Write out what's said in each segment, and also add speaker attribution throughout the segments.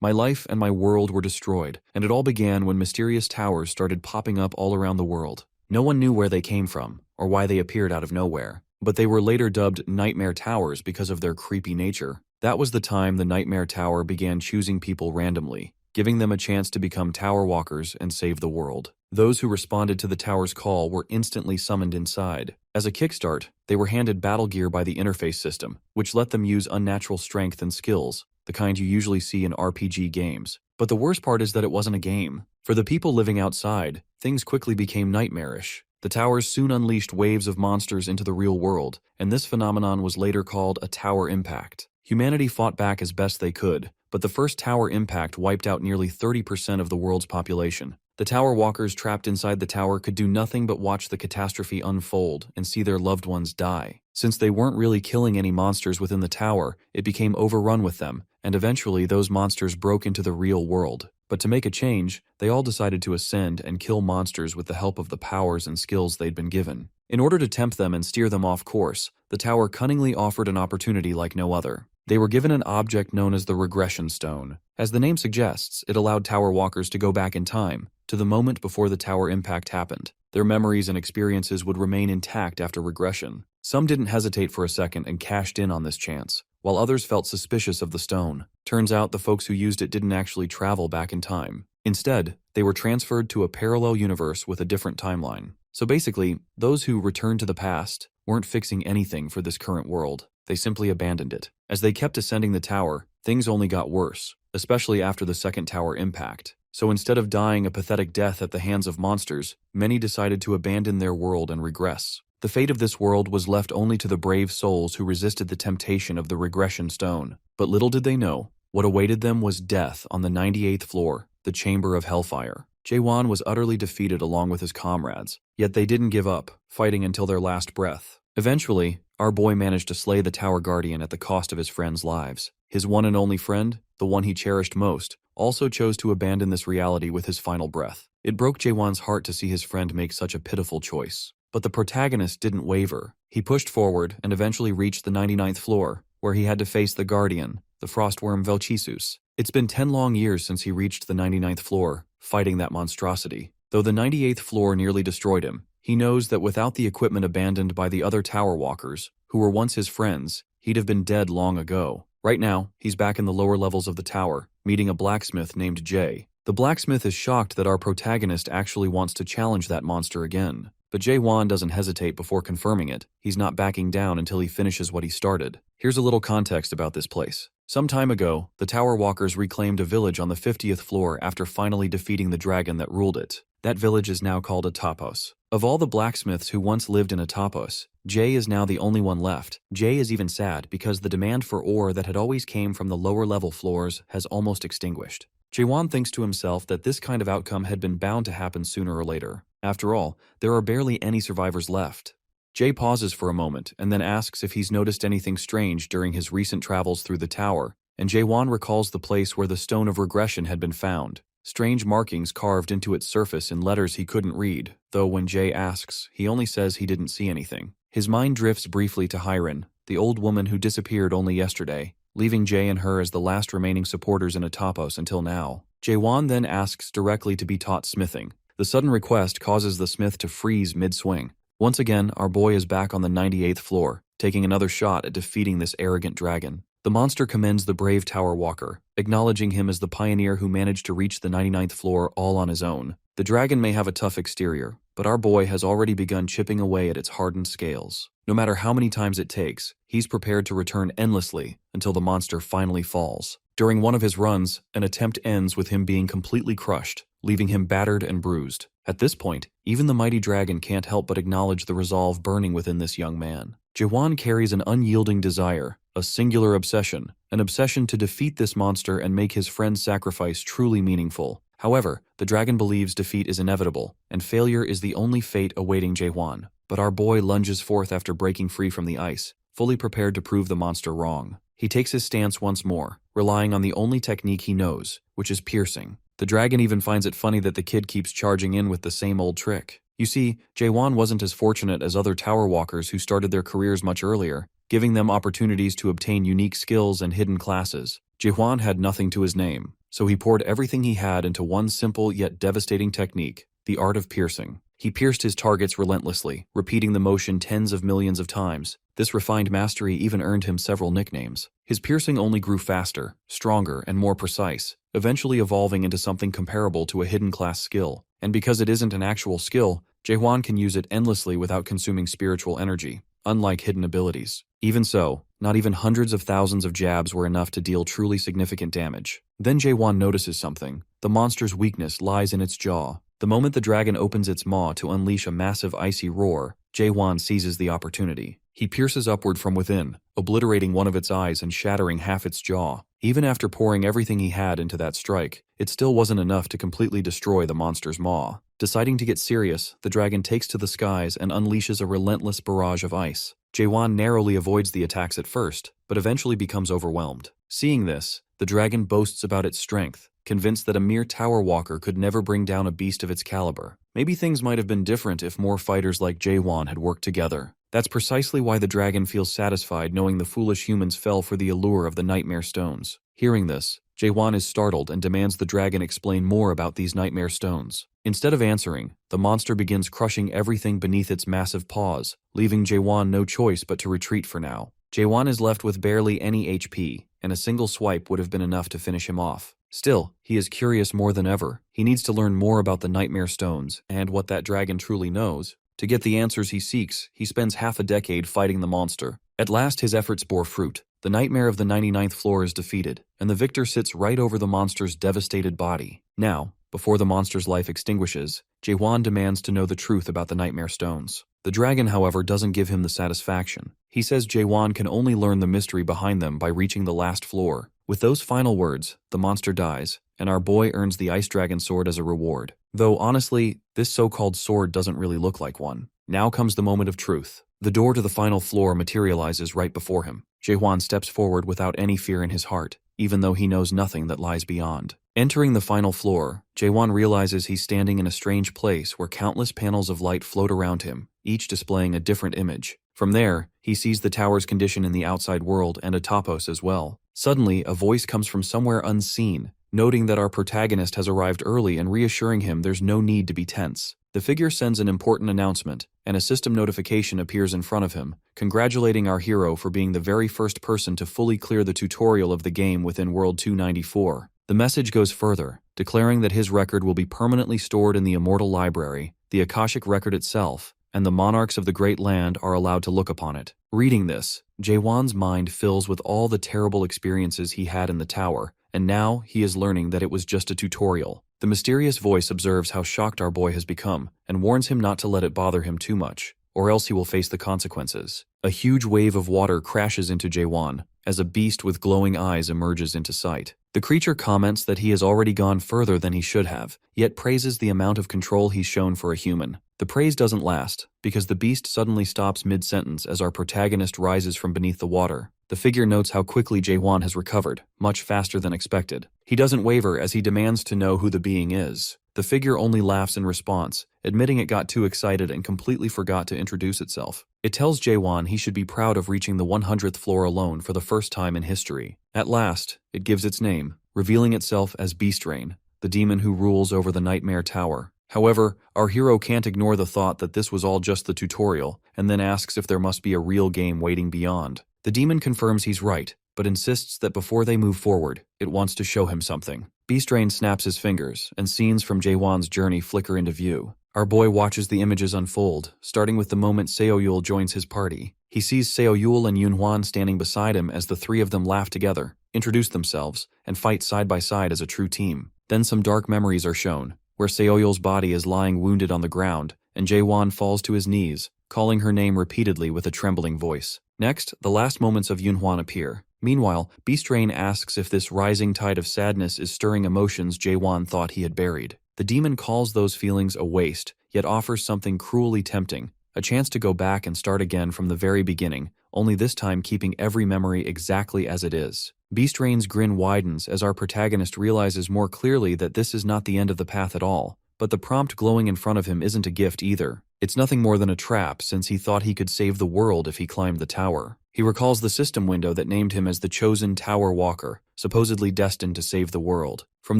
Speaker 1: My life and my world were destroyed, and it all began when mysterious towers started popping up all around the world. No one knew where they came from, or why they appeared out of nowhere, but they were later dubbed Nightmare Towers because of their creepy nature. That was the time the Nightmare Tower began choosing people randomly, giving them a chance to become tower walkers and save the world. Those who responded to the tower's call were instantly summoned inside. As a kickstart, they were handed battle gear by the interface system, which let them use unnatural strength and skills, the kind you usually see in RPG games. But the worst part is that it wasn't a game. For the people living outside, things quickly became nightmarish. The towers soon unleashed waves of monsters into the real world, and this phenomenon was later called a tower impact. Humanity fought back as best they could, but the first tower impact wiped out nearly 30% of the world's population. The tower walkers trapped inside the tower could do nothing but watch the catastrophe unfold and see their loved ones die. Since they weren't really killing any monsters within the tower, it became overrun with them, and eventually those monsters broke into the real world. But to make a change, they all decided to ascend and kill monsters with the help of the powers and skills they'd been given. In order to tempt them and steer them off course, the tower cunningly offered an opportunity like no other. They were given an object known as the Regression Stone. As the name suggests, it allowed tower walkers to go back in time, to the moment before the tower impact happened. Their memories and experiences would remain intact after regression. Some didn't hesitate for a second and cashed in on this chance, while others felt suspicious of the stone. Turns out the folks who used it didn't actually travel back in time. Instead, they were transferred to a parallel universe with a different timeline. So basically, those who returned to the past weren't fixing anything for this current world. They simply abandoned it. As they kept ascending the tower, things only got worse, especially after the second tower impact. So instead of dying a pathetic death at the hands of monsters, many decided to abandon their world and regress. The fate of this world was left only to the brave souls who resisted the temptation of the regression stone. But little did they know, what awaited them was death on the 98th floor, the Chamber of Hellfire. Jaewon was utterly defeated along with his comrades, yet they didn't give up, fighting until their last breath. Eventually, our boy managed to slay the Tower Guardian at the cost of his friends' lives. His one and only friend, the one he cherished most, also chose to abandon this reality with his final breath. It broke Jaewon's heart to see his friend make such a pitiful choice. But the protagonist didn't waver. He pushed forward and eventually reached the 99th floor, where he had to face the Guardian, the frostworm Velchisus. It's been 10 long years since he reached the 99th floor, fighting that monstrosity. Though the 98th floor nearly destroyed him, he knows that without the equipment abandoned by the other tower walkers, who were once his friends, he'd have been dead long ago. Right now, he's back in the lower levels of the tower, meeting a blacksmith named Jay. The blacksmith is shocked that our protagonist actually wants to challenge that monster again. But Jaewon doesn't hesitate before confirming it. He's not backing down until he finishes what he started. Here's a little context about this place. Some time ago, the Tower Walkers reclaimed a village on the 50th floor after finally defeating the dragon that ruled it. That village is now called a Tapos. Of all the blacksmiths who once lived in a Tapos, Jay is now the only one left. Jay is even sad because the demand for ore that had always came from the lower level floors has almost extinguished. Jaewon thinks to himself that this kind of outcome had been bound to happen sooner or later. After all, there are barely any survivors left. Jay pauses for a moment and then asks if he's noticed anything strange during his recent travels through the tower, and Jaewon recalls the place where the Stone of Regression had been found. Strange markings carved into its surface in letters he couldn't read, though when Jay asks, he only says he didn't see anything. His mind drifts briefly to Hyren, the old woman who disappeared only yesterday, leaving Jay and her as the last remaining supporters in Atapos until now. Jaewon then asks directly to be taught smithing. The sudden request causes the smith to freeze mid-swing. Once again, our boy is back on the 98th floor, taking another shot at defeating this arrogant dragon. The monster commends the brave Tower Walker, acknowledging him as the pioneer who managed to reach the 99th floor all on his own. The dragon may have a tough exterior, but our boy has already begun chipping away at its hardened scales. No matter how many times it takes, he's prepared to return endlessly until the monster finally falls. During one of his runs, an attempt ends with him being completely crushed, leaving him battered and bruised. At this point, even the mighty dragon can't help but acknowledge the resolve burning within this young man. Jaewon carries an unyielding desire, a singular obsession, an obsession to defeat this monster and make his friend's sacrifice truly meaningful. However, the dragon believes defeat is inevitable, and failure is the only fate awaiting Jaewon. But our boy lunges forth after breaking free from the ice, fully prepared to prove the monster wrong. He takes his stance once more, relying on the only technique he knows, which is piercing. The dragon even finds it funny that the kid keeps charging in with the same old trick. You see, Jaewon wasn't as fortunate as other tower walkers who started their careers much earlier, giving them opportunities to obtain unique skills and hidden classes. Jaewon had nothing to his name. so he poured everything he had into one simple yet devastating technique, the art of piercing. He pierced his targets relentlessly, repeating the motion tens of millions of times. This refined mastery even earned him several nicknames. His piercing only grew faster, stronger, and more precise, eventually evolving into something comparable to a hidden class skill. And because it isn't an actual skill, Jaehwan can use it endlessly without consuming spiritual energy, unlike hidden abilities. Even so, not even hundreds of thousands of jabs were enough to deal truly significant damage. Then Jaehwan notices something. The monster's weakness lies in its jaw. The moment the dragon opens its maw to unleash a massive icy roar, Jaehwan seizes the opportunity. He pierces upward from within, obliterating one of its eyes and shattering half its jaw. Even after pouring everything he had into that strike, it still wasn't enough to completely destroy the monster's maw. Deciding to get serious, the dragon takes to the skies and unleashes a relentless barrage of ice. Jaehwan narrowly avoids the attacks at first, but eventually becomes overwhelmed. Seeing this, the dragon boasts about its strength, convinced that a mere tower walker could never bring down a beast of its caliber. Maybe things might have been different if more fighters like Jaehwan had worked together. That's precisely why the dragon feels satisfied knowing the foolish humans fell for the allure of the nightmare stones. Hearing this, Jaehwan is startled and demands the dragon explain more about these nightmare stones. Instead of answering, the monster begins crushing everything beneath its massive paws, leaving Jaehwan no choice but to retreat for now. Jaehwan is left with barely any HP, and a single swipe would have been enough to finish him off. Still, he is curious more than ever. He needs to learn more about the nightmare stones and what that dragon truly knows. To get the answers he seeks, he spends half a decade fighting the monster. At last his efforts bore fruit. The nightmare of the 99th floor is defeated, and the victor sits right over the monster's devastated body. Now, before the monster's life extinguishes, Jaehwan demands to know the truth about the nightmare stones. The dragon, however, doesn't give him the satisfaction. He says Jaehwan can only learn the mystery behind them by reaching the last floor. With those final words, the monster dies, and our boy earns the Ice Dragon Sword as a reward. Though honestly, this so-called sword doesn't really look like one. Now comes the moment of truth. The door to the final floor materializes right before him. Jaehwan steps forward without any fear in his heart, even though he knows nothing that lies beyond. Entering the final floor, Jaehwan realizes he's standing in a strange place where countless panels of light float around him, each displaying a different image. From there, he sees the tower's condition in the outside world and a topos as well. Suddenly, a voice comes from somewhere unseen, noting that our protagonist has arrived early and reassuring him there's no need to be tense. The figure sends an important announcement, and a system notification appears in front of him, congratulating our hero for being the very first person to fully clear the tutorial of the game within World 294. The message goes further, declaring that his record will be permanently stored in the Immortal Library, the Akashic Record itself, and the monarchs of the Great Land are allowed to look upon it. Reading this, Jaehwan's mind fills with all the terrible experiences he had in the tower, and now he is learning that it was just a tutorial. The mysterious voice observes how shocked our boy has become, and warns him not to let it bother him too much, or else he will face the consequences. A huge wave of water crashes into Jaehwan, as a beast with glowing eyes emerges into sight. The creature comments that he has already gone further than he should have, yet praises the amount of control he's shown for a human. The praise doesn't last, because the beast suddenly stops mid-sentence as our protagonist rises from beneath the water. The figure notes how quickly Jaehwan has recovered, much faster than expected. He doesn't waver as he demands to know who the being is. The figure only laughs in response, admitting it got too excited and completely forgot to introduce itself. It tells Jaehwan he should be proud of reaching the 100th floor alone for the first time in history. At last, it gives its name, revealing itself as Beastrain, the demon who rules over the Nightmare Tower. However, our hero can't ignore the thought that this was all just the tutorial, and then asks if there must be a real game waiting beyond. The demon confirms he's right, but insists that before they move forward, it wants to show him something. Beastrain snaps his fingers, and scenes from Jaehwan's journey flicker into view. Our boy watches the images unfold, starting with the moment Seoyul joins his party. He sees Seoyul and Yunhwan standing beside him as the three of them laugh together, introduce themselves, and fight side by side as a true team. Then some dark memories are shown, where Seoyul's body is lying wounded on the ground, and Jaehwan falls to his knees, calling her name repeatedly with a trembling voice. Next, the last moments of Yunhwan appear. Meanwhile, Beastrain asks if this rising tide of sadness is stirring emotions Jaehwan thought he had buried. The demon calls those feelings a waste, yet offers something cruelly tempting, a chance to go back and start again from the very beginning, only this time keeping every memory exactly as it is. Beastrain's grin widens as our protagonist realizes more clearly that this is not the end of the path at all, but the prompt glowing in front of him isn't a gift either. It's nothing more than a trap, since he thought he could save the world if he climbed the tower. He recalls the system window that named him as the chosen Tower Walker, supposedly destined to save the world. From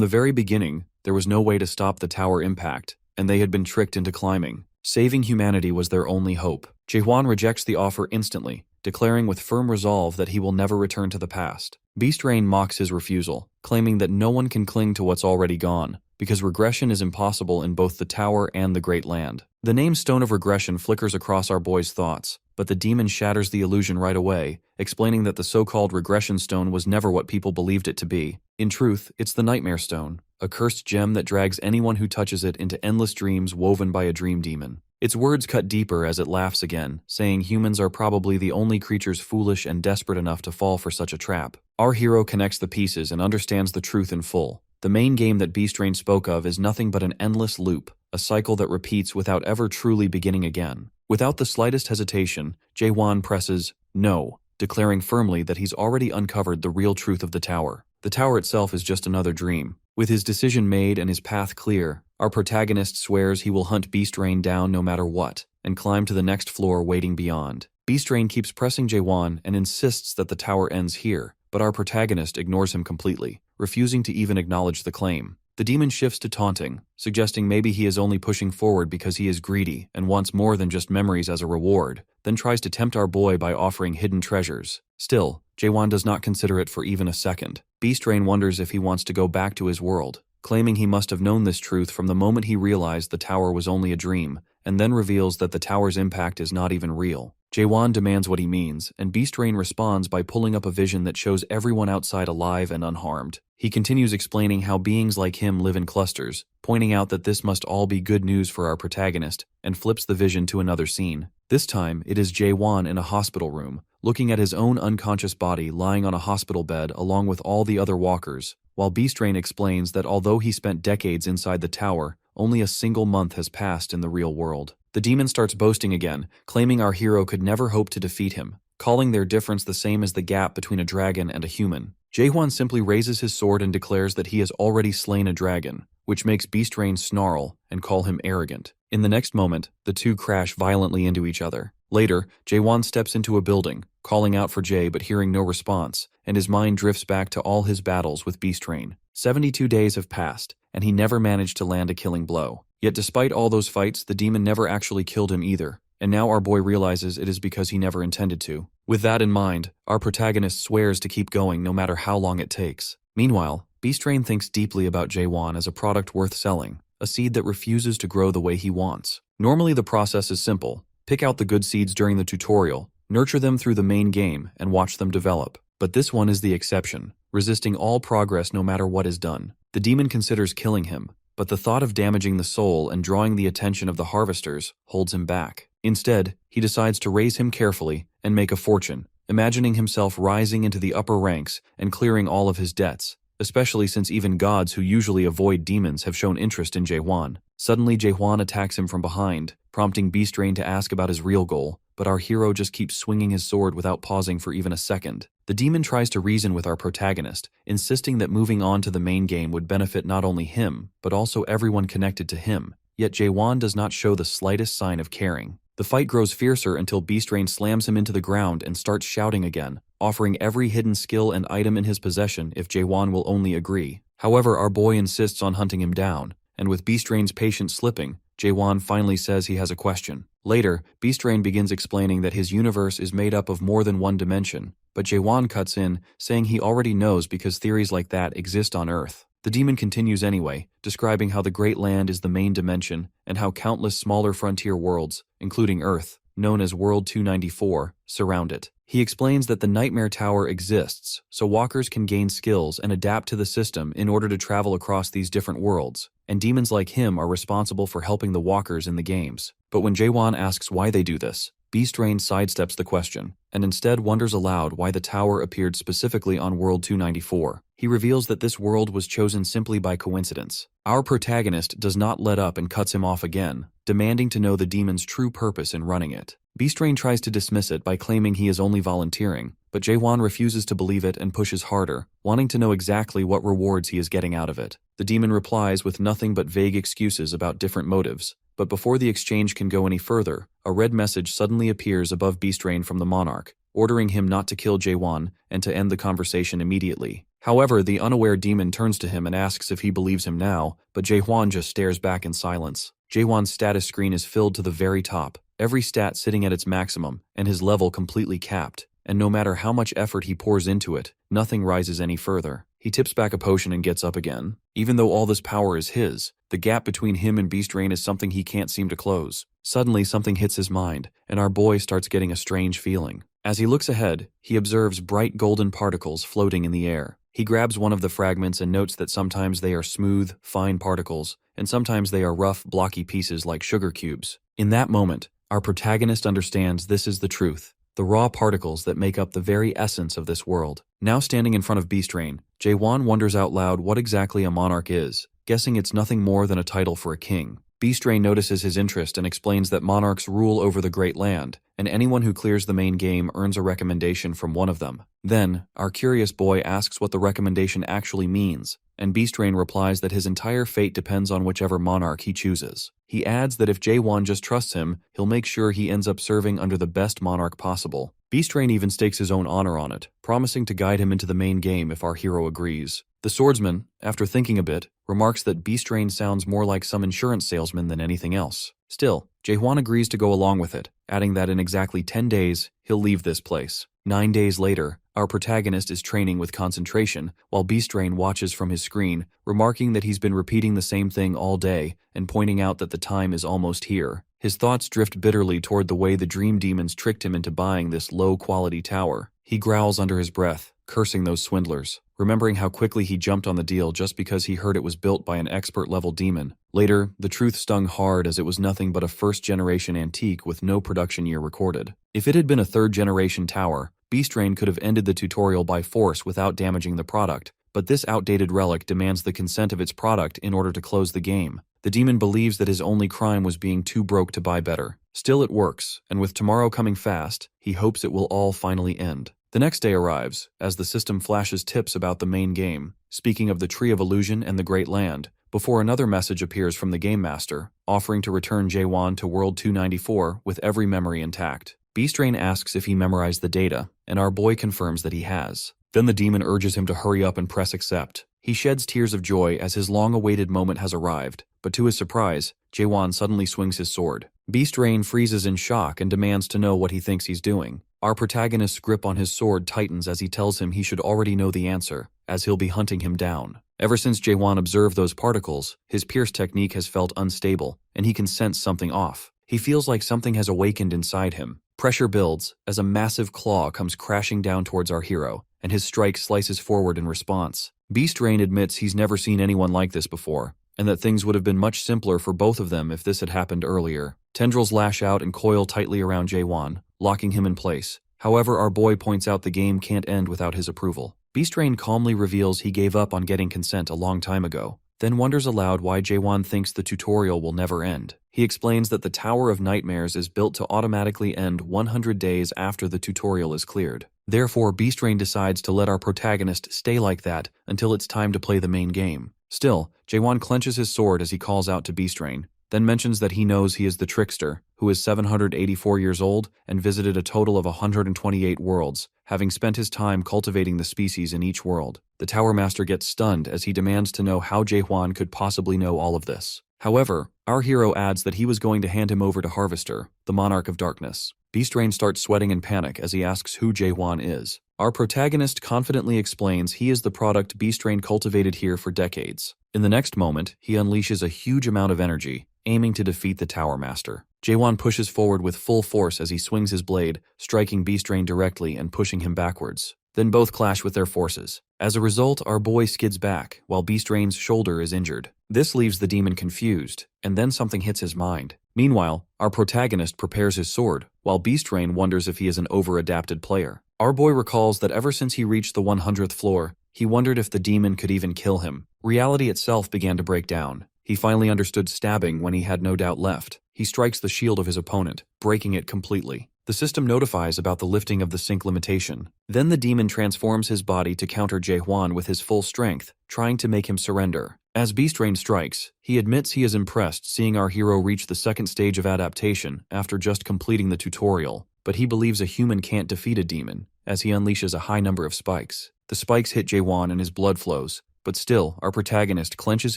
Speaker 1: the very beginning, there was no way to stop the tower impact, and they had been tricked into climbing. Saving humanity was their only hope. Jaehwan rejects the offer instantly, declaring with firm resolve that he will never return to the past. Beast Rain mocks his refusal, claiming that no one can cling to what's already gone, because regression is impossible in both the tower and the Great Land. The name Stone of Regression flickers across our boy's thoughts, but the demon shatters the illusion right away, explaining that the so-called regression stone was never what people believed it to be. In truth, it's the Nightmare Stone, a cursed gem that drags anyone who touches it into endless dreams woven by a dream demon. Its words cut deeper as it laughs again, saying humans are probably the only creatures foolish and desperate enough to fall for such a trap. Our hero connects the pieces and understands the truth in full. The main game that Beast Rain spoke of is nothing but an endless loop, a cycle that repeats without ever truly beginning again. Without the slightest hesitation, Jaehwan presses no, declaring firmly that he's already uncovered the real truth of the tower. The tower itself is just another dream. With his decision made and his path clear, our protagonist swears he will hunt Beast Rain down no matter what, and climb to the next floor waiting beyond. Beast Rain keeps pressing Jaehwan and insists that the tower ends here, but our protagonist ignores him completely, refusing to even acknowledge the claim. The demon shifts to taunting, suggesting maybe he is only pushing forward because he is greedy and wants more than just memories as a reward, then tries to tempt our boy by offering hidden treasures. Still, Jaehwan does not consider it for even a second. Beast Rain wonders if he wants to go back to his world, claiming he must have known this truth from the moment he realized the tower was only a dream, and then reveals that the tower's impact is not even real. Jaehwan demands what he means, and Beast Rain responds by pulling up a vision that shows everyone outside alive and unharmed. He continues explaining how beings like him live in clusters, pointing out that this must all be good news for our protagonist, and flips the vision to another scene. This time, it is Jaehwan in a hospital room, looking at his own unconscious body lying on a hospital bed along with all the other walkers, while Beast Rain explains that although he spent decades inside the tower, only a single month has passed in the real world. The demon starts boasting again, claiming our hero could never hope to defeat him, calling their difference the same as the gap between a dragon and a human. Jaehwan simply raises his sword and declares that he has already slain a dragon, which makes Beast Rain snarl and call him arrogant. In the next moment, the two crash violently into each other. Later, Jaehwan steps into a building, calling out for Jay but hearing no response, and his mind drifts back to all his battles with Beast Rain. 72 days have passed, and he never managed to land a killing blow. Yet despite all those fights, the demon never actually killed him either, and now our boy realizes it is because he never intended to. With that in mind, our protagonist swears to keep going no matter how long it takes. Meanwhile, Beast Rain thinks deeply about Jaehwan as a product worth selling, a seed that refuses to grow the way he wants. Normally the process is simple. Pick out the good seeds during the tutorial, nurture them through the main game, and watch them develop. But this one is the exception, resisting all progress no matter what is done. The demon considers killing him, but the thought of damaging the soul and drawing the attention of the harvesters holds him back. Instead, he decides to raise him carefully and make a fortune, imagining himself rising into the upper ranks and clearing all of his debts, especially since even gods who usually avoid demons have shown interest in Jaehwan. Suddenly, Jaehwan attacks him from behind, prompting Beast Rain to ask about his real goal, but our hero just keeps swinging his sword without pausing for even a second. The demon tries to reason with our protagonist, insisting that moving on to the main game would benefit not only him, but also everyone connected to him. Yet Jaehwan does not show the slightest sign of caring. The fight grows fiercer until Beast Rain slams him into the ground and starts shouting again, offering every hidden skill and item in his possession if Jaehwan will only agree. However, our boy insists on hunting him down, and with Beast Rain's patience slipping, Jaehwan finally says he has a question. Later, Beast Rain begins explaining that his universe is made up of more than one dimension, but Jaehwan cuts in, saying he already knows because theories like that exist on Earth. The demon continues anyway, describing how the Great Land is the main dimension and how countless smaller frontier worlds, including Earth, known as World 294, surround it. He explains that the Nightmare Tower exists, so walkers can gain skills and adapt to the system in order to travel across these different worlds, and demons like him are responsible for helping the walkers in the games. But when Jaehwan asks why they do this, Beast Rain sidesteps the question, and instead wonders aloud why the tower appeared specifically on World 294. He reveals that this world was chosen simply by coincidence. Our protagonist does not let up and cuts him off again, demanding to know the demon's true purpose in running it. Beast Rain tries to dismiss it by claiming he is only volunteering, but Jaehwan refuses to believe it and pushes harder, wanting to know exactly what rewards he is getting out of it. The demon replies with nothing but vague excuses about different motives, but before the exchange can go any further, a red message suddenly appears above Beastrain from the monarch, ordering him not to kill Jaewon and to end the conversation immediately. However, the unaware demon turns to him and asks if he believes him now, but Jaewon just stares back in silence. Jaewon's status screen is filled to the very top, every stat sitting at its maximum, and his level completely capped. And no matter how much effort he pours into it, nothing rises any further. He tips back a potion and gets up again. Even though all this power is his, the gap between him and Beastrain is something he can't seem to close. Suddenly something hits his mind, and our boy starts getting a strange feeling. As he looks ahead, he observes bright golden particles floating in the air. He grabs one of the fragments and notes that sometimes they are smooth, fine particles, and sometimes they are rough, blocky pieces like sugar cubes. In that moment, our protagonist understands this is the truth. The raw particles that make up the very essence of this world. Now standing in front of Beastrain, Jaewon wonders out loud what exactly a monarch is, guessing it's nothing more than a title for a king. Beastrain notices his interest and explains that monarchs rule over the great land, and anyone who clears the main game earns a recommendation from one of them. Then, our curious boy asks what the recommendation actually means, and Beastrain replies that his entire fate depends on whichever monarch he chooses. He adds that if Jaewon just trusts him, he'll make sure he ends up serving under the best monarch possible. Beastrain even stakes his own honor on it, promising to guide him into the main game if our hero agrees. The swordsman, after thinking a bit, remarks that Beastrain sounds more like some insurance salesman than anything else. Still, Jaewon agrees to go along with it, adding that in exactly 10 days, he'll leave this place. 9 days later, our protagonist is training with concentration, while Beastrain watches from his screen, remarking that he's been repeating the same thing all day, and pointing out that the time is almost here. His thoughts drift bitterly toward the way the dream demons tricked him into buying this low-quality tower. He growls under his breath, cursing those swindlers, remembering how quickly he jumped on the deal just because he heard it was built by an expert-level demon. Later, the truth stung hard as it was nothing but a first-generation antique with no production year recorded. If it had been a third-generation tower, Beastrain could have ended the tutorial by force without damaging the product, but this outdated relic demands the consent of its product in order to close the game. The demon believes that his only crime was being too broke to buy better. Still, it works, and with tomorrow coming fast, he hopes it will all finally end. The next day arrives, as the system flashes tips about the main game, speaking of the Tree of Illusion and the Great Land, before another message appears from the Game Master, offering to return Jaewon to World 294 with every memory intact. Beastrain asks if he memorized the data, and our boy confirms that he has. Then the demon urges him to hurry up and press accept. He sheds tears of joy as his long-awaited moment has arrived, but to his surprise, Jaewon suddenly swings his sword. Beastrain freezes in shock and demands to know what he thinks he's doing. Our protagonist's grip on his sword tightens as he tells him he should already know the answer, as he'll be hunting him down. Ever since Jaewon observed those particles, his pierce technique has felt unstable, and he can sense something off. He feels like something has awakened inside him. Pressure builds as a massive claw comes crashing down towards our hero, and his strike slices forward in response. Beastrain admits he's never seen anyone like this before, and that things would have been much simpler for both of them if this had happened earlier. Tendrils lash out and coil tightly around Jaewon, locking him in place. However, our boy points out the game can't end without his approval. Beastrain calmly reveals he gave up on getting consent a long time ago, then wonders aloud why Jaewon thinks the tutorial will never end. He explains that the Tower of Nightmares is built to automatically end 100 days after the tutorial is cleared. Therefore, Beastrain decides to let our protagonist stay like that until it's time to play the main game. Still, Jaewon clenches his sword as he calls out to Beastrain, then mentions that he knows he is the trickster, who is 784 years old and visited a total of 128 worlds, having spent his time cultivating the species in each world. The Tower Master gets stunned as he demands to know how Jaewon could possibly know all of this. However, our hero adds that he was going to hand him over to Harvester, the Monarch of Darkness. Beastrain starts sweating in panic as he asks who Jaewon is. Our protagonist confidently explains he is the product Beastrain cultivated here for decades. In the next moment, he unleashes a huge amount of energy, aiming to defeat the Tower Master. Jaewon pushes forward with full force as he swings his blade, striking Beastrain directly and pushing him backwards. Then both clash with their forces. As a result, our boy skids back, while Beastrain's shoulder is injured. This leaves the demon confused, and then something hits his mind. Meanwhile, our protagonist prepares his sword, while Beastrain wonders if he is an over-adapted player. Our boy recalls that ever since he reached the 100th floor, he wondered if the demon could even kill him. Reality itself began to break down. He finally understood stabbing when he had no doubt left. He strikes the shield of his opponent, breaking it completely. The system notifies about the lifting of the sync limitation. Then the demon transforms his body to counter Jaehwan with his full strength, trying to make him surrender. As Beast Rain strikes, he admits he is impressed seeing our hero reach the second stage of adaptation after just completing the tutorial, but he believes a human can't defeat a demon, as he unleashes a high number of spikes. The spikes hit Jaehwan and his blood flows, but still, our protagonist clenches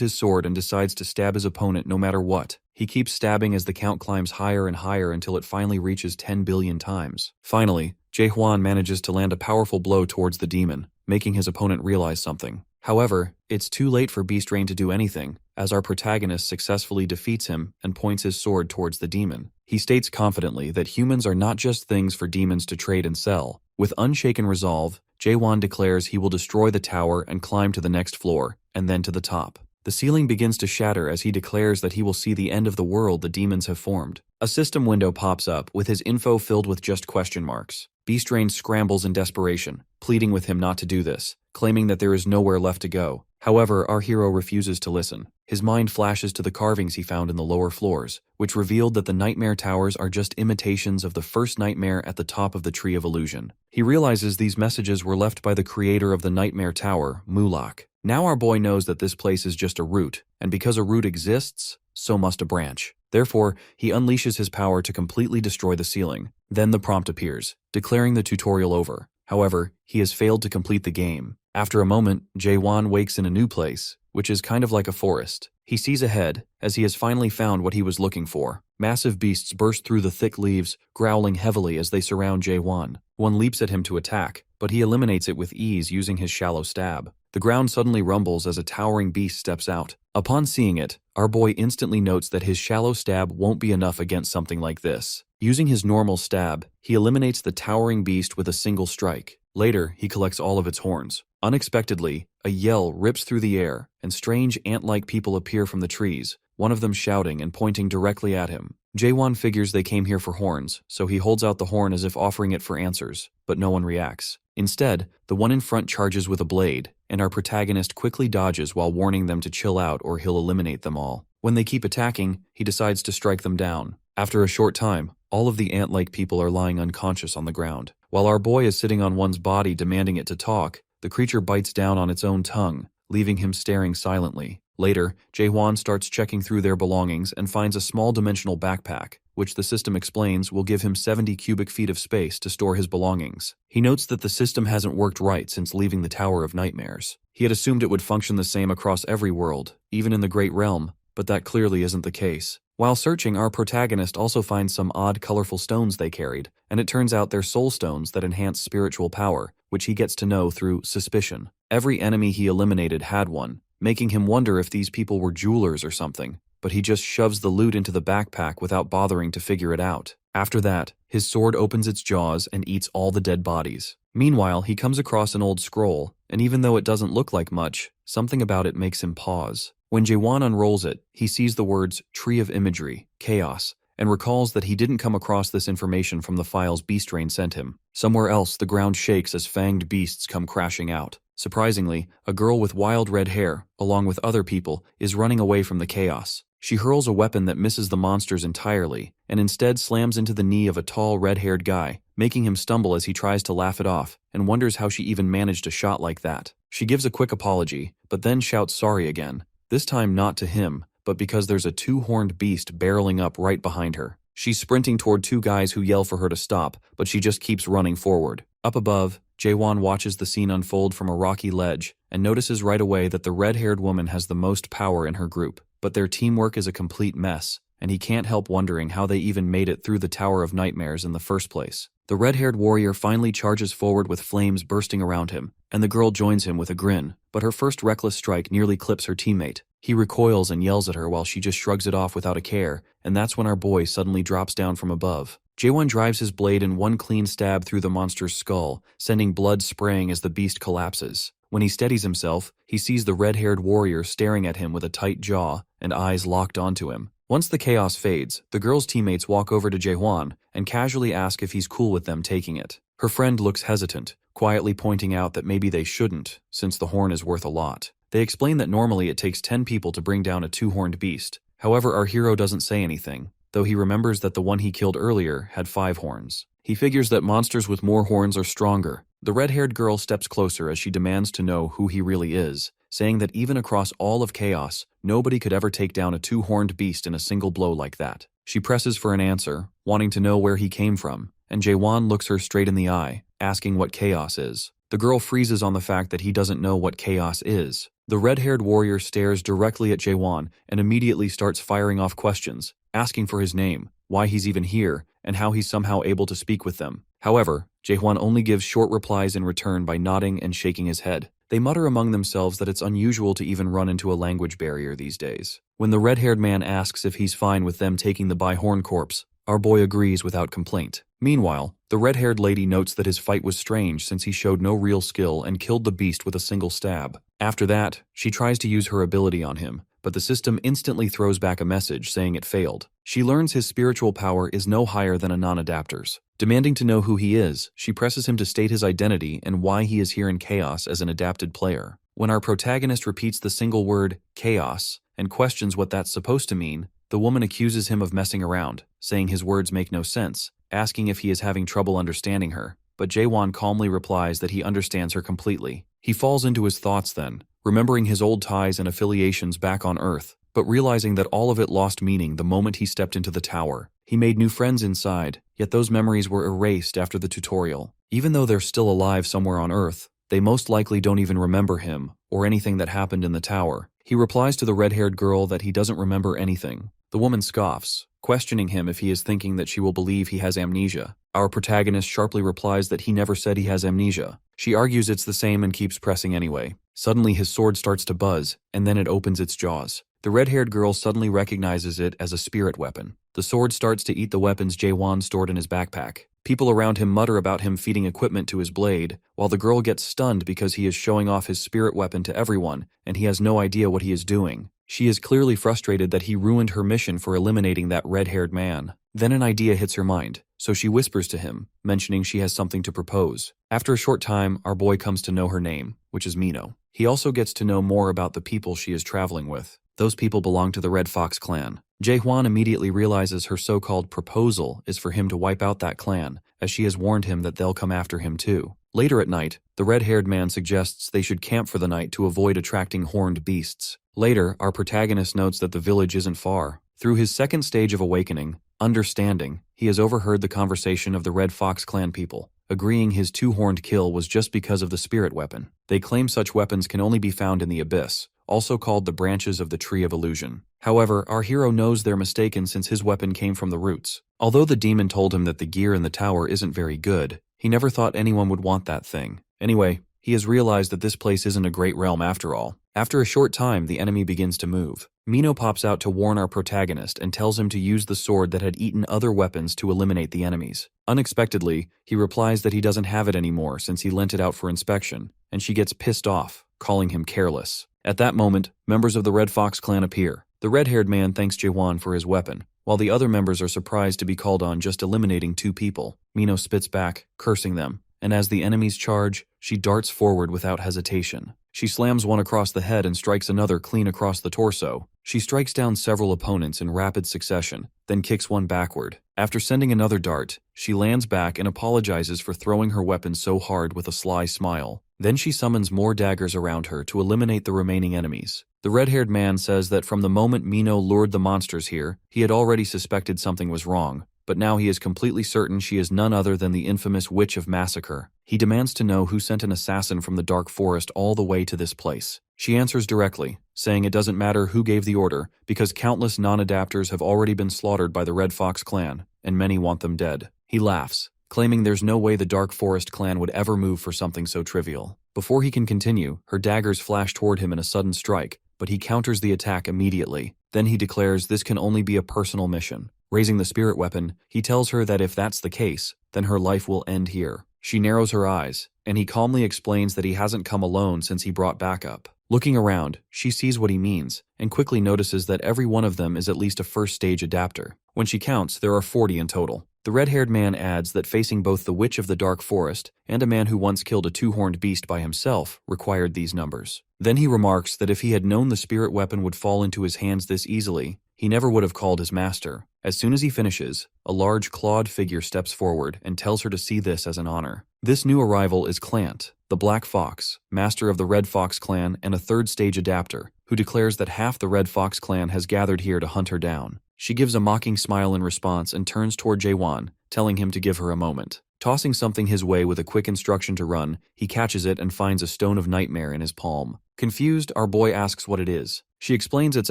Speaker 1: his sword and decides to stab his opponent no matter what. He keeps stabbing as the count climbs higher and higher until it finally reaches 10 billion times. Finally, Jaehwan manages to land a powerful blow towards the demon, making his opponent realize something. However, it's too late for Beast Rain to do anything, as our protagonist successfully defeats him and points his sword towards the demon. He states confidently that humans are not just things for demons to trade and sell. With unshaken resolve, Jaehwan declares he will destroy the tower and climb to the next floor, and then to the top. The ceiling begins to shatter as he declares that he will see the end of the world the demons have formed. A system window pops up with his info filled with just question marks. Beast Rain scrambles in desperation, pleading with him not to do this, claiming that there is nowhere left to go. However, our hero refuses to listen. His mind flashes to the carvings he found in the lower floors, which revealed that the Nightmare Towers are just imitations of the first nightmare at the top of the Tree of Illusion. He realizes these messages were left by the creator of the Nightmare Tower, Mulak. Now our boy knows that this place is just a root, and because a root exists, so must a branch. Therefore, he unleashes his power to completely destroy the ceiling. Then the prompt appears, declaring the tutorial over. However, he has failed to complete the game. After a moment, Jaehwan wakes in a new place, which is kind of like a forest. He sees ahead, as he has finally found what he was looking for. Massive beasts burst through the thick leaves, growling heavily as they surround Jaehwan. One leaps at him to attack, but he eliminates it with ease using his shallow stab. The ground suddenly rumbles as a towering beast steps out. Upon seeing it, our boy instantly notes that his shallow stab won't be enough against something like this. Using his normal stab, he eliminates the towering beast with a single strike. Later, he collects all of its horns. Unexpectedly, a yell rips through the air, and strange ant-like people appear from the trees, one of them shouting and pointing directly at him. Jaehwan figures they came here for horns, so he holds out the horn as if offering it for answers, but no one reacts. Instead, the one in front charges with a blade, and our protagonist quickly dodges while warning them to chill out or he'll eliminate them all. When they keep attacking, he decides to strike them down. After a short time, all of the ant-like people are lying unconscious on the ground. While our boy is sitting on one's body demanding it to talk, the creature bites down on its own tongue, leaving him staring silently. Later, Jaehwan starts checking through their belongings and finds a small dimensional backpack, which the system explains will give him 70 cubic feet of space to store his belongings. He notes that the system hasn't worked right since leaving the Tower of Nightmares. He had assumed it would function the same across every world, even in the Great Realm, but that clearly isn't the case. While searching, our protagonist also finds some odd, colorful stones they carried, and it turns out they're soul stones that enhance spiritual power, which he gets to know through suspicion. Every enemy he eliminated had one, making him wonder if these people were jewelers or something, but he just shoves the loot into the backpack without bothering to figure it out. After that, his sword opens its jaws and eats all the dead bodies. Meanwhile, he comes across an old scroll, and even though it doesn't look like much, something about it makes him pause. When Jaehwan unrolls it, he sees the words Tree of Imagery, Chaos, and recalls that he didn't come across this information from the files Beast Rain sent him. Somewhere else, the ground shakes as fanged beasts come crashing out. Surprisingly, a girl with wild red hair, along with other people, is running away from the chaos. She hurls a weapon that misses the monsters entirely, and instead slams into the knee of a tall, red-haired guy, making him stumble as he tries to laugh it off, and wonders how she even managed a shot like that. She gives a quick apology, but then shouts sorry again. This time not to him, but because there's a two-horned beast barreling up right behind her. She's sprinting toward two guys who yell for her to stop, but she just keeps running forward. Up above, Jaehwan watches the scene unfold from a rocky ledge and notices right away that the red-haired woman has the most power in her group, but their teamwork is a complete mess, and he can't help wondering how they even made it through the Tower of Nightmares in the first place. The red-haired warrior finally charges forward with flames bursting around him, and the girl joins him with a grin, but her first reckless strike nearly clips her teammate. He recoils and yells at her while she just shrugs it off without a care, and that's when our boy suddenly drops down from above. Jaehwan drives his blade in one clean stab through the monster's skull, sending blood spraying as the beast collapses. When he steadies himself, he sees the red-haired warrior staring at him with a tight jaw and eyes locked onto him. Once the chaos fades, the girl's teammates walk over to Jaehwan and casually ask if he's cool with them taking it. Her friend looks hesitant, quietly pointing out that maybe they shouldn't, since the horn is worth a lot. They explain that normally it takes 10 people to bring down a two-horned beast. However, our hero doesn't say anything, though he remembers that the one he killed earlier had 5 horns. He figures that monsters with more horns are stronger. The red-haired girl steps closer as she demands to know who he really is, saying that even across all of chaos, nobody could ever take down a two-horned beast in a single blow like that. She presses for an answer, wanting to know where he came from, and Jaewon looks her straight in the eye, asking what chaos is. The girl freezes on the fact that he doesn't know what chaos is. The red-haired warrior stares directly at Jaewon and immediately starts firing off questions, asking for his name, why he's even here, and how he's somehow able to speak with them. However, Jaewon only gives short replies in return by nodding and shaking his head. They mutter among themselves that it's unusual to even run into a language barrier these days. When the red-haired man asks if he's fine with them taking the Bi-Horn corpse, our boy agrees without complaint. Meanwhile, the red-haired lady notes that his fight was strange since he showed no real skill and killed the beast with a single stab. After that, she tries to use her ability on him, but the system instantly throws back a message saying it failed. She learns his spiritual power is no higher than a non-adapter's. Demanding to know who he is, she presses him to state his identity and why he is here in Chaos as an adapted player. When our protagonist repeats the single word, chaos, and questions what that's supposed to mean, the woman accuses him of messing around, saying his words make no sense, asking if he is having trouble understanding her, but Jaewon calmly replies that he understands her completely. He falls into his thoughts then, remembering his old ties and affiliations back on Earth, but realizing that all of it lost meaning the moment he stepped into the tower. He made new friends inside, yet those memories were erased after the tutorial. Even though they're still alive somewhere on Earth, they most likely don't even remember him or anything that happened in the tower. He replies to the red-haired girl that he doesn't remember anything. The woman scoffs, questioning him if he is thinking that she will believe he has amnesia. Our protagonist sharply replies that he never said he has amnesia. She argues it's the same and keeps pressing anyway. Suddenly his sword starts to buzz, and then it opens its jaws. The red-haired girl suddenly recognizes it as a spirit weapon. The sword starts to eat the weapons Jaewon stored in his backpack. People around him mutter about him feeding equipment to his blade, while the girl gets stunned because he is showing off his spirit weapon to everyone, and he has no idea what he is doing. She is clearly frustrated that he ruined her mission for eliminating that red-haired man. Then an idea hits her mind, so she whispers to him, mentioning she has something to propose. After a short time, our boy comes to know her name, which is Mino. He also gets to know more about the people she is traveling with. Those people belong to the Red Fox clan. Jaehwan immediately realizes her so-called proposal is for him to wipe out that clan, as she has warned him that they'll come after him too. Later at night, the red-haired man suggests they should camp for the night to avoid attracting horned beasts. Later, our protagonist notes that the village isn't far. Through his second stage of awakening, understanding, he has overheard the conversation of the Red Fox clan people, agreeing his two-horned kill was just because of the spirit weapon. They claim such weapons can only be found in the abyss, also called the branches of the Tree of Illusion. However, our hero knows they're mistaken since his weapon came from the roots. Although the demon told him that the gear in the tower isn't very good, he never thought anyone would want that thing. Anyway, he has realized that this place isn't a great realm after all. After a short time, the enemy begins to move. Mino pops out to warn our protagonist and tells him to use the sword that had eaten other weapons to eliminate the enemies. Unexpectedly, he replies that he doesn't have it anymore since he lent it out for inspection, and she gets pissed off, calling him careless. At that moment, members of the Red Fox clan appear. The red-haired man thanks Jaewon for his weapon, while the other members are surprised to be called on just eliminating two people. Mino spits back, cursing them, and as the enemies charge, she darts forward without hesitation. She slams one across the head and strikes another clean across the torso. She strikes down several opponents in rapid succession, then kicks one backward. After sending another dart, she lands back and apologizes for throwing her weapon so hard with a sly smile. Then she summons more daggers around her to eliminate the remaining enemies. The red-haired man says that from the moment Mino lured the monsters here, he had already suspected something was wrong, but now he is completely certain she is none other than the infamous Witch of Massacre. He demands to know who sent an assassin from the Dark Forest all the way to this place. She answers directly, saying it doesn't matter who gave the order, because countless non-adapters have already been slaughtered by the Red Fox clan, and many want them dead. He laughs, claiming there's no way the Dark Forest clan would ever move for something so trivial. Before he can continue, her daggers flash toward him in a sudden strike, but he counters the attack immediately. Then he declares this can only be a personal mission. Raising the spirit weapon, he tells her that if that's the case, then her life will end here. She narrows her eyes, and he calmly explains that he hasn't come alone since he brought backup. Looking around, she sees what he means, and quickly notices that every one of them is at least a first-stage adapter. When she counts, there are 40 in total. The red-haired man adds that facing both the Witch of the Dark Forest and a man who once killed a two-horned beast by himself required these numbers. Then he remarks that if he had known the spirit weapon would fall into his hands this easily, he never would have called his master. As soon as he finishes, a large clawed figure steps forward and tells her to see this as an honor. This new arrival is Clant, the Black Fox, master of the Red Fox clan and a third-stage adapter, who declares that half the Red Fox clan has gathered here to hunt her down. She gives a mocking smile in response and turns toward Jaewon, telling him to give her a moment. Tossing something his way with a quick instruction to run, he catches it and finds a stone of nightmare in his palm. Confused, our boy asks what it is. She explains it's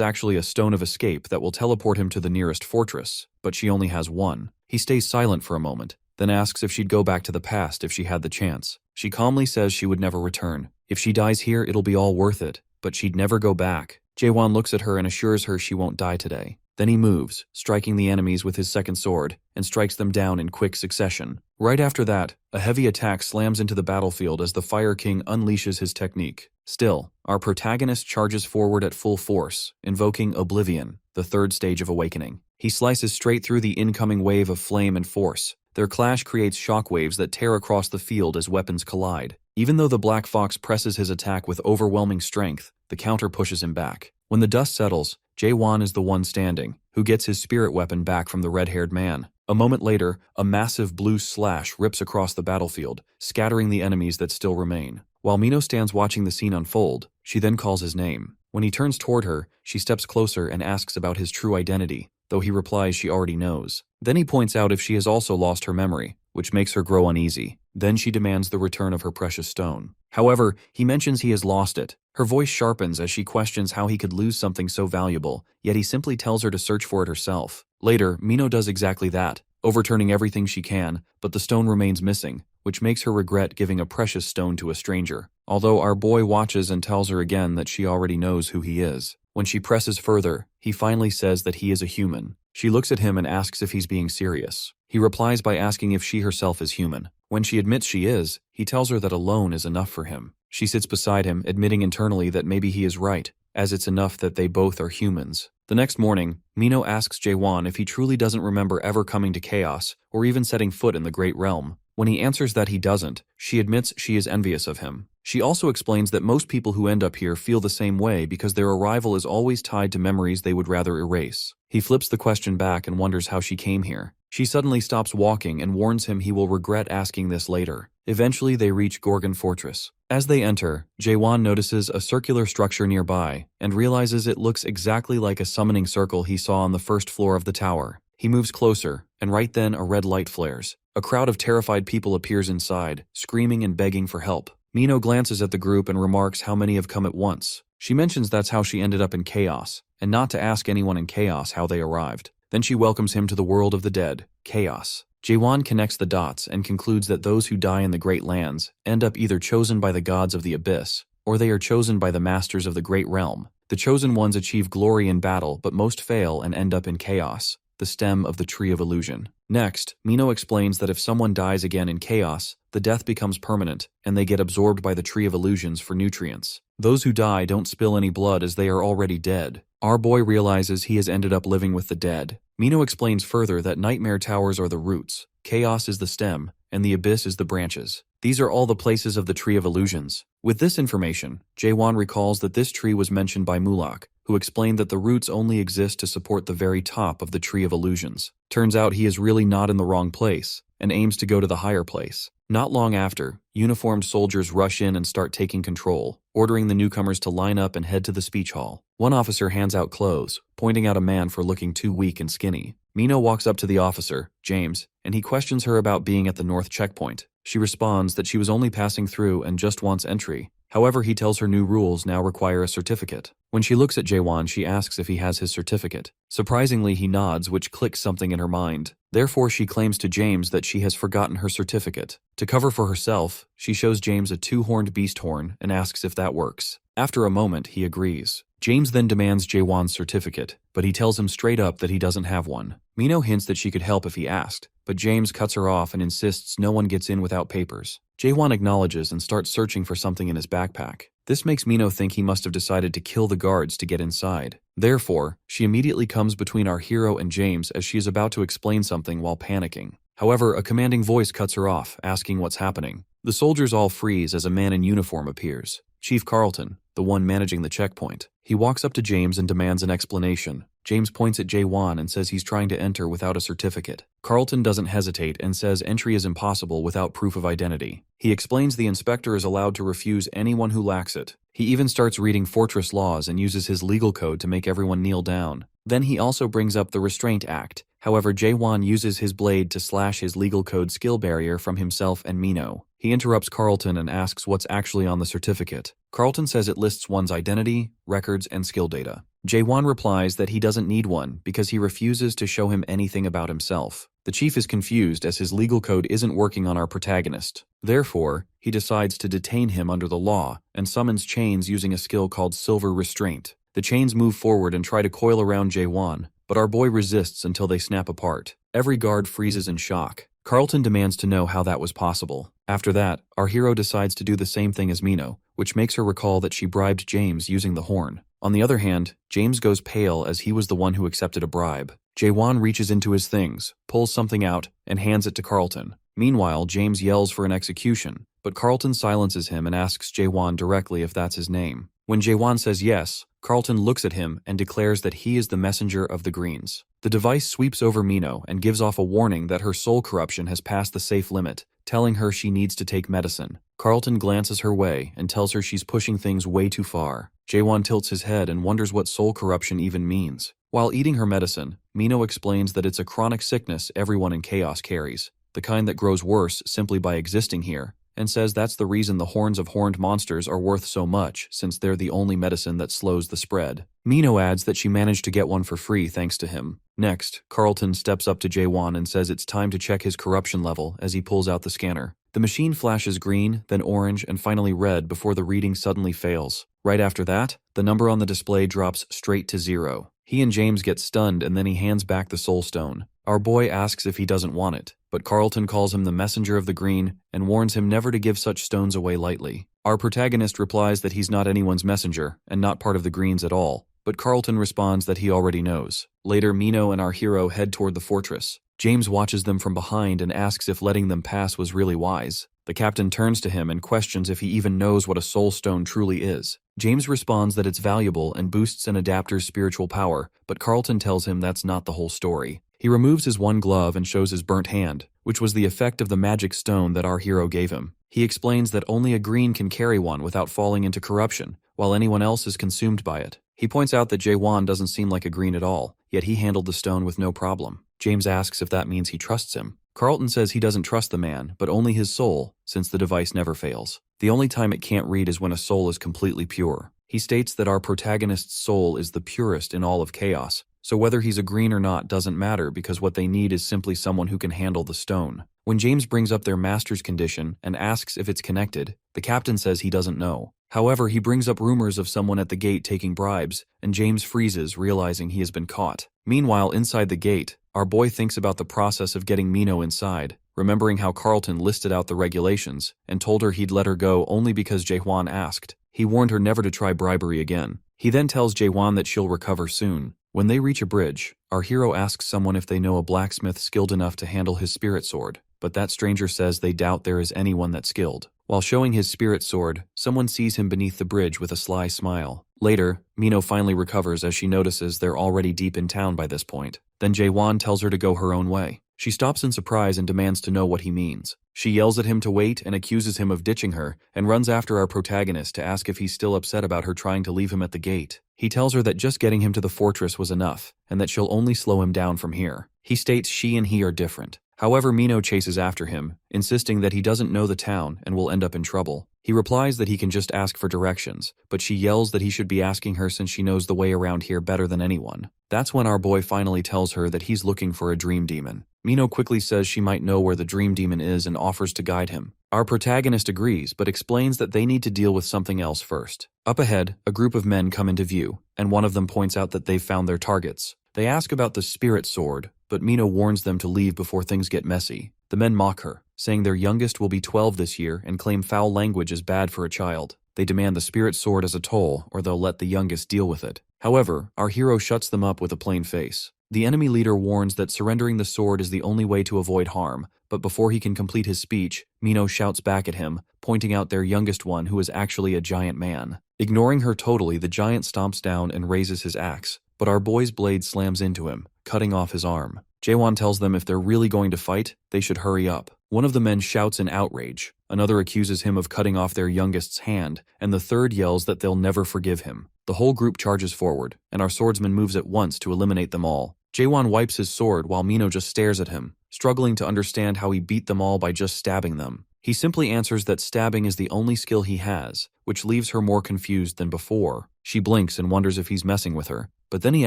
Speaker 1: actually a stone of escape that will teleport him to the nearest fortress, but she only has one. He stays silent for a moment, then asks if she'd go back to the past if she had the chance. She calmly says she would never return. If she dies here, it'll be all worth it, but she'd never go back. Jaewon looks at her and assures her she won't die today. Then he moves, striking the enemies with his second sword, and strikes them down in quick succession. Right after that, a heavy attack slams into the battlefield as the Fire King unleashes his technique. Still, our protagonist charges forward at full force, invoking Oblivion, the third stage of awakening. He slices straight through the incoming wave of flame and force. Their clash creates shockwaves that tear across the field as weapons collide. Even though the Black Fox presses his attack with overwhelming strength, the counter pushes him back. When the dust settles, Jaewon is the one standing, who gets his spirit weapon back from the red-haired man. A moment later, a massive blue slash rips across the battlefield, scattering the enemies that still remain. While Mino stands watching the scene unfold, she then calls his name. When he turns toward her, she steps closer and asks about his true identity, though he replies she already knows. Then he points out if she has also lost her memory, which makes her grow uneasy. Then she demands the return of her precious stone. However, he mentions he has lost it. Her voice sharpens as she questions how he could lose something so valuable, yet he simply tells her to search for it herself. Later, Mino does exactly that, overturning everything she can, but the stone remains missing, which makes her regret giving a precious stone to a stranger. Although our boy watches and tells her again that she already knows who he is. When she presses further, he finally says that he is a human. She looks at him and asks if he's being serious. He replies by asking if she herself is human. When she admits she is, he tells her that alone is enough for him. She sits beside him, admitting internally that maybe he is right, as it's enough that they both are humans. The next morning, Mino asks Jaewon if he truly doesn't remember ever coming to Chaos, or even setting foot in the Great Realm. When he answers that he doesn't, she admits she is envious of him. She also explains that most people who end up here feel the same way because their arrival is always tied to memories they would rather erase. He flips the question back and wonders how she came here. She suddenly stops walking and warns him he will regret asking this later. Eventually, they reach Gorgon Fortress. As they enter, Jaewon notices a circular structure nearby and realizes it looks exactly like a summoning circle he saw on the first floor of the tower. He moves closer, and right then a red light flares. A crowd of terrified people appears inside, screaming and begging for help. Mino glances at the group and remarks how many have come at once. She mentions that's how she ended up in Chaos, and not to ask anyone in Chaos how they arrived. Then she welcomes him to the world of the dead, Chaos. Jaewon connects the dots and concludes that those who die in the Great Lands end up either chosen by the gods of the Abyss, or they are chosen by the masters of the Great Realm. The chosen ones achieve glory in battle, but most fail and end up in Chaos, the stem of the Tree of Illusion. Next, Mino explains that if someone dies again in Chaos, the death becomes permanent, and they get absorbed by the Tree of Illusions for nutrients. Those who die don't spill any blood as they are already dead. Our boy realizes he has ended up living with the dead. Mino explains further that nightmare towers are the roots, Chaos is the stem, and the Abyss is the branches. These are all the places of the Tree of Illusions. With this information, Jaewon recalls that this tree was mentioned by Mulak, who explained that the roots only exist to support the very top of the Tree of Illusions. Turns out he is really not in the wrong place, and aims to go to the higher place. Not long after, uniformed soldiers rush in and start taking control, ordering the newcomers to line up and head to the speech hall. One officer hands out clothes, pointing out a man for looking too weak and skinny. Mino walks up to the officer, James, and he questions her about being at the North checkpoint. She responds that she was only passing through and just wants entry. However, he tells her new rules now require a certificate. When she looks at Jaewon, she asks if he has his certificate. Surprisingly, he nods, which clicks something in her mind. Therefore, she claims to James that she has forgotten her certificate. To cover for herself, she shows James a two-horned beast horn and asks if that works. After a moment, he agrees. James then demands Jaewon's certificate, but he tells him straight up that he doesn't have one. Mino hints that she could help if he asked, but James cuts her off and insists no one gets in without papers. Jaewon acknowledges and starts searching for something in his backpack. This makes Mino think he must have decided to kill the guards to get inside. Therefore, she immediately comes between our hero and James as she is about to explain something while panicking. However, a commanding voice cuts her off, asking what's happening. The soldiers all freeze as a man in uniform appears. Chief Carlton, the one managing the checkpoint. He walks up to James and demands an explanation. James points at Jae-won and says he's trying to enter without a certificate. Carlton doesn't hesitate and says entry is impossible without proof of identity. He explains the inspector is allowed to refuse anyone who lacks it. He even starts reading fortress laws and uses his legal code to make everyone kneel down. Then he also brings up the Restraint Act. However, Jae-won uses his blade to slash his legal code skill barrier from himself and Mino. He interrupts Carlton and asks what's actually on the certificate. Carlton says it lists one's identity, records, and skill data. Jae-won replies that he doesn't need one because he refuses to show him anything about himself. The chief is confused as his legal code isn't working on our protagonist. Therefore, he decides to detain him under the law and summons chains using a skill called Silver Restraint. The chains move forward and try to coil around Jae-won, but our boy resists until they snap apart. Every guard freezes in shock. Carlton demands to know how that was possible. After that, our hero decides to do the same thing as Mino, which makes her recall that she bribed James using the horn. On the other hand, James goes pale as he was the one who accepted a bribe. Jae-won reaches into his things, pulls something out, and hands it to Carlton. Meanwhile, James yells for an execution, but Carlton silences him and asks Jae-won directly if that's his name. When Jae-won says yes, Carlton looks at him and declares that he is the messenger of the Greens. The device sweeps over Mino and gives off a warning that her soul corruption has passed the safe limit, telling her she needs to take medicine. Carlton glances her way and tells her she's pushing things way too far. Jae-won tilts his head and wonders what soul corruption even means. While eating her medicine, Mino explains that it's a chronic sickness everyone in Chaos carries, the kind that grows worse simply by existing here, and says that's the reason the horns of horned monsters are worth so much, since they're the only medicine that slows the spread. Mino adds that she managed to get one for free thanks to him. Next, Carlton steps up to Jae-won and says it's time to check his corruption level as he pulls out the scanner. The machine flashes green, then orange, and finally red before the reading suddenly fails. Right after that, the number on the display drops straight to 0. He and James get stunned and then he hands back the soul stone. Our boy asks if he doesn't want it, but Carlton calls him the messenger of the green and warns him never to give such stones away lightly. Our protagonist replies that he's not anyone's messenger and not part of the Greens at all, but Carlton responds that he already knows. Later, Mino and our hero head toward the fortress. James watches them from behind and asks if letting them pass was really wise. The captain turns to him and questions if he even knows what a soul stone truly is. James responds that it's valuable and boosts an adapter's spiritual power, but Carlton tells him that's not the whole story. He removes his one glove and shows his burnt hand, which was the effect of the magic stone that our hero gave him. He explains that only a green can carry one without falling into corruption, while anyone else is consumed by it. He points out that Jae-won doesn't seem like a green at all, yet he handled the stone with no problem. James asks if that means he trusts him. Carlton says he doesn't trust the man, but only his soul, since the device never fails. The only time it can't read is when a soul is completely pure. He states that our protagonist's soul is the purest in all of Chaos, so whether he's a green or not doesn't matter because what they need is simply someone who can handle the stone. When James brings up their master's condition and asks if it's connected, the captain says he doesn't know. However, he brings up rumors of someone at the gate taking bribes, and James freezes, realizing he has been caught. Meanwhile, inside the gate, our boy thinks about the process of getting Mino inside, remembering how Carlton listed out the regulations and told her he'd let her go only because Jae-won asked. He warned her never to try bribery again. He then tells Jae-won that she'll recover soon. When they reach a bridge, our hero asks someone if they know a blacksmith skilled enough to handle his spirit sword, but that stranger says they doubt there is anyone that skilled. While showing his spirit sword, someone sees him beneath the bridge with a sly smile. Later, Mino finally recovers as she notices they're already deep in town by this point. Then Jae-won tells her to go her own way. She stops in surprise and demands to know what he means. She yells at him to wait and accuses him of ditching her, and runs after our protagonist to ask if he's still upset about her trying to leave him at the gate. He tells her that just getting him to the fortress was enough, and that she'll only slow him down from here. He states she and he are different. However, Mino chases after him, insisting that he doesn't know the town and will end up in trouble. He replies that he can just ask for directions, but she yells that he should be asking her since she knows the way around here better than anyone. That's when our boy finally tells her that he's looking for a dream demon. Mino quickly says she might know where the dream demon is and offers to guide him. Our protagonist agrees, but explains that they need to deal with something else first. Up ahead, a group of men come into view, and one of them points out that they've found their targets. They ask about the spirit sword, but Mino warns them to leave before things get messy. The men mock her, saying their youngest will be 12 this year and claim foul language is bad for a child. They demand the spirit sword as a toll, or they'll let the youngest deal with it. However, our hero shuts them up with a plain face. The enemy leader warns that surrendering the sword is the only way to avoid harm, but before he can complete his speech, Mino shouts back at him, pointing out their youngest one who is actually a giant man. Ignoring her totally, the giant stomps down and raises his axe, but our boy's blade slams into him, cutting off his arm. Jaewon tells them if they're really going to fight, they should hurry up. One of the men shouts in outrage, another accuses him of cutting off their youngest's hand, and the third yells that they'll never forgive him. The whole group charges forward, and our swordsman moves at once to eliminate them all. Jaewon wipes his sword while Mino just stares at him, struggling to understand how he beat them all by just stabbing them. He simply answers that stabbing is the only skill he has, which leaves her more confused than before. She blinks and wonders if he's messing with her, but then he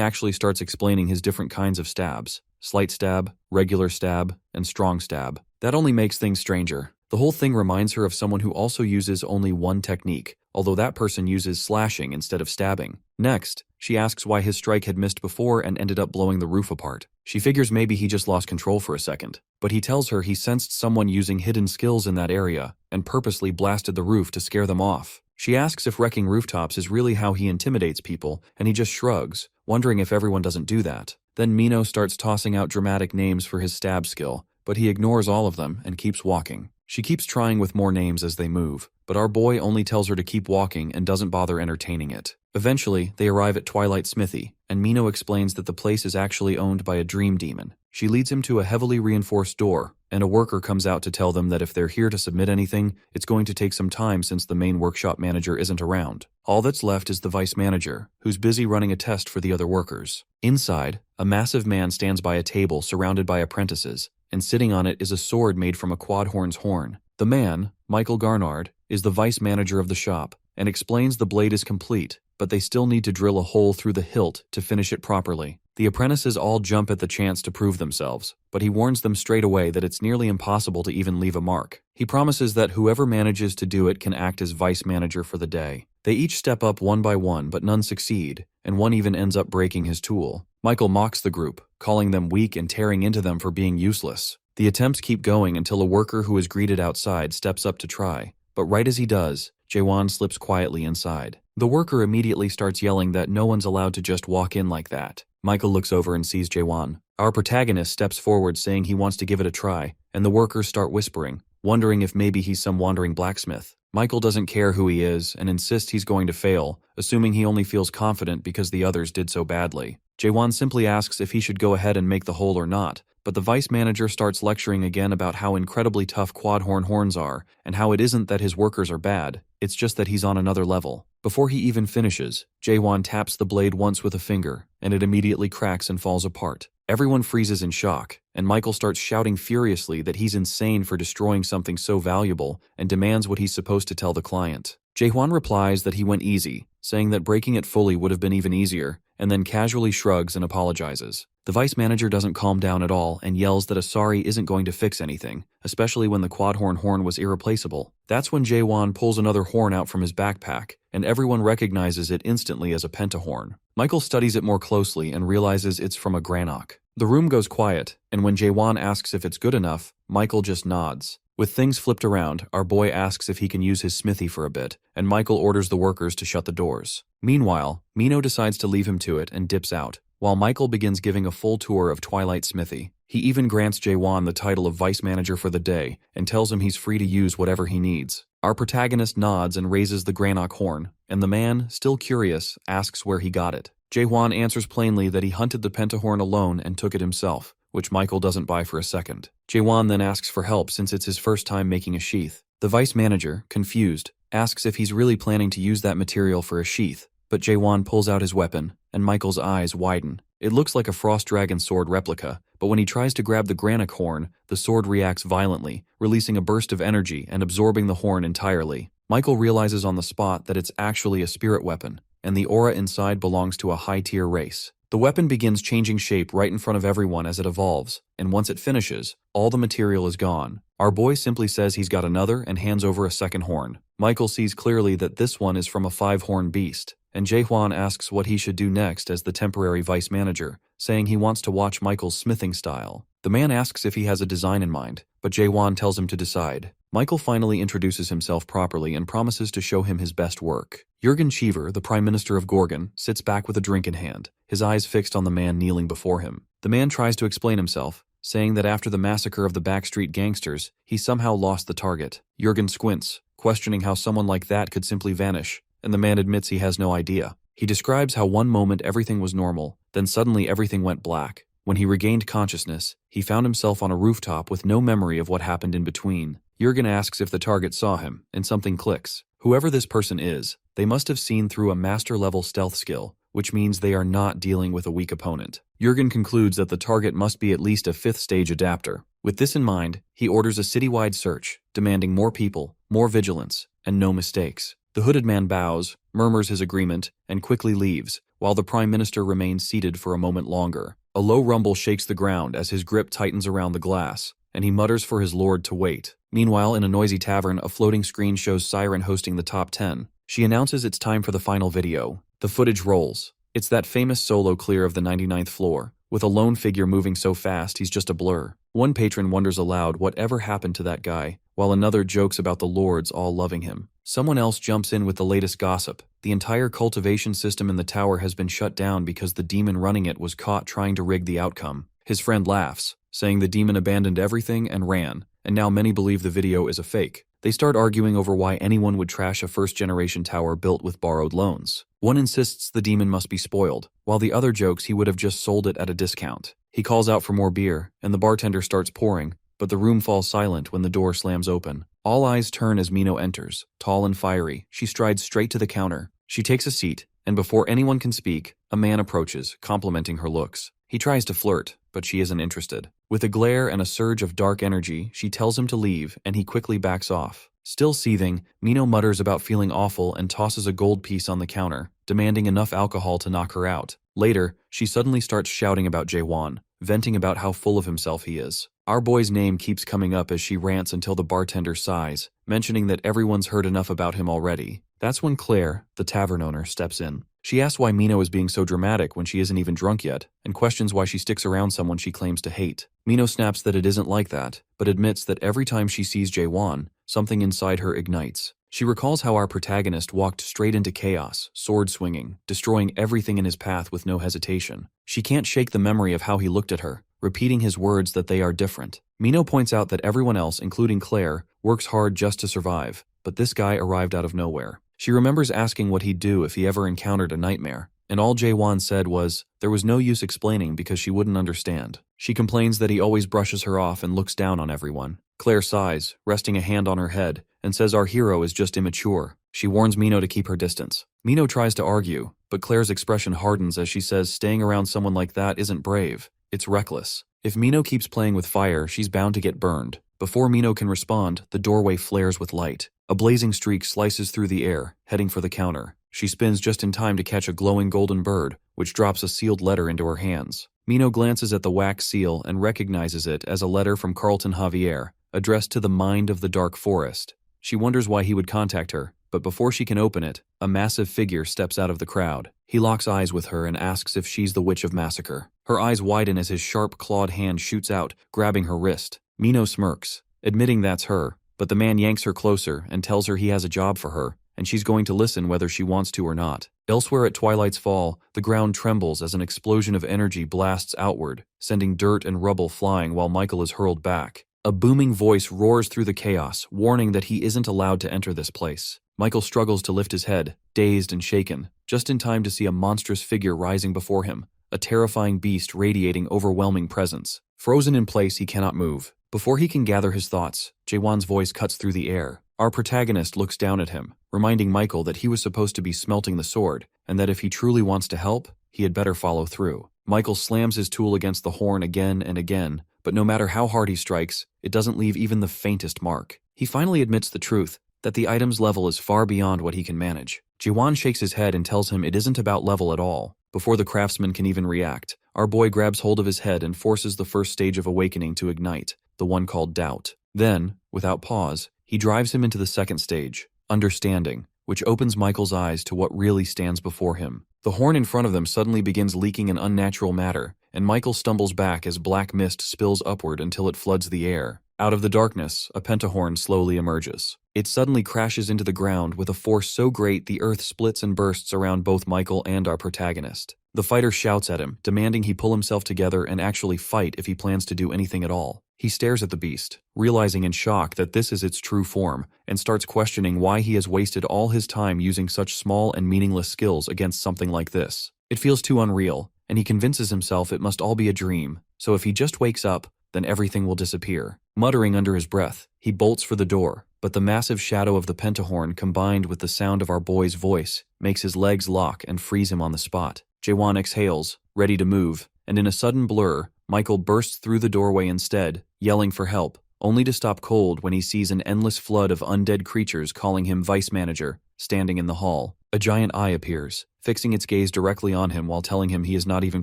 Speaker 1: actually starts explaining his different kinds of stabs: slight stab, regular stab, and strong stab. That only makes things stranger. The whole thing reminds her of someone who also uses only one technique, although that person uses slashing instead of stabbing. Next, she asks why his strike had missed before and ended up blowing the roof apart. She figures maybe he just lost control for a second, but he tells her he sensed someone using hidden skills in that area and purposely blasted the roof to scare them off. She asks if wrecking rooftops is really how he intimidates people, and he just shrugs, wondering if everyone doesn't do that. Then Mino starts tossing out dramatic names for his stab skill, but he ignores all of them and keeps walking. She keeps trying with more names as they move, but our boy only tells her to keep walking and doesn't bother entertaining it. Eventually, they arrive at Twilight Smithy, and Mino explains that the place is actually owned by a dream demon. She leads him to a heavily reinforced door, and a worker comes out to tell them that if they're here to submit anything, it's going to take some time since the main workshop manager isn't around. All that's left is the vice manager, who's busy running a test for the other workers. Inside, a massive man stands by a table surrounded by apprentices, and sitting on it is a sword made from a quadhorn's horn. The man, Michael Garnard, is the vice manager of the shop, and explains the blade is complete, but they still need to drill a hole through the hilt to finish it properly. The apprentices all jump at the chance to prove themselves, but he warns them straight away that it's nearly impossible to even leave a mark. He promises that whoever manages to do it can act as vice manager for the day. They each step up one by one, but none succeed, and one even ends up breaking his tool. Michael mocks the group, calling them weak and tearing into them for being useless. The attempts keep going until a worker who is greeted outside steps up to try, but right as he does, Jaewon slips quietly inside. The worker immediately starts yelling that no one's allowed to just walk in like that. Michael looks over and sees Jaewon. Our protagonist steps forward saying he wants to give it a try, and the workers start whispering, wondering if maybe he's some wandering blacksmith. Michael doesn't care who he is and insists he's going to fail, assuming he only feels confident because the others did so badly. Jaewon simply asks if he should go ahead and make the hole or not, but the vice manager starts lecturing again about how incredibly tough quadhorn horns are, and how it isn't that his workers are bad, it's just that he's on another level. Before he even finishes, Jaewon taps the blade once with a finger, and it immediately cracks and falls apart. Everyone freezes in shock, and Michael starts shouting furiously that he's insane for destroying something so valuable and demands what he's supposed to tell the client. Jaewon replies that he went easy, saying that breaking it fully would have been even easier, and then casually shrugs and apologizes. The vice manager doesn't calm down at all and yells that a sorry isn't going to fix anything, especially when the quadhorn horn was irreplaceable. That's when Jaewon pulls another horn out from his backpack, and everyone recognizes it instantly as a pentahorn. Michael studies it more closely and realizes it's from a granok. The room goes quiet, and when Jaewon asks if it's good enough, Michael just nods. With things flipped around, our boy asks if he can use his smithy for a bit, and Michael orders the workers to shut the doors. Meanwhile, Mino decides to leave him to it and dips out, while Michael begins giving a full tour of Twilight Smithy. He even grants Jaewon the title of vice manager for the day and tells him he's free to use whatever he needs. Our protagonist nods and raises the granok horn, and the man, still curious, asks where he got it. Jaewon answers plainly that he hunted the pentahorn alone and took it himself, which Michael doesn't buy for a second. Jaewon then asks for help since it's his first time making a sheath. The vice manager, confused, asks if he's really planning to use that material for a sheath, but Jaewon pulls out his weapon, and Michael's eyes widen. It looks like a frost dragon sword replica, but when he tries to grab the granok horn, the sword reacts violently, releasing a burst of energy and absorbing the horn entirely. Michael realizes on the spot that it's actually a spirit weapon, and the aura inside belongs to a high-tier race. The weapon begins changing shape right in front of everyone as it evolves, and once it finishes, all the material is gone. Our boy simply says he's got another and hands over a second horn. Michael sees clearly that this one is from a 5-horn beast, and Jaewon asks what he should do next as the temporary vice manager, saying he wants to watch Michael's smithing style. The man asks if he has a design in mind, but Jaewon tells him to decide. Michael finally introduces himself properly and promises to show him his best work. Jürgen Cheever, the Prime Minister of Gorgon, sits back with a drink in hand, his eyes fixed on the man kneeling before him. The man tries to explain himself, saying that after the massacre of the backstreet gangsters, he somehow lost the target. Jürgen squints, questioning how someone like that could simply vanish, and the man admits he has no idea. He describes how one moment everything was normal, then suddenly everything went black. When he regained consciousness, he found himself on a rooftop with no memory of what happened in between. Jürgen asks if the target saw him, and something clicks. Whoever this person is, they must have seen through a master-level stealth skill, which means they are not dealing with a weak opponent. Jürgen concludes that the target must be at least a 5th-stage adapter. With this in mind, he orders a citywide search, demanding more people, more vigilance, and no mistakes. The hooded man bows, murmurs his agreement, and quickly leaves, while the Prime Minister remains seated for a moment longer. A low rumble shakes the ground as his grip tightens around the glass, and he mutters for his lord to wait. Meanwhile, in a noisy tavern, a floating screen shows Siren hosting the top 10. She announces it's time for the final video. The footage rolls. It's that famous solo clear of the 99th floor, with a lone figure moving so fast he's just a blur. One patron wonders aloud whatever happened to that guy, while another jokes about the lords all loving him. Someone else jumps in with the latest gossip. The entire cultivation system in the tower has been shut down because the demon running it was caught trying to rig the outcome. His friend laughs, saying the demon abandoned everything and ran, and now many believe the video is a fake. They start arguing over why anyone would trash a first-generation tower built with borrowed loans. One insists the demon must be spoiled, while the other jokes he would have just sold it at a discount. He calls out for more beer, and the bartender starts pouring, but the room falls silent when the door slams open. All eyes turn as Mino enters, tall and fiery. She strides straight to the counter. She takes a seat, and before anyone can speak, a man approaches, complimenting her looks. He tries to flirt, but she isn't interested. With a glare and a surge of dark energy, she tells him to leave, and he quickly backs off. Still seething, Mino mutters about feeling awful and tosses a gold piece on the counter, demanding enough alcohol to knock her out. Later, she suddenly starts shouting about Jaewon, venting about how full of himself he is. Our boy's name keeps coming up as she rants until the bartender sighs, mentioning that everyone's heard enough about him already. That's when Claire, the tavern owner, steps in. She asks why Mino is being so dramatic when she isn't even drunk yet, and questions why she sticks around someone she claims to hate. Mino snaps that it isn't like that, but admits that every time she sees Jaewon, something inside her ignites. She recalls how our protagonist walked straight into chaos, sword swinging, destroying everything in his path with no hesitation. She can't shake the memory of how he looked at her, repeating his words that they are different. Mino points out that everyone else, including Claire, works hard just to survive, but this guy arrived out of nowhere. She remembers asking what he'd do if he ever encountered a nightmare, and all Jaewon said was, there was no use explaining because she wouldn't understand. She complains that he always brushes her off and looks down on everyone. Claire sighs, resting a hand on her head, and says our hero is just immature. She warns Mino to keep her distance. Mino tries to argue, but Claire's expression hardens as she says staying around someone like that isn't brave, it's reckless. If Mino keeps playing with fire, she's bound to get burned. Before Mino can respond, the doorway flares with light. A blazing streak slices through the air, heading for the counter. She spins just in time to catch a glowing golden bird, which drops a sealed letter into her hands. Mino glances at the wax seal and recognizes it as a letter from Carlton Javier, addressed to the Mind of the Dark Forest. She wonders why he would contact her, but before she can open it, a massive figure steps out of the crowd. He locks eyes with her and asks if she's the Witch of Massacre. Her eyes widen as his sharp, clawed hand shoots out, grabbing her wrist. Mino smirks, admitting that's her, but the man yanks her closer and tells her he has a job for her, and she's going to listen whether she wants to or not. Elsewhere at Twilight's Fall, the ground trembles as an explosion of energy blasts outward, sending dirt and rubble flying while Michael is hurled back. A booming voice roars through the chaos, warning that he isn't allowed to enter this place. Michael struggles to lift his head, dazed and shaken, just in time to see a monstrous figure rising before him, a terrifying beast radiating overwhelming presence. Frozen in place, he cannot move. Before he can gather his thoughts, Jaewon's voice cuts through the air. Our protagonist looks down at him, reminding Michael that he was supposed to be smelting the sword, and that if he truly wants to help, he had better follow through. Michael slams his tool against the horn again and again, but no matter how hard he strikes, it doesn't leave even the faintest mark. He finally admits the truth, that the item's level is far beyond what he can manage. Jaewon shakes his head and tells him it isn't about level at all. Before the craftsman can even react, our boy grabs hold of his head and forces the first stage of awakening to ignite, the one called doubt. Then, without pause, he drives him into the second stage, understanding, which opens Michael's eyes to what really stands before him. The horn in front of them suddenly begins leaking an unnatural matter, and Michael stumbles back as black mist spills upward until it floods the air. Out of the darkness, a pentahorn slowly emerges. It suddenly crashes into the ground with a force so great the earth splits and bursts around both Michael and our protagonist. The fighter shouts at him, demanding he pull himself together and actually fight if he plans to do anything at all. He stares at the beast, realizing in shock that this is its true form, and starts questioning why he has wasted all his time using such small and meaningless skills against something like this. It feels too unreal, and he convinces himself it must all be a dream, so if he just wakes up, then everything will disappear. Muttering under his breath, he bolts for the door, but the massive shadow of the pentahorn combined with the sound of our boy's voice makes his legs lock and freeze him on the spot. Jaewon exhales, ready to move, and in a sudden blur, Michael bursts through the doorway instead, yelling for help, only to stop cold when he sees an endless flood of undead creatures calling him vice manager, standing in the hall. A giant eye appears, fixing its gaze directly on him while telling him he is not even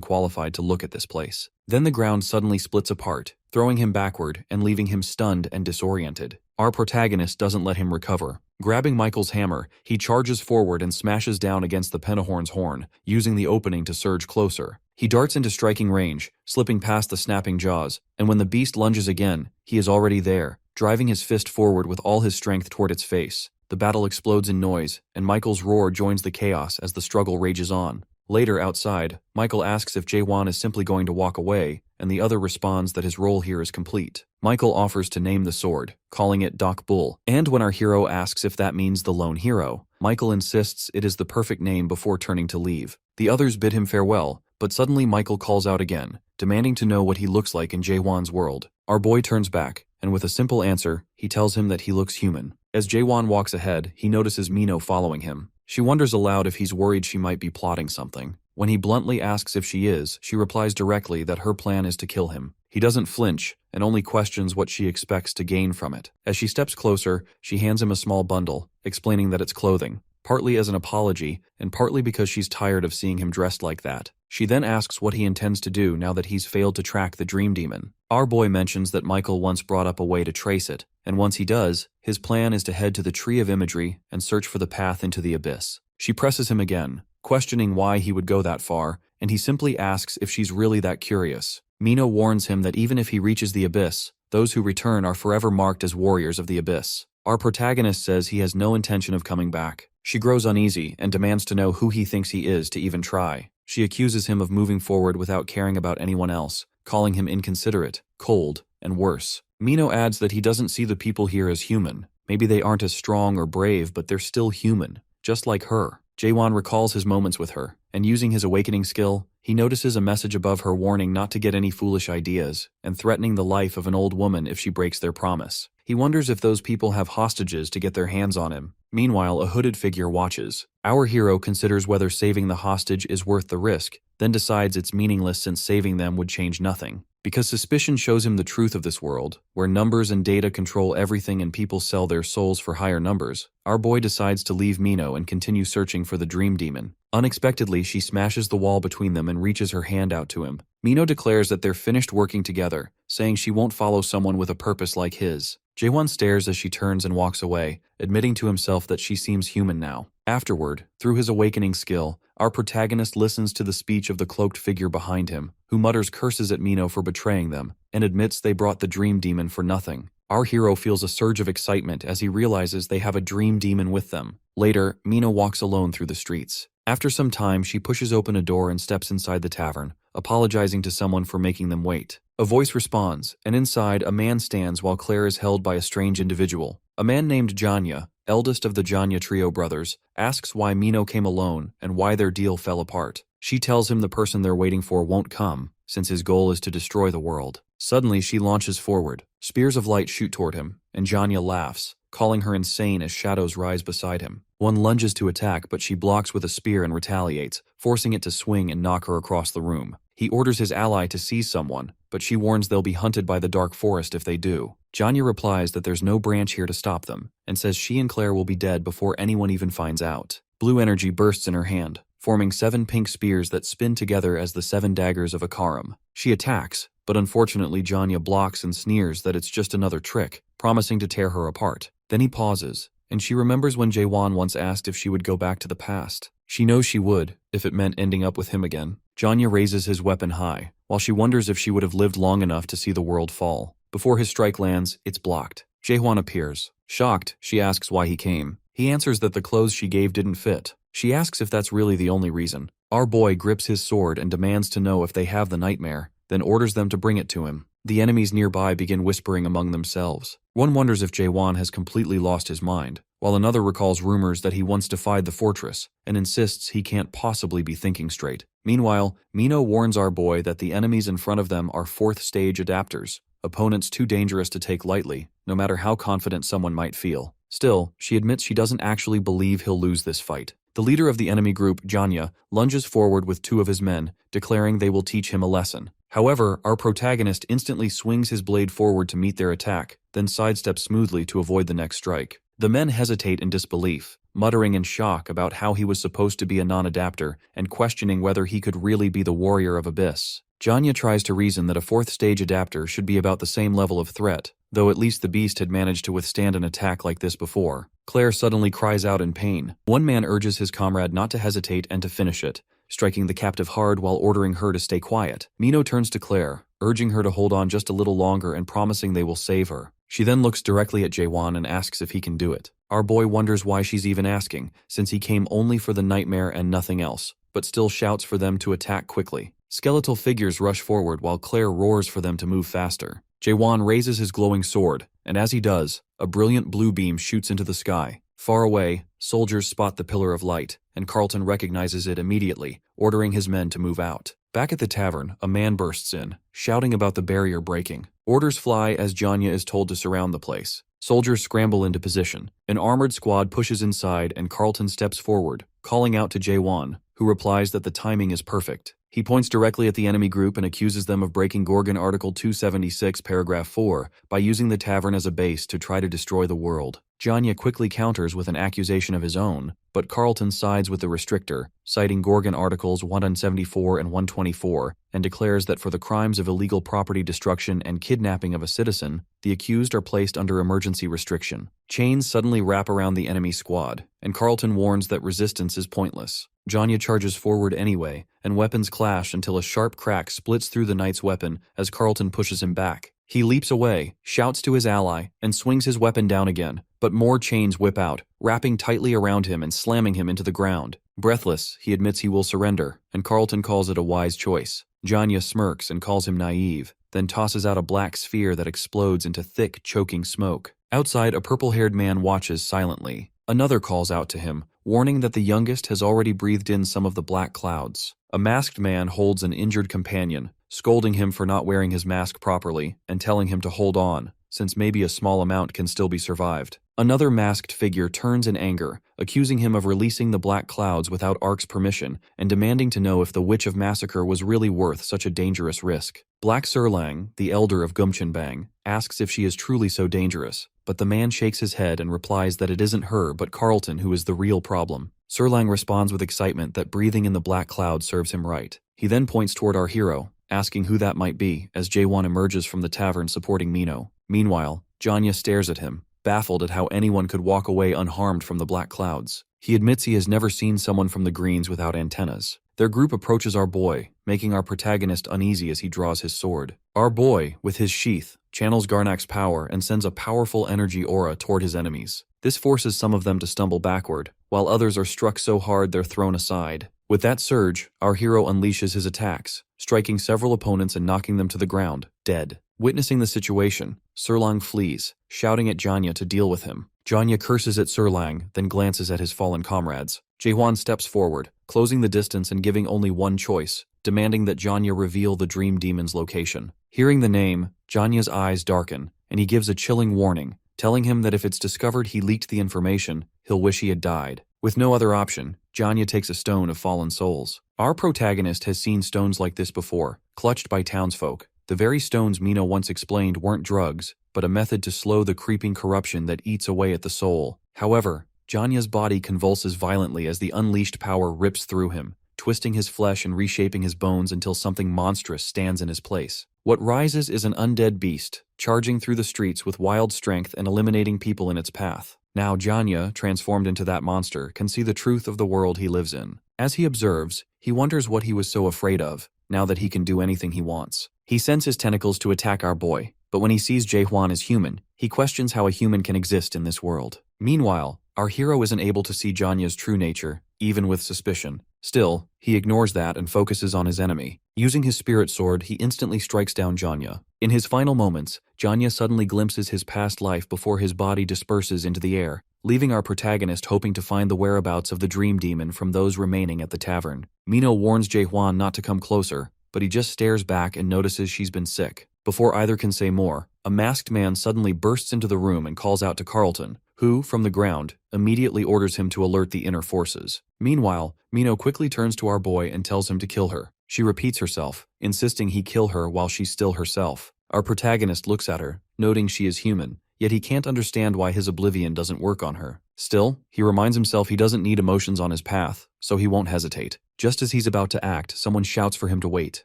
Speaker 1: qualified to look at this place. Then the ground suddenly splits apart, throwing him backward and leaving him stunned and disoriented. Our protagonist doesn't let him recover. Grabbing Michael's hammer, he charges forward and smashes down against the pentahorn's horn, using the opening to surge closer. He darts into striking range, slipping past the snapping jaws, and when the beast lunges again, he is already there, driving his fist forward with all his strength toward its face. The battle explodes in noise, and Michael's roar joins the chaos as the struggle rages on. Later, outside, Michael asks if Jaewon is simply going to walk away, and the other responds that his role here is complete. Michael offers to name the sword, calling it Doc Bull, and when our hero asks if that means the lone hero, Michael insists it is the perfect name before turning to leave. The others bid him farewell, but suddenly Michael calls out again, demanding to know what he looks like in Jaewon's world. Our boy turns back, and with a simple answer, he tells him that he looks human. As Jaewon walks ahead, he notices Mino following him. She wonders aloud if he's worried she might be plotting something. When he bluntly asks if she is, she replies directly that her plan is to kill him. He doesn't flinch, and only questions what she expects to gain from it. As she steps closer, she hands him a small bundle, explaining that it's clothing, partly as an apology, and partly because she's tired of seeing him dressed like that. She then asks what he intends to do now that he's failed to track the dream demon. Our boy mentions that Michael once brought up a way to trace it, and once he does, his plan is to head to the Tree of Imagery and search for the path into the abyss. She presses him again, questioning why he would go that far, and he simply asks if she's really that curious. Mino warns him that even if he reaches the abyss, those who return are forever marked as warriors of the abyss. Our protagonist says he has no intention of coming back. She grows uneasy and demands to know who he thinks he is to even try. She accuses him of moving forward without caring about anyone else, calling him inconsiderate, cold, and worse. Mino adds that he doesn't see the people here as human. Maybe they aren't as strong or brave, but they're still human, just like her. Jaewon recalls his moments with her, and using his awakening skill, he notices a message above her warning not to get any foolish ideas, and threatening the life of an old woman if she breaks their promise. He wonders if those people have hostages to get their hands on him. Meanwhile, a hooded figure watches. Our hero considers whether saving the hostage is worth the risk, then decides it's meaningless since saving them would change nothing. Because suspicion shows him the truth of this world, where numbers and data control everything and people sell their souls for higher numbers, our boy decides to leave Mino and continue searching for the dream demon. Unexpectedly, she smashes the wall between them and reaches her hand out to him. Mino declares that they're finished working together, saying she won't follow someone with a purpose like his. Jaewon stares as she turns and walks away, admitting to himself that she seems human now. Afterward, through his awakening skill, our protagonist listens to the speech of the cloaked figure behind him, who mutters curses at Mino for betraying them, and admits they brought the dream demon for nothing. Our hero feels a surge of excitement as he realizes they have a dream demon with them. Later, Mino walks alone through the streets. After some time, she pushes open a door and steps inside the tavern, apologizing to someone for making them wait. A voice responds, and inside, a man stands while Claire is held by a strange individual. A man named Janya, eldest of the Janya trio brothers, asks why Mino came alone and why their deal fell apart. She tells him the person they're waiting for won't come, since his goal is to destroy the world. Suddenly, she launches forward. Spears of light shoot toward him, and Janya laughs, calling her insane as shadows rise beside him. One lunges to attack, but she blocks with a spear and retaliates, forcing it to swing and knock her across the room. He orders his ally to seize someone, but she warns they'll be hunted by the dark forest if they do. Janya replies that there's no branch here to stop them, and says she and Claire will be dead before anyone even finds out. Blue energy bursts in her hand, forming 7 pink spears that spin together as the 7 daggers of Akaram. She attacks, but unfortunately Janya blocks and sneers that it's just another trick, promising to tear her apart. Then he pauses, and she remembers when Jaewon once asked if she would go back to the past. She knows she would, if it meant ending up with him again. Janya raises his weapon high, while she wonders if she would have lived long enough to see the world fall. Before his strike lands, it's blocked. Jaehwan appears. Shocked, she asks why he came. He answers that the clothes she gave didn't fit. She asks if that's really the only reason. Our boy grips his sword and demands to know if they have the nightmare, then orders them to bring it to him. The enemies nearby begin whispering among themselves. One wonders if Jaehwan has completely lost his mind, while another recalls rumors that he once defied the fortress and insists he can't possibly be thinking straight. Meanwhile, Mino warns our boy that the enemies in front of them are 4th stage adapters, opponents too dangerous to take lightly, no matter how confident someone might feel. Still, she admits she doesn't actually believe he'll lose this fight. The leader of the enemy group, Janya, lunges forward with 2 of his men, declaring they will teach him a lesson. However, our protagonist instantly swings his blade forward to meet their attack, then sidesteps smoothly to avoid the next strike. The men hesitate in disbelief, muttering in shock about how he was supposed to be a non-adapter and questioning whether he could really be the warrior of Abyss. Janya tries to reason that a 4th stage adapter should be about the same level of threat, though at least the beast had managed to withstand an attack like this before. Claire suddenly cries out in pain. One man urges his comrade not to hesitate and to finish it, striking the captive hard while ordering her to stay quiet. Mino turns to Claire, urging her to hold on just a little longer and promising they will save her. She then looks directly at Jaehwan and asks if he can do it. Our boy wonders why she's even asking, since he came only for the nightmare and nothing else, but still shouts for them to attack quickly. Skeletal figures rush forward while Claire roars for them to move faster. Jaehwan raises his glowing sword, and as he does, a brilliant blue beam shoots into the sky. Far away, soldiers spot the pillar of light, and Carlton recognizes it immediately, ordering his men to move out. Back at the tavern, a man bursts in, shouting about the barrier breaking. Orders fly as Janya is told to surround the place. Soldiers scramble into position. An armored squad pushes inside and Carlton steps forward, calling out to Jaehwan, who replies that the timing is perfect. He points directly at the enemy group and accuses them of breaking Gorgon Article 276, Paragraph 4, by using the tavern as a base to try to destroy the world. Janya quickly counters with an accusation of his own, but Carlton sides with the restrictor, citing Gorgon Articles 174 and 124, and declares that for the crimes of illegal property destruction and kidnapping of a citizen, the accused are placed under emergency restriction. Chains suddenly wrap around the enemy squad, and Carlton warns that resistance is pointless. Janya charges forward anyway, and weapons clash until a sharp crack splits through the knight's weapon as Carlton pushes him back. He leaps away, shouts to his ally, and swings his weapon down again, but more chains whip out, wrapping tightly around him and slamming him into the ground. Breathless, he admits he will surrender, and Carlton calls it a wise choice. Janya smirks and calls him naive, then tosses out a black sphere that explodes into thick, choking smoke. Outside, a purple-haired man watches silently. Another calls out to him, warning that the youngest has already breathed in some of the black clouds. A masked man holds an injured companion, scolding him for not wearing his mask properly and telling him to hold on, since maybe a small amount can still be survived. Another masked figure turns in anger, accusing him of releasing the black clouds without Ark's permission and demanding to know if the Witch of Massacre was really worth such a dangerous risk. Black Surlang, the elder of Gumchenbang, asks if she is truly so dangerous, but the man shakes his head and replies that it isn't her but Carlton who is the real problem. Surlang responds with excitement that breathing in the black cloud serves him right. He then points toward our hero, asking who that might be as Jaehwan emerges from the tavern supporting Mino. Meanwhile, Janya stares at him, baffled at how anyone could walk away unharmed from the black clouds. He admits he has never seen someone from the Greens without antennas. Their group approaches our boy, making our protagonist uneasy as he draws his sword. Our boy, with his sheath, channels Garnak's power and sends a powerful energy aura toward his enemies. This forces some of them to stumble backward, while others are struck so hard they're thrown aside. With that surge, our hero unleashes his attacks, striking several opponents and knocking them to the ground, dead. Witnessing the situation, Surlang flees, shouting at Janya to deal with him. Janya curses at Surlang, then glances at his fallen comrades. Jaehwan steps forward, closing the distance and giving only one choice, demanding that Janya reveal the Dream Demon's location. Hearing the name, Janya's eyes darken, and he gives a chilling warning, telling him that if it's discovered he leaked the information, he'll wish he had died. With no other option, Janya takes a stone of fallen souls. Our protagonist has seen stones like this before, clutched by townsfolk. The very stones Mino once explained weren't drugs, but a method to slow the creeping corruption that eats away at the soul. However, Janya's body convulses violently as the unleashed power rips through him, twisting his flesh and reshaping his bones until something monstrous stands in his place. What rises is an undead beast, charging through the streets with wild strength and eliminating people in its path. Now Janya, transformed into that monster, can see the truth of the world he lives in. As he observes, he wonders what he was so afraid of, now that he can do anything he wants. He sends his tentacles to attack our boy, but when he sees Jaehwan as human, he questions how a human can exist in this world. Meanwhile, our hero isn't able to see Janya's true nature, even with suspicion. Still, he ignores that and focuses on his enemy. Using his spirit sword, he instantly strikes down Janya. In his final moments, Janya suddenly glimpses his past life before his body disperses into the air, leaving our protagonist hoping to find the whereabouts of the dream demon from those remaining at the tavern. Mino warns Jaehwan not to come closer, but he just stares back and notices she's been sick. Before either can say more, a masked man suddenly bursts into the room and calls out to Carlton, who, from the ground, immediately orders him to alert the inner forces. Meanwhile, Mino quickly turns to our boy and tells him to kill her. She repeats herself, insisting he kill her while she's still herself. Our protagonist looks at her, noting she is human, yet he can't understand why his oblivion doesn't work on her. Still, he reminds himself he doesn't need emotions on his path, so he won't hesitate. Just as he's about to act, someone shouts for him to wait.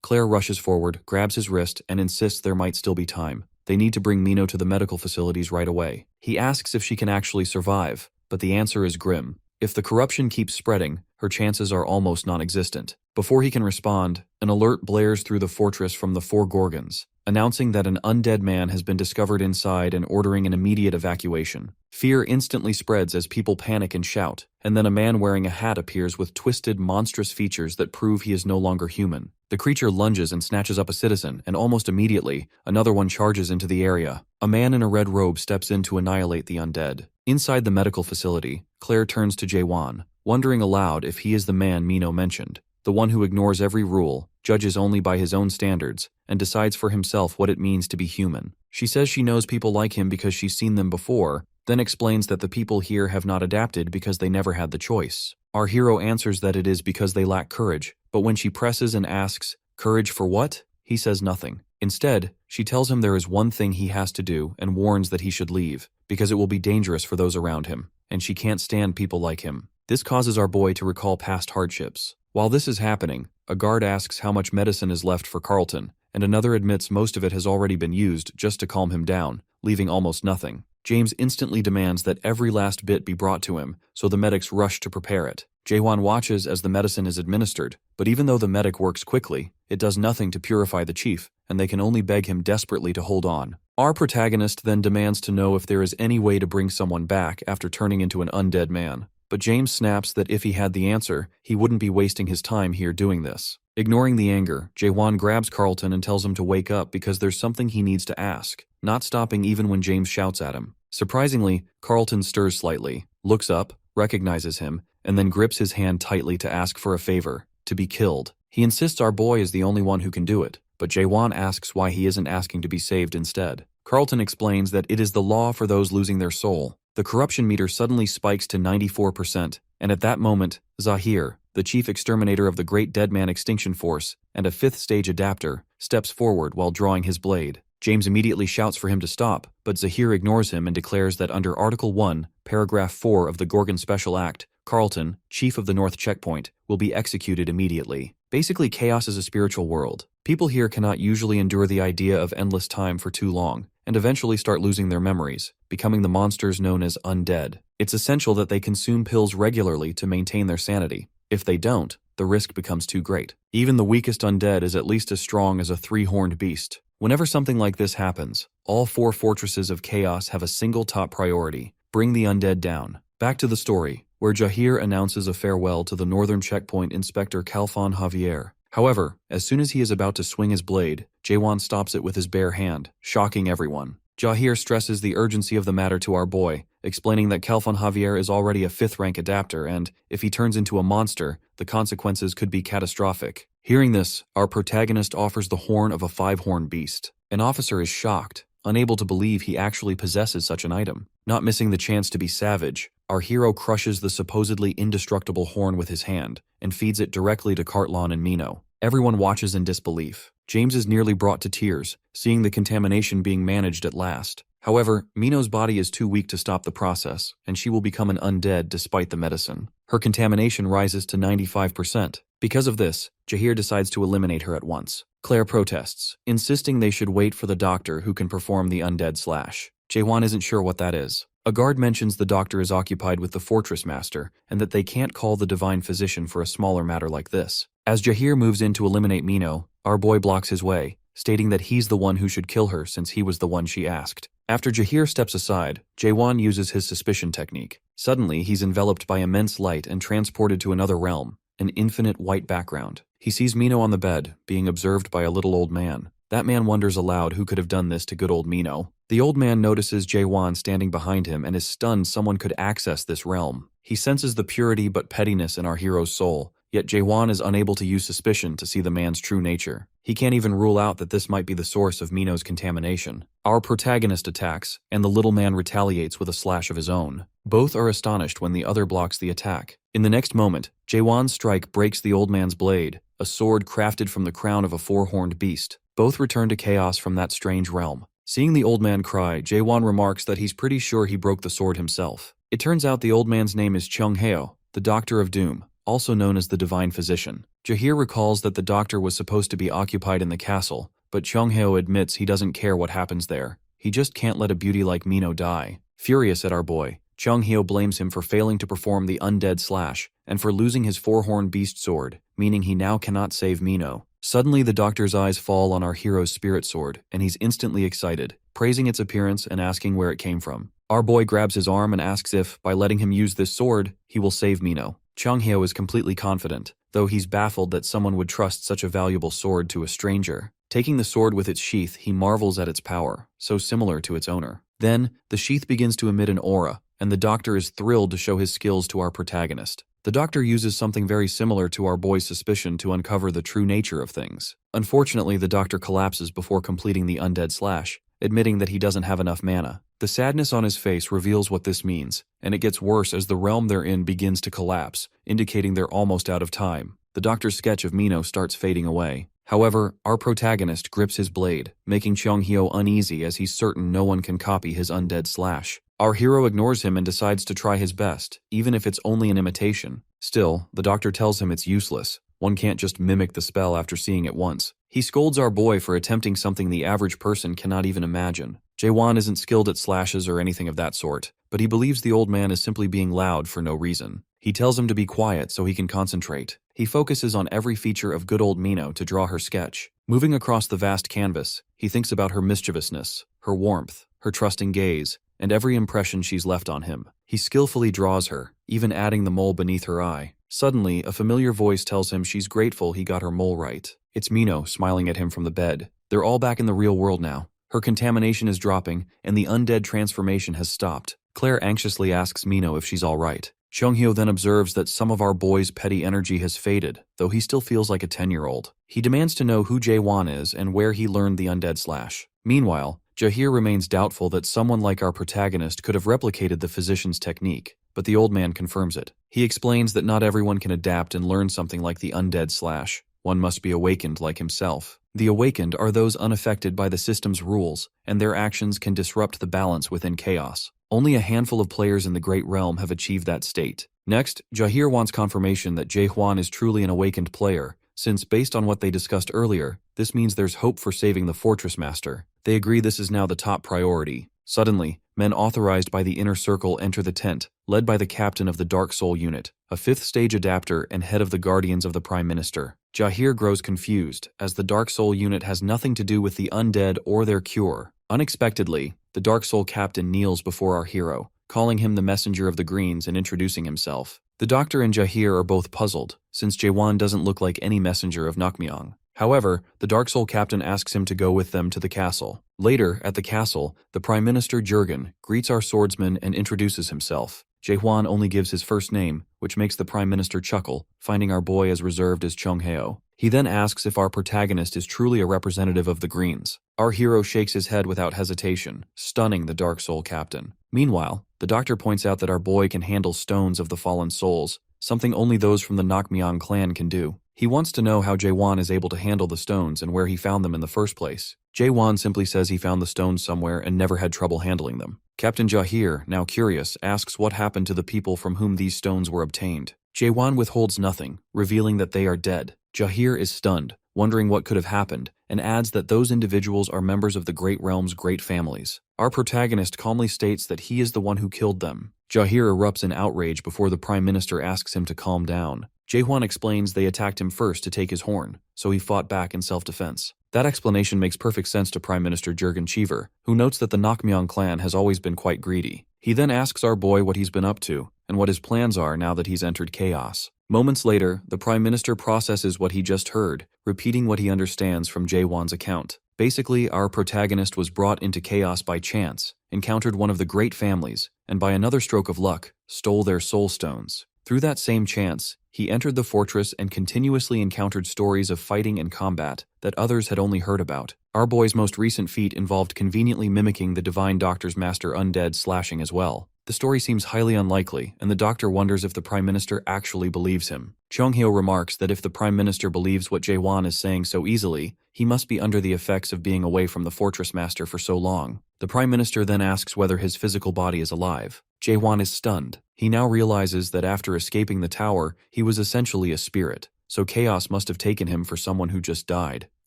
Speaker 1: Claire rushes forward, grabs his wrist, and insists there might still be time. They need to bring Mino to the medical facilities right away. He asks if she can actually survive, but the answer is grim. If the corruption keeps spreading, her chances are almost non-existent. Before he can respond, an alert blares through the fortress from the Four Gorgons, announcing that an undead man has been discovered inside and ordering an immediate evacuation. Fear instantly spreads as people panic and shout, and then a man wearing a hat appears with twisted, monstrous features that prove he is no longer human. The creature lunges and snatches up a citizen, and almost immediately, another one charges into the area. A man in a red robe steps in to annihilate the undead. Inside the medical facility, Claire turns to Jaehwan, wondering aloud if he is the man Mino mentioned, the one who ignores every rule, judges only by his own standards, and decides for himself what it means to be human. She says she knows people like him because she's seen them before, then explains that the people here have not adapted because they never had the choice. Our hero answers that it is because they lack courage, but when she presses and asks, "Courage for what?" he says nothing. Instead, she tells him there is one thing he has to do and warns that he should leave, because it will be dangerous for those around him, and she can't stand people like him. This causes our boy to recall past hardships. While this is happening, a guard asks how much medicine is left for Carlton, and another admits most of it has already been used just to calm him down, leaving almost nothing. James instantly demands that every last bit be brought to him, so the medics rush to prepare it. Jaehwan watches as the medicine is administered, but even though the medic works quickly, it does nothing to purify the chief, and they can only beg him desperately to hold on. Our protagonist then demands to know if there is any way to bring someone back after turning into an undead man. But James snaps that if he had the answer, he wouldn't be wasting his time here doing this. Ignoring the anger, Jaehwan grabs Carlton and tells him to wake up because there's something he needs to ask, not stopping even when James shouts at him. Surprisingly, Carlton stirs slightly, looks up, recognizes him, and then grips his hand tightly to ask for a favor, to be killed. He insists our boy is the only one who can do it, but Jaehwan asks why he isn't asking to be saved instead. Carlton explains that it is the law for those losing their soul. The corruption meter suddenly spikes to 94%, and at that moment, Zahir, the chief exterminator of the Great Deadman Extinction Force and a 5th stage adapter, steps forward while drawing his blade. James immediately shouts for him to stop, but Zahir ignores him and declares that under Article 1, Paragraph 4 of the Gorgon Special Act, Carlton, chief of the North Checkpoint, will be executed immediately. Basically, chaos is a spiritual world. People here cannot usually endure the idea of endless time for too long, and eventually start losing their memories, becoming the monsters known as undead. It's essential that they consume pills regularly to maintain their sanity. If they don't, the risk becomes too great. Even the weakest undead is at least as strong as a 3-horned beast. Whenever something like this happens, all 4 fortresses of chaos have a single top priority: bring the undead down. Back to the story, where Jahir announces a farewell to the Northern Checkpoint Inspector Khalfan Javier. However, as soon as he is about to swing his blade, Jaehwan stops it with his bare hand, shocking everyone. Jahir stresses the urgency of the matter to our boy, explaining that Khalfan Javier is already a 5th-rank adapter and, if he turns into a monster, the consequences could be catastrophic. Hearing this, our protagonist offers the horn of a 5-horned beast. An officer is shocked, unable to believe he actually possesses such an item. Not missing the chance to be savage, our hero crushes the supposedly indestructible horn with his hand and feeds it directly to Cartlon and Mino. Everyone watches in disbelief. James is nearly brought to tears, seeing the contamination being managed at last. However, Mino's body is too weak to stop the process, and she will become an undead despite the medicine. Her contamination rises to 95%. Because of this, Jahir decides to eliminate her at once. Claire protests, insisting they should wait for the doctor who can perform the undead slash. Jaehwan isn't sure what that is. A guard mentions the doctor is occupied with the fortress master, and that they can't call the divine physician for a smaller matter like this. As Jahir moves in to eliminate Mino, our boy blocks his way, stating that he's the one who should kill her since he was the one she asked. After Jahir steps aside, Jaewon uses his suspicion technique. Suddenly, he's enveloped by immense light and transported to another realm, an infinite white background. He sees Mino on the bed, being observed by a little old man. That man wonders aloud who could have done this to good old Mino. The old man notices Jaewon standing behind him and is stunned someone could access this realm. He senses the purity but pettiness in our hero's soul, yet Jaewon is unable to use suspicion to see the man's true nature. He can't even rule out that this might be the source of Mino's contamination. Our protagonist attacks, and the little man retaliates with a slash of his own. Both are astonished when the other blocks the attack. In the next moment, Jaewon's strike breaks the old man's blade, a sword crafted from the crown of a four-horned beast. Both return to chaos from that strange realm. Seeing the old man cry, Jaewon remarks that he's pretty sure he broke the sword himself. It turns out the old man's name is Chung-heo, the Doctor of Doom, also known as the Divine Physician. Jahir recalls that the doctor was supposed to be occupied in the castle, but Chung-heo admits he doesn't care what happens there. He just can't let a beauty like Mino die. Furious at our boy, Chung-heo blames him for failing to perform the undead slash, and for losing his four-horned beast sword, meaning he now cannot save Mino. Suddenly, the doctor's eyes fall on our hero's spirit sword, and he's instantly excited, praising its appearance and asking where it came from. Our boy grabs his arm and asks if, by letting him use this sword, he will save Mino. Chung-heo is completely confident, though he's baffled that someone would trust such a valuable sword to a stranger. Taking the sword with its sheath, he marvels at its power, so similar to its owner. Then, the sheath begins to emit an aura, and the doctor is thrilled to show his skills to our protagonist. The doctor uses something very similar to our boy's suspicion to uncover the true nature of things. Unfortunately, the doctor collapses before completing the undead slash, admitting that he doesn't have enough mana. The sadness on his face reveals what this means, and it gets worse as the realm they're in begins to collapse, indicating they're almost out of time. The doctor's sketch of Mino starts fading away. However, our protagonist grips his blade, making Chung-heo uneasy as he's certain no one can copy his undead slash. Our hero ignores him and decides to try his best, even if it's only an imitation. Still, the doctor tells him it's useless. One can't just mimic the spell after seeing it once. He scolds our boy for attempting something the average person cannot even imagine. Jaewon isn't skilled at slashes or anything of that sort, but he believes the old man is simply being loud for no reason. He tells him to be quiet so he can concentrate. He focuses on every feature of good old Mino to draw her sketch. Moving across the vast canvas, he thinks about her mischievousness, her warmth, her trusting gaze, and every impression she's left on him. He skillfully draws her, even adding the mole beneath her eye. Suddenly, a familiar voice tells him she's grateful he got her mole right. It's Mino smiling at him from the bed. They're all back in the real world now. Her contamination is dropping, and the undead transformation has stopped. Claire anxiously asks Mino if she's all right. Chung-heo then observes that some of our boy's petty energy has faded, though he still feels like a 10-year-old. He demands to know who Jaewon is and where he learned the undead slash. Meanwhile, Jahir remains doubtful that someone like our protagonist could have replicated the physician's technique, but the old man confirms it. He explains that not everyone can adapt and learn something like the undead slash. One must be awakened like himself. The awakened are those unaffected by the system's rules, and their actions can disrupt the balance within chaos. Only a handful of players in the Great Realm have achieved that state. Next, Jahir wants confirmation that Jaehwan is truly an awakened player, since based on what they discussed earlier, this means there's hope for saving the Fortress Master. They agree this is now the top priority. Suddenly, men authorized by the Inner Circle enter the tent, led by the captain of the Dark Soul unit, a 5th stage adapter and head of the Guardians of the Prime Minister. Jahir grows confused, as the Dark Soul unit has nothing to do with the undead or their cure. Unexpectedly, the Dark Soul captain kneels before our hero, calling him the messenger of the Greens and introducing himself. The doctor and Jahir are both puzzled, since Jaewon doesn't look like any messenger of Nakmyang. However, the Dark Soul captain asks him to go with them to the castle. Later, at the castle, the Prime Minister Jurgen greets our swordsman and introduces himself. Jaehwan only gives his first name, which makes the Prime Minister chuckle, finding our boy as reserved as Chung-heo. He then asks if our protagonist is truly a representative of the Greens. Our hero shakes his head without hesitation, stunning the Dark Soul captain. Meanwhile, the doctor points out that our boy can handle stones of the fallen souls, something only those from the Nakmyang clan can do. He wants to know how Jaewon is able to handle the stones and where he found them in the first place. Jaewon simply says he found the stones somewhere and never had trouble handling them. Captain Jahir, now curious, asks what happened to the people from whom these stones were obtained. Jaewon withholds nothing, revealing that they are dead. Jahir is stunned, wondering what could have happened, and adds that those individuals are members of the Great Realm's great families. Our protagonist calmly states that he is the one who killed them. Jahir erupts in outrage before the Prime Minister asks him to calm down. Jaehwan explains they attacked him first to take his horn, so he fought back in self-defense. That explanation makes perfect sense to Prime Minister Jurgen Cheever, who notes that the Nakmyeon clan has always been quite greedy. He then asks our boy what he's been up to, and what his plans are now that he's entered chaos. Moments later, the Prime Minister processes what he just heard, repeating what he understands from Jaewon's account. Basically, our protagonist was brought into chaos by chance, encountered one of the great families, and by another stroke of luck, stole their soul stones. Through that same chance, he entered the fortress and continuously encountered stories of fighting and combat that others had only heard about. Our boy's most recent feat involved conveniently mimicking the Divine Doctor's master undead slashing as well. The story seems highly unlikely, and the Doctor wonders if the Prime Minister actually believes him. Chung-hyo remarks that if the Prime Minister believes what Jaewon is saying so easily, he must be under the effects of being away from the Fortress Master for so long. The Prime Minister then asks whether his physical body is alive. Jaewon is stunned. He now realizes that after escaping the tower, he was essentially a spirit, so chaos must have taken him for someone who just died,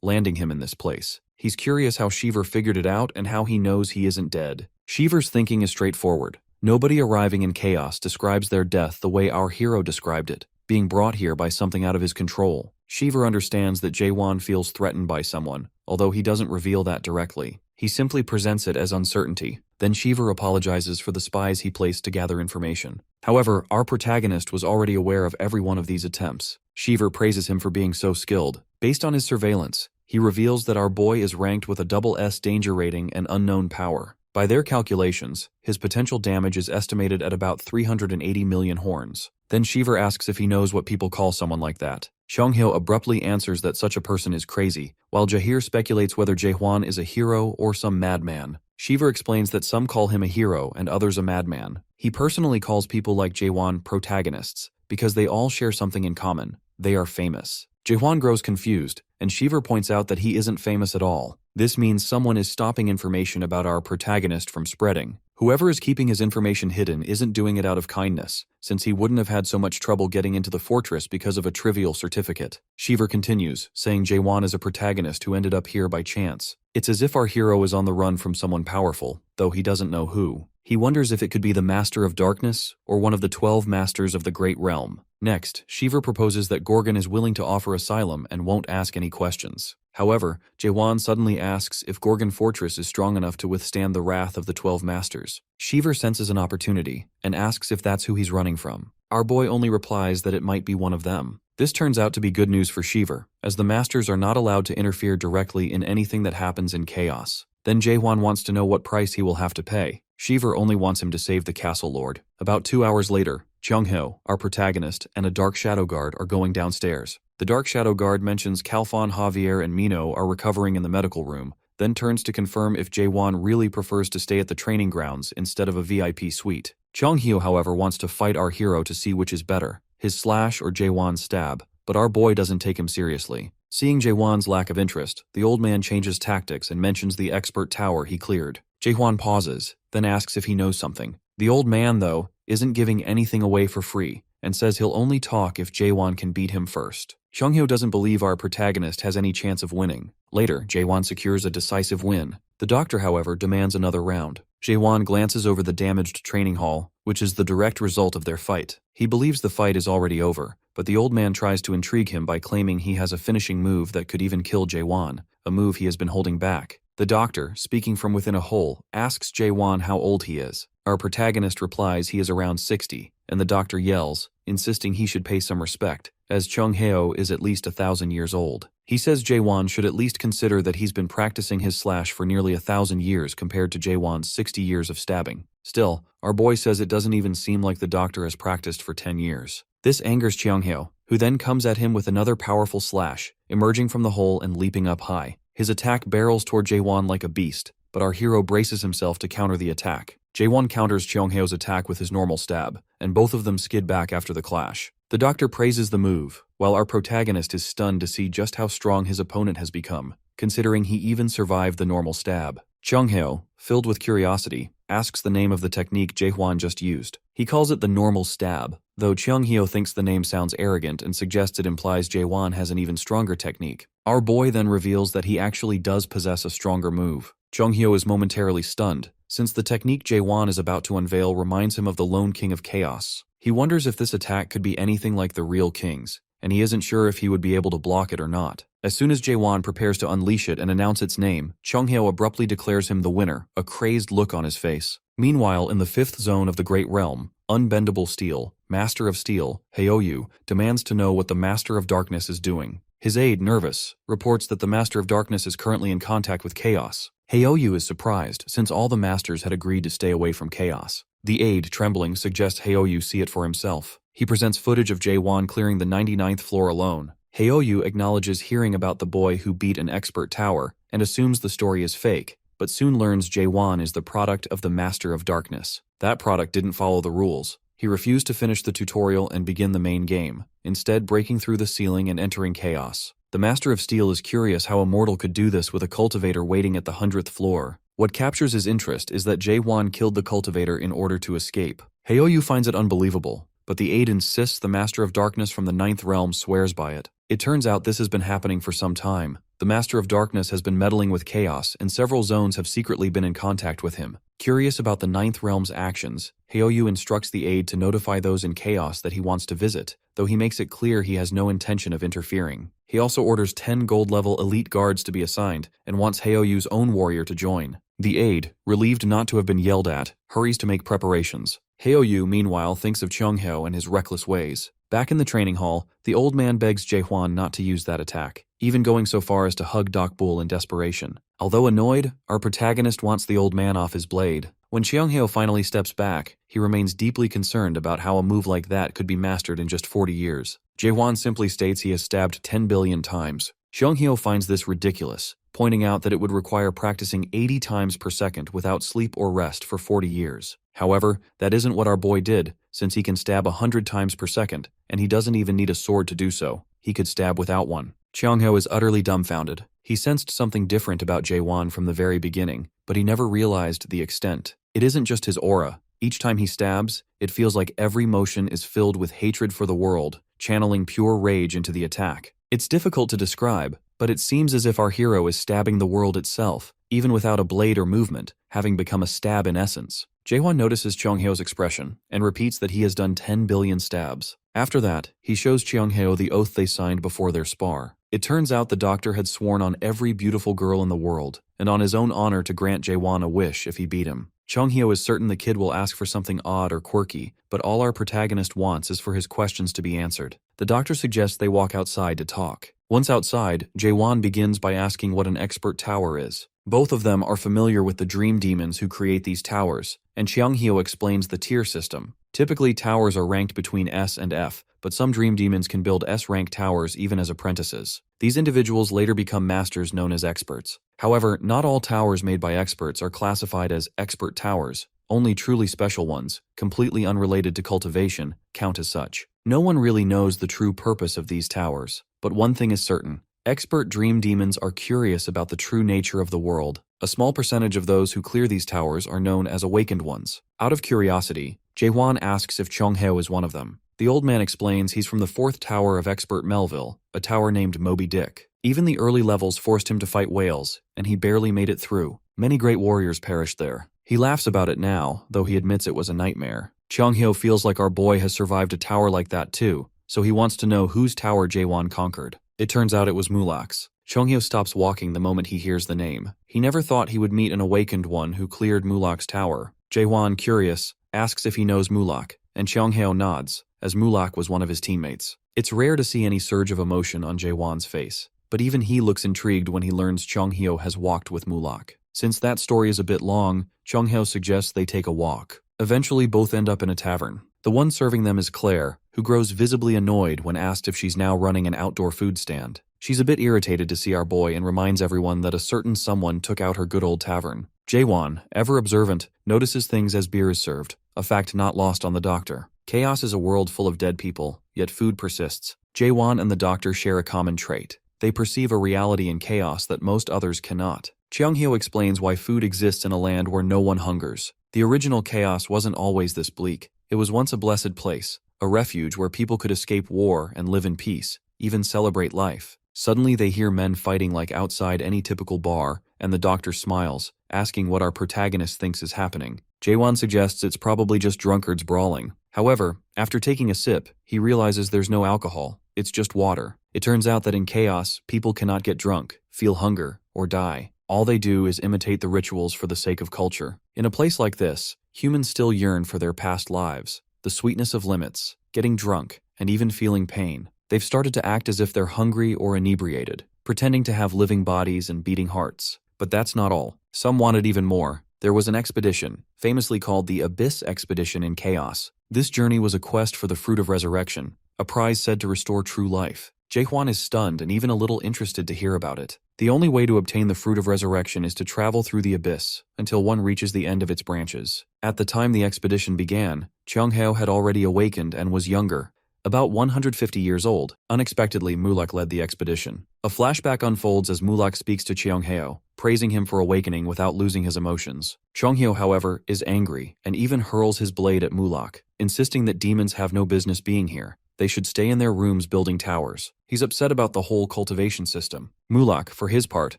Speaker 1: landing him in this place. He's curious how Cheever figured it out and how he knows he isn't dead. Cheever's thinking is straightforward. Nobody arriving in chaos describes their death the way our hero described it, being brought here by something out of his control. Cheever understands that Jaewon feels threatened by someone, although he doesn't reveal that directly. He simply presents it as uncertainty. Then Cheever apologizes for the spies he placed to gather information. However, our protagonist was already aware of every one of these attempts. Cheever praises him for being so skilled. Based on his surveillance, he reveals that our boy is ranked with a SS danger rating and unknown power. By their calculations, his potential damage is estimated at about 380 million horns. Then Cheever asks if he knows what people call someone like that. Chung-hyo abruptly answers that such a person is crazy, while Jahir speculates whether Jaewon is a hero or some madman. Cheever explains that some call him a hero and others a madman. He personally calls people like Jaewon protagonists, because they all share something in common. They are famous. Jaewon grows confused, and Cheever points out that he isn't famous at all. This means someone is stopping information about our protagonist from spreading. Whoever is keeping his information hidden isn't doing it out of kindness, since he wouldn't have had so much trouble getting into the fortress because of a trivial certificate. Cheever continues, saying Jaewon is a protagonist who ended up here by chance. It's as if our hero is on the run from someone powerful, though he doesn't know who. He wonders if it could be the Master of Darkness or one of the 12 Masters of the Great Realm. Next, Cheever proposes that Gorgon is willing to offer asylum and won't ask any questions. However, Jaewon suddenly asks if Gorgon Fortress is strong enough to withstand the wrath of the 12 Masters. Cheever senses an opportunity and asks if that's who he's running from. Our boy only replies that it might be one of them. This turns out to be good news for Cheever, as the Masters are not allowed to interfere directly in anything that happens in chaos. Then Jaewon wants to know what price he will have to pay. Cheever only wants him to save the castle lord. About 2 hours later, Chung-hyo, our protagonist, and a Dark Shadow Guard are going downstairs. The Dark Shadow Guard mentions Khalfan, Javier, and Mino are recovering in the medical room, then turns to confirm if Jaewon really prefers to stay at the training grounds instead of a VIP suite. Chung-hyo, however, wants to fight our hero to see which is better, his slash or Jaewon's stab, but our boy doesn't take him seriously. Seeing Jaewon's lack of interest, the old man changes tactics and mentions the expert tower he cleared. Jaewon pauses, then asks if he knows something. The old man, though, isn't giving anything away for free, and says he'll only talk if Jaewon can beat him first. Chung-hyo doesn't believe our protagonist has any chance of winning. Later, Jaewon secures a decisive win. The doctor, however, demands another round. Jaewon glances over the damaged training hall, which is the direct result of their fight. He believes the fight is already over, but the old man tries to intrigue him by claiming he has a finishing move that could even kill Jaewon, a move he has been holding back. The doctor, speaking from within a hole, asks Jaewon how old he is. Our protagonist replies he is around 60, and the doctor yells, insisting he should pay some respect, as Chung-hyo is at least 1,000 years old. He says Jaewon should at least consider that he's been practicing his slash for nearly 1,000 years compared to Jaewon's 60 years of stabbing. Still, our boy says it doesn't even seem like the doctor has practiced for 10 years. This angers Chung-hyo, who then comes at him with another powerful slash, emerging from the hole and leaping up high. His attack barrels toward Jaewon like a beast, but our hero braces himself to counter the attack. Jaewon counters Chung-hyo's attack with his normal stab, and both of them skid back after the clash. The doctor praises the move, while our protagonist is stunned to see just how strong his opponent has become, considering he even survived the normal stab. Chung-hyo, filled with curiosity, asks the name of the technique Jaewon just used. He calls it the normal stab, though Chung-hyo thinks the name sounds arrogant and suggests it implies Jaewon has an even stronger technique. Our boy then reveals that he actually does possess a stronger move. Chung-hyo is momentarily stunned, since the technique Jaewon is about to unveil reminds him of the Lone King of Chaos. He wonders if this attack could be anything like the real king's, and he isn't sure if he would be able to block it or not. As soon as Jaewon prepares to unleash it and announce its name, Chunghyo abruptly declares him the winner, a crazed look on his face. Meanwhile, in the 5th zone of the Great Realm, Unbendable Steel, Master of Steel, Haoyu, demands to know what the Master of Darkness is doing. His aide, nervous, reports that the Master of Darkness is currently in contact with chaos. Haoyu is surprised, since all the masters had agreed to stay away from chaos. The aide, trembling, suggests Haoyu see it for himself. He presents footage of Jaewon clearing the 99th floor alone. Haoyu acknowledges hearing about the boy who beat an expert tower, and assumes the story is fake, but soon learns Jaewon is the product of the Master of Darkness. That product didn't follow the rules. He refused to finish the tutorial and begin the main game, instead breaking through the ceiling and entering chaos. The Master of Steel is curious how a mortal could do this with a cultivator waiting at the 100th floor. What captures his interest is that Jaewon killed the cultivator in order to escape. Haoyu finds it unbelievable, but the aide insists the Master of Darkness from the 9th realm swears by it. It turns out this has been happening for some time. The Master of Darkness has been meddling with chaos, and several zones have secretly been in contact with him. Curious about the 9th realm's actions, Haoyu instructs the aide to notify those in chaos that he wants to visit, though he makes it clear he has no intention of interfering. He also orders 10 gold-level elite guards to be assigned, and wants Haoyu's own warrior to join. The aide, relieved not to have been yelled at, hurries to make preparations. Haoyu, meanwhile, thinks of Chunghyo and his reckless ways. Back in the training hall, the old man begs Jaehwan not to use that attack, even going so far as to hug Dokbul in desperation. Although annoyed, our protagonist wants the old man off his blade. When Chunghyo finally steps back, he remains deeply concerned about how a move like that could be mastered in just 40 years. Jaehwan simply states he has stabbed 10 billion times. Chunghyo finds this ridiculous, pointing out that it would require practicing 80 times per second without sleep or rest for 40 years. However, that isn't what our boy did, since he can stab 100 times per second, and he doesn't even need a sword to do so. He could stab without one. Chunghyo is utterly dumbfounded. He sensed something different about Jaewon from the very beginning, but he never realized the extent. It isn't just his aura. Each time he stabs, it feels like every motion is filled with hatred for the world, channeling pure rage into the attack. It's difficult to describe, but it seems as if our hero is stabbing the world itself, even without a blade or movement, having become a stab in essence. Jaehwan notices Chunghyo's expression, and repeats that he has done 10 billion stabs. After that, he shows Chunghyo the oath they signed before their spar. It turns out the doctor had sworn on every beautiful girl in the world, and on his own honor to grant Jaehwan a wish if he beat him. Chunghyo is certain the kid will ask for something odd or quirky, but all our protagonist wants is for his questions to be answered. The doctor suggests they walk outside to talk. Once outside, Jaehwan begins by asking what an expert tower is. Both of them are familiar with the dream demons who create these towers, and Chunghyo explains the tier system. Typically, towers are ranked between S and F, but some dream demons can build S-rank towers even as apprentices. These individuals later become masters known as experts. However, not all towers made by experts are classified as expert towers. Only truly special ones, completely unrelated to cultivation, count as such. No one really knows the true purpose of these towers, but one thing is certain. Expert dream demons are curious about the true nature of the world. A small percentage of those who clear these towers are known as awakened ones. Out of curiosity, Jaehwan asks if Chunghyo is one of them. The old man explains he's from the 4th tower of Expert Melville, a tower named Moby Dick. Even the early levels forced him to fight whales, and he barely made it through. Many great warriors perished there. He laughs about it now, though he admits it was a nightmare. Chunghyo feels like our boy has survived a tower like that too, so he wants to know whose tower Jaehwan conquered. It turns out it was Mulak's. Chunghyo stops walking the moment he hears the name. He never thought he would meet an awakened one who cleared Mulak's tower. Jaehwan, curious, asks if he knows Mulak, and Chunghyo nods, as Mulak was one of his teammates. It's rare to see any surge of emotion on Jaehwan's face, but even he looks intrigued when he learns Chunghyo has walked with Mulak. Since that story is a bit long, Chunghyo suggests they take a walk. Eventually, both end up in a tavern. The one serving them is Claire, who grows visibly annoyed when asked if she's now running an outdoor food stand. She's a bit irritated to see our boy and reminds everyone that a certain someone took out her good old tavern. Jaehwan, ever observant, notices things as beer is served, a fact not lost on the doctor. Chaos is a world full of dead people, yet food persists. Jaehwan and the doctor share a common trait. They perceive a reality in chaos that most others cannot. Chunghyo explains why food exists in a land where no one hungers. The original chaos wasn't always this bleak. It was once a blessed place, a refuge where people could escape war and live in peace, even celebrate life. Suddenly they hear men fighting like outside any typical bar, and the doctor smiles, asking what our protagonist thinks is happening. Jaehwan suggests it's probably just drunkards brawling. However, after taking a sip, he realizes there's no alcohol, it's just water. It turns out that in chaos, people cannot get drunk, feel hunger, or die. All they do is imitate the rituals for the sake of culture. In a place like this, humans still yearn for their past lives, the sweetness of limits, getting drunk, and even feeling pain. They've started to act as if they're hungry or inebriated, pretending to have living bodies and beating hearts. But that's not all. Some wanted even more. There was an expedition, famously called the Abyss Expedition in Chaos. This journey was a quest for the Fruit of Resurrection, a prize said to restore true life. Jaehwan is stunned and even a little interested to hear about it. The only way to obtain the Fruit of Resurrection is to travel through the abyss until one reaches the end of its branches. At the time the expedition began, Cheongheo had already awakened and was younger, about 150 years old. Unexpectedly, Mulak led the expedition. A flashback unfolds as Mulak speaks to Cheongheo, praising him for awakening without losing his emotions. Cheongheo, however, is angry and even hurls his blade at Mulak, insisting that demons have no business being here. They should stay in their rooms building towers. He's upset about the whole cultivation system. Mulak, for his part,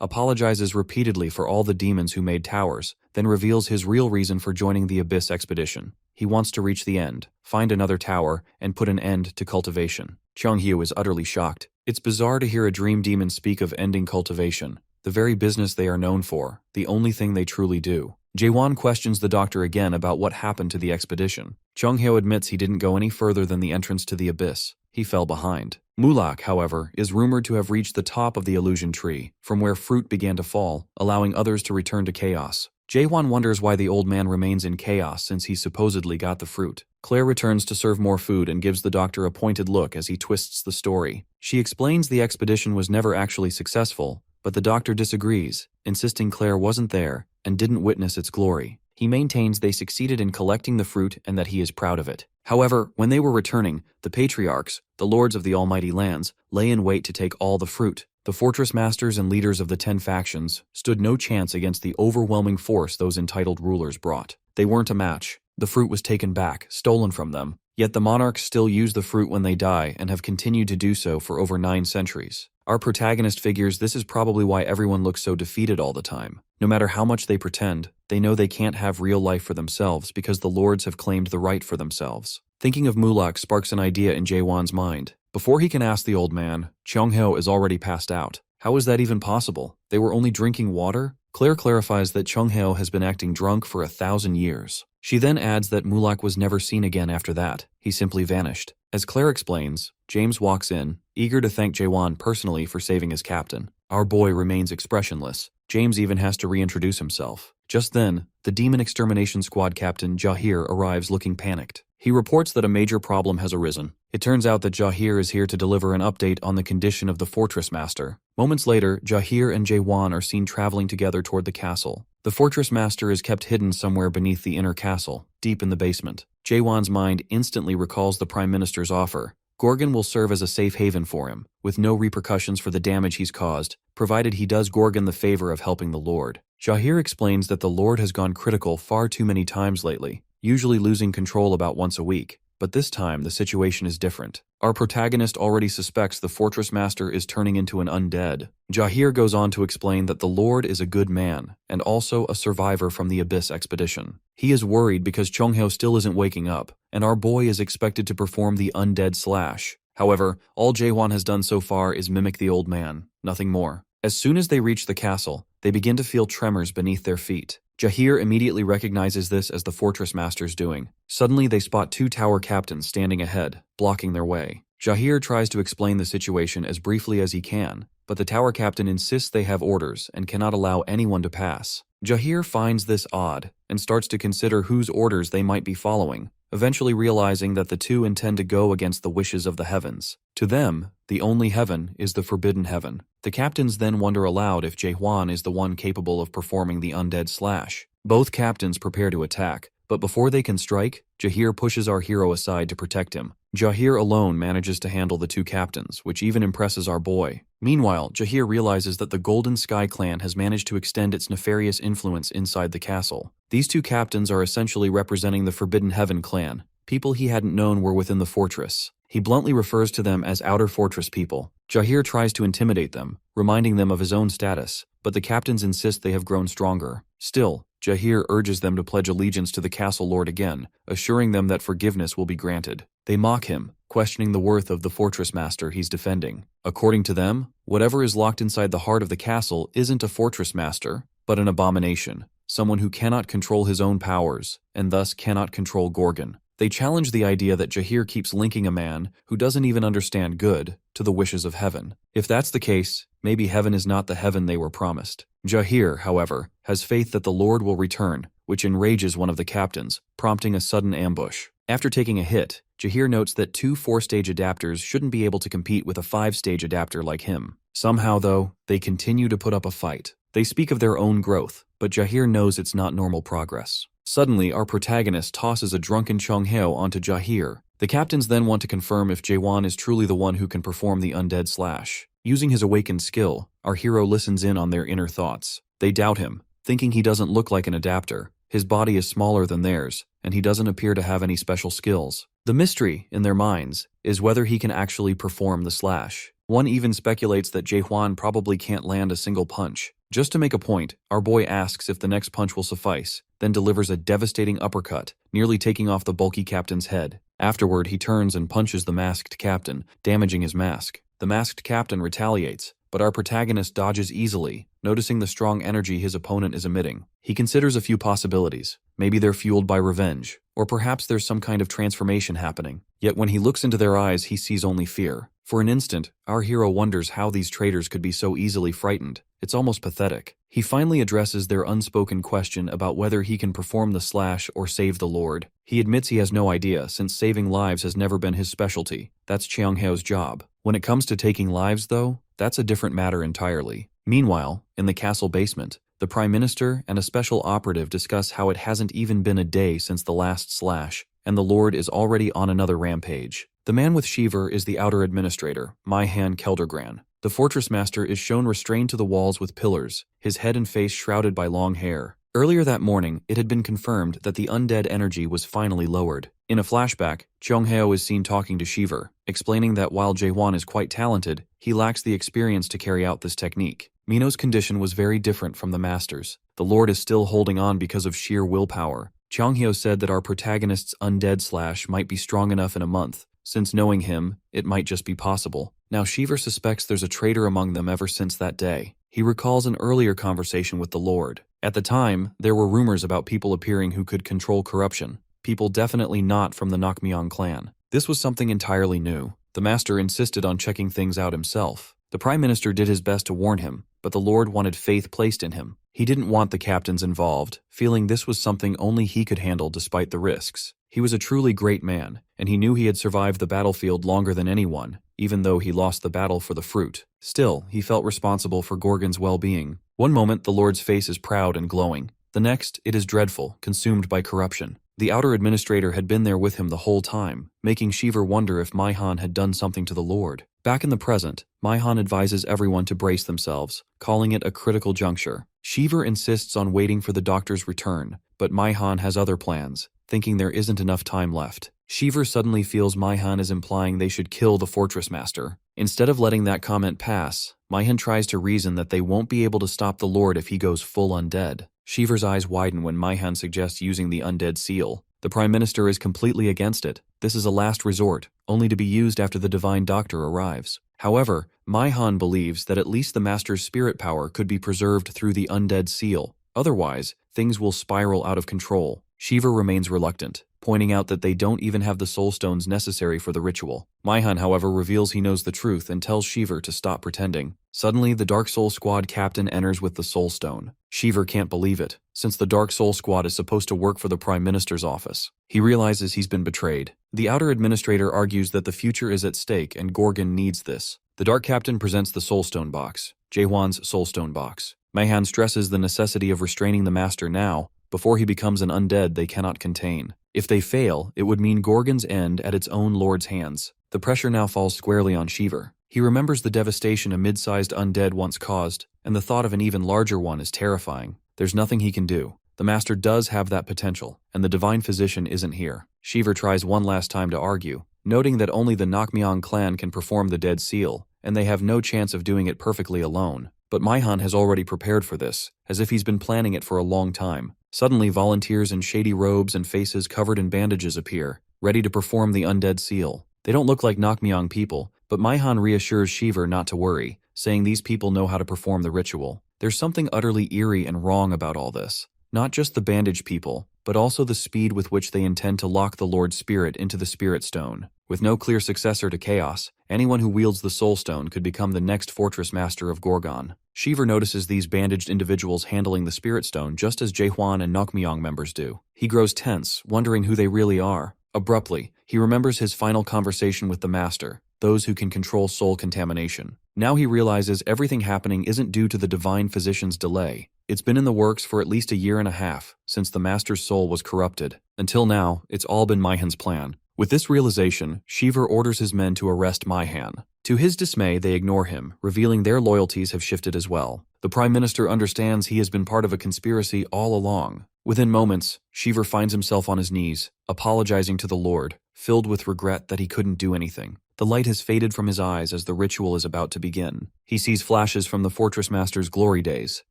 Speaker 1: apologizes repeatedly for all the demons who made towers, then reveals his real reason for joining the Abyss expedition. He wants to reach the end, find another tower, and put an end to cultivation. Cheongheo is utterly shocked. It's bizarre to hear a dream demon speak of ending cultivation, the very business they are known for, the only thing they truly do. Jaehwan questions the doctor again about what happened to the expedition. Cheongheo admits he didn't go any further than the entrance to the abyss. He fell behind. Mulak, however, is rumored to have reached the top of the illusion tree, from where fruit began to fall, allowing others to return to chaos. Jaehwan wonders why the old man remains in chaos since he supposedly got the fruit. Claire returns to serve more food and gives the doctor a pointed look as he twists the story. She explains the expedition was never actually successful, but the doctor disagrees, insisting Claire wasn't there and didn't witness its glory. He maintains they succeeded in collecting the fruit and that he is proud of it. However, when they were returning, the patriarchs, the lords of the almighty lands, lay in wait to take all the fruit. The fortress masters and leaders of the 10 factions stood no chance against the overwhelming force those entitled rulers brought. They weren't a match. The fruit was taken back, stolen from them. Yet the monarchs still use the fruit when they die and have continued to do so for over 9 centuries. Our protagonist figures this is probably why everyone looks so defeated all the time. No matter how much they pretend, they know they can't have real life for themselves because the lords have claimed the right for themselves. Thinking of Mulak sparks an idea in Jaehwan's mind. Before he can ask the old man, Cheongheo is already passed out. How is that even possible? They were only drinking water? Claire clarifies that Cheongheo has been acting drunk for 1,000 years. She then adds that Mulak was never seen again after that. He simply vanished. As Claire explains, James walks in, eager to thank Jaehwan personally for saving his captain. Our boy remains expressionless. James even has to reintroduce himself. Just then, the Demon Extermination Squad captain Jahir arrives looking panicked. He reports that a major problem has arisen. It turns out that Jahir is here to deliver an update on the condition of the fortress master. Moments later, Jahir and Jaehwan are seen traveling together toward the castle. The fortress master is kept hidden somewhere beneath the inner castle, deep in the basement. Jaehwan's mind instantly recalls the Prime Minister's offer. Gorgon will serve as a safe haven for him, with no repercussions for the damage he's caused, provided he does Gorgon the favor of helping the Lord. Jahir explains that the Lord has gone critical far too many times lately, usually losing control about once a week. But this time, the situation is different. Our protagonist already suspects the fortress master is turning into an undead. Jahir goes on to explain that the Lord is a good man, and also a survivor from the Abyss expedition. He is worried because Cheongheo still isn't waking up, and our boy is expected to perform the undead slash. However, all Jaehwan has done so far is mimic the old man, nothing more. As soon as they reach the castle, they begin to feel tremors beneath their feet. Jahir immediately recognizes this as the fortress master's doing. Suddenly they spot 2 tower captains standing ahead, blocking their way. Jahir tries to explain the situation as briefly as he can, but the tower captain insists they have orders and cannot allow anyone to pass. Jahir finds this odd and starts to consider whose orders they might be following, eventually realizing that the 2 intend to go against the wishes of the heavens. To them, the only heaven is the forbidden heaven. The captains then wonder aloud if Jaehwan is the one capable of performing the undead slash. Both captains prepare to attack, but before they can strike, Jahir pushes our hero aside to protect him. Jahir alone manages to handle the 2 captains, which even impresses our boy. Meanwhile, Jahir realizes that the Golden Sky clan has managed to extend its nefarious influence inside the castle. These 2 captains are essentially representing the Forbidden Heaven clan. People he hadn't known were within the fortress. He bluntly refers to them as outer fortress people. Jahir tries to intimidate them, reminding them of his own status, but the captains insist they have grown stronger. Still, Jahir urges them to pledge allegiance to the castle lord again, assuring them that forgiveness will be granted. They mock him, questioning the worth of the fortress master he's defending. According to them, whatever is locked inside the heart of the castle isn't a fortress master, but an abomination, someone who cannot control his own powers, and thus cannot control Gorgon. They challenge the idea that Jahir keeps linking a man who doesn't even understand good to the wishes of heaven. If that's the case, maybe heaven is not the heaven they were promised. Jahir, however, has faith that the Lord will return, which enrages one of the captains, prompting a sudden ambush. After taking a hit, Jahir notes that 2 4-stage adapters shouldn't be able to compete with a 5-stage adapter like him. Somehow, though, they continue to put up a fight. They speak of their own growth, but Jahir knows it's not normal progress. Suddenly, our protagonist tosses a drunken Chongheo onto Jahir. The captains then want to confirm if Jaewon is truly the one who can perform the undead slash. Using his awakened skill, our hero listens in on their inner thoughts. They doubt him, thinking he doesn't look like an adapter. His body is smaller than theirs, and he doesn't appear to have any special skills. The mystery, in their minds, is whether he can actually perform the slash. One even speculates that Jaehwan probably can't land a single punch. Just to make a point, our boy asks if the next punch will suffice, then delivers a devastating uppercut, nearly taking off the bulky captain's head. Afterward, he turns and punches the masked captain, damaging his mask. The masked captain retaliates, but our protagonist dodges easily, noticing the strong energy his opponent is emitting. He considers a few possibilities. Maybe they're fueled by revenge, or perhaps there's some kind of transformation happening. Yet when he looks into their eyes, he sees only fear. For an instant, our hero wonders how these traitors could be so easily frightened. It's almost pathetic. He finally addresses their unspoken question about whether he can perform the slash or save the Lord. He admits he has no idea, since saving lives has never been his specialty. That's Cheonghae's job. When it comes to taking lives, though, that's a different matter entirely. Meanwhile, in the castle basement, the Prime Minister and a special operative discuss how it hasn't even been a day since the last slash, and the Lord is already on another rampage. The man with Shiver is the outer administrator, Myhan Keldergran. The fortress master is shown restrained to the walls with pillars, his head and face shrouded by long hair. Earlier that morning, it had been confirmed that the undead energy was finally lowered. In a flashback, Chongheo is seen talking to Shiver, explaining that while Jaehwan is quite talented, he lacks the experience to carry out this technique. Mino's condition was very different from the master's. The Lord is still holding on because of sheer willpower. Chongheo said that our protagonist's undead slash might be strong enough in a month. Since knowing him, it might just be possible. Now Shiver suspects there's a traitor among them ever since that day. He recalls an earlier conversation with the Lord. At the time, there were rumors about people appearing who could control corruption. People definitely not from the Nakmyeon clan. This was something entirely new. The master insisted on checking things out himself. The Prime Minister did his best to warn him, but the Lord wanted faith placed in him. He didn't want the captains involved, feeling this was something only he could handle despite the risks. He was a truly great man, and he knew he had survived the battlefield longer than anyone, even though he lost the battle for the fruit. Still, he felt responsible for Gorgon's well-being. One moment, the Lord's face is proud and glowing. The next, it is dreadful, consumed by corruption. The outer administrator had been there with him the whole time, making Shiver wonder if Myhan had done something to the Lord. Back in the present, Myhan advises everyone to brace themselves, calling it a critical juncture. Shiver insists on waiting for the doctor's return, but Myhan has other plans, thinking there isn't enough time left. Shiver suddenly feels Myhan is implying they should kill the fortress master. Instead of letting that comment pass, Myhan tries to reason that they won't be able to stop the Lord if he goes full undead. Shiver's eyes widen when Myhan suggests using the undead seal. The Prime Minister is completely against it. This is a last resort, only to be used after the Divine Doctor arrives. However, Myhan believes that at least the Master's spirit power could be preserved through the undead seal. Otherwise, things will spiral out of control. Shiver remains reluctant, pointing out that they don't even have the soul stones necessary for the ritual. Myhan, however, reveals he knows the truth and tells Shiver to stop pretending. Suddenly, the Dark Soul Squad captain enters with the soul stone. Shiver can't believe it, since the Dark Soul Squad is supposed to work for the Prime Minister's office. He realizes he's been betrayed. The outer administrator argues that the future is at stake and Gorgon needs this. The Dark Captain presents the Soulstone box, Jaehwan's Soulstone box. Myhan stresses the necessity of restraining the Master now, before he becomes an undead they cannot contain. If they fail, it would mean Gorgon's end at its own Lord's hands. The pressure now falls squarely on Shiver. He remembers the devastation a mid-sized undead once caused, and the thought of an even larger one is terrifying. There's nothing he can do. The Master does have that potential, and the Divine Physician isn't here. Shiver tries one last time to argue, noting that only the Nakmyeon clan can perform the Dead Seal, and they have no chance of doing it perfectly alone. but Maihan has already prepared for this, as if he's been planning it for a long time. Suddenly, volunteers in shady robes and faces covered in bandages appear, ready to perform the undead seal. They don't look like Nakmyang people, but Maihan reassures Shiver not to worry, saying these people know how to perform the ritual. There's something utterly eerie and wrong about all this. Not just the bandaged people, but also the speed with which they intend to lock the Lord's spirit into the Spirit Stone. With no clear successor to Chaos, anyone who wields the Soul Stone could become the next Fortress Master of Gorgon. Shiver notices these bandaged individuals handling the Spirit Stone just as Jaehwan and Nakmyang members do. He grows tense, wondering who they really are. Abruptly, he remembers his final conversation with the Master, those who can control soul contamination. Now he realizes everything happening isn't due to the Divine Physician's delay. It's been in the works for at least a year and a half, since the Master's soul was corrupted. Until now, it's all been Maihan's plan. With this realization, Shiver orders his men to arrest Maihan. To his dismay, they ignore him, revealing their loyalties have shifted as well. The Prime Minister understands he has been part of a conspiracy all along. Within moments, Shiver finds himself on his knees, apologizing to the Lord, filled with regret that he couldn't do anything. The light has faded from his eyes as the ritual is about to begin. He sees flashes from the Fortress Master's glory days.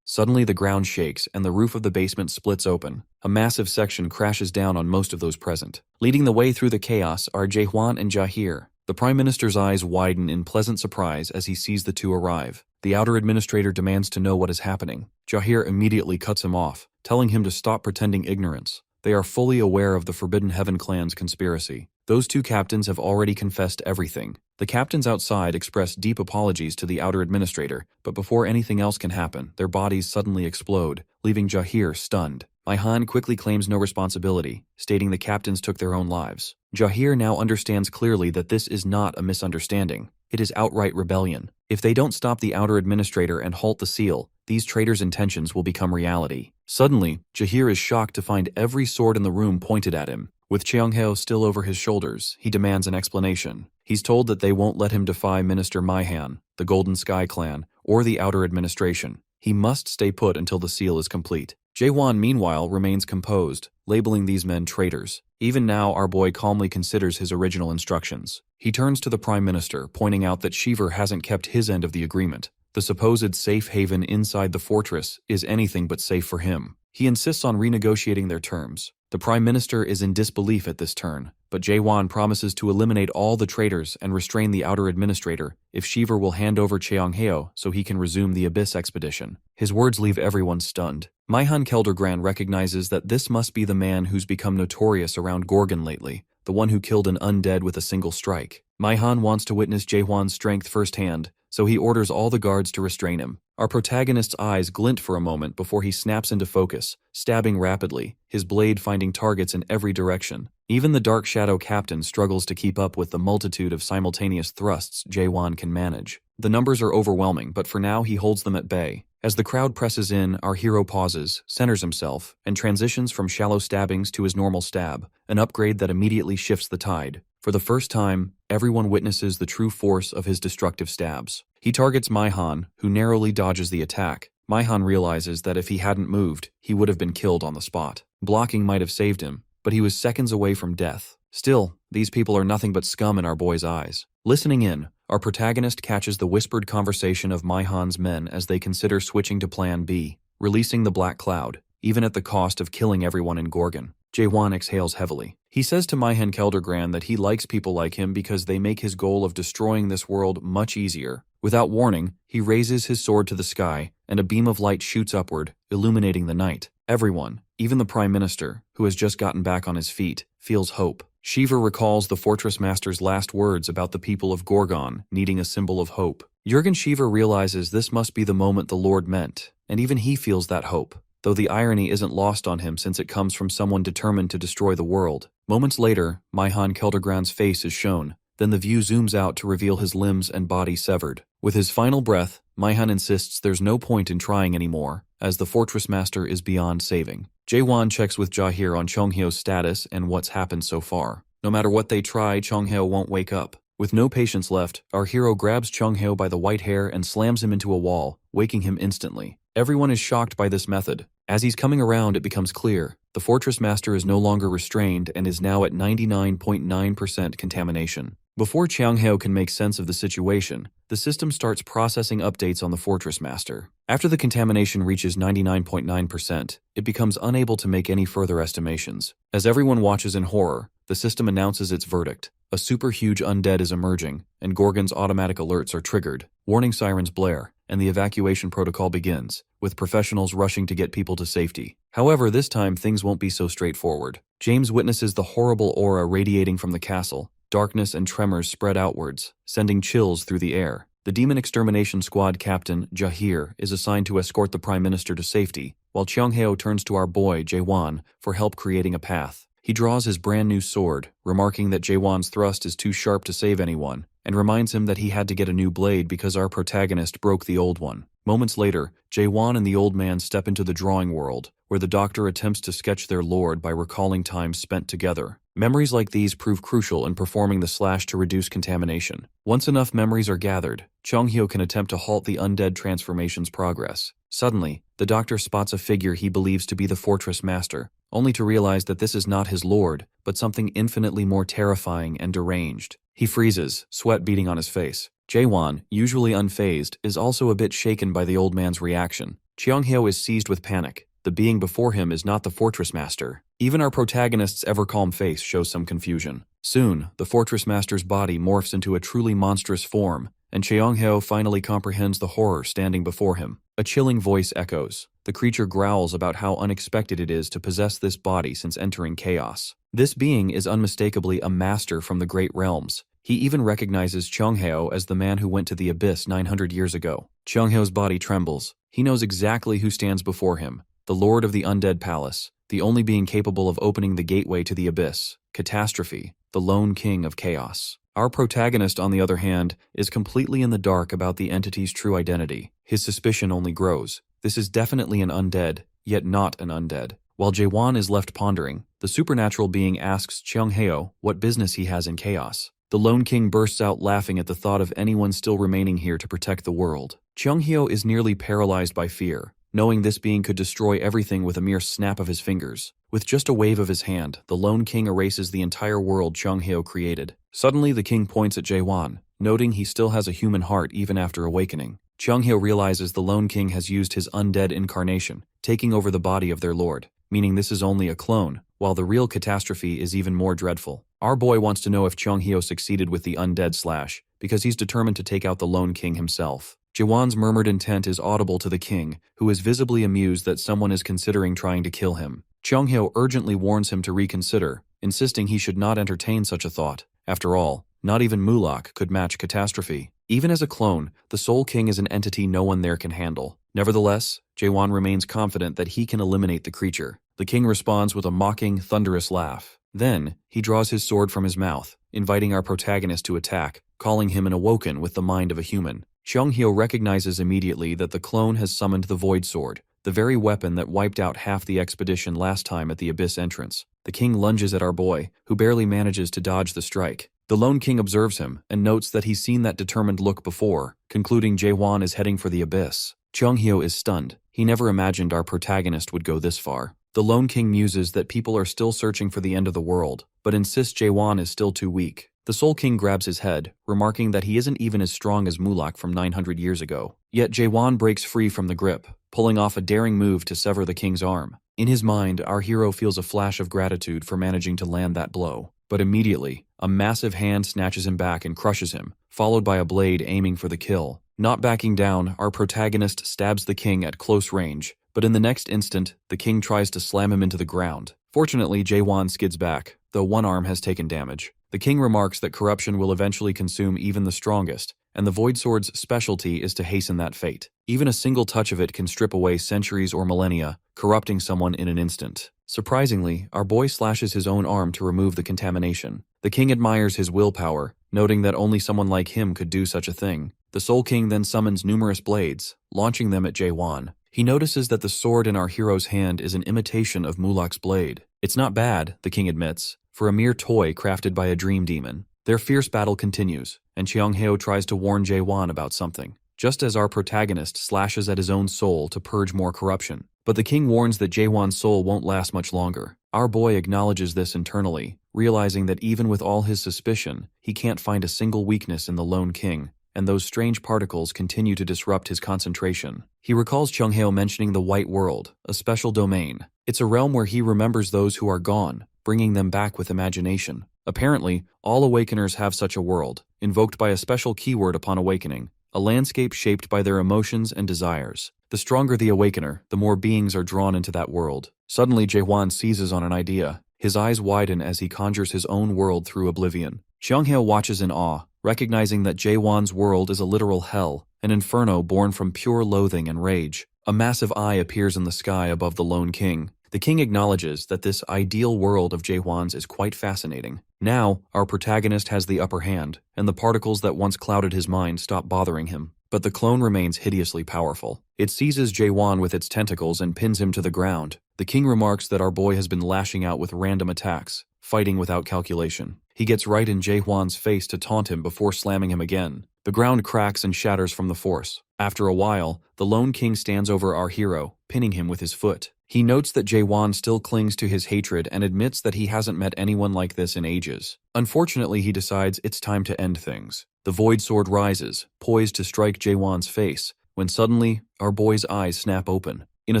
Speaker 1: Suddenly the ground shakes and the roof of the basement splits open. A massive section crashes down on most of those present. Leading the way through the chaos are Jaehwan and Jahir. The Prime Minister's eyes widen in pleasant surprise as he sees the two arrive. The outer administrator demands to know what is happening. Jahir immediately cuts him off, telling him to stop pretending ignorance. They are fully aware of the Forbidden Heaven clan's conspiracy. Those two captains have already confessed everything. The captains outside express deep apologies to the outer administrator, but before anything else can happen, their bodies suddenly explode, leaving Jahir stunned. Maihan quickly claims no responsibility, stating the captains took their own lives. Jahir now understands clearly that this is not a misunderstanding. It is outright rebellion. If they don't stop the outer administrator and halt the seal, these traitors' intentions will become reality. Suddenly, Jahir is shocked to find every sword in the room pointed at him. With Cheongheo still over his shoulders, he demands an explanation. He's told that they won't let him defy Minister Maihan, the Golden Sky Clan, or the outer administration. He must stay put until the seal is complete. Jaehwan, meanwhile, remains composed, labeling these men traitors. Even now, our boy calmly considers his original instructions. He turns to the Prime Minister, pointing out that Shiver hasn't kept his end of the agreement. The supposed safe haven inside the fortress is anything but safe for him. He insists on renegotiating their terms. The Prime Minister is in disbelief at this turn, but Jaehwan promises to eliminate all the traitors and restrain the outer administrator if Shiver will hand over Cheongheo so he can resume the Abyss expedition. His words leave everyone stunned. Maihan Keldergran recognizes that this must be the man who's become notorious around Gorgon lately, the one who killed an undead with a single strike. Maihan wants to witness Jaehwan's strength firsthand, so he orders all the guards to restrain him. Our protagonist's eyes glint for a moment before he snaps into focus, stabbing rapidly, his blade finding targets in every direction. Even the Dark Shadow captain struggles to keep up with the multitude of simultaneous thrusts Jaehwan can manage. The numbers are overwhelming, but for now he holds them at bay. As the crowd presses in, our hero pauses, centers himself, and transitions from shallow stabbings to his normal stab, an upgrade that immediately shifts the tide. For the first time, everyone witnesses the true force of his destructive stabs. He targets Maihan, who narrowly dodges the attack. Maihan realizes that if he hadn't moved, he would have been killed on the spot. Blocking might have saved him, but he was seconds away from death. Still, these people are nothing but scum in our boy's eyes. Listening in, our protagonist catches the whispered conversation of Maihan's men as they consider switching to Plan B, releasing the Black Cloud, even at the cost of killing everyone in Gorgon. Jaehwan exhales heavily. He says to Maihan Keldergran that he likes people like him because they make his goal of destroying this world much easier. Without warning, he raises his sword to the sky, and a beam of light shoots upward, illuminating the night. Everyone, even the Prime Minister, who has just gotten back on his feet, feels hope. Shiver recalls the Fortress Master's last words about the people of Gorgon needing a symbol of hope. Jurgen Shiver realizes this must be the moment the Lord meant, and even he feels that hope, though the irony isn't lost on him since it comes from someone determined to destroy the world. Moments later, Maihan Keldergran's face is shown. Then the view zooms out to reveal his limbs and body severed. With his final breath, Maihan insists there's no point in trying anymore, as the Fortress Master is beyond saving. Jaehwan checks with Jahir on Cheongheo's status and what's happened so far. No matter what they try, Cheongheo won't wake up. With no patience left, our hero grabs Cheongheo by the white hair and slams him into a wall, waking him instantly. Everyone is shocked by this method. As he's coming around, it becomes clear. The Fortress Master is no longer restrained and is now at 99.9% contamination. Before Chiang-heo can make sense of the situation, the system starts processing updates on the Fortress Master. After the contamination reaches 99.9%, it becomes unable to make any further estimations. As everyone watches in horror, the system announces its verdict. A super huge undead is emerging, and Gorgon's automatic alerts are triggered. Warning sirens blare, and the evacuation protocol begins, with professionals rushing to get people to safety. However, this time things won't be so straightforward. James witnesses the horrible aura radiating from the castle. Darkness and tremors spread outwards, sending chills through the air. The Demon Extermination Squad Captain, Jahir, is assigned to escort the Prime Minister to safety, while Chiang-heo turns to our boy, Jae-won, for help creating a path. He draws his brand new sword, remarking that Jae-won's thrust is too sharp to save anyone, and reminds him that he had to get a new blade because our protagonist broke the old one. Moments later, Jae-won and the old man step into the drawing world, where the doctor attempts to sketch their lord by recalling times spent together. Memories like these prove crucial in performing the slash to reduce contamination. Once enough memories are gathered, Chiang-heo can attempt to halt the undead transformation's progress. Suddenly, the doctor spots a figure he believes to be the Fortress Master, only to realize that this is not his lord, but something infinitely more terrifying and deranged. He freezes, sweat beading on his face. Jae-won, usually unfazed, is also a bit shaken by the old man's reaction. Chiang-heo is seized with panic. The being before him is not the Fortress Master. Even our protagonist's ever-calm face shows some confusion. Soon, the Fortress Master's body morphs into a truly monstrous form, and Chiang-heo finally comprehends the horror standing before him. A chilling voice echoes. The creature growls about how unexpected it is to possess this body since entering chaos. This being is unmistakably a master from the Great Realms. He even recognizes Chiang-heo as the man who went to the abyss 900 years ago. Chiang-heo's body trembles. He knows exactly who stands before him. The Lord of the Undead Palace, the only being capable of opening the gateway to the abyss, Catastrophe, the lone king of chaos. Our protagonist, on the other hand, is completely in the dark about the entity's true identity. His suspicion only grows. This is definitely an undead, yet not an undead. While Jae-won is left pondering, the supernatural being asks Chiang-heo what business he has in chaos. The lone king bursts out laughing at the thought of anyone still remaining here to protect the world. Chiang-heo is nearly paralyzed by fear, knowing this being could destroy everything with a mere snap of his fingers. With just a wave of his hand, the lone king erases the entire world Chiang-heo created. Suddenly, the king points at Jae-won, noting he still has a human heart even after awakening. Chiang-heo realizes the lone king has used his undead incarnation, taking over the body of their lord, meaning this is only a clone, while the real catastrophe is even more dreadful. Our boy wants to know if Chiang-heo succeeded with the undead slash, because he's determined to take out the lone king himself. Jae-won's murmured intent is audible to the king, who is visibly amused that someone is considering trying to kill him. Chiang-heo urgently warns him to reconsider, insisting he should not entertain such a thought. After all, not even Mulak could match Catastrophe. Even as a clone, the Soul King is an entity no one there can handle. Nevertheless, Jae-won remains confident that he can eliminate the creature. The king responds with a mocking, thunderous laugh. Then, he draws his sword from his mouth, inviting our protagonist to attack, calling him an awoken with the mind of a human. Chiang-heo recognizes immediately that the clone has summoned the Void Sword, the very weapon that wiped out half the expedition last time at the Abyss entrance. The king lunges at our boy, who barely manages to dodge the strike. The lone king observes him, and notes that he's seen that determined look before, concluding Jae-won is heading for the Abyss. Chiang-heo is stunned. He never imagined our protagonist would go this far. The lone king muses that people are still searching for the end of the world, but insists Jae-won is still too weak. The Soul King grabs his head, remarking that he isn't even as strong as Mulak from 900 years ago. Yet Jae-won breaks free from the grip, pulling off a daring move to sever the king's arm. In his mind, our hero feels a flash of gratitude for managing to land that blow. But immediately, a massive hand snatches him back and crushes him, followed by a blade aiming for the kill. Not backing down, our protagonist stabs the king at close range, but in the next instant, the king tries to slam him into the ground. Fortunately, Jae-won skids back, though one arm has taken damage. The king remarks that corruption will eventually consume even the strongest, and the Void Sword's specialty is to hasten that fate. Even a single touch of it can strip away centuries or millennia, corrupting someone in an instant. Surprisingly, our boy slashes his own arm to remove the contamination. The king admires his willpower, noting that only someone like him could do such a thing. The Soul King then summons numerous blades, launching them at Jae-won. He notices that the sword in our hero's hand is an imitation of Mulak's blade. It's not bad, the king admits, for a mere toy crafted by a dream demon. Their fierce battle continues, and Chiang-heo tries to warn Jae-won about something, just as our protagonist slashes at his own soul to purge more corruption. But the king warns that Jaewon's soul won't last much longer. Our boy acknowledges this internally, realizing that even with all his suspicion, he can't find a single weakness in the lone king, and those strange particles continue to disrupt his concentration. He recalls Chungheo mentioning the White World, a special domain. It's a realm where he remembers those who are gone, bringing them back with imagination. Apparently, all awakeners have such a world, invoked by a special keyword upon awakening, a landscape shaped by their emotions and desires. The stronger the awakener, the more beings are drawn into that world. Suddenly, Jaewon seizes on an idea. His eyes widen as he conjures his own world through oblivion. Chungheo watches in awe, recognizing that Jaewon's world is a literal hell, an inferno born from pure loathing and rage. A massive eye appears in the sky above the lone king. The king acknowledges that this ideal world of Jaewon's is quite fascinating. Now, our protagonist has the upper hand, and the particles that once clouded his mind stop bothering him. But the clone remains hideously powerful. It seizes Jaewon with its tentacles and pins him to the ground. The king remarks that our boy has been lashing out with random attacks, fighting without calculation. He gets right in Jaewon's face to taunt him before slamming him again. The ground cracks and shatters from the force. After a while, the lone king stands over our hero, pinning him with his foot. He notes that Jaewon still clings to his hatred and admits that he hasn't met anyone like this in ages. Unfortunately, he decides it's time to end things. The void sword rises, poised to strike Jaewon's face, when suddenly, our boy's eyes snap open. In a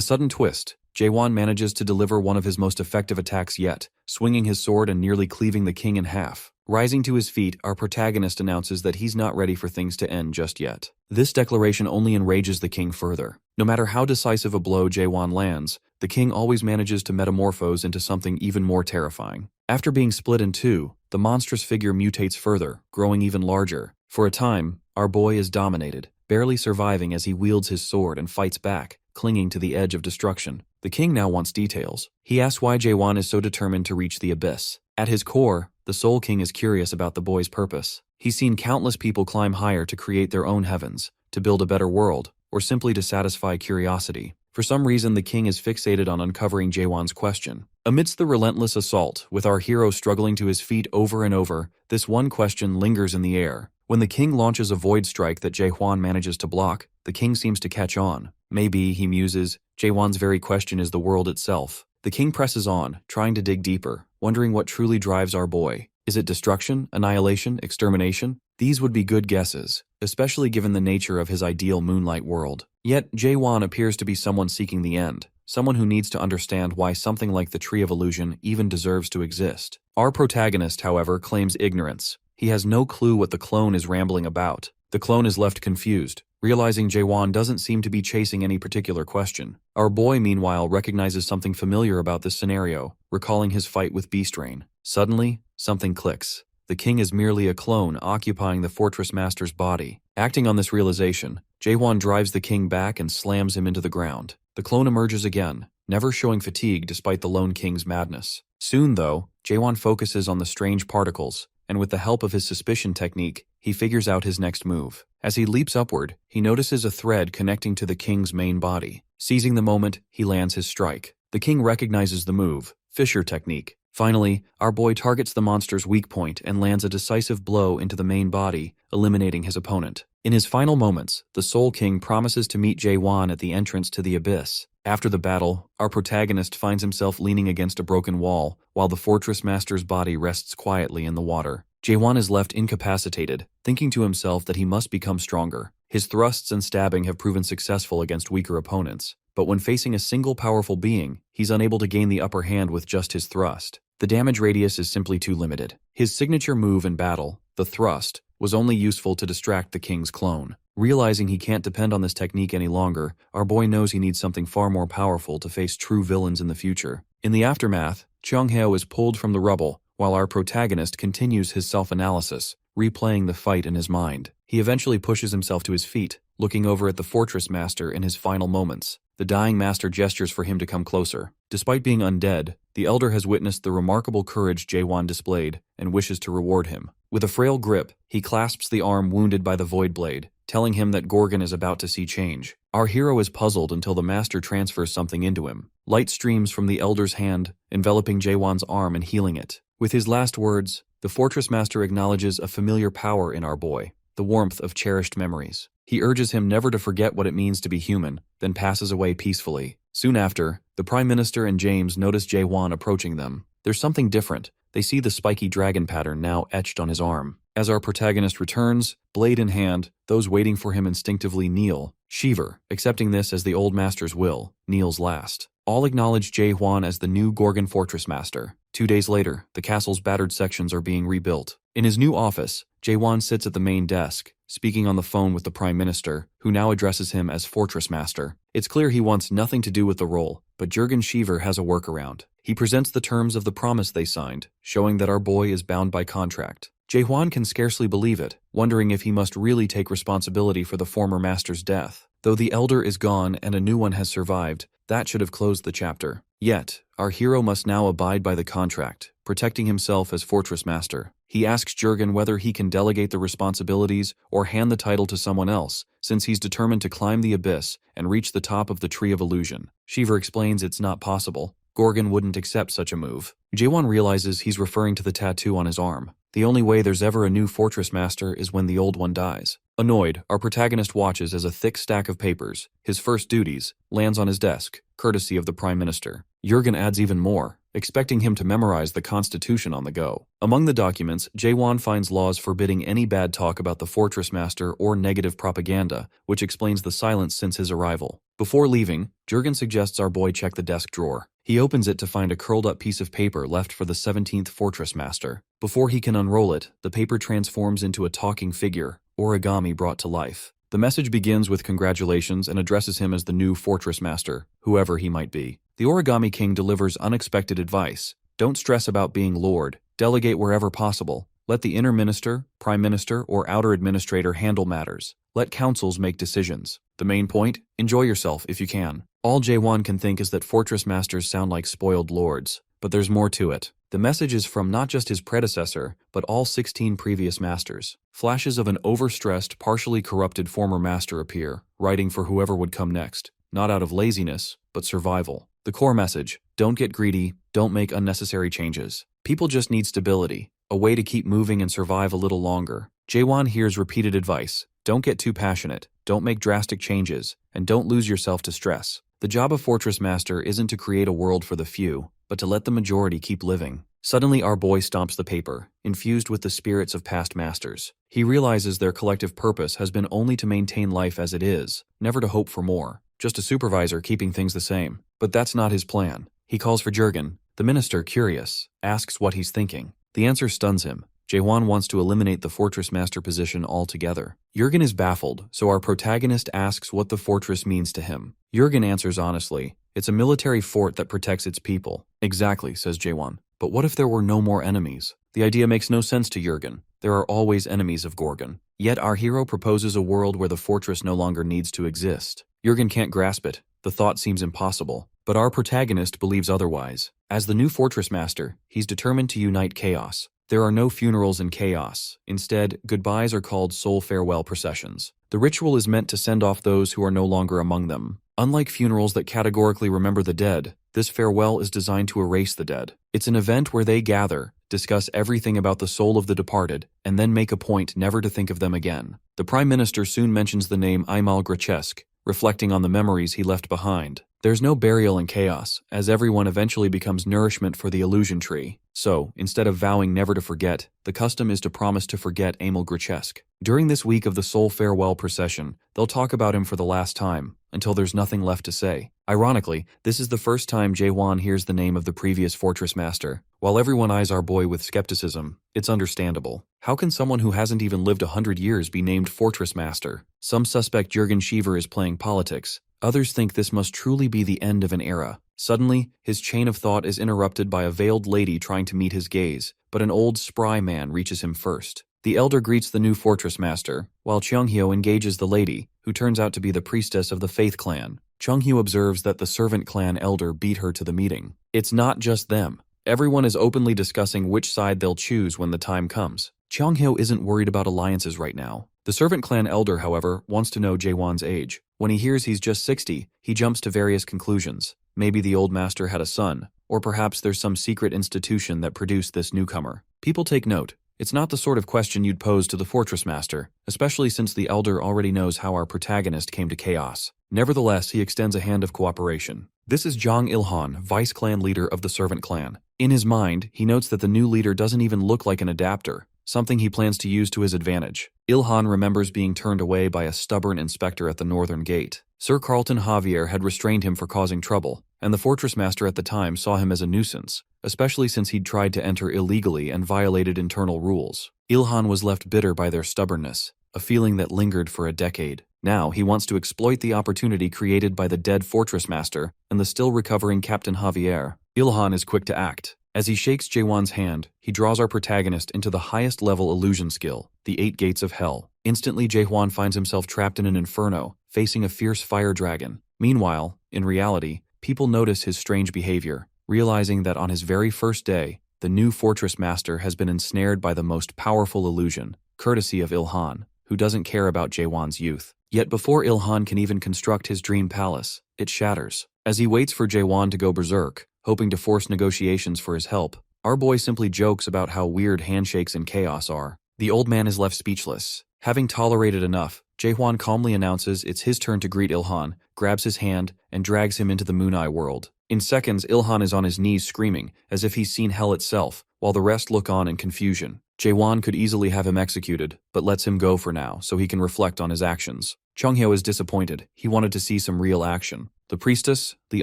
Speaker 1: sudden twist, Jaewon manages to deliver one of his most effective attacks yet, swinging his sword and nearly cleaving the king in half. Rising to his feet, our protagonist announces that he's not ready for things to end just yet. This declaration only enrages the king further. No matter how decisive a blow Jaewon lands, the king always manages to metamorphose into something even more terrifying. After being split in two, the monstrous figure mutates further, growing even larger. For a time, our boy is dominated, barely surviving as he wields his sword and fights back, clinging to the edge of destruction. The king now wants details. He asks why Jaewon is so determined to reach the abyss. At his core, the Soul King is curious about the boy's purpose. He's seen countless people climb higher to create their own heavens, to build a better world, or simply to satisfy curiosity. For some reason, the king is fixated on uncovering Jaewon's question. Amidst the relentless assault, with our hero struggling to his feet over and over, this one question lingers in the air. When the king launches a void strike that Jaewon manages to block, the king seems to catch on. Maybe, he muses, Jaewon's very question is the world itself. The king presses on, trying to dig deeper, wondering what truly drives our boy. Is it destruction, annihilation, extermination? These would be good guesses, especially given the nature of his ideal moonlight world. Yet, Jaewon appears to be someone seeking the end, someone who needs to understand why something like the Tree of Illusion even deserves to exist. Our protagonist, however, claims ignorance. He has no clue what the clone is rambling about. The clone is left confused, realizing Jaewon doesn't seem to be chasing any particular question. Our boy, meanwhile, recognizes something familiar about this scenario, recalling his fight with Beastrain. Suddenly, something clicks. The king is merely a clone occupying the Fortress Master's body. Acting on this realization, Jaewon drives the king back and slams him into the ground. The clone emerges again, never showing fatigue despite the lone king's madness. Soon, though, Jaewon focuses on the strange particles, and with the help of his suspicion technique, he figures out his next move. As he leaps upward, he notices a thread connecting to the king's main body. Seizing the moment, he lands his strike. The king recognizes the move, Fissure technique. Finally, our boy targets the monster's weak point and lands a decisive blow into the main body, eliminating his opponent. In his final moments, the Soul King promises to meet Jaewon at the entrance to the abyss. After the battle, our protagonist finds himself leaning against a broken wall, while the Fortress Master's body rests quietly in the water. Jaewon is left incapacitated, thinking to himself that he must become stronger. His thrusts and stabbing have proven successful against weaker opponents, but when facing a single powerful being, he's unable to gain the upper hand with just his thrust. The damage radius is simply too limited. His signature move in battle, the thrust, was only useful to distract the king's clone. Realizing he can't depend on this technique any longer, our boy knows he needs something far more powerful to face true villains in the future. In the aftermath, Chungheo is pulled from the rubble, while our protagonist continues his self-analysis, replaying the fight in his mind. He eventually pushes himself to his feet, looking over at the Fortress Master in his final moments. The dying master gestures for him to come closer. Despite being undead, the elder has witnessed the remarkable courage Jaewon displayed and wishes to reward him. With a frail grip, he clasps the arm wounded by the Void Blade, telling him that Gorgon is about to see change. Our hero is puzzled until the master transfers something into him. Light streams from the elder's hand, enveloping Jaewon's arm and healing it. With his last words, the Fortress Master acknowledges a familiar power in our boy, the warmth of cherished memories. He urges him never to forget what it means to be human, then passes away peacefully. Soon after, the Prime Minister and James notice Jae-won approaching them. There's something different. They see the spiky dragon pattern now etched on his arm. As our protagonist returns, blade in hand, those waiting for him instinctively kneel. Shiver, accepting this as the old master's will, kneels last. All acknowledge Jae-won as the new Gorgon Fortress Master. 2 days later, the castle's battered sections are being rebuilt. In his new office, Jae-won sits at the main desk, speaking on the phone with the Prime Minister, who now addresses him as Fortress Master. It's clear he wants nothing to do with the role, but Jurgen Shiver has a workaround. He presents the terms of the promise they signed, showing that our boy is bound by contract. Jae-won can scarcely believe it, wondering if he must really take responsibility for the former master's death. Though the elder is gone and a new one has survived, that should have closed the chapter. Yet, our hero must now abide by the contract, protecting himself as Fortress Master. He asks Jurgen whether he can delegate the responsibilities or hand the title to someone else, since he's determined to climb the abyss and reach the top of the Tree of Illusion. Shiver explains it's not possible. Gorgon wouldn't accept such a move. Jae-won realizes he's referring to the tattoo on his arm. The only way there's ever a new Fortress Master is when the old one dies. Annoyed, our protagonist watches as a thick stack of papers, his first duties, lands on his desk, courtesy of the Prime Minister. Jurgen adds even more, expecting him to memorize the Constitution on the go. Among the documents, Jae-won finds laws forbidding any bad talk about the Fortress Master or negative propaganda, which explains the silence since his arrival. Before leaving, Jurgen suggests our boy check the desk drawer. He opens it to find a curled-up piece of paper left for the 17th Fortress Master. Before he can unroll it, the paper transforms into a talking figure, origami brought to life. The message begins with congratulations and addresses him as the new Fortress Master, whoever he might be. The Origami King delivers unexpected advice. Don't stress about being Lord. Delegate wherever possible. Let the inner minister, prime minister, or outer administrator handle matters. Let councils make decisions. The main point? Enjoy yourself if you can. All Jae-won can think is that Fortress Masters sound like spoiled lords. But there's more to it. The message is from not just his predecessor, but all 16 previous masters. Flashes of an overstressed, partially corrupted former master appear, writing for whoever would come next. Not out of laziness, but survival. The core message: don't get greedy, don't make unnecessary changes. People just need stability, a way to keep moving and survive a little longer. Jae-won hears repeated advice: don't get too passionate, don't make drastic changes, and don't lose yourself to stress. The job of Fortress Master isn't to create a world for the few, but to let the majority keep living. Suddenly our boy stomps the paper, infused with the spirits of past masters. He realizes their collective purpose has been only to maintain life as it is, never to hope for more. Just a supervisor keeping things the same. But that's not his plan. He calls for Jurgen. The minister, curious, asks what he's thinking. The answer stuns him. Jae-won wants to eliminate the Fortress Master position altogether. Jurgen is baffled, so our protagonist asks what the fortress means to him. Jurgen answers honestly, it's a military fort that protects its people. Exactly, says Jae-won. But what if there were no more enemies? The idea makes no sense to Jurgen. There are always enemies of Gorgon. Yet our hero proposes a world where the fortress no longer needs to exist. Jurgen can't grasp it. The thought seems impossible. But our protagonist believes otherwise. As the new Fortress Master, he's determined to unite chaos. There are no funerals in chaos. Instead, goodbyes are called soul farewell processions. The ritual is meant to send off those who are no longer among them. Unlike funerals that categorically remember the dead, this farewell is designed to erase the dead. It's an event where they gather, discuss everything about the soul of the departed, and then make a point never to think of them again. The Prime Minister soon mentions the name Aimal Grachesk, reflecting on the memories he left behind. There's no burial in chaos, as everyone eventually becomes nourishment for the illusion tree. So, instead of vowing never to forget, the custom is to promise to forget Aimal Grachesk. During this week of the Soul Farewell procession, they'll talk about him for the last time, until there's nothing left to say. Ironically, this is the first time Jae-won hears the name of the previous Fortress Master. While everyone eyes our boy with skepticism, it's understandable. How can someone who hasn't even lived 100 years be named Fortress Master? Some suspect Jurgen Shiver is playing politics. Others think this must truly be the end of an era. Suddenly, his chain of thought is interrupted by a veiled lady trying to meet his gaze, but an old, spry man reaches him first. The elder greets the new Fortress Master, while Cheonghyo engages the lady, who turns out to be the priestess of the Faith Clan. Cheonghyo observes that the Servant Clan elder beat her to the meeting. It's not just them. Everyone is openly discussing which side they'll choose when the time comes. Cheonghyo isn't worried about alliances right now. The Servant Clan elder, however, wants to know Jae-won's age. When he hears he's just 60, he jumps to various conclusions. Maybe the old master had a son, or perhaps there's some secret institution that produced this newcomer. People take note. It's not the sort of question you'd pose to the Fortress Master, especially since the Elder already knows how our protagonist came to chaos. Nevertheless, he extends a hand of cooperation. This is Jong Ilhan, vice clan leader of the Servant Clan. In his mind, he notes that the new leader doesn't even look like an adapter, something he plans to use to his advantage. Ilhan remembers being turned away by a stubborn inspector at the northern gate. Sir Carlton Javier had restrained him for causing trouble, and the Fortress Master at the time saw him as a nuisance, especially since he'd tried to enter illegally and violated internal rules. Ilhan was left bitter by their stubbornness, a feeling that lingered for a decade. Now he wants to exploit the opportunity created by the dead Fortress Master and the still recovering Captain Javier. Ilhan is quick to act. As he shakes Jaewon's hand, he draws our protagonist into the highest level illusion skill, the 8 Gates of Hell. Instantly, Jaewon finds himself trapped in an inferno, facing a fierce fire dragon. Meanwhile, in reality, people notice his strange behavior, realizing that on his very first day, the new Fortress Master has been ensnared by the most powerful illusion, courtesy of Ilhan, who doesn't care about Jaewon's youth. Yet before Ilhan can even construct his dream palace, it shatters. As he waits for Jaewon to go berserk, hoping to force negotiations for his help, our boy simply jokes about how weird handshakes in chaos are. The old man is left speechless. Having tolerated enough, Jaewon calmly announces it's his turn to greet Ilhan, grabs his hand, and drags him into the Moon Eye world. In seconds, Ilhan is on his knees screaming, as if he's seen hell itself, while the rest look on in confusion. Jaewon could easily have him executed, but lets him go for now so he can reflect on his actions. Chonghyo is disappointed. He wanted to see some real action. The priestess, the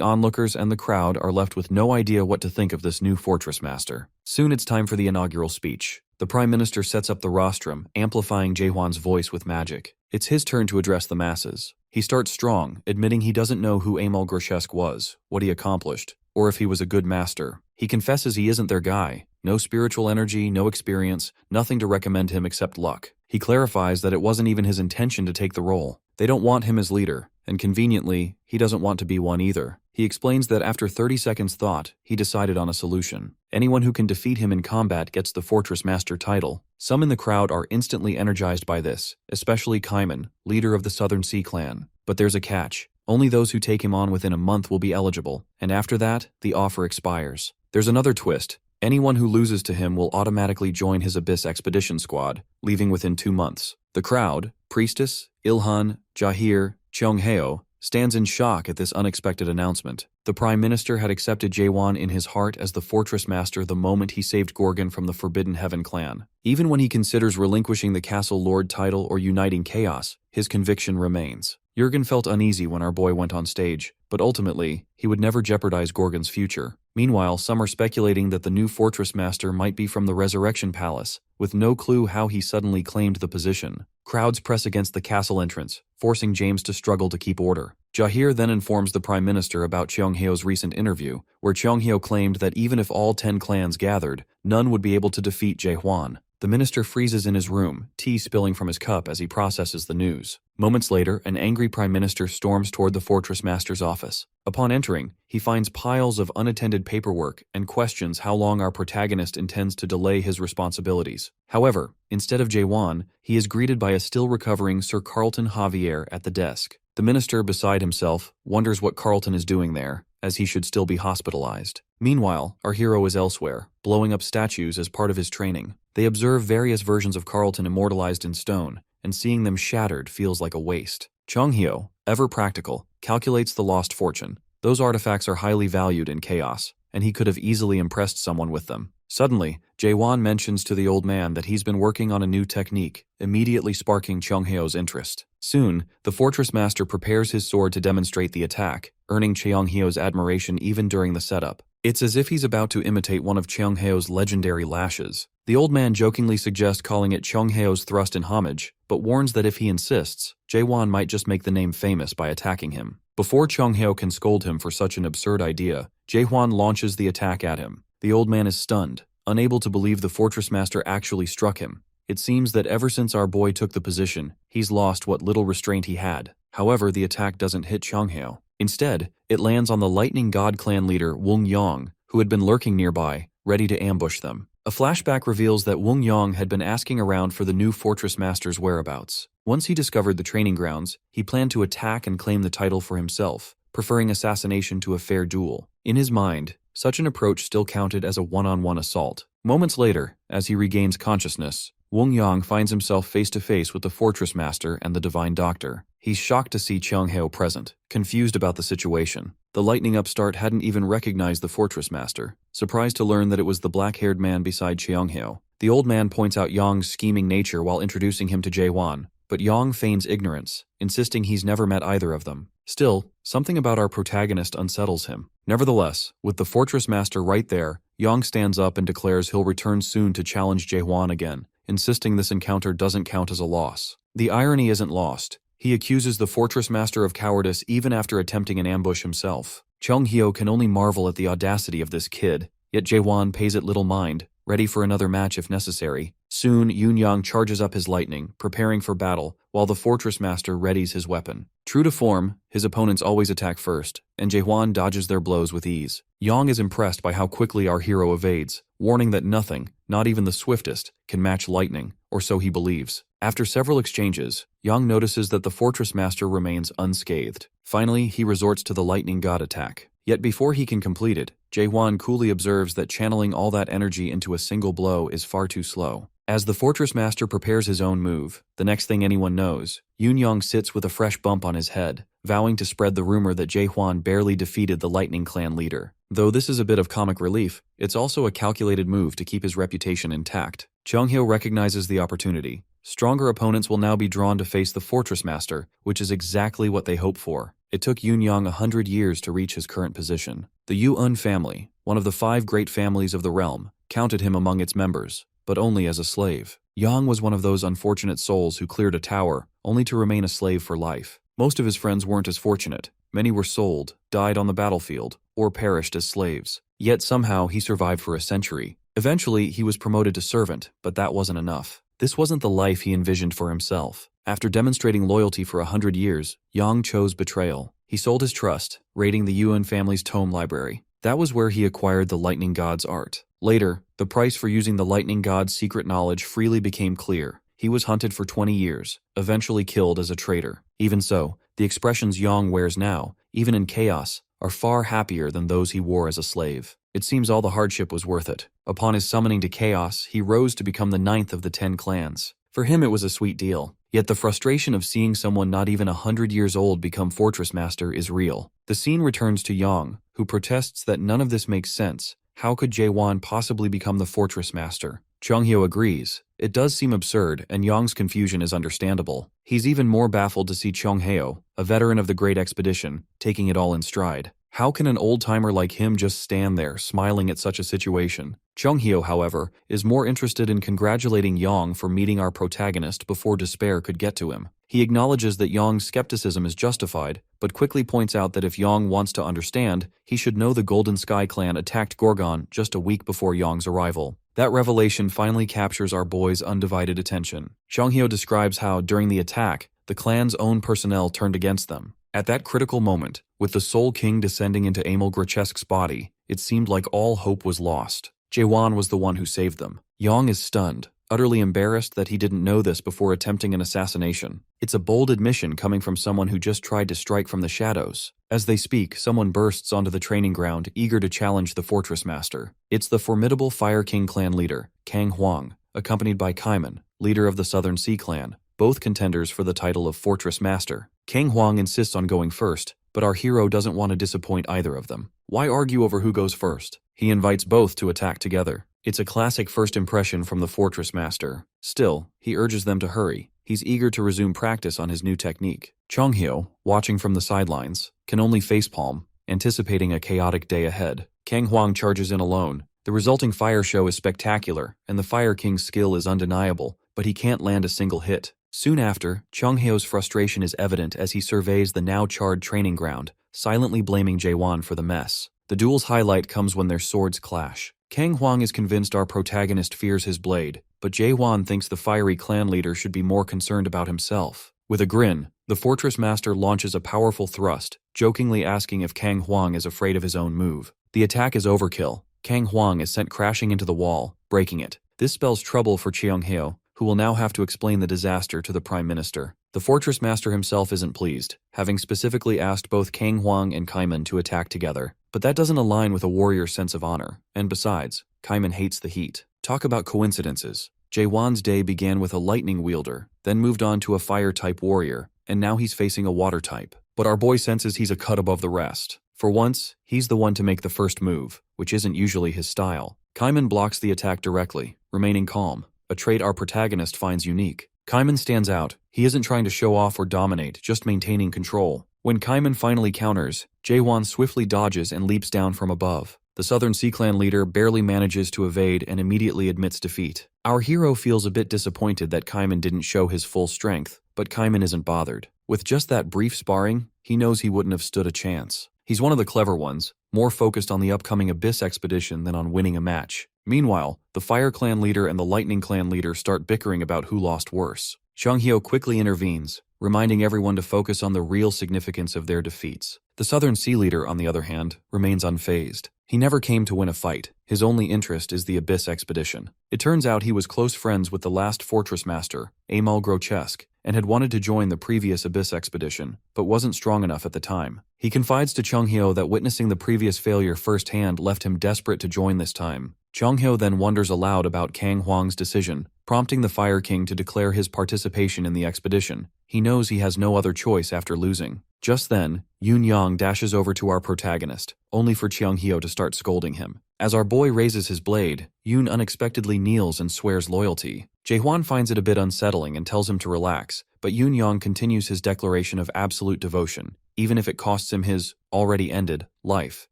Speaker 1: onlookers, and the crowd are left with no idea what to think of this new Fortress Master. Soon it's time for the inaugural speech. The Prime Minister sets up the rostrum, amplifying Jaewon's voice with magic. It's his turn to address the masses. He starts strong, admitting he doesn't know who Amal Grotesque was, what he accomplished, or if he was a good master. He confesses he isn't their guy. No spiritual energy, no experience, nothing to recommend him except luck. He clarifies that it wasn't even his intention to take the role. They don't want him as leader, and conveniently, he doesn't want to be one either. He explains that after 30 seconds thought, he decided on a solution. Anyone who can defeat him in combat gets the Fortress Master title. Some in the crowd are instantly energized by this, especially Kaiman, leader of the Southern Sea Clan. But there's a catch. Only those who take him on within a month will be eligible, and after that, the offer expires. There's another twist. Anyone who loses to him will automatically join his Abyss Expedition Squad, leaving within 2 months. The crowd, Priestess, Ilhan, Jahir, Chonghyo, stands in shock at this unexpected announcement. The Prime Minister had accepted Jaewon in his heart as the Fortress Master the moment he saved Gorgon from the Forbidden Heaven clan. Even when he considers relinquishing the Castle Lord title or uniting Chaos, his conviction remains. Jurgen felt uneasy when our boy went on stage, but ultimately, he would never jeopardize Gorgon's future. Meanwhile, some are speculating that the new Fortress Master might be from the Resurrection Palace, with no clue how he suddenly claimed the position. Crowds press against the castle entrance, forcing James to struggle to keep order. Jahir then informs the Prime Minister about Cheonghyo's recent interview, where Cheonghyo claimed that even if all 10 clans gathered, none would be able to defeat Jaehwan. The minister freezes in his room, tea spilling from his cup as he processes the news. Moments later, an angry Prime Minister storms toward the Fortress Master's office. Upon entering, he finds piles of unattended paperwork and questions how long our protagonist intends to delay his responsibilities. However, instead of Jaewon, he is greeted by a still recovering Sir Carlton Javier at the desk. The minister, beside himself, wonders what Carlton is doing there, as he should still be hospitalized. Meanwhile, our hero is elsewhere, blowing up statues as part of his training. They observe various versions of Carlton immortalized in stone, and seeing them shattered feels like a waste. Chonghyo, ever practical, calculates the lost fortune. Those artifacts are highly valued in Chaos, and he could have easily impressed someone with them. Suddenly, Jaewon mentions to the old man that he's been working on a new technique, immediately sparking Chonghyo's interest. Soon, the Fortress Master prepares his sword to demonstrate the attack, earning Cheonghyo's admiration even during the setup. It's as if he's about to imitate one of Cheonghyo's legendary lashes. The old man jokingly suggests calling it Cheonghyo's thrust in homage, but warns that if he insists, Jaewon might just make the name famous by attacking him. Before Chonghyo can scold him for such an absurd idea, Jaehwan launches the attack at him. The old man is stunned, unable to believe the Fortress Master actually struck him. It seems that ever since our boy took the position, he's lost what little restraint he had. However, the attack doesn't hit Chonghyo. Instead, it lands on the Lightning God clan leader Wung Yong, who had been lurking nearby, ready to ambush them. A flashback reveals that Wung Yong had been asking around for the new Fortress Master's whereabouts. Once he discovered the training grounds, he planned to attack and claim the title for himself, preferring assassination to a fair duel. In his mind, such an approach still counted as a one-on-one assault. Moments later, as he regains consciousness, Wang Yang finds himself face-to-face with the Fortress Master and the Divine Doctor. He's shocked to see Qianghao present, confused about the situation. The lightning upstart hadn't even recognized the Fortress Master, surprised to learn that it was the black-haired man beside Qianghao. The old man points out Yang's scheming nature while introducing him to Jaewan, but Yang feigns ignorance, insisting he's never met either of them. Still, something about our protagonist unsettles him. Nevertheless, with the Fortress Master right there, Yang stands up and declares he'll return soon to challenge Jaewan again, insisting this encounter doesn't count as a loss. The irony isn't lost. He accuses the Fortress Master of cowardice even after attempting an ambush himself. Qianghao can only marvel at the audacity of this kid, yet Jaewan pays it little mind, ready for another match if necessary. Soon, Yunyang charges up his lightning, preparing for battle, while the Fortress Master readies his weapon. True to form, his opponents always attack first, and Jaewan dodges their blows with ease. Yang is impressed by how quickly our hero evades, warning that nothing, not even the swiftest, can match lightning, or so he believes. After several exchanges, Yang notices that the Fortress Master remains unscathed. Finally, he resorts to the Lightning God attack. Yet before he can complete it, Jaewan coolly observes that channeling all that energy into a single blow is far too slow. As the Fortress Master prepares his own move, the next thing anyone knows, Yunyang sits with a fresh bump on his head, vowing to spread the rumor that Jaewan barely defeated the Lightning Clan leader. Though this is a bit of comic relief, it's also a calculated move to keep his reputation intact. Qianghao recognizes the opportunity. Stronger opponents will now be drawn to face the Fortress Master, which is exactly what they hope for. It took Yunyang 100 years to reach his current position. The Yuan family, one of the 5 great families of the realm, counted him among its members, but only as a slave. Yang was one of those unfortunate souls who cleared a tower, only to remain a slave for life. Most of his friends weren't as fortunate. Many were sold, died on the battlefield, or perished as slaves. Yet somehow he survived for a century. Eventually, he was promoted to servant, but that wasn't enough. This wasn't the life he envisioned for himself. After demonstrating loyalty for 100 years, Yang chose betrayal. He sold his trust, raiding the Yuan family's tome library. That was where he acquired the Lightning God's art. Later, the price for using the Lightning God's secret knowledge freely became clear. He was hunted for 20 years, eventually killed as a traitor. Even so, the expressions Yang wears now, even in chaos, are far happier than those he wore as a slave. It seems all the hardship was worth it. Upon his summoning to chaos, he rose to become the 9th of the 10 clans. For him it was a sweet deal. Yet the frustration of seeing someone not even 100 years old become Fortress Master is real. The scene returns to Yang, who protests that none of this makes sense. How could Jaewan possibly become the Fortress Master? Qianghao agrees. It does seem absurd, and Yang's confusion is understandable. He's even more baffled to see Qianghao, a veteran of the Great Expedition, taking it all in stride. How can an old-timer like him just stand there, smiling at such a situation? Qianghao, however, is more interested in congratulating Yang for meeting our protagonist before despair could get to him. He acknowledges that Yang's skepticism is justified, but quickly points out that if Yang wants to understand, he should know the Golden Sky clan attacked Gorgon just a week before Yang's arrival. That revelation finally captures our boy's undivided attention. Qianghao describes how, during the attack, the clan's own personnel turned against them. At that critical moment, with the Soul King descending into Emil Grotesque's body, it seemed like all hope was lost. Jaewan was the one who saved them. Yang is stunned, utterly embarrassed that he didn't know this before attempting an assassination. It's a bold admission coming from someone who just tried to strike from the shadows. As they speak, someone bursts onto the training ground, eager to challenge the Fortress Master. It's the formidable Fire King clan leader, Kang Huang, accompanied by Kaiman, leader of the Southern Sea clan, both contenders for the title of Fortress Master. Kang Huang insists on going first, but our hero doesn't want to disappoint either of them. Why argue over who goes first? He invites both to attack together. It's a classic first impression from the Fortress Master. Still, he urges them to hurry. He's eager to resume practice on his new technique. Qianghao, watching from the sidelines, can only facepalm, anticipating a chaotic day ahead. Kang Huang charges in alone. The resulting fire show is spectacular, and the Fire King's skill is undeniable, but he can't land a single hit. Soon after, Qianghao's frustration is evident as he surveys the now charred training ground, silently blaming Jaewan for the mess. The duel's highlight comes when their swords clash. Kang Huang is convinced our protagonist fears his blade, but Jaewan thinks the fiery clan leader should be more concerned about himself. With a grin, the Fortress Master launches a powerful thrust, jokingly asking if Kang Huang is afraid of his own move. The attack is overkill. Kang Huang is sent crashing into the wall, breaking it. This spells trouble for Qianghao, who will now have to explain the disaster to the Prime Minister. The Fortress Master himself isn't pleased, having specifically asked both Kang Huang and Kaiman to attack together. But that doesn't align with a warrior's sense of honor, and besides, Kaiman hates the heat. Talk about coincidences. Jaewon's day began with a lightning wielder, then moved on to a fire-type warrior, and now he's facing a water type. But our boy senses he's a cut above the rest. For once, he's the one to make the first move, which isn't usually his style. Kaiman blocks the attack directly, remaining calm, a trait our protagonist finds unique. Kaiman stands out. He isn't trying to show off or dominate, just maintaining control. When Kaiman finally counters, Jaewon swiftly dodges and leaps down from above. The Southern Sea Clan leader barely manages to evade and immediately admits defeat. Our hero feels a bit disappointed that Kaiman didn't show his full strength, but Kaiman isn't bothered. With just that brief sparring, he knows he wouldn't have stood a chance. He's one of the clever ones, more focused on the upcoming Abyss expedition than on winning a match. Meanwhile, the Fire Clan leader and the Lightning Clan leader start bickering about who lost worse. Cheonghyo quickly intervenes, reminding everyone to focus on the real significance of their defeats. The Southern Sea leader, on the other hand, remains unfazed. He never came to win a fight. His only interest is the Abyss expedition. It turns out he was close friends with the last fortress master, Amal Grochesk, and had wanted to join the previous Abyss expedition, but wasn't strong enough at the time. He confides to Cheonghyo that witnessing the previous failure firsthand left him desperate to join this time. Cheonghyo then wonders aloud about Kang Hwang's decision, prompting the Fire King to declare his participation in the expedition. He knows he has no other choice after losing. Just then, Yoon Yang dashes over to our protagonist, only for Cheonghyo to start scolding him. As our boy raises his blade, Yoon unexpectedly kneels and swears loyalty. Jaehwan finds it a bit unsettling and tells him to relax, but Yoon Yang continues his declaration of absolute devotion, even if it costs him his, already ended, life.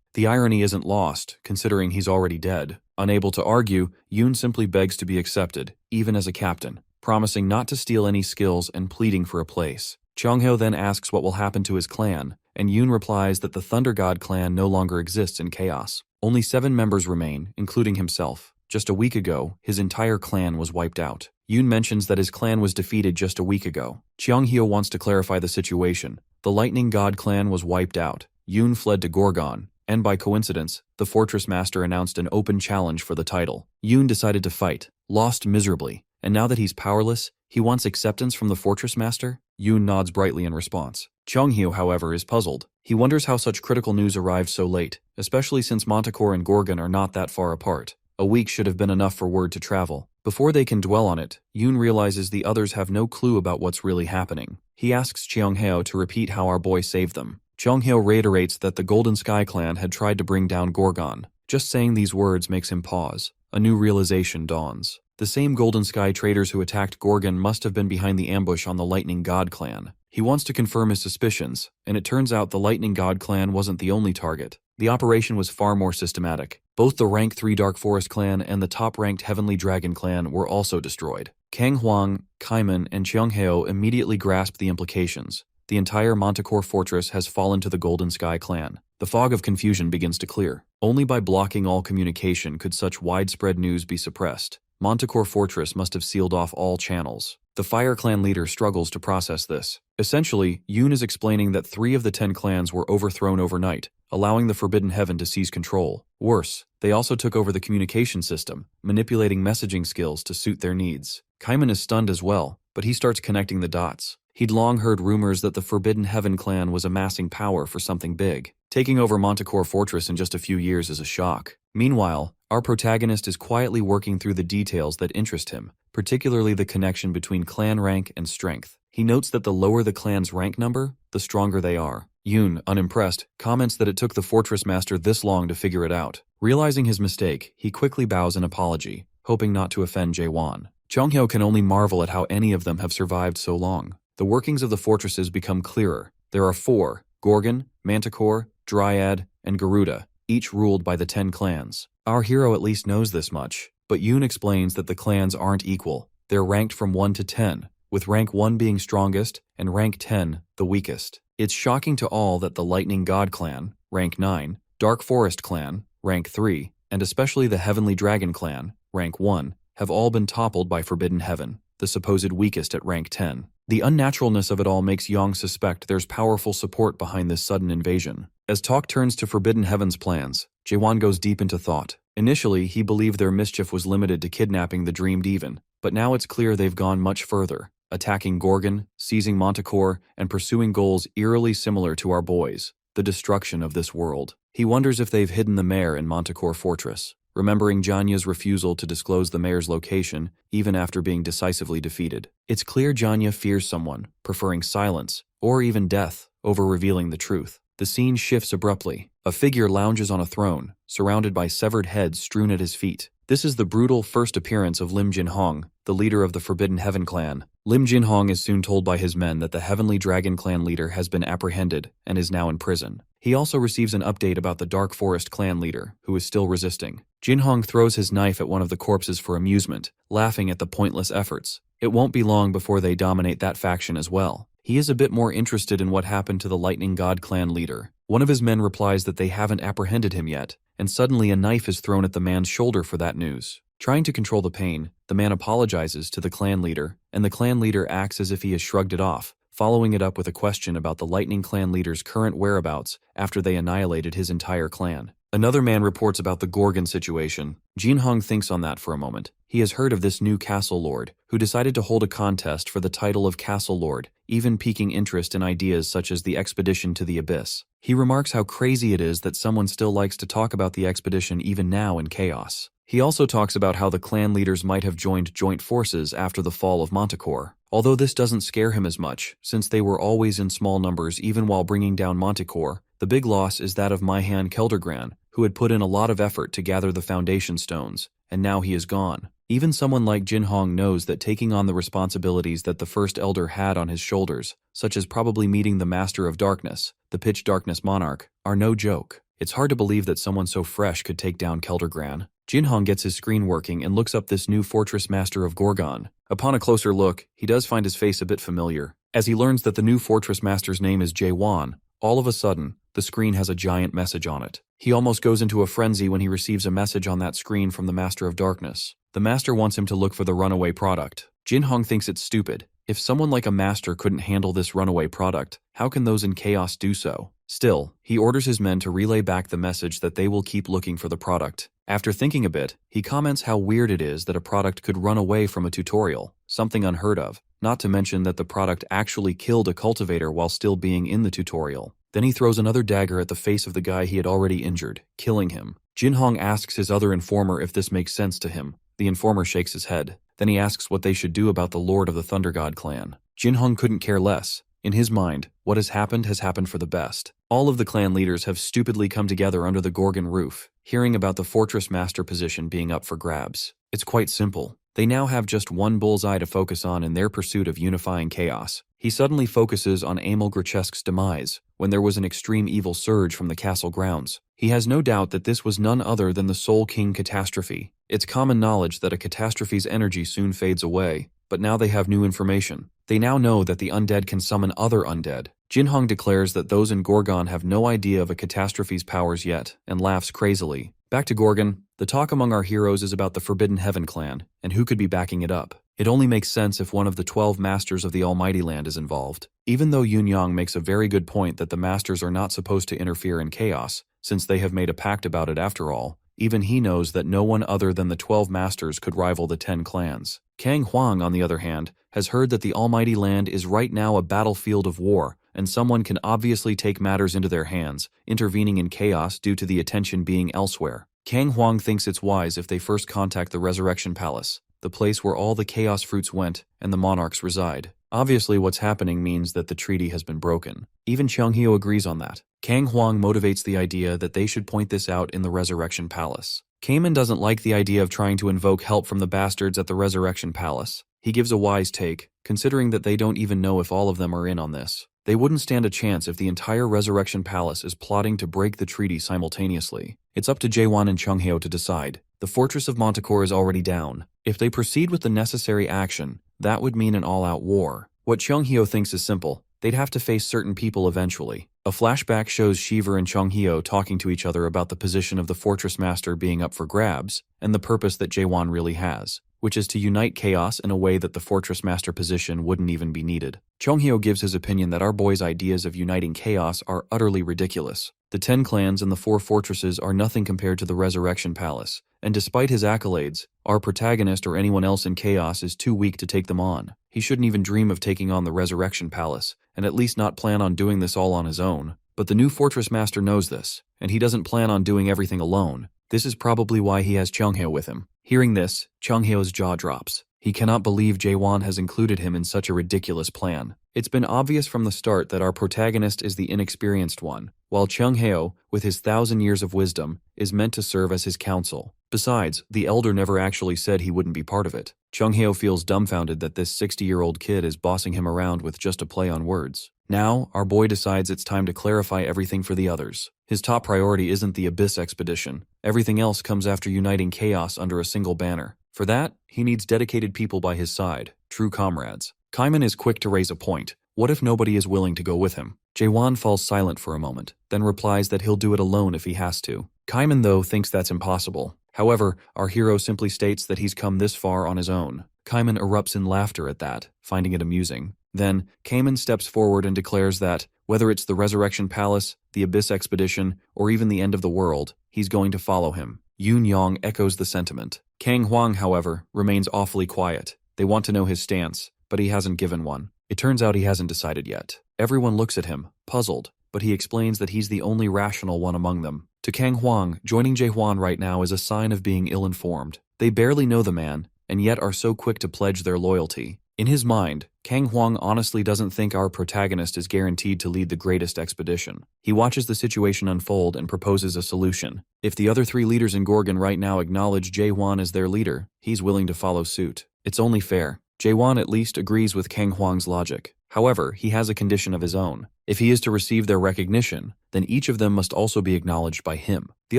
Speaker 1: The irony isn't lost, considering he's already dead. Unable to argue, Yoon simply begs to be accepted, even as a captain, promising not to steal any skills and pleading for a place. Cheonghyo then asks what will happen to his clan, and Yoon replies that the Thunder God clan no longer exists in chaos. Only 7 members remain, including himself. Just a week ago, his entire clan was wiped out. Yoon mentions that his clan was defeated just a week ago. Cheonghyo wants to clarify the situation. The Lightning God clan was wiped out. Yoon fled to Gorgon, and by coincidence, the Fortress Master announced an open challenge for the title. Yoon decided to fight, lost miserably, and now that he's powerless, he wants acceptance from the Fortress Master? Yoon nods brightly in response. Cheonghyo, however, is puzzled. He wonders how such critical news arrived so late, especially since Manticore and Gorgon are not that far apart. A week should have been enough for word to travel. Before they can dwell on it, Yoon realizes the others have no clue about what's really happening. He asks Cheonghyo to repeat how our boy saved them. Cheonghyo reiterates that the Golden Sky clan had tried to bring down Gorgon. Just saying these words makes him pause. A new realization dawns. The same Golden Sky traders who attacked Gorgon must have been behind the ambush on the Lightning God clan. He wants to confirm his suspicions, and it turns out the Lightning God clan wasn't the only target. The operation was far more systematic. Both the Rank 3 Dark Forest clan and the top-ranked Heavenly Dragon clan were also destroyed. Kang Hwang, Kaiman, and Cheonghyo immediately grasped the implications. The entire Manticore fortress has fallen to the Golden Sky clan. The fog of confusion begins to clear. Only by blocking all communication could such widespread news be suppressed. Manticore Fortress must have sealed off all channels. The Fire Clan leader struggles to process this. Essentially, Yoon is explaining that 3 of the 10 clans were overthrown overnight, allowing the Forbidden Heaven to seize control. Worse, they also took over the communication system, manipulating messaging skills to suit their needs. Kaiman is stunned as well, but he starts connecting the dots. He'd long heard rumors that the Forbidden Heaven clan was amassing power for something big. Taking over Manticore Fortress in just a few years is a shock. Meanwhile, our protagonist is quietly working through the details that interest him, particularly the connection between clan rank and strength. He notes that the lower the clan's rank number, the stronger they are. Yoon, unimpressed, comments that it took the Fortress Master this long to figure it out. Realizing his mistake, he quickly bows an apology, hoping not to offend Jaehwan. Cheonghyo can only marvel at how any of them have survived so long. The workings of the fortresses become clearer. There are 4, Gorgon, Manticore, Dryad, and Garuda, each ruled by the 10 clans. Our hero at least knows this much, but Yoon explains that the clans aren't equal. They're ranked from 1 to 10, with rank 1 being strongest and rank 10 the weakest. It's shocking to all that the Lightning God clan, rank 9, Dark Forest clan, rank 3, and especially the Heavenly Dragon clan, rank 1, have all been toppled by Forbidden Heaven, the supposed weakest at rank 10. The unnaturalness of it all makes Yang suspect there's powerful support behind this sudden invasion. As talk turns to Forbidden Heaven's plans, Jaehwan goes deep into thought. Initially, he believed their mischief was limited to kidnapping the Dreamed Even, but now it's clear they've gone much further, attacking Gorgon, seizing Manticore, and pursuing goals eerily similar to our boys, the destruction of this world. He wonders if they've hidden the mayor in Manticore Fortress, remembering Janya's refusal to disclose the mayor's location even after being decisively defeated. It's clear Janya fears someone, preferring silence, or even death, over revealing the truth. The scene shifts abruptly. A figure lounges on a throne, surrounded by severed heads strewn at his feet. This is the brutal first appearance of Lim Jinhong, the leader of the Forbidden Heaven clan. Lim Jinhong is soon told by his men that the Heavenly Dragon clan leader has been apprehended and is now in prison. He also receives an update about the Dark Forest clan leader, who is still resisting. Jinhong throws his knife at one of the corpses for amusement, laughing at the pointless efforts. It won't be long before they dominate that faction as well. He is a bit more interested in what happened to the Lightning God clan leader. One of his men replies that they haven't apprehended him yet, and suddenly a knife is thrown at the man's shoulder for that news. Trying to control the pain, the man apologizes to the clan leader, and the clan leader acts as if he has shrugged it off, following it up with a question about the Lightning clan leader's current whereabouts after they annihilated his entire clan. Another man reports about the Gorgon situation. Jinhong thinks on that for a moment. He has heard of this new castle lord, who decided to hold a contest for the title of castle lord, even piquing interest in ideas such as the expedition to the abyss. He remarks how crazy it is that someone still likes to talk about the expedition even now in chaos. He also talks about how the clan leaders might have joined joint forces after the fall of Manticore, although this doesn't scare him as much, since they were always in small numbers even while bringing down Manticore. The big loss is that of Myhan Keldregran, who had put in a lot of effort to gather the foundation stones, and now he is gone. Even someone like Jinhong knows that taking on the responsibilities that the First Elder had on his shoulders, such as probably meeting the Master of Darkness, the Pitch Darkness Monarch, are no joke. It's hard to believe that someone so fresh could take down Keldregran. Jinhong gets his screen working and looks up this new Fortress Master of Gorgon. Upon a closer look, he does find his face a bit familiar. As he learns that the new Fortress Master's name is Jae-Wan, all of a sudden, the screen has a giant message on it. He almost goes into a frenzy when he receives a message on that screen from the Master of Darkness. The Master wants him to look for the runaway product. Jinhong thinks it's stupid. If someone like a Master couldn't handle this runaway product, how can those in chaos do so? Still, he orders his men to relay back the message that they will keep looking for the product. After thinking a bit, he comments how weird it is that a product could run away from a tutorial, something unheard of, not to mention that the product actually killed a cultivator while still being in the tutorial. Then he throws another dagger at the face of the guy he had already injured, killing him. Jinhong asks his other informer if this makes sense to him. The informer shakes his head. Then he asks what they should do about the Lord of the Thunder God clan. Jinhong couldn't care less. In his mind, what has happened for the best. All of the clan leaders have stupidly come together under the Gorgon roof, hearing about the Fortress Master position being up for grabs. It's quite simple. They now have just one bullseye to focus on in their pursuit of unifying chaos. He suddenly focuses on Emil Grotesk's demise, when there was an extreme evil surge from the castle grounds. He has no doubt that this was none other than the Soul King catastrophe. It's common knowledge that a catastrophe's energy soon fades away, but now they have new information. They now know that the undead can summon other undead. Jinhong declares that those in Gorgon have no idea of a catastrophe's powers yet, and laughs crazily. Back to Gorgon, the talk among our heroes is about the Forbidden Heaven clan, and who could be backing it up. It only makes sense if one of the 12 Masters of the Almighty Land is involved. Even though Yunyang makes a very good point that the Masters are not supposed to interfere in chaos, since they have made a pact about it after all, even he knows that no one other than the 12 Masters could rival the 10 clans. Kang Huang, on the other hand, has heard that the Almighty Land is right now a battlefield of war, and someone can obviously take matters into their hands, intervening in chaos due to the attention being elsewhere. Kang Huang thinks it's wise if they first contact the Resurrection Palace, the place where all the chaos fruits went and the monarchs reside. Obviously what's happening means that the treaty has been broken. Even Cheonghyo agrees on that. Kang Huang motivates the idea that they should point this out in the Resurrection Palace. Kamen doesn't like the idea of trying to invoke help from the bastards at the Resurrection Palace. He gives a wise take, considering that they don't even know if all of them are in on this. They wouldn't stand a chance if the entire Resurrection Palace is plotting to break the treaty simultaneously. It's up to Jaewon and Cheonghyo to decide. The fortress of Manticore is already down. If they proceed with the necessary action, that would mean an all-out war. What Cheonghyo thinks is simple. They'd have to face certain people eventually. A flashback shows Shiver and Cheonghyo talking to each other about the position of the Fortress Master being up for grabs, and the purpose that Jaewon really has, which is to unite chaos in a way that the Fortress Master position wouldn't even be needed. Cheonghyo gives his opinion that our boy's ideas of uniting chaos are utterly ridiculous. The 10 clans and the 4 fortresses are nothing compared to the Resurrection Palace, and despite his accolades, our protagonist or anyone else in chaos is too weak to take them on. He shouldn't even dream of taking on the Resurrection Palace, and at least not plan on doing this all on his own. But the new fortress master knows this, and he doesn't plan on doing everything alone. This is probably why he has Chungheo with him. Hearing this, Chungheo's jaw drops. He cannot believe Jaewon has included him in such a ridiculous plan. It's been obvious from the start that our protagonist is the inexperienced one, while Chungheo, with his 1,000 years of wisdom, is meant to serve as his counsel. Besides, the elder never actually said he wouldn't be part of it. Chungheo feels dumbfounded that this 60-year-old kid is bossing him around with just a play on words. Now, our boy decides it's time to clarify everything for the others. His top priority isn't the Abyss expedition. Everything else comes after uniting chaos under a single banner. For that, he needs dedicated people by his side, true comrades. Kaiman is quick to raise a point. What if nobody is willing to go with him? Jaewon falls silent for a moment, then replies that he'll do it alone if he has to. Kaiman, though, thinks that's impossible. However, our hero simply states that he's come this far on his own. Kaiman erupts in laughter at that, finding it amusing. Then, Kaiman steps forward and declares that, whether it's the Resurrection Palace, the Abyss Expedition, or even the end of the world, he's going to follow him. Yoon Yong echoes the sentiment. Kang Hwang, however, remains awfully quiet. They want to know his stance, but he hasn't given one. It turns out he hasn't decided yet. Everyone looks at him, puzzled, but he explains that he's the only rational one among them. To Kang Hwang, joining Jaehwan right now is a sign of being ill-informed. They barely know the man, and yet are so quick to pledge their loyalty. In his mind, Kang Hwang honestly doesn't think our protagonist is guaranteed to lead the greatest expedition. He watches the situation unfold and proposes a solution. If the other 3 leaders in Gorgon right now acknowledge Jaehwan as their leader, he's willing to follow suit. It's only fair. Jaehwan at least agrees with Kang Hwang's logic. However, he has a condition of his own. If he is to receive their recognition, then each of them must also be acknowledged by him. The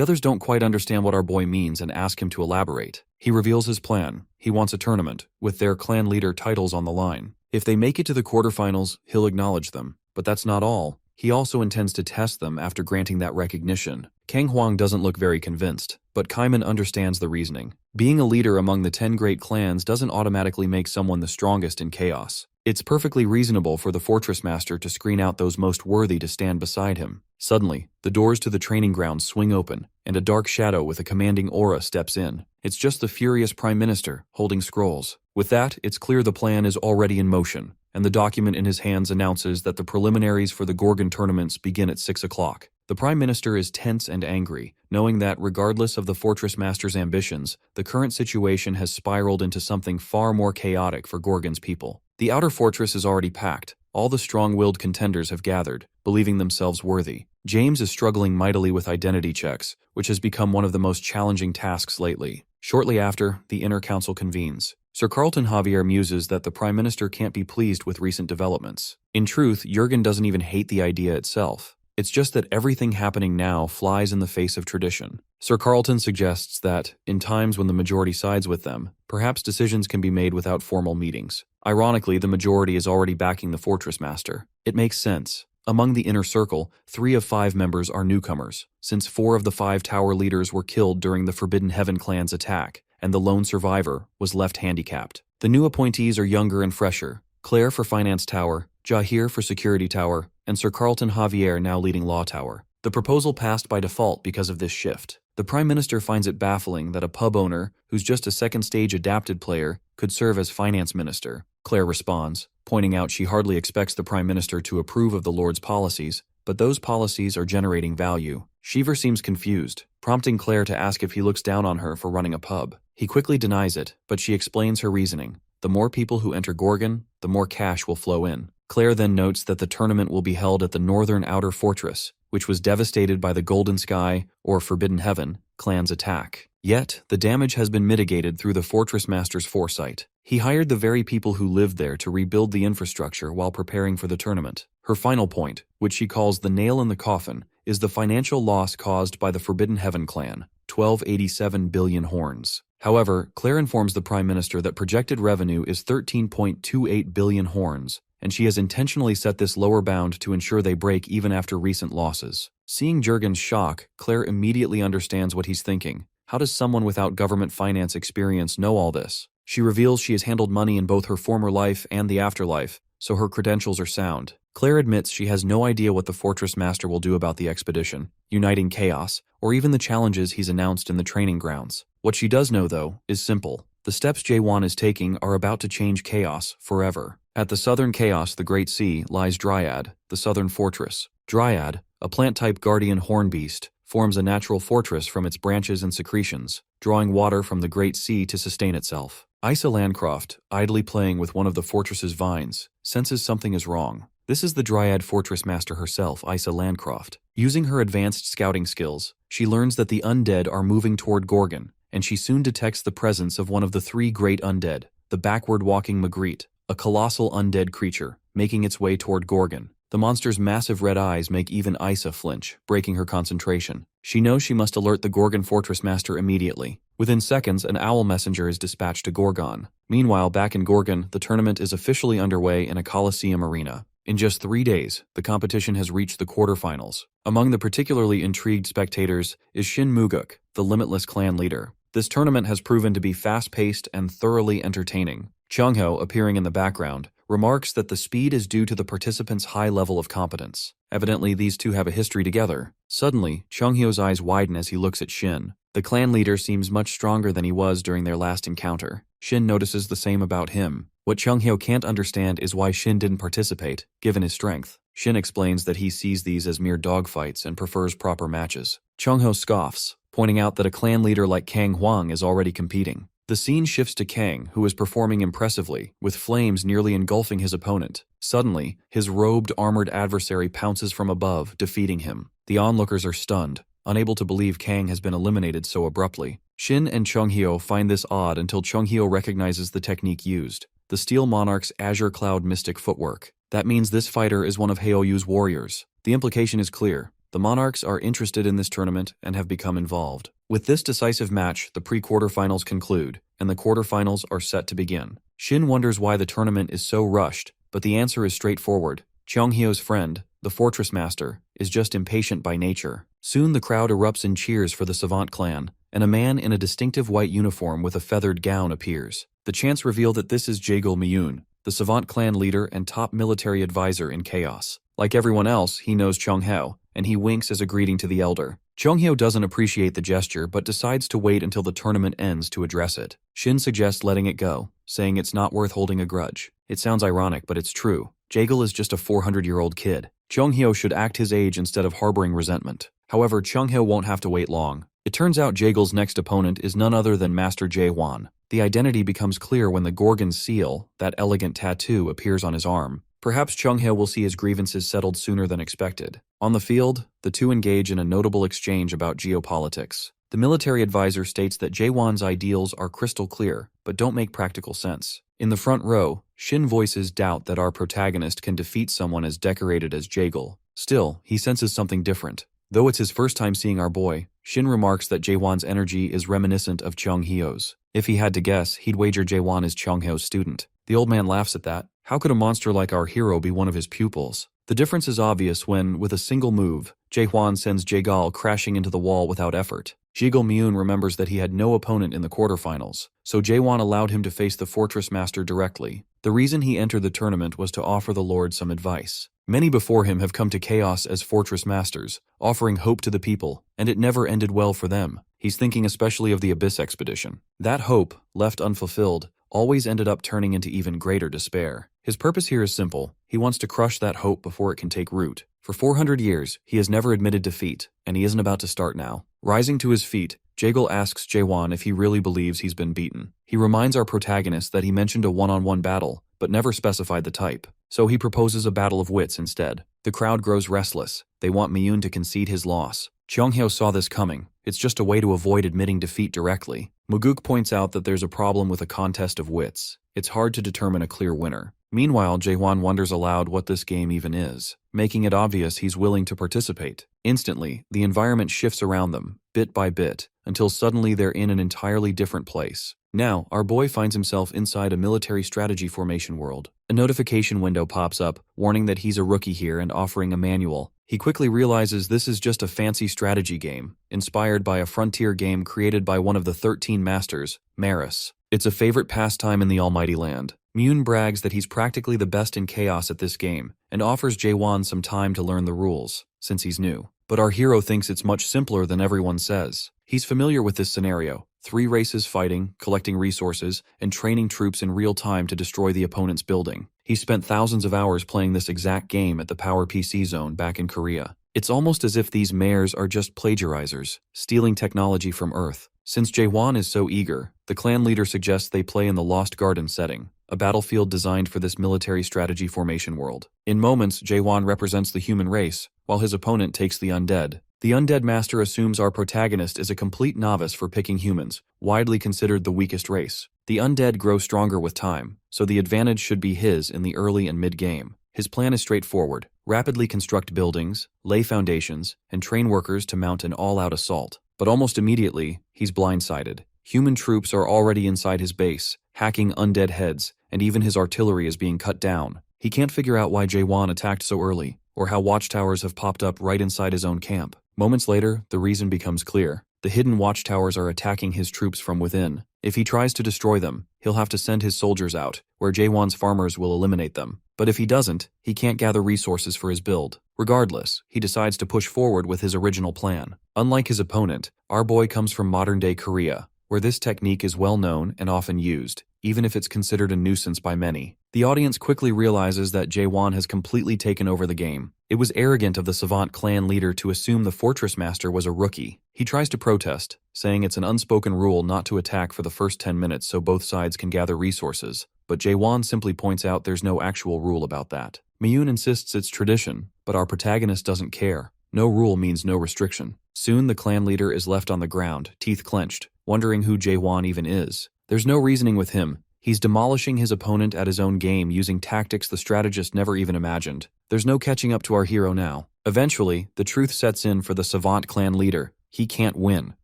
Speaker 1: others don't quite understand what our boy means and ask him to elaborate. He reveals his plan. He wants a tournament, with their clan leader titles on the line. If they make it to the quarterfinals, he'll acknowledge them. But that's not all. He also intends to test them after granting that recognition. Kang Hwang doesn't look very convinced, but Kaiman understands the reasoning. Being a leader among the 10 great clans doesn't automatically make someone the strongest in chaos. It's perfectly reasonable for the Fortress Master to screen out those most worthy to stand beside him. Suddenly, the doors to the training grounds swing open, and a dark shadow with a commanding aura steps in. It's just the furious Prime Minister, holding scrolls. With that, it's clear the plan is already in motion, and the document in his hands announces that the preliminaries for the Gorgon tournaments begin at 6 o'clock. The Prime Minister is tense and angry, knowing that regardless of the Fortress Master's ambitions, the current situation has spiraled into something far more chaotic for Gorgon's people. The outer fortress is already packed. All the strong-willed contenders have gathered, believing themselves worthy. James is struggling mightily with identity checks, which has become one of the most challenging tasks lately. Shortly after, the Inner Council convenes. Sir Carlton Javier muses that the Prime Minister can't be pleased with recent developments. In truth, Jurgen doesn't even hate the idea itself. It's just that everything happening now flies in the face of tradition. Sir Carlton suggests that, in times when the majority sides with them, perhaps decisions can be made without formal meetings. Ironically, the majority is already backing the Fortress Master. It makes sense. Among the inner circle, 3 of 5 members are newcomers, since 4 of the 5 tower leaders were killed during the Forbidden Heaven clan's attack, and the lone survivor was left handicapped. The new appointees are younger and fresher. Claire for Finance Tower, Jahir for Security Tower, and Sir Carlton Javier now leading Law Tower. The proposal passed by default because of this shift. The Prime Minister finds it baffling that a pub owner, who's just a second-stage adapted player, could serve as Finance Minister. Claire responds, pointing out she hardly expects the Prime Minister to approve of the Lord's policies, but those policies are generating value. Shiver seems confused, prompting Claire to ask if he looks down on her for running a pub. He quickly denies it, but she explains her reasoning. The more people who enter Gorgon, the more cash will flow in. Claire then notes that the tournament will be held at the northern outer fortress, which was devastated by the Golden Sky, or Forbidden Heaven, clan's attack. Yet, the damage has been mitigated through the Fortress Master's foresight. He hired the very people who lived there to rebuild the infrastructure while preparing for the tournament. Her final point, which she calls the nail in the coffin, is the financial loss caused by the Forbidden Heaven clan, 1287 billion horns. However, Claire informs the Prime Minister that projected revenue is 13.28 billion horns, and she has intentionally set this lower bound to ensure they break even after recent losses. Seeing Jurgen's shock, Claire immediately understands what he's thinking. How does someone without government finance experience know all this? She reveals she has handled money in both her former life and the afterlife, so her credentials are sound. Claire admits she has no idea what the Fortress Master will do about the expedition, uniting chaos, or even the challenges he's announced in the training grounds. What she does know, though, is simple. The steps Jaewon is taking are about to change chaos forever. At the southern chaos, the Great Sea, lies Dryad, the southern fortress. Dryad, a plant-type guardian horn beast, forms a natural fortress from its branches and secretions, drawing water from the Great Sea to sustain itself. Isa Landcroft, idly playing with one of the fortress's vines, senses something is wrong. This is the Dryad Fortress Master herself, Isa Landcroft. Using her advanced scouting skills, she learns that the undead are moving toward Gorgon, and she soon detects the presence of one of the three great undead, the backward-walking Magritte, a colossal undead creature, making its way toward Gorgon. The monster's massive red eyes make even Isa flinch, breaking her concentration. She knows she must alert the Gorgon Fortress Master immediately. Within seconds, an owl messenger is dispatched to Gorgon. Meanwhile, back in Gorgon, the tournament is officially underway in a Colosseum arena. In just 3 days, the competition has reached the quarterfinals. Among the particularly intrigued spectators is Shin Muguk, the Limitless clan leader. This tournament has proven to be fast-paced and thoroughly entertaining. Chungho, appearing in the background, remarks that the speed is due to the participants' high level of competence. Evidently, these two have a history together. Suddenly, Chunghyo's eyes widen as he looks at Shin. The clan leader seems much stronger than he was during their last encounter. Shin notices the same about him. What Chunghyo can't understand is why Shin didn't participate, given his strength. Shin explains that he sees these as mere dogfights and prefers proper matches. Chungho scoffs, pointing out that a clan leader like Kang Huang is already competing. The scene shifts to Kang, who is performing impressively, with flames nearly engulfing his opponent. Suddenly, his robed, armored adversary pounces from above, defeating him. The onlookers are stunned, unable to believe Kang has been eliminated so abruptly. Shin and Chunghyo find this odd until Chunghyo recognizes the technique used, the Steel Monarch's Azure Cloud Mystic footwork. That means this fighter is one of Heoyu's warriors. The implication is clear. The Monarchs are interested in this tournament and have become involved. With this decisive match, the pre-quarterfinals conclude, and the quarterfinals are set to begin. Shin wonders why the tournament is so rushed, but the answer is straightforward. Chunghyo's friend, the Fortress Master, is just impatient by nature. Soon the crowd erupts in cheers for the Savant clan, and a man in a distinctive white uniform with a feathered gown appears. The chants reveal that this is Jaegul Miyun, the Savant clan leader and top military advisor in Chaos. Like everyone else, he knows Chunghyo, and he winks as a greeting to the elder. Chunghyo doesn't appreciate the gesture but decides to wait until the tournament ends to address it. Shin suggests letting it go, saying it's not worth holding a grudge. It sounds ironic, but it's true. Jaegul is just a 400-year-old kid. Chunghyo should act his age instead of harboring resentment. However, Chunghyo won't have to wait long. It turns out Jaegul's next opponent is none other than Master Jae-hwan. The identity becomes clear when the Gorgon seal, that elegant tattoo, appears on his arm. Perhaps Chunghyo will see his grievances settled sooner than expected. On the field, the two engage in a notable exchange about geopolitics. The military advisor states that Jae-hwan's ideals are crystal clear, but don't make practical sense. In the front row, Shin voices doubt that our protagonist can defeat someone as decorated as Jaegul. Still, he senses something different. Though it's his first time seeing our boy, Shin remarks that Jae-hwan's energy is reminiscent of Chunghyo's. If he had to guess, he'd wager Jae-hwan is Chunghyo's student. The old man laughs at that. How could a monster like our hero be one of his pupils? The difference is obvious when, with a single move, Jae-hwan sends Jaegal crashing into the wall without effort. Jaegul Miyun remembers that he had no opponent in the quarterfinals, so Jae-hwan allowed him to face the Fortress Master directly. The reason he entered the tournament was to offer the Lord some advice. Many before him have come to Chaos as Fortress Masters, offering hope to the people, and it never ended well for them. He's thinking especially of the Abyss expedition. That hope, left unfulfilled, always ended up turning into even greater despair. His purpose here is simple. He wants to crush that hope before it can take root. For 400 years, he has never admitted defeat, and he isn't about to start now. Rising to his feet, Jaegul asks Jae-hwan if he really believes he's been beaten. He reminds our protagonist that he mentioned a one-on-one battle, but never specified the type. So he proposes a battle of wits instead. The crowd grows restless. They want Miyun to concede his loss. Chunghyo saw this coming. It's just a way to avoid admitting defeat directly. Muguk points out that there's a problem with a contest of wits. It's hard to determine a clear winner. Meanwhile, Jae-hwan wonders aloud what this game even is, making it obvious he's willing to participate. Instantly, the environment shifts around them, bit by bit, until suddenly they're in an entirely different place. Now, our boy finds himself inside a military strategy formation world. A notification window pops up, warning that he's a rookie here and offering a manual. He quickly realizes this is just a fancy strategy game, inspired by a frontier game created by one of the 13 masters, Maris. It's a favorite pastime in the Almighty Land. Miyun brags that he's practically the best in Chaos at this game, and offers Jae-hwan some time to learn the rules, since he's new. But our hero thinks it's much simpler than everyone says. He's familiar with this scenario. 3 races fighting, collecting resources, and training troops in real time to destroy the opponent's building. He spent thousands of hours playing this exact game at the Power PC Zone back in Korea. It's almost as if these mayors are just plagiarizers, stealing technology from Earth. Since Jaewon is so eager, the clan leader suggests they play in the Lost Garden setting, a battlefield designed for this military strategy formation world. In moments, Jaewon represents the human race, while his opponent takes the undead. The undead master assumes our protagonist is a complete novice for picking humans, widely considered the weakest race. The undead grow stronger with time, so the advantage should be his in the early and mid-game. His plan is straightforward: rapidly construct buildings, lay foundations, and train workers to mount an all-out assault. But almost immediately, he's blindsided. Human troops are already inside his base, hacking undead heads, and even his artillery is being cut down. He can't figure out why Jaewon attacked so early, or how watchtowers have popped up right inside his own camp. Moments later, the reason becomes clear. The hidden watchtowers are attacking his troops from within. If he tries to destroy them, he'll have to send his soldiers out, where Jaewon's farmers will eliminate them. But if he doesn't, he can't gather resources for his build. Regardless, he decides to push forward with his original plan. Unlike his opponent, our boy comes from modern-day Korea, where this technique is well known and often used, even if it's considered a nuisance by many. The audience quickly realizes that Jaewon has completely taken over the game. It was arrogant of the Savant clan leader to assume the fortress master was a rookie. He tries to protest, saying it's an unspoken rule not to attack for the first 10 minutes so both sides can gather resources. But Jaewon simply points out there's no actual rule about that. Miyun insists it's tradition, but our protagonist doesn't care. No rule means no restriction. Soon the clan leader is left on the ground, teeth clenched, wondering who Jaewon even is. There's no reasoning with him. He's demolishing his opponent at his own game using tactics the strategist never even imagined. There's no catching up to our hero now. Eventually, the truth sets in for the Savant clan leader. He can't win.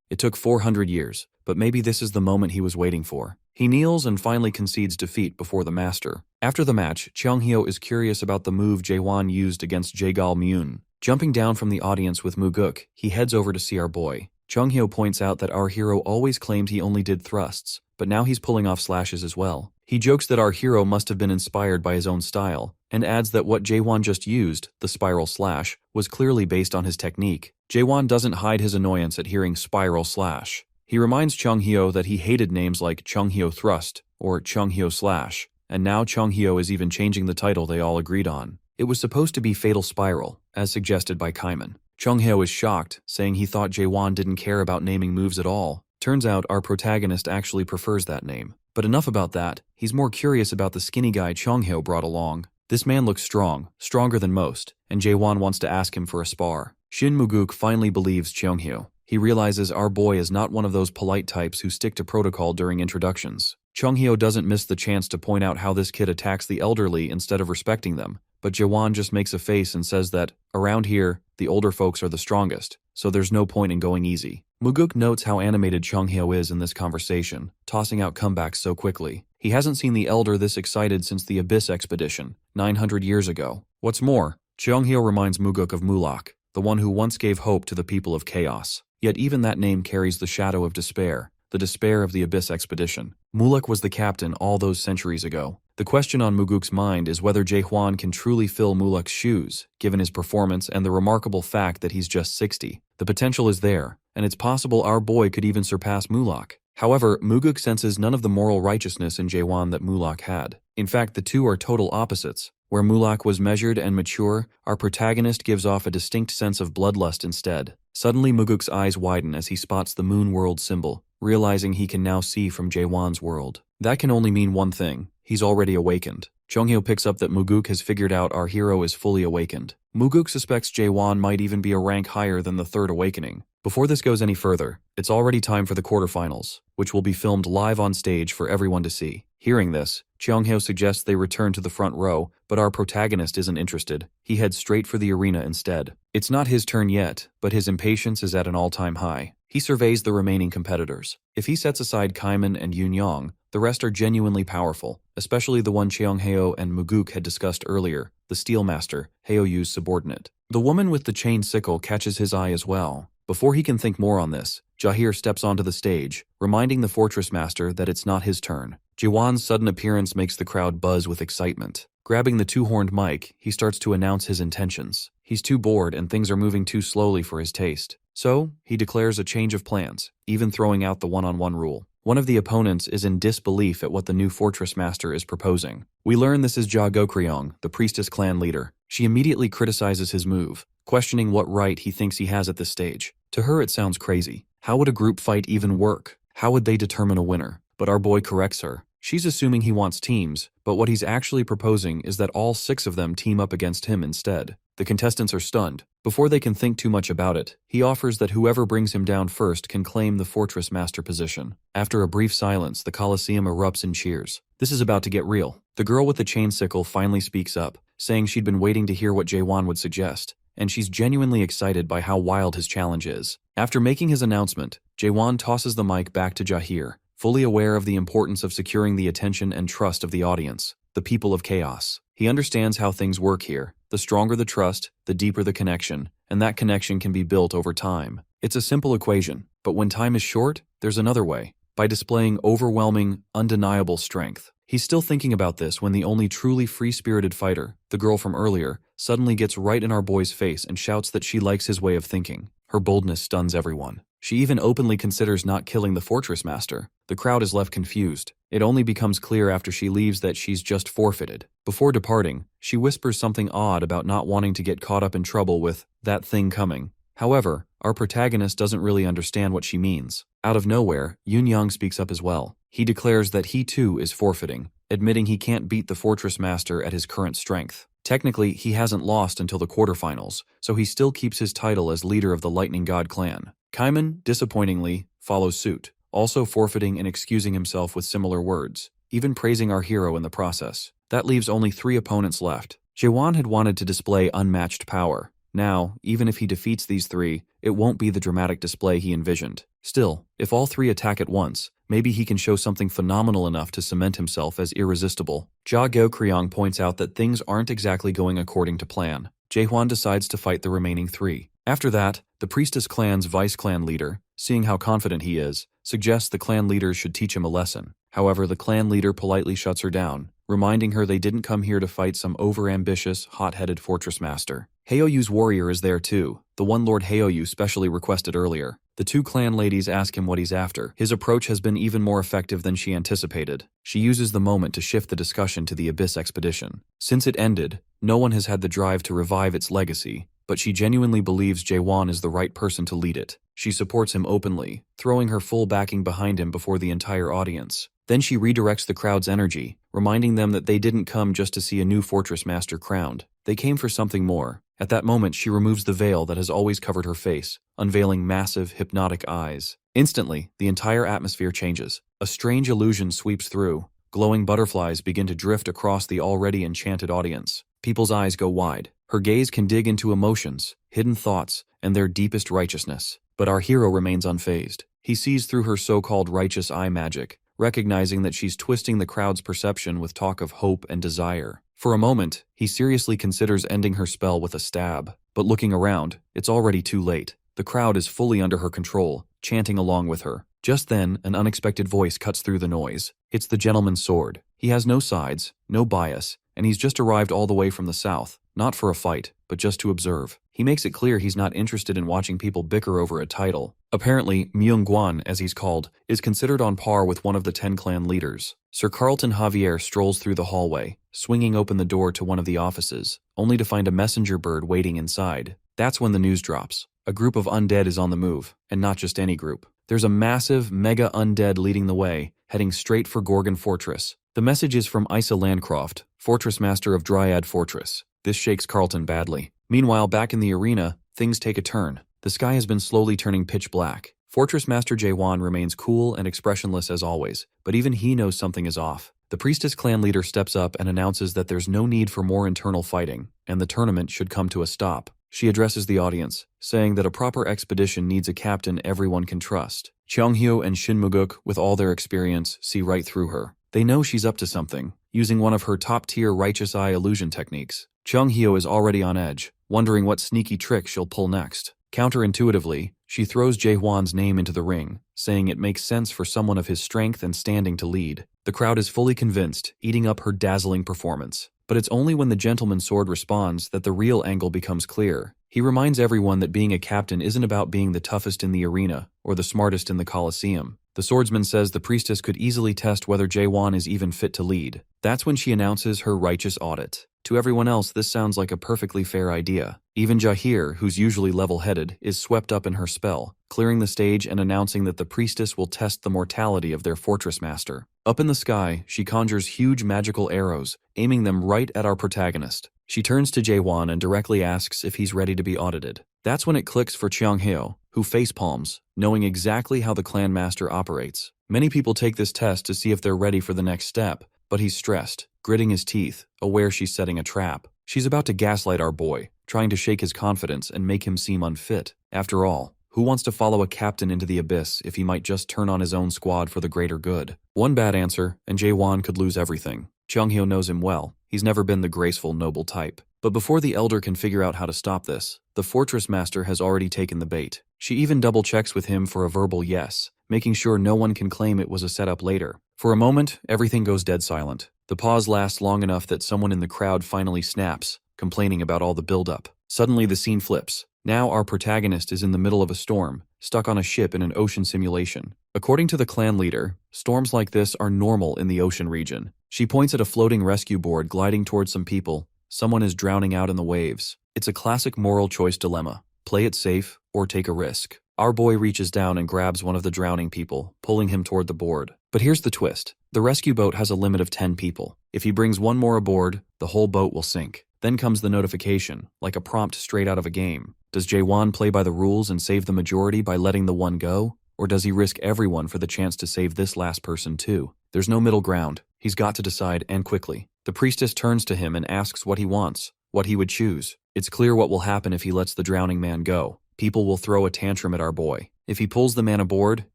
Speaker 1: It took 400 years, but maybe this is the moment he was waiting for. He kneels and finally concedes defeat before the master. After the match, Cheonghyo is curious about the move Jaewon used against Jaegal Myun. Jumping down from the audience with Muguk, he heads over to see our boy. Cheonghyo points out that our hero always claimed he only did thrusts, but now he's pulling off slashes as well. He jokes that our hero must have been inspired by his own style, and adds that what Jaewon just used, the spiral slash, was clearly based on his technique. Jaewon doesn't hide his annoyance at hearing spiral slash. He reminds Cheonghyo that he hated names like Cheonghyo Thrust or Cheonghyo Slash, and now Cheonghyo is even changing the title they all agreed on. It was supposed to be Fatal Spiral, as suggested by Kaiman. Cheonghyo is shocked, saying he thought Jaewon didn't care about naming moves at all. Turns out our protagonist actually prefers that name. But enough about that, he's more curious about the skinny guy Cheonghyo brought along. This man looks strong, stronger than most, and Jaewon wants to ask him for a spar. Shin Muguk finally believes Cheonghyo. He realizes our boy is not one of those polite types who stick to protocol during introductions. Cheonghyo doesn't miss the chance to point out how this kid attacks the elderly instead of respecting them, but Jaewon just makes a face and says that, around here, the older folks are the strongest, so there's no point in going easy. Muguk notes how animated Cheonghyo is in this conversation, tossing out comebacks so quickly. He hasn't seen the elder this excited since the Abyss expedition, 900 years ago. What's more, Cheonghyo reminds Muguk of Mulak, the one who once gave hope to the people of Chaos. Yet even that name carries the shadow of despair, the despair of the Abyss expedition. Mulak was the captain all those centuries ago. The question on Muguk's mind is whether Jaehwan can truly fill Mulak's shoes, given his performance and the remarkable fact that he's just 60. The potential is there, and it's possible our boy could even surpass Mulak. However, Muguk senses none of the moral righteousness in Jaehwan that Mulak had. In fact, the two are total opposites. Where Mulak was measured and mature, our protagonist gives off a distinct sense of bloodlust instead. Suddenly Muguk's eyes widen as he spots the moon world symbol, realizing he can now see from Jaehwan's world. That can only mean one thing: he's already awakened. Cheonghyo picks up that Muguk has figured out our hero is fully awakened. Muguk suspects Jaehwan might even be a rank higher than the Third Awakening. Before this goes any further, it's already time for the quarterfinals, which will be filmed live on stage for everyone to see. Hearing this, Cheonghyo suggests they return to the front row, but our protagonist isn't interested. He heads straight for the arena instead. It's not his turn yet, but his impatience is at an all-time high. He surveys the remaining competitors. If he sets aside Kaiman and Yoon-young, the rest are genuinely powerful, especially the one Cheonghyo and Muguk had discussed earlier, the Steelmaster, Haoyu's subordinate. The woman with the chain sickle catches his eye as well. Before he can think more on this, Jahir steps onto the stage, reminding the Fortress Master that it's not his turn. Jaewon's sudden appearance makes the crowd buzz with excitement. Grabbing the two-horned mic, he starts to announce his intentions. He's too bored and things are moving too slowly for his taste. So, he declares a change of plans, even throwing out the one-on-one rule. One of the opponents is in disbelief at what the new Fortress Master is proposing. We learn this is Ja Gokryong, the Priestess clan leader. She immediately criticizes his move, questioning what right he thinks he has at this stage. To her it sounds crazy. How would a group fight even work? How would they determine a winner? But our boy corrects her. She's assuming he wants teams, but what he's actually proposing is that all 6 of them team up against him instead. The contestants are stunned. Before they can think too much about it, he offers that whoever brings him down first can claim the fortress master position. After a brief silence, the Colosseum erupts in cheers. This is about to get real. The girl with the chain sickle finally speaks up, saying she'd been waiting to hear what Jaewon would suggest, and she's genuinely excited by how wild his challenge is. After making his announcement, Jaewon tosses the mic back to Jahir, fully aware of the importance of securing the attention and trust of the audience, the people of chaos. He understands how things work here. The stronger the trust, the deeper the connection, and that connection can be built over time. It's a simple equation, but when time is short, there's another way. By displaying overwhelming, undeniable strength. He's still thinking about this when the only truly free-spirited fighter, the girl from earlier, suddenly gets right in our boy's face and shouts that she likes his way of thinking. Her boldness stuns everyone. She even openly considers not killing the fortress master. The crowd is left confused. It only becomes clear after she leaves that she's just forfeited. Before departing, she whispers something odd about not wanting to get caught up in trouble with that thing coming. However, our protagonist doesn't really understand what she means. Out of nowhere, Yoon Young speaks up as well. He declares that he too is forfeiting, admitting he can't beat the fortress master at his current strength. Technically, he hasn't lost until the quarterfinals, so he still keeps his title as leader of the Lightning God clan. Kaiman, disappointingly, follows suit, also forfeiting and excusing himself with similar words, even praising our hero in the process. That leaves only 3 opponents left. Jaewon had wanted to display unmatched power. Now, even if he defeats these 3, it won't be the dramatic display he envisioned. Still, if all 3 attack at once, maybe he can show something phenomenal enough to cement himself as irresistible. Ja Go Kryong points out that things aren't exactly going according to plan. Jaehwan decides to fight the remaining 3. After that, the Priestess clan's vice-clan leader, seeing how confident he is, suggests the clan leaders should teach him a lesson. However, the clan leader politely shuts her down, reminding her they didn't come here to fight some over-ambitious, hot-headed fortress master. Haoyu's warrior is there too, the one Lord Haoyu specially requested earlier. The 2 clan ladies ask him what he's after. His approach has been even more effective than she anticipated. She uses the moment to shift the discussion to the Abyss expedition. Since it ended, no one has had the drive to revive its legacy, but she genuinely believes Jaewon is the right person to lead it. She supports him openly, throwing her full backing behind him before the entire audience. Then she redirects the crowd's energy, reminding them that they didn't come just to see a new fortress master crowned. They came for something more. At that moment, she removes the veil that has always covered her face, unveiling massive, hypnotic eyes. Instantly, the entire atmosphere changes. A strange illusion sweeps through. Glowing butterflies begin to drift across the already enchanted audience. People's eyes go wide. Her gaze can dig into emotions, hidden thoughts, and their deepest righteousness. But our hero remains unfazed. He sees through her so-called righteous eye magic, recognizing that she's twisting the crowd's perception with talk of hope and desire. For a moment, he seriously considers ending her spell with a stab. But looking around, it's already too late. The crowd is fully under her control, chanting along with her. Just then, an unexpected voice cuts through the noise. It's the gentleman's sword. He has no sides, no bias, and he's just arrived all the way from the south, not for a fight, but just to observe. He makes it clear he's not interested in watching people bicker over a title. Apparently, Myung-gwan, as he's called, is considered on par with one of the 10 clan leaders. Sir Carlton Javier strolls through the hallway, swinging open the door to one of the offices, only to find a messenger bird waiting inside. That's when the news drops. A group of undead is on the move, and not just any group. There's a massive, mega undead leading the way, heading straight for Gorgon Fortress. The message is from Isa Landcroft, Fortress Master of Dryad Fortress. This shakes Carlton badly. Meanwhile, back in the arena, things take a turn. The sky has been slowly turning pitch black. Fortress Master Jaewon remains cool and expressionless as always, but even he knows something is off. The Priestess clan leader steps up and announces that there's no need for more internal fighting, and the tournament should come to a stop. She addresses the audience, saying that a proper expedition needs a captain everyone can trust. Cheonghyo and Shin Muguk, with all their experience, see right through her. They know she's up to something, using one of her top-tier righteous eye illusion techniques. Cheonghyo is already on edge, wondering what sneaky trick she'll pull next. Counterintuitively, she throws Jaehwan's name into the ring, saying it makes sense for someone of his strength and standing to lead. The crowd is fully convinced, eating up her dazzling performance. But it's only when the gentleman's sword responds that the real angle becomes clear. He reminds everyone that being a captain isn't about being the toughest in the arena or the smartest in the Colosseum. The swordsman says the priestess could easily test whether Jaewon is even fit to lead. That's when she announces her righteous audit. To everyone else, this sounds like a perfectly fair idea. Even Jahir, who's usually level-headed, is swept up in her spell, clearing the stage and announcing that the priestess will test the mortality of their fortress master. Up in the sky, she conjures huge magical arrows, aiming them right at our protagonist. She turns to Jaewon and directly asks if he's ready to be audited. That's when it clicks for Cheongheo, who facepalms, knowing exactly how the clan master operates. Many people take this test to see if they're ready for the next step, but he's stressed, gritting his teeth, aware she's setting a trap. She's about to gaslight our boy, trying to shake his confidence and make him seem unfit. After all, who wants to follow a captain into the abyss if he might just turn on his own squad for the greater good? One bad answer, and Jaewon could lose everything. Cheongheo knows him well. He's never been the graceful, noble type. But before the elder can figure out how to stop this, the fortress master has already taken the bait. She even double-checks with him for a verbal yes, making sure no one can claim it was a setup later. For a moment, everything goes dead silent. The pause lasts long enough that someone in the crowd finally snaps, complaining about all the buildup. Suddenly the scene flips. Now our protagonist is in the middle of a storm, stuck on a ship in an ocean simulation. According to the clan leader, storms like this are normal in the ocean region. She points at a floating rescue board gliding towards some people. Someone is drowning out in the waves. It's a classic moral choice dilemma. Play it safe or take a risk. Our boy reaches down and grabs one of the drowning people, pulling him toward the board. But here's the twist. The rescue boat has a limit of 10 people. If he brings one more aboard, the whole boat will sink. Then comes the notification, like a prompt straight out of a game. Does Jaewon play by the rules and save the majority by letting the one go? Or does he risk everyone for the chance to save this last person too? There's no middle ground. He's got to decide, and quickly. The priestess turns to him and asks what he wants, what he would choose. It's clear what will happen if he lets the drowning man go. People will throw a tantrum at our boy. If he pulls the man aboard,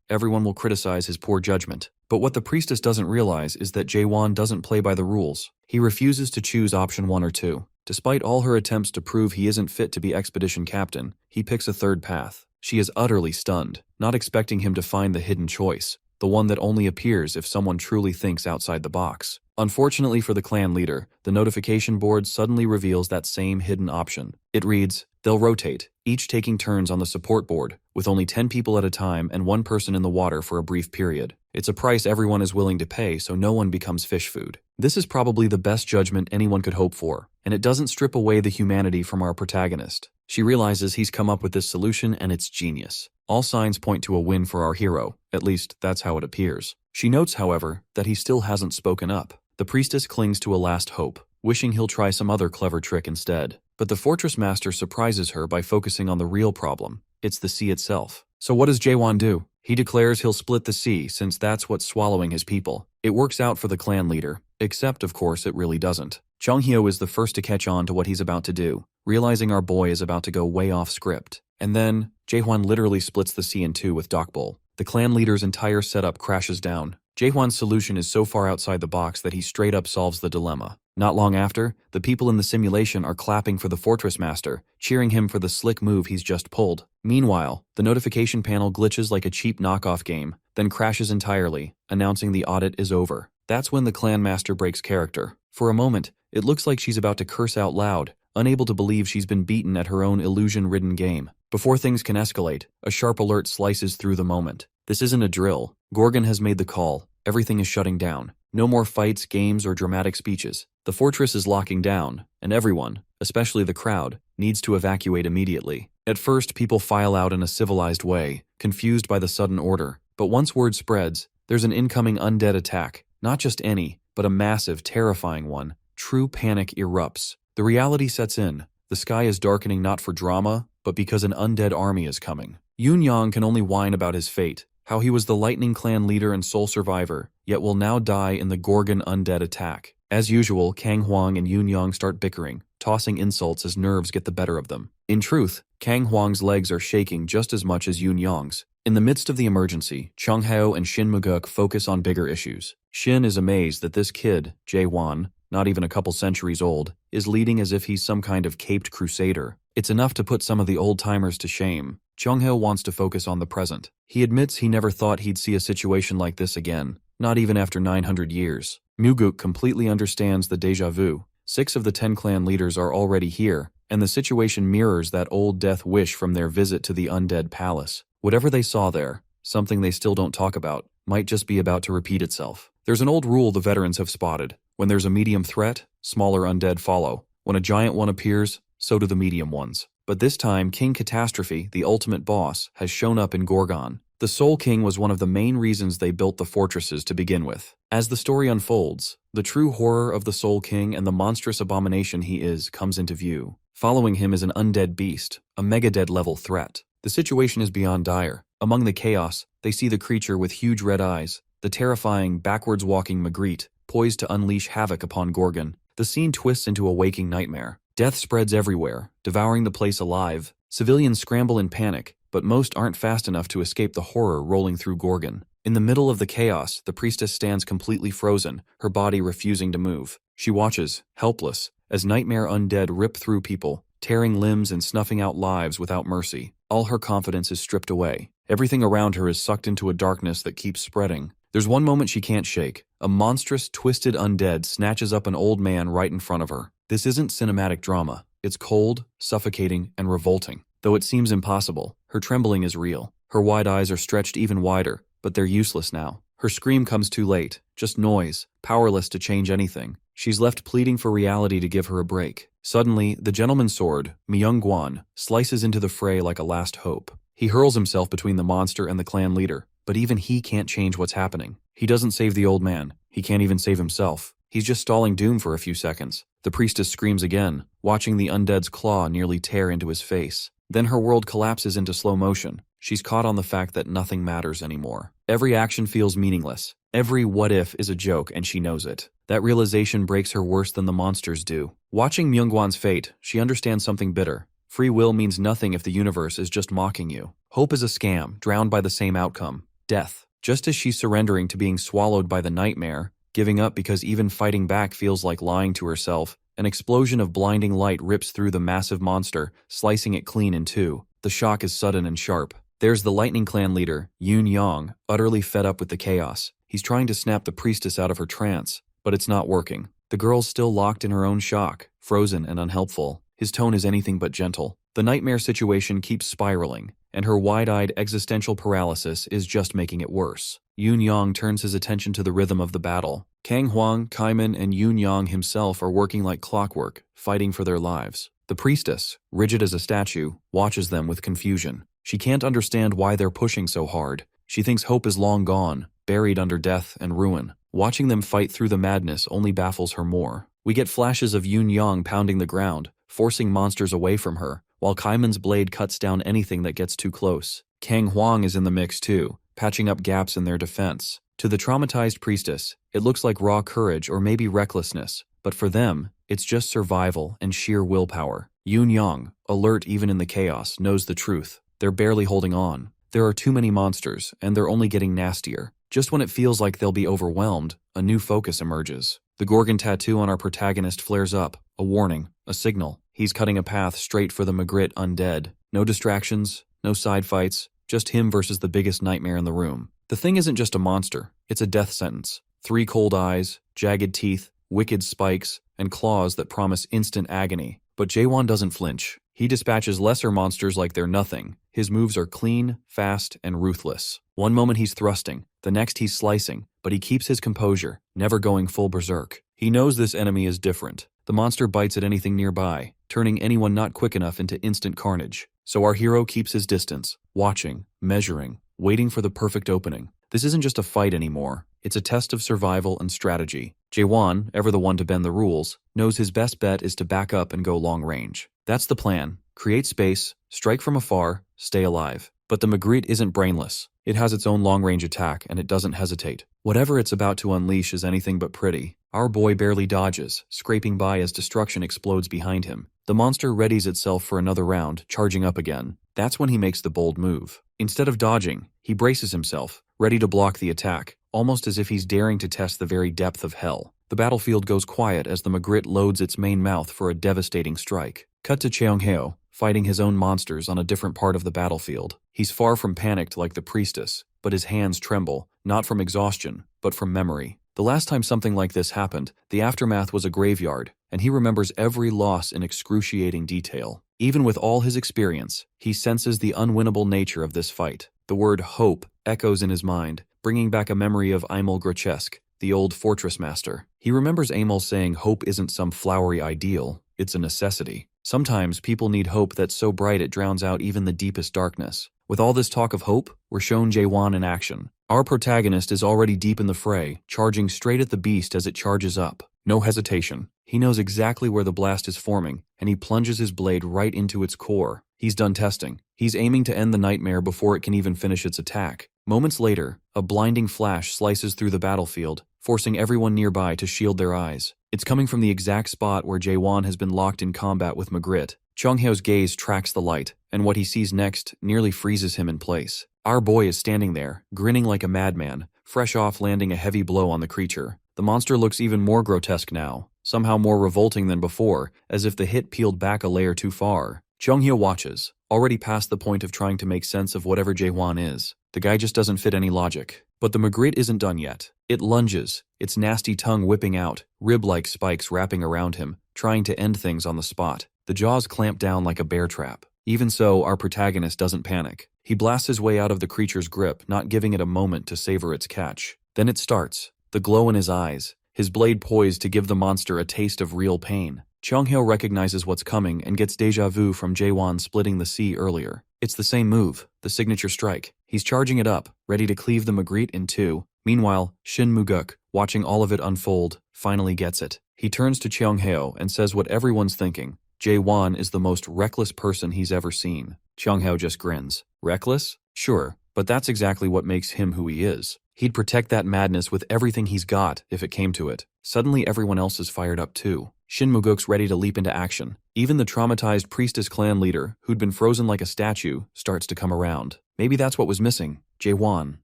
Speaker 1: everyone will criticize his poor judgment. But what the priestess doesn't realize is that Jaewon doesn't play by the rules. He refuses to choose option 1 or 2. Despite all her attempts to prove he isn't fit to be expedition captain, he picks a third path. She is utterly stunned, not expecting him to find the hidden choice, the one that only appears if someone truly thinks outside the box. Unfortunately for the clan leader, the notification board suddenly reveals that same hidden option. It reads, they'll rotate, each taking turns on the support board, with only 10 people at a time and 1 person in the water for a brief period. It's a price everyone is willing to pay so no one becomes fish food. This is probably the best judgment anyone could hope for, and it doesn't strip away the humanity from our protagonist. She realizes he's come up with this solution and it's genius. All signs point to a win for our hero, at least that's how it appears. She notes, however, that he still hasn't spoken up. The priestess clings to a last hope, wishing he'll try some other clever trick instead. But the fortress master surprises her by focusing on the real problem. It's the sea itself. So what does Jaewon do? He declares he'll split the sea since that's what's swallowing his people. It works out for the clan leader, except of course it really doesn't. Cheongheo is the first to catch on to what he's about to do, realizing our boy is about to go way off script. And then, Jaewon literally splits the sea in two with Dokbol. The clan leader's entire setup crashes down. Jaehwan's solution is so far outside the box that he straight up solves the dilemma. Not long after, the people in the simulation are clapping for the fortress master, cheering him for the slick move he's just pulled. Meanwhile, the notification panel glitches like a cheap knockoff game, then crashes entirely, announcing the audit is over. That's when the clan master breaks character. For a moment, it looks like she's about to curse out loud, unable to believe she's been beaten at her own illusion-ridden game. Before things can escalate, a sharp alert slices through the moment. This isn't a drill. Gorgon has made the call. Everything is shutting down. No more fights, games, or dramatic speeches. The fortress is locking down, and everyone, especially the crowd, needs to evacuate immediately. At first, people file out in a civilized way, confused by the sudden order. But once word spreads, there's an incoming undead attack. Not just any, but a massive, terrifying one. True panic erupts. The reality sets in. The sky is darkening not for drama, but because an undead army is coming. Yoon Yang can only whine about his fate, how he was the Lightning Clan leader and sole survivor, yet will now die in the Gorgon undead attack. As usual, Kang Hwang and Yoon Yang start bickering, tossing insults as nerves get the better of them. In truth, Kang Hwang's legs are shaking just as much as Yoon Yang's. In the midst of the emergency, Chung Hao and Shin Muguk focus on bigger issues. Shin is amazed that this kid, Jae-won, not even a couple centuries old, is leading as if he's some kind of caped crusader. It's enough to put some of the old-timers to shame. Chung-heo wants to focus on the present. He admits he never thought he'd see a situation like this again, not even after 900 years. Muguk completely understands the déjà vu. 6 of the 10 clan leaders are already here, and the situation mirrors that old death wish from their visit to the undead palace. Whatever they saw there, something they still don't talk about, might just be about to repeat itself. There's an old rule the veterans have spotted. When there's a medium threat, smaller undead follow. When a giant one appears, so do the medium ones. But this time, King Catastrophe, the ultimate boss, has shown up in Gorgon. The Soul King was one of the main reasons they built the fortresses to begin with. As the story unfolds, the true horror of the Soul King and the monstrous abomination he is comes into view. Following him is an undead beast, a megadead level threat. The situation is beyond dire. Among the chaos, they see the creature with huge red eyes, the terrifying, backwards-walking Magritte, poised to unleash havoc upon Gorgon. The scene twists into a waking nightmare. Death spreads everywhere, devouring the place alive. Civilians scramble in panic, but most aren't fast enough to escape the horror rolling through Gorgon. In the middle of the chaos, the priestess stands completely frozen, her body refusing to move. She watches, helpless, as nightmare undead rip through people, tearing limbs and snuffing out lives without mercy. All her confidence is stripped away. Everything around her is sucked into a darkness that keeps spreading. There's one moment she can't shake. A monstrous, twisted undead snatches up an old man right in front of her. This isn't cinematic drama. It's cold, suffocating, and revolting. Though it seems impossible, her trembling is real. Her wide eyes are stretched even wider, but they're useless now. Her scream comes too late, just noise, powerless to change anything. She's left pleading for reality to give her a break. Suddenly, the gentleman's sword, Myungguan, slices into the fray like a last hope. He hurls himself between the monster and the clan leader, but even he can't change what's happening. He doesn't save the old man. He can't even save himself. He's just stalling doom for a few seconds. The priestess screams again, watching the undead's claw nearly tear into his face. Then her world collapses into slow motion. She's caught on the fact that nothing matters anymore. Every action feels meaningless. Every what if is a joke, and she knows it. That realization breaks her worse than the monsters do. Watching Myungguan's fate, she understands something bitter. Free will means nothing if the universe is just mocking you. Hope is a scam, drowned by the same outcome, death. Just as she's surrendering to being swallowed by the nightmare, giving up because even fighting back feels like lying to herself, an explosion of blinding light rips through the massive monster, slicing it clean in two. The shock is sudden and sharp. There's the Lightning Clan leader, Yoon Yang, utterly fed up with the chaos. He's trying to snap the priestess out of her trance, but it's not working. The girl's still locked in her own shock, frozen and unhelpful. His tone is anything but gentle. The nightmare situation keeps spiraling, and her wide-eyed existential paralysis is just making it worse. Yoon Yang turns his attention to the rhythm of the battle. Kang Huang, Kaiman, and Yoon Yang himself are working like clockwork, fighting for their lives. The priestess, rigid as a statue, watches them with confusion. She can't understand why they're pushing so hard. She thinks hope is long gone, buried under death and ruin. Watching them fight through the madness only baffles her more. We get flashes of Yoon Yang pounding the ground, forcing monsters away from her, while Kaiman's blade cuts down anything that gets too close. Kang Huang is in the mix too, patching up gaps in their defense. To the traumatized priestess, it looks like raw courage or maybe recklessness, but for them, it's just survival and sheer willpower. Yoon Yang, alert even in the chaos, knows the truth. They're barely holding on. There are too many monsters, and they're only getting nastier. Just when it feels like they'll be overwhelmed, a new focus emerges. The Gorgon tattoo on our protagonist flares up, a warning, a signal. He's cutting a path straight for the Magritte undead. No distractions, no side fights, just him versus the biggest nightmare in the room. The thing isn't just a monster, it's a death sentence. 3 cold eyes, jagged teeth, wicked spikes, and claws that promise instant agony. But Jaewon doesn't flinch. He dispatches lesser monsters like they're nothing. His moves are clean, fast, and ruthless. One moment he's thrusting, the next he's slicing, but he keeps his composure, never going full berserk. He knows this enemy is different. The monster bites at anything nearby, turning anyone not quick enough into instant carnage. So our hero keeps his distance, watching, measuring, waiting for the perfect opening. This isn't just a fight anymore. It's a test of survival and strategy. Jaewon, ever the one to bend the rules, knows his best bet is to back up and go long range. That's the plan. Create space, strike from afar, stay alive. But the Magritte isn't brainless. It has its own long-range attack, and it doesn't hesitate. Whatever it's about to unleash is anything but pretty. Our boy barely dodges, scraping by as destruction explodes behind him. The monster readies itself for another round, charging up again. That's when he makes the bold move. Instead of dodging, he braces himself, ready to block the attack, almost as if he's daring to test the very depth of hell. The battlefield goes quiet as the Magritte loads its main mouth for a devastating strike. Cut to Cheongheo, fighting his own monsters on a different part of the battlefield. He's far from panicked like the priestess, but his hands tremble, not from exhaustion, but from memory. The last time something like this happened, the aftermath was a graveyard, and he remembers every loss in excruciating detail. Even with all his experience, he senses the unwinnable nature of this fight. The word hope echoes in his mind, bringing back a memory of Emil Grochesk, the old fortress master. He remembers Emil saying hope isn't some flowery ideal, it's a necessity. Sometimes people need hope that's so bright it drowns out even the deepest darkness. With all this talk of hope, we're shown Jaewon in action. Our protagonist is already deep in the fray, charging straight at the beast as it charges up. No hesitation. He knows exactly where the blast is forming, and he plunges his blade right into its core. He's done testing. He's aiming to end the nightmare before it can even finish its attack. Moments later, a blinding flash slices through the battlefield, forcing everyone nearby to shield their eyes. It's coming from the exact spot where Jaewon has been locked in combat with Magritte. Chonghyo's gaze tracks the light, and what he sees next nearly freezes him in place. Our boy is standing there, grinning like a madman, fresh off landing a heavy blow on the creature. The monster looks even more grotesque now, somehow more revolting than before, as if the hit peeled back a layer too far. Chonghyo watches, already past the point of trying to make sense of whatever Jaewon is. The guy just doesn't fit any logic. But the Magritte isn't done yet. It lunges, its nasty tongue whipping out, rib-like spikes wrapping around him, trying to end things on the spot. The jaws clamp down like a bear trap. Even so, our protagonist doesn't panic. He blasts his way out of the creature's grip, not giving it a moment to savor its catch. Then it starts, the glow in his eyes, his blade poised to give the monster a taste of real pain. Chonghyo recognizes what's coming and gets déjà vu from Jaewon splitting the sea earlier. It's the same move, the signature strike. He's charging it up, ready to cleave the Magritte in two. Meanwhile, Shin Muguk, watching all of it unfold, finally gets it. He turns to Chonghyo and says what everyone's thinking. Jaewon is the most reckless person he's ever seen. Chonghyo just grins. Reckless? Sure, but that's exactly what makes him who he is. He'd protect that madness with everything he's got if it came to it. Suddenly everyone else is fired up too. Shin Muguk's ready to leap into action. Even the traumatized priestess clan leader, who'd been frozen like a statue, starts to come around. Maybe that's what was missing. Jaewon,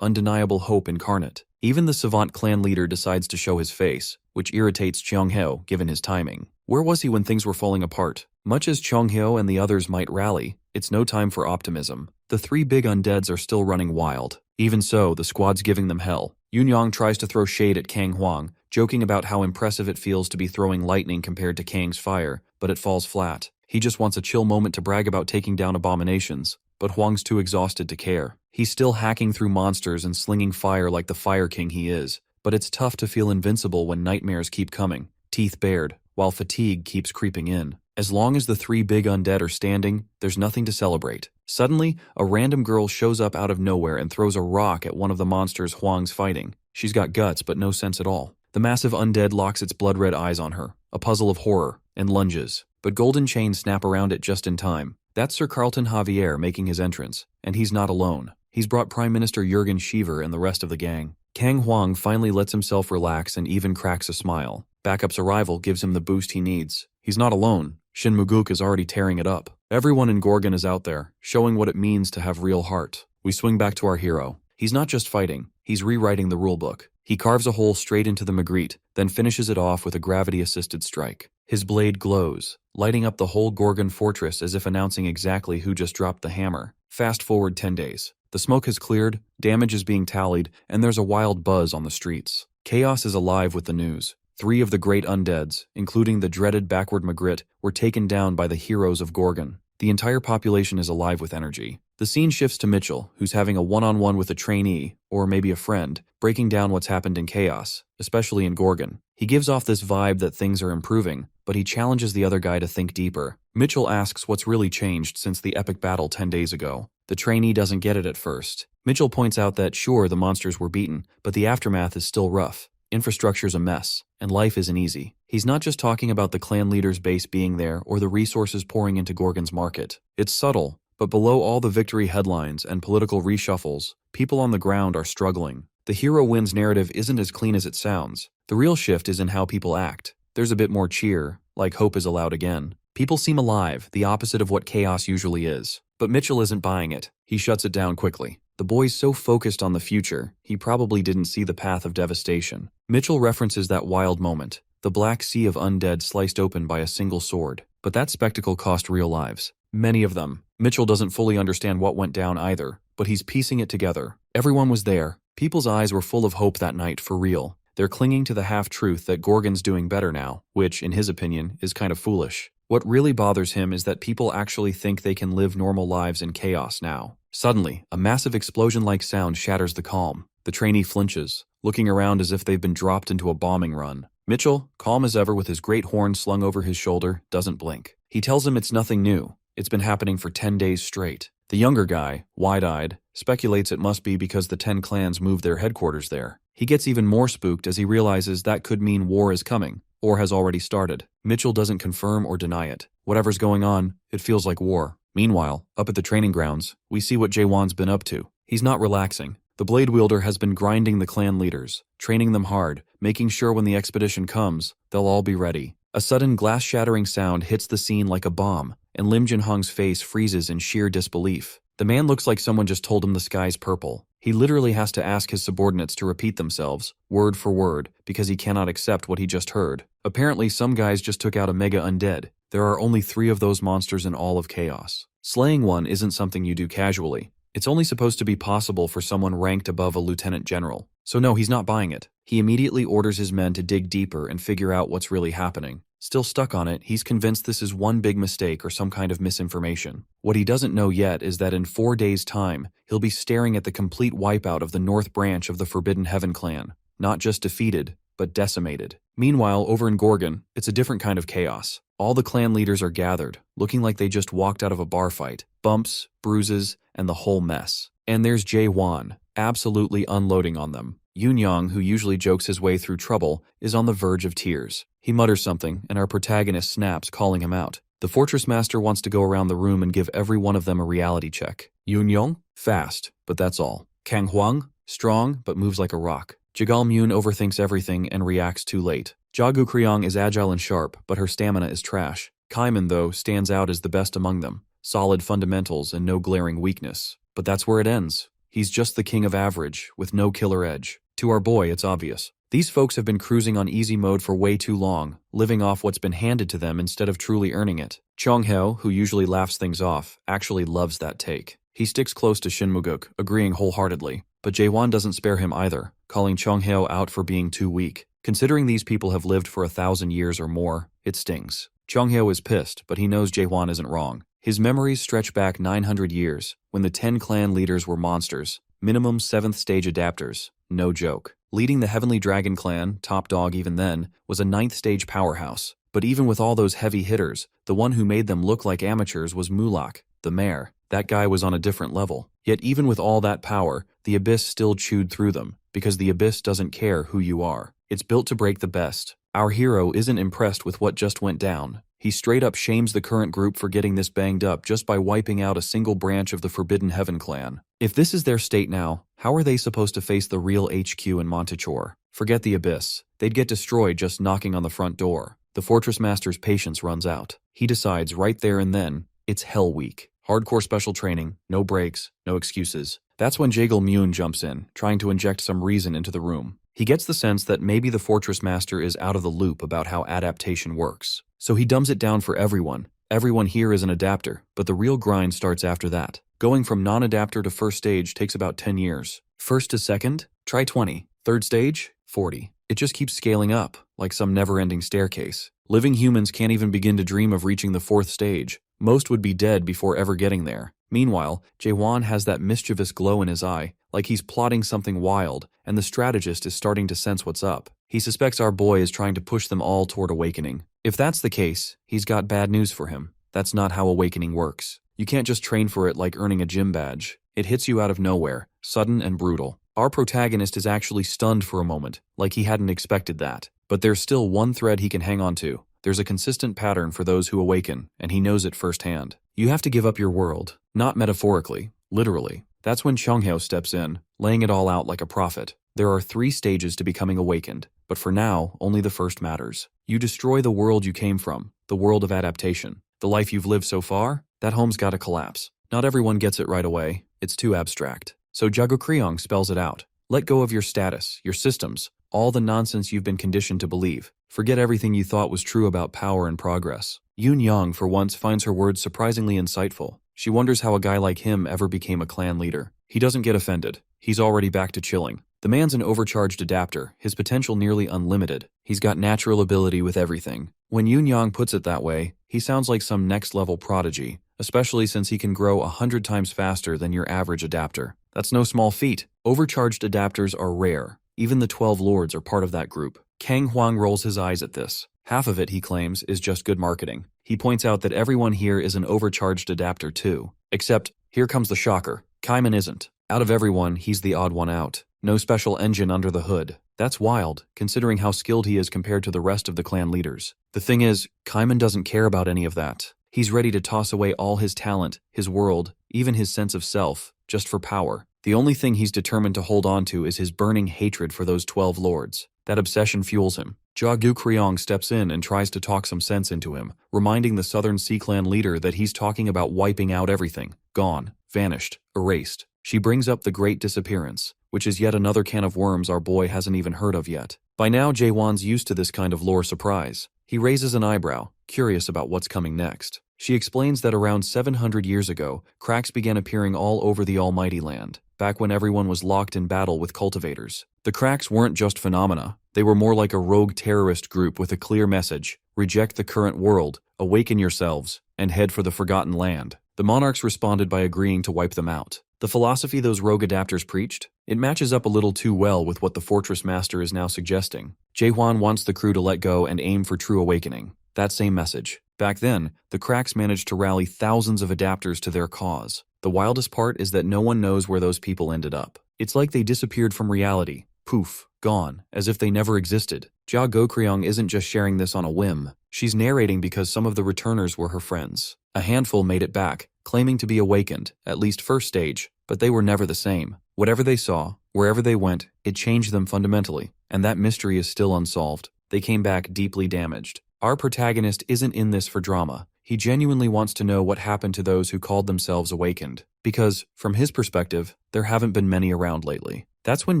Speaker 1: undeniable hope incarnate. Even the savant clan leader decides to show his face, which irritates Chonghyo given his timing. Where was he when things were falling apart? Much as Chonghyo and the others might rally, it's no time for optimism. The three big undeads are still running wild. Even so, the squad's giving them hell. Yunyang tries to throw shade at Kang Huang, joking about how impressive it feels to be throwing lightning compared to Kang's fire, but it falls flat. He just wants a chill moment to brag about taking down abominations, but Huang's too exhausted to care. He's still hacking through monsters and slinging fire like the Fire King he is, but it's tough to feel invincible when nightmares keep coming, teeth bared, while fatigue keeps creeping in. As long as the three big undead are standing, there's nothing to celebrate. Suddenly, a random girl shows up out of nowhere and throws a rock at one of the monsters Huang's fighting. She's got guts but no sense at all. The massive undead locks its blood-red eyes on her, a puzzle of horror, and lunges. But golden chains snap around it just in time. That's Sir Carlton Javier making his entrance, and he's not alone. He's brought Prime Minister Jürgen Schiever and the rest of the gang. Kang Huang finally lets himself relax and even cracks a smile. Backup's arrival gives him the boost he needs. He's not alone. Shin Muguk is already tearing it up. Everyone in Gorgon is out there, showing what it means to have real heart. We swing back to our hero. He's not just fighting, he's rewriting the rulebook. He carves a hole straight into the Magritte, then finishes it off with a gravity-assisted strike. His blade glows, lighting up the whole Gorgon fortress as if announcing exactly who just dropped the hammer. Fast forward 10 days. The smoke has cleared, damage is being tallied, and there's a wild buzz on the streets. Chaos is alive with the news. 3 of the great undeads, including the dreaded backward Magritte, were taken down by the heroes of Gorgon. The entire population is alive with energy. The scene shifts to Mitchell, who's having a one-on-one with a trainee, or maybe a friend, breaking down what's happened in Chaos, especially in Gorgon. He gives off this vibe that things are improving, but he challenges the other guy to think deeper. Mitchell asks what's really changed since the epic battle 10 days ago. The trainee doesn't get it at first. Mitchell points out that sure, the monsters were beaten, but the aftermath is still rough. Infrastructure's a mess, and life isn't easy. He's not just talking about the clan leader's base being there or the resources pouring into Gorgon's market. It's subtle, but below all the victory headlines and political reshuffles, people on the ground are struggling. The hero wins narrative isn't as clean as it sounds. The real shift is in how people act. There's a bit more cheer, like hope is allowed again. People seem alive, the opposite of what chaos usually is. But Mitchell isn't buying it. He shuts it down quickly. The boy's so focused on the future, he probably didn't see the path of devastation. Mitchell references that wild moment, the black sea of undead sliced open by a single sword. But that spectacle cost real lives. Many of them. Mitchell doesn't fully understand what went down either, but he's piecing it together. Everyone was there. People's eyes were full of hope that night, for real. They're clinging to the half-truth that Gorgon's doing better now, which, in his opinion, is kind of foolish. What really bothers him is that people actually think they can live normal lives in chaos now. Suddenly, a massive explosion-like sound shatters the calm. The trainee flinches, looking around as if they've been dropped into a bombing run. Mitchell, calm as ever with his great horn slung over his shoulder, doesn't blink. He tells him it's nothing new. It's been happening for 10 days straight. The younger guy, wide-eyed, speculates it must be because the 10 clans moved their headquarters there. He gets even more spooked as he realizes that could mean war is coming, or has already started. Mitchell doesn't confirm or deny it. Whatever's going on, it feels like war. Meanwhile, up at the training grounds, we see what Jaewon's been up to. He's not relaxing. The blade wielder has been grinding the clan leaders, training them hard, making sure when the expedition comes, they'll all be ready. A sudden glass-shattering sound hits the scene like a bomb, and Lim Jin-hong's face freezes in sheer disbelief. The man looks like someone just told him the sky's purple. He literally has to ask his subordinates to repeat themselves, word for word, because he cannot accept what he just heard. Apparently, some guys just took out a mega undead. There are only 3 of those monsters in all of Chaos. Slaying one isn't something you do casually. It's only supposed to be possible for someone ranked above a lieutenant general. So no, he's not buying it. He immediately orders his men to dig deeper and figure out what's really happening. Still stuck on it, he's convinced this is one big mistake or some kind of misinformation. What he doesn't know yet is that in 4 days' time, he'll be staring at the complete wipeout of the North Branch of the Forbidden Heaven clan. Not just defeated, but decimated. Meanwhile, over in Gorgon, it's a different kind of chaos. All the clan leaders are gathered, looking like they just walked out of a bar fight. Bumps, bruises, and the whole mess. And there's Jaewon, absolutely unloading on them. Yoon-young, who usually jokes his way through trouble, is on the verge of tears. He mutters something, and our protagonist snaps, calling him out. The fortress master wants to go around the room and give every one of them a reality check. Yoon-young? Fast, but that's all. Kang Hwang? Strong, but moves like a rock. Jagal-myun overthinks everything and reacts too late. Jagu Kryong is agile and sharp, but her stamina is trash. Kaiman, though, stands out as the best among them. Solid fundamentals and no glaring weakness. But that's where it ends. He's just the king of average, with no killer edge. To our boy, it's obvious. These folks have been cruising on easy mode for way too long, living off what's been handed to them instead of truly earning it. Chongheo, who usually laughs things off, actually loves that take. He sticks close to Shinmuguk, agreeing wholeheartedly. But Jaewon doesn't spare him either, calling Chongheo out for being too weak. Considering these people have lived for 1,000 years or more, it stings. Chongheo is pissed, but he knows Jaewon isn't wrong. His memories stretch back 900 years, when the 10 clan leaders were monsters, minimum 7th stage adapters, no joke. Leading the Heavenly Dragon clan, top dog even then, was a 9th stage powerhouse. But even with all those heavy hitters, the one who made them look like amateurs was Mulak, the mayor. That guy was on a different level. Yet even with all that power, the Abyss still chewed through them, because the Abyss doesn't care who you are. It's built to break the best. Our hero isn't impressed with what just went down. He straight up shames the current group for getting this banged up just by wiping out a single branch of the Forbidden Heaven clan. If this is their state now, how are they supposed to face the real HQ in Montichor? Forget the Abyss. They'd get destroyed just knocking on the front door. The Fortress Master's patience runs out. He decides right there and then, it's Hell Week. Hardcore special training, no breaks, no excuses. That's when Jagal-myun jumps in, trying to inject some reason into the room. He gets the sense that maybe the Fortress Master is out of the loop about how adaptation works. So he dumbs it down for everyone. Everyone here is an adapter, but the real grind starts after that. Going from non-adapter to first stage takes about 10 years. First to second? Try 20. Third stage? 40. It just keeps scaling up, like some never-ending staircase. Living humans can't even begin to dream of reaching the 4th stage. Most would be dead before ever getting there. Meanwhile, Jaewon has that mischievous glow in his eye, like he's plotting something wild, and the strategist is starting to sense what's up. He suspects our boy is trying to push them all toward awakening. If that's the case, he's got bad news for him. That's not how awakening works. You can't just train for it like earning a gym badge. It hits you out of nowhere, sudden and brutal. Our protagonist is actually stunned for a moment, like he hadn't expected that. But there's still one thread he can hang on to. There's a consistent pattern for those who awaken, and he knows it firsthand. You have to give up your world, not metaphorically, literally. That's when Chongheo steps in, laying it all out like a prophet. There are 3 stages to becoming awakened, but for now, only the first matters. You destroy the world you came from, the world of adaptation. The life you've lived so far, that home's gotta collapse. Not everyone gets it right away, it's too abstract. So Jago Kryong spells it out. Let go of your status, your systems, all the nonsense you've been conditioned to believe. Forget everything you thought was true about power and progress. Yoon-young, for once, finds her words surprisingly insightful. She wonders how a guy like him ever became a clan leader. He doesn't get offended. He's already back to chilling. The man's an overcharged adapter, his potential nearly unlimited. He's got natural ability with everything. When Yoon puts it that way, he sounds like some next-level prodigy, especially since he can grow 100 times faster than your average adapter. That's no small feat. Overcharged adapters are rare. Even the 12 lords are part of that group. Kang Huang rolls his eyes at this. Half of it, he claims, is just good marketing. He points out that everyone here is an overcharged adapter too. Except, here comes the shocker. Kaiman isn't. Out of everyone, he's the odd one out. No special engine under the hood. That's wild, considering how skilled he is compared to the rest of the clan leaders. The thing is, Kaiman doesn't care about any of that. He's ready to toss away all his talent, his world, even his sense of self, just for power. The only thing he's determined to hold on to is his burning hatred for those 12 lords. That obsession fuels him. Ja Gu Kriong steps in and tries to talk some sense into him, reminding the Southern Sea Clan leader that he's talking about wiping out everything. Gone, vanished, erased. She brings up the Great Disappearance, which is yet another can of worms our boy hasn't even heard of yet. By now, Jaewon's used to this kind of lore surprise. He raises an eyebrow, curious about what's coming next. She explains that around 700 years ago, cracks began appearing all over the Almighty Land, back when everyone was locked in battle with cultivators. The cracks weren't just phenomena. They were more like a rogue terrorist group with a clear message: reject the current world, awaken yourselves, and head for the Forgotten Land. The monarchs responded by agreeing to wipe them out. The philosophy those rogue adapters preached? It matches up a little too well with what the Fortress Master is now suggesting. Jaehwan wants the crew to let go and aim for true awakening. That same message. Back then, the cracks managed to rally thousands of adapters to their cause. The wildest part is that no one knows where those people ended up. It's like they disappeared from reality. Poof, gone, as if they never existed. Ja Go-Kryong isn't just sharing this on a whim. She's narrating because some of the returners were her friends. A handful made it back, claiming to be awakened, at least first stage, but they were never the same. Whatever they saw, wherever they went, it changed them fundamentally, and that mystery is still unsolved. They came back deeply damaged. Our protagonist isn't in this for drama. He genuinely wants to know what happened to those who called themselves awakened, because, from his perspective, there haven't been many around lately. That's when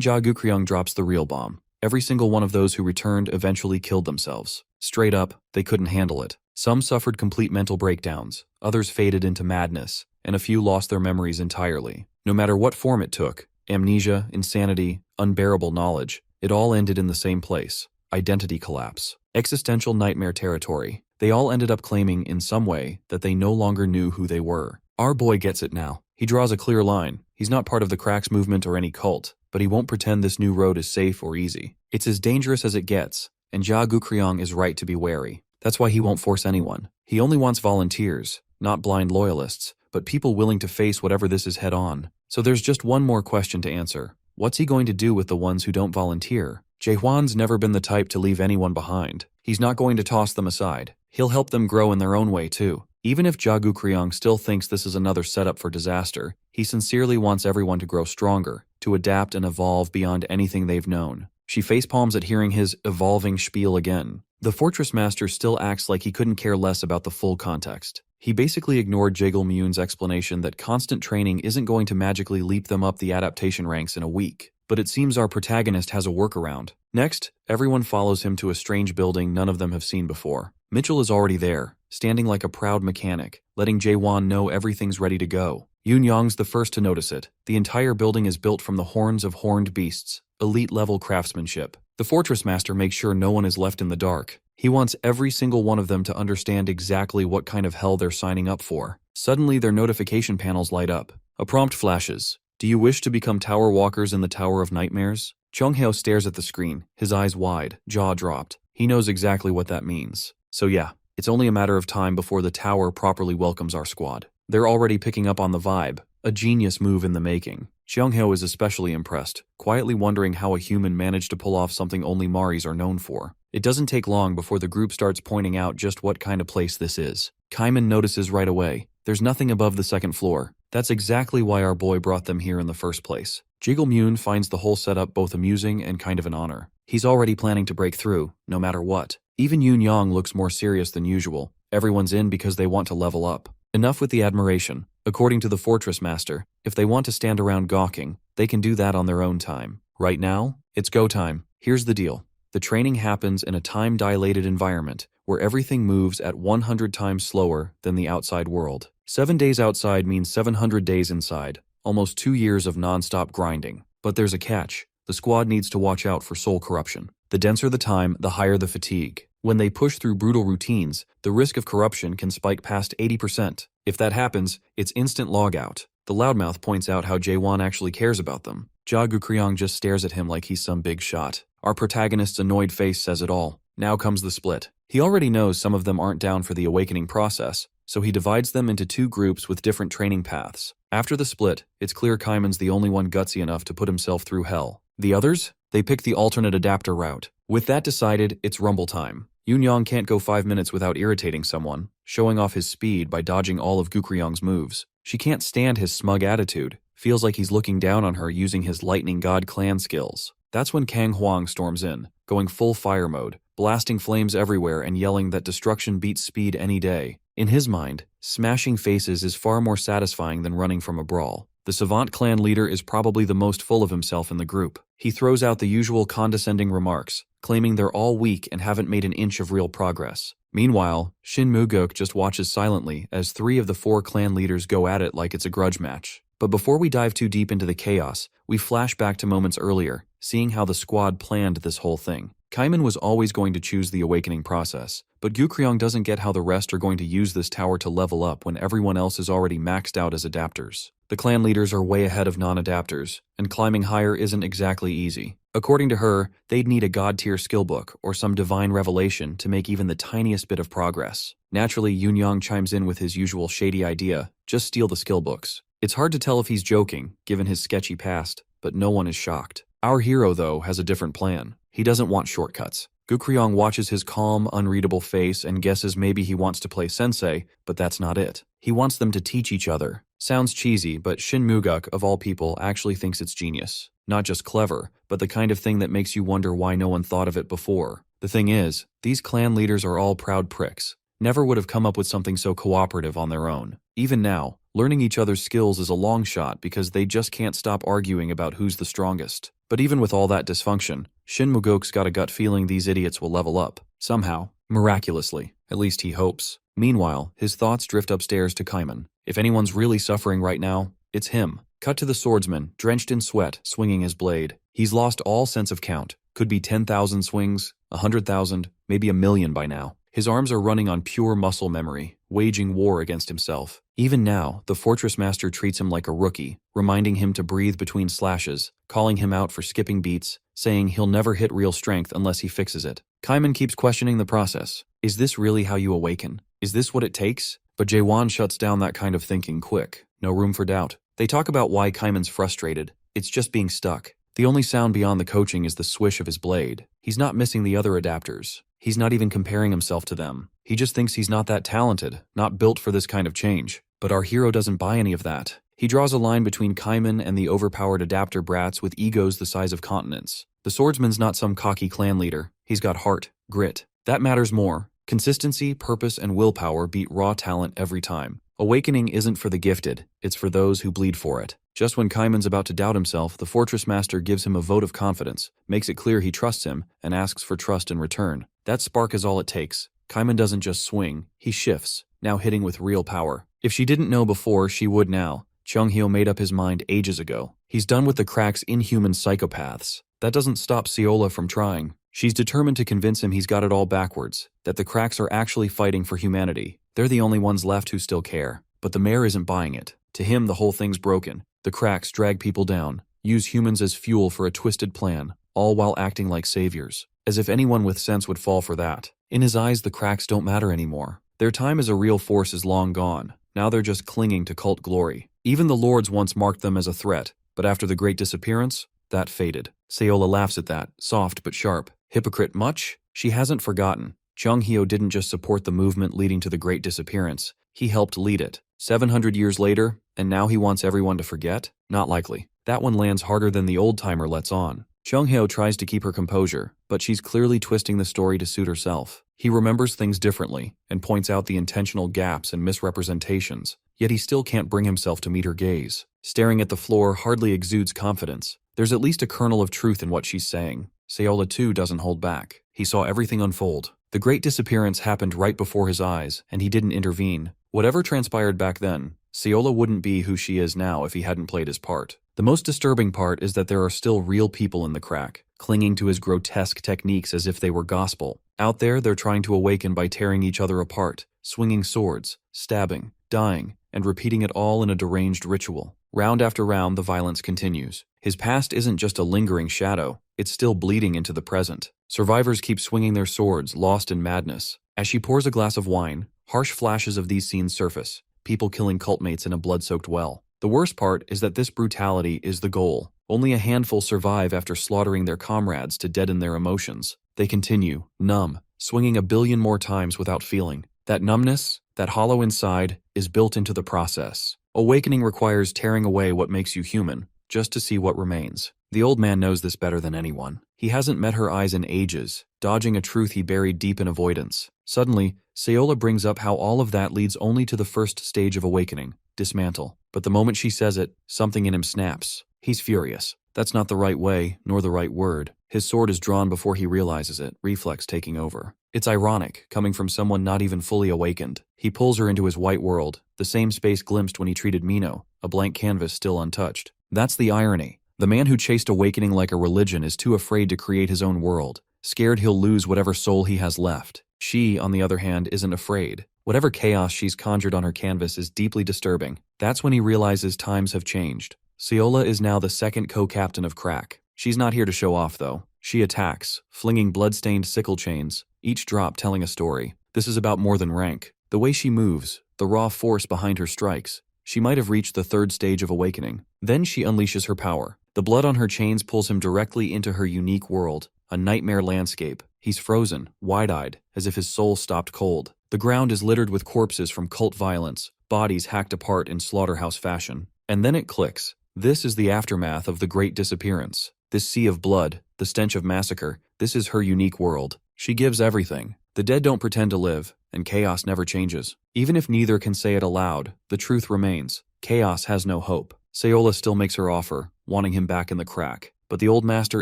Speaker 1: Ja Gu-Kryong drops the real bomb. Every single one of those who returned eventually killed themselves. Straight up, they couldn't handle it. Some suffered complete mental breakdowns, others faded into madness, and a few lost their memories entirely. No matter what form it took, amnesia, insanity, unbearable knowledge, it all ended in the same place: identity collapse. Existential nightmare territory. They all ended up claiming, in some way, that they no longer knew who they were. Our boy gets it now. He draws a clear line. He's not part of the cracks movement or any cult, but he won't pretend this new road is safe or easy. It's as dangerous as it gets, and Ja Gu-Kryong is right to be wary. That's why he won't force anyone. He only wants volunteers, not blind loyalists, but people willing to face whatever this is head on. So there's just one more question to answer. What's he going to do with the ones who don't volunteer? Jaehwan's never been the type to leave anyone behind. He's not going to toss them aside. He'll help them grow in their own way too. Even if Ja Gu-Kryong still thinks this is another setup for disaster, he sincerely wants everyone to grow stronger, to adapt and evolve beyond anything they've known. She facepalms at hearing his evolving spiel again. The Fortress Master still acts like he couldn't care less about the full context. He basically ignored Jaegil Myun's explanation that constant training isn't going to magically leap them up the adaptation ranks in a week. But it seems our protagonist has a workaround. Next, everyone follows him to a strange building none of them have seen before. Mitchell is already there, standing like a proud mechanic, letting Jaehwan know everything's ready to go. Yoon-Yong's the first to notice it. The entire building is built from the horns of horned beasts, elite-level craftsmanship. The Fortress Master makes sure no one is left in the dark. He wants every single one of them to understand exactly what kind of hell they're signing up for. Suddenly, their notification panels light up. A prompt flashes. Do you wish to become tower walkers in the Tower of Nightmares? Chonghyo stares at the screen, his eyes wide, jaw dropped. He knows exactly what that means. So yeah, it's only a matter of time before the tower properly welcomes our squad. They're already picking up on the vibe, a genius move in the making. Chonghyo is especially impressed, quietly wondering how a human managed to pull off something only Maris are known for. It doesn't take long before the group starts pointing out just what kind of place this is. Kaiman notices right away. There's nothing above the second floor. That's exactly why our boy brought them here in the first place. Jaegil Myun finds the whole setup both amusing and kind of an honor. He's already planning to break through, no matter what. Even Yoon-Yong looks more serious than usual. Everyone's in because they want to level up. Enough with the admiration. According to the Fortress Master, if they want to stand around gawking, they can do that on their own time. Right now, it's go time. Here's the deal. The training happens in a time-dilated environment where everything moves at 100 times slower than the outside world. 7 days outside means 700 days inside, almost 2 years of non-stop grinding. But there's a catch. The squad needs to watch out for soul corruption. The denser the time, the higher the fatigue. When they push through brutal routines, the risk of corruption can spike past 80%. If that happens, it's instant logout. The loudmouth points out how Jaewon actually cares about them. Ja Gukryong just stares at him like he's some big shot. Our protagonist's annoyed face says it all. Now comes the split. He already knows some of them aren't down for the awakening process, so he divides them into two groups with different training paths. After the split, it's clear Kaiman's the only one gutsy enough to put himself through hell. The others? They pick the alternate adapter route. With that decided, it's rumble time. Yoon-young can't go 5 minutes without irritating someone, showing off his speed by dodging all of Gukryong's moves. She can't stand his smug attitude, feels like he's looking down on her using his lightning god clan skills. That's when Kang Hwang storms in, going full fire mode, blasting flames everywhere and yelling that destruction beats speed any day. In his mind, smashing faces is far more satisfying than running from a brawl. The Savant clan leader is probably the most full of himself in the group. He throws out the usual condescending remarks, claiming they're all weak and haven't made an inch of real progress. Meanwhile, Shin Mugok just watches silently as 3 of the 4 clan leaders go at it like it's a grudge match. But before we dive too deep into the chaos, we flash back to moments earlier, seeing how the squad planned this whole thing. Kaiman was always going to choose the awakening process, but Gukryong doesn't get how the rest are going to use this tower to level up when everyone else is already maxed out as adapters. The clan leaders are way ahead of non-adapters, and climbing higher isn't exactly easy. According to her, they'd need a god-tier skillbook or some divine revelation to make even the tiniest bit of progress. Naturally, Yoon-young chimes in with his usual shady idea, just steal the skillbooks. It's hard to tell if he's joking, given his sketchy past, but no one is shocked. Our hero, though, has a different plan. He doesn't want shortcuts. Gukryong watches his calm, unreadable face and guesses maybe he wants to play sensei, but that's not it. He wants them to teach each other. Sounds cheesy, but Shin Mugok, of all people, actually thinks it's genius. Not just clever, but the kind of thing that makes you wonder why no one thought of it before. The thing is, these clan leaders are all proud pricks. Never would have come up with something so cooperative on their own. Even now, learning each other's skills is a long shot because they just can't stop arguing about who's the strongest. But even with all that dysfunction, Shin Mugok's got a gut feeling these idiots will level up. Somehow. Miraculously. At least he hopes. Meanwhile, his thoughts drift upstairs to Kaiman. If anyone's really suffering right now, it's him. Cut to the swordsman, drenched in sweat, swinging his blade. He's lost all sense of count. Could be 10,000 swings, 100,000, maybe 1,000,000 by now. His arms are running on pure muscle memory, waging war against himself. Even now, the fortress master treats him like a rookie, reminding him to breathe between slashes, calling him out for skipping beats, saying he'll never hit real strength unless he fixes it. Kaiman keeps questioning the process. Is this really how you awaken? Is this what it takes? But Jaewon shuts down that kind of thinking quick. No room for doubt. They talk about why Kaiman's frustrated. It's just being stuck. The only sound beyond the coaching is the swish of his blade. He's not missing the other adapters. He's not even comparing himself to them. He just thinks he's not that talented, not built for this kind of change. But our hero doesn't buy any of that. He draws a line between Kaiman and the overpowered adapter brats with egos the size of continents. The swordsman's not some cocky clan leader. He's got heart, grit. That matters more. Consistency, purpose, and willpower beat raw talent every time. Awakening isn't for the gifted, it's for those who bleed for it. Just when Kaiman's about to doubt himself, the fortress master gives him a vote of confidence, makes it clear he trusts him, and asks for trust in return. That spark is all it takes. Kaiman doesn't just swing, he shifts, now hitting with real power. If she didn't know before, she would now. Chung-hyo made up his mind ages ago. He's done with the crack's inhuman psychopaths. That doesn't stop Seola from trying. She's determined to convince him he's got it all backwards, that the cracks are actually fighting for humanity. They're the only ones left who still care. But the mayor isn't buying it. To him, the whole thing's broken. The cracks drag people down, use humans as fuel for a twisted plan, all while acting like saviors. As if anyone with sense would fall for that. In his eyes, the cracks don't matter anymore. Their time as a real force is long gone. Now they're just clinging to cult glory. Even the lords once marked them as a threat, but after the Great Disappearance, that faded. Seola laughs at that, soft but sharp. Hypocrite much? She hasn't forgotten. Chung-hyo didn't just support the movement leading to the Great Disappearance. He helped lead it. 700 years later, and now he wants everyone to forget? Not likely. That one lands harder than the old-timer lets on. Chung-hyo tries to keep her composure, but she's clearly twisting the story to suit herself. He remembers things differently, and points out the intentional gaps and misrepresentations, yet he still can't bring himself to meet her gaze. Staring at the floor hardly exudes confidence. There's at least a kernel of truth in what she's saying. Seola too doesn't hold back. He saw everything unfold. The Great Disappearance happened right before his eyes, and he didn't intervene. Whatever transpired back then, Seola wouldn't be who she is now if he hadn't played his part. The most disturbing part is that there are still real people in the crack, clinging to his grotesque techniques as if they were gospel. Out there, they're trying to awaken by tearing each other apart, swinging swords, stabbing, dying, and repeating it all in a deranged ritual. Round after round, the violence continues. His past isn't just a lingering shadow, it's still bleeding into the present. Survivors keep swinging their swords, lost in madness. As she pours a glass of wine, harsh flashes of these scenes surface, people killing cultmates in a blood-soaked well. The worst part is that this brutality is the goal. Only a handful survive after slaughtering their comrades to deaden their emotions. They continue, numb, swinging a billion more times without feeling. That numbness, that hollow inside, is built into the process. Awakening requires tearing away what makes you human, just to see what remains. The old man knows this better than anyone. He hasn't met her eyes in ages, dodging a truth he buried deep in avoidance. Suddenly, Sayola brings up how all of that leads only to the first stage of awakening, dismantle. But the moment she says it, something in him snaps. He's furious. That's not the right way, nor the right word. His sword is drawn before he realizes it, reflex taking over. It's ironic, coming from someone not even fully awakened. He pulls her into his white world, the same space glimpsed when he treated Mino, a blank canvas still untouched. That's the irony. The man who chased awakening like a religion is too afraid to create his own world, scared he'll lose whatever soul he has left. She, on the other hand, isn't afraid. Whatever chaos she's conjured on her canvas is deeply disturbing. That's when he realizes times have changed. Sayola is now the second co-captain of Crack. She's not here to show off, though. She attacks, flinging blood-stained sickle chains, each drop telling a story. This is about more than rank. The way she moves, the raw force behind her strikes. She might have reached the third stage of awakening. Then she unleashes her power. The blood on her chains pulls him directly into her unique world, a nightmare landscape. He's frozen, wide-eyed, as if his soul stopped cold. The ground is littered with corpses from cult violence, bodies hacked apart in slaughterhouse fashion. And then it clicks. This is the aftermath of the Great Disappearance. This sea of blood, the stench of massacre, this is her unique world. She gives everything. The dead don't pretend to live, and chaos never changes. Even if neither can say it aloud, the truth remains. Chaos has no hope. Sayola still makes her offer, wanting him back in the crack. But the old master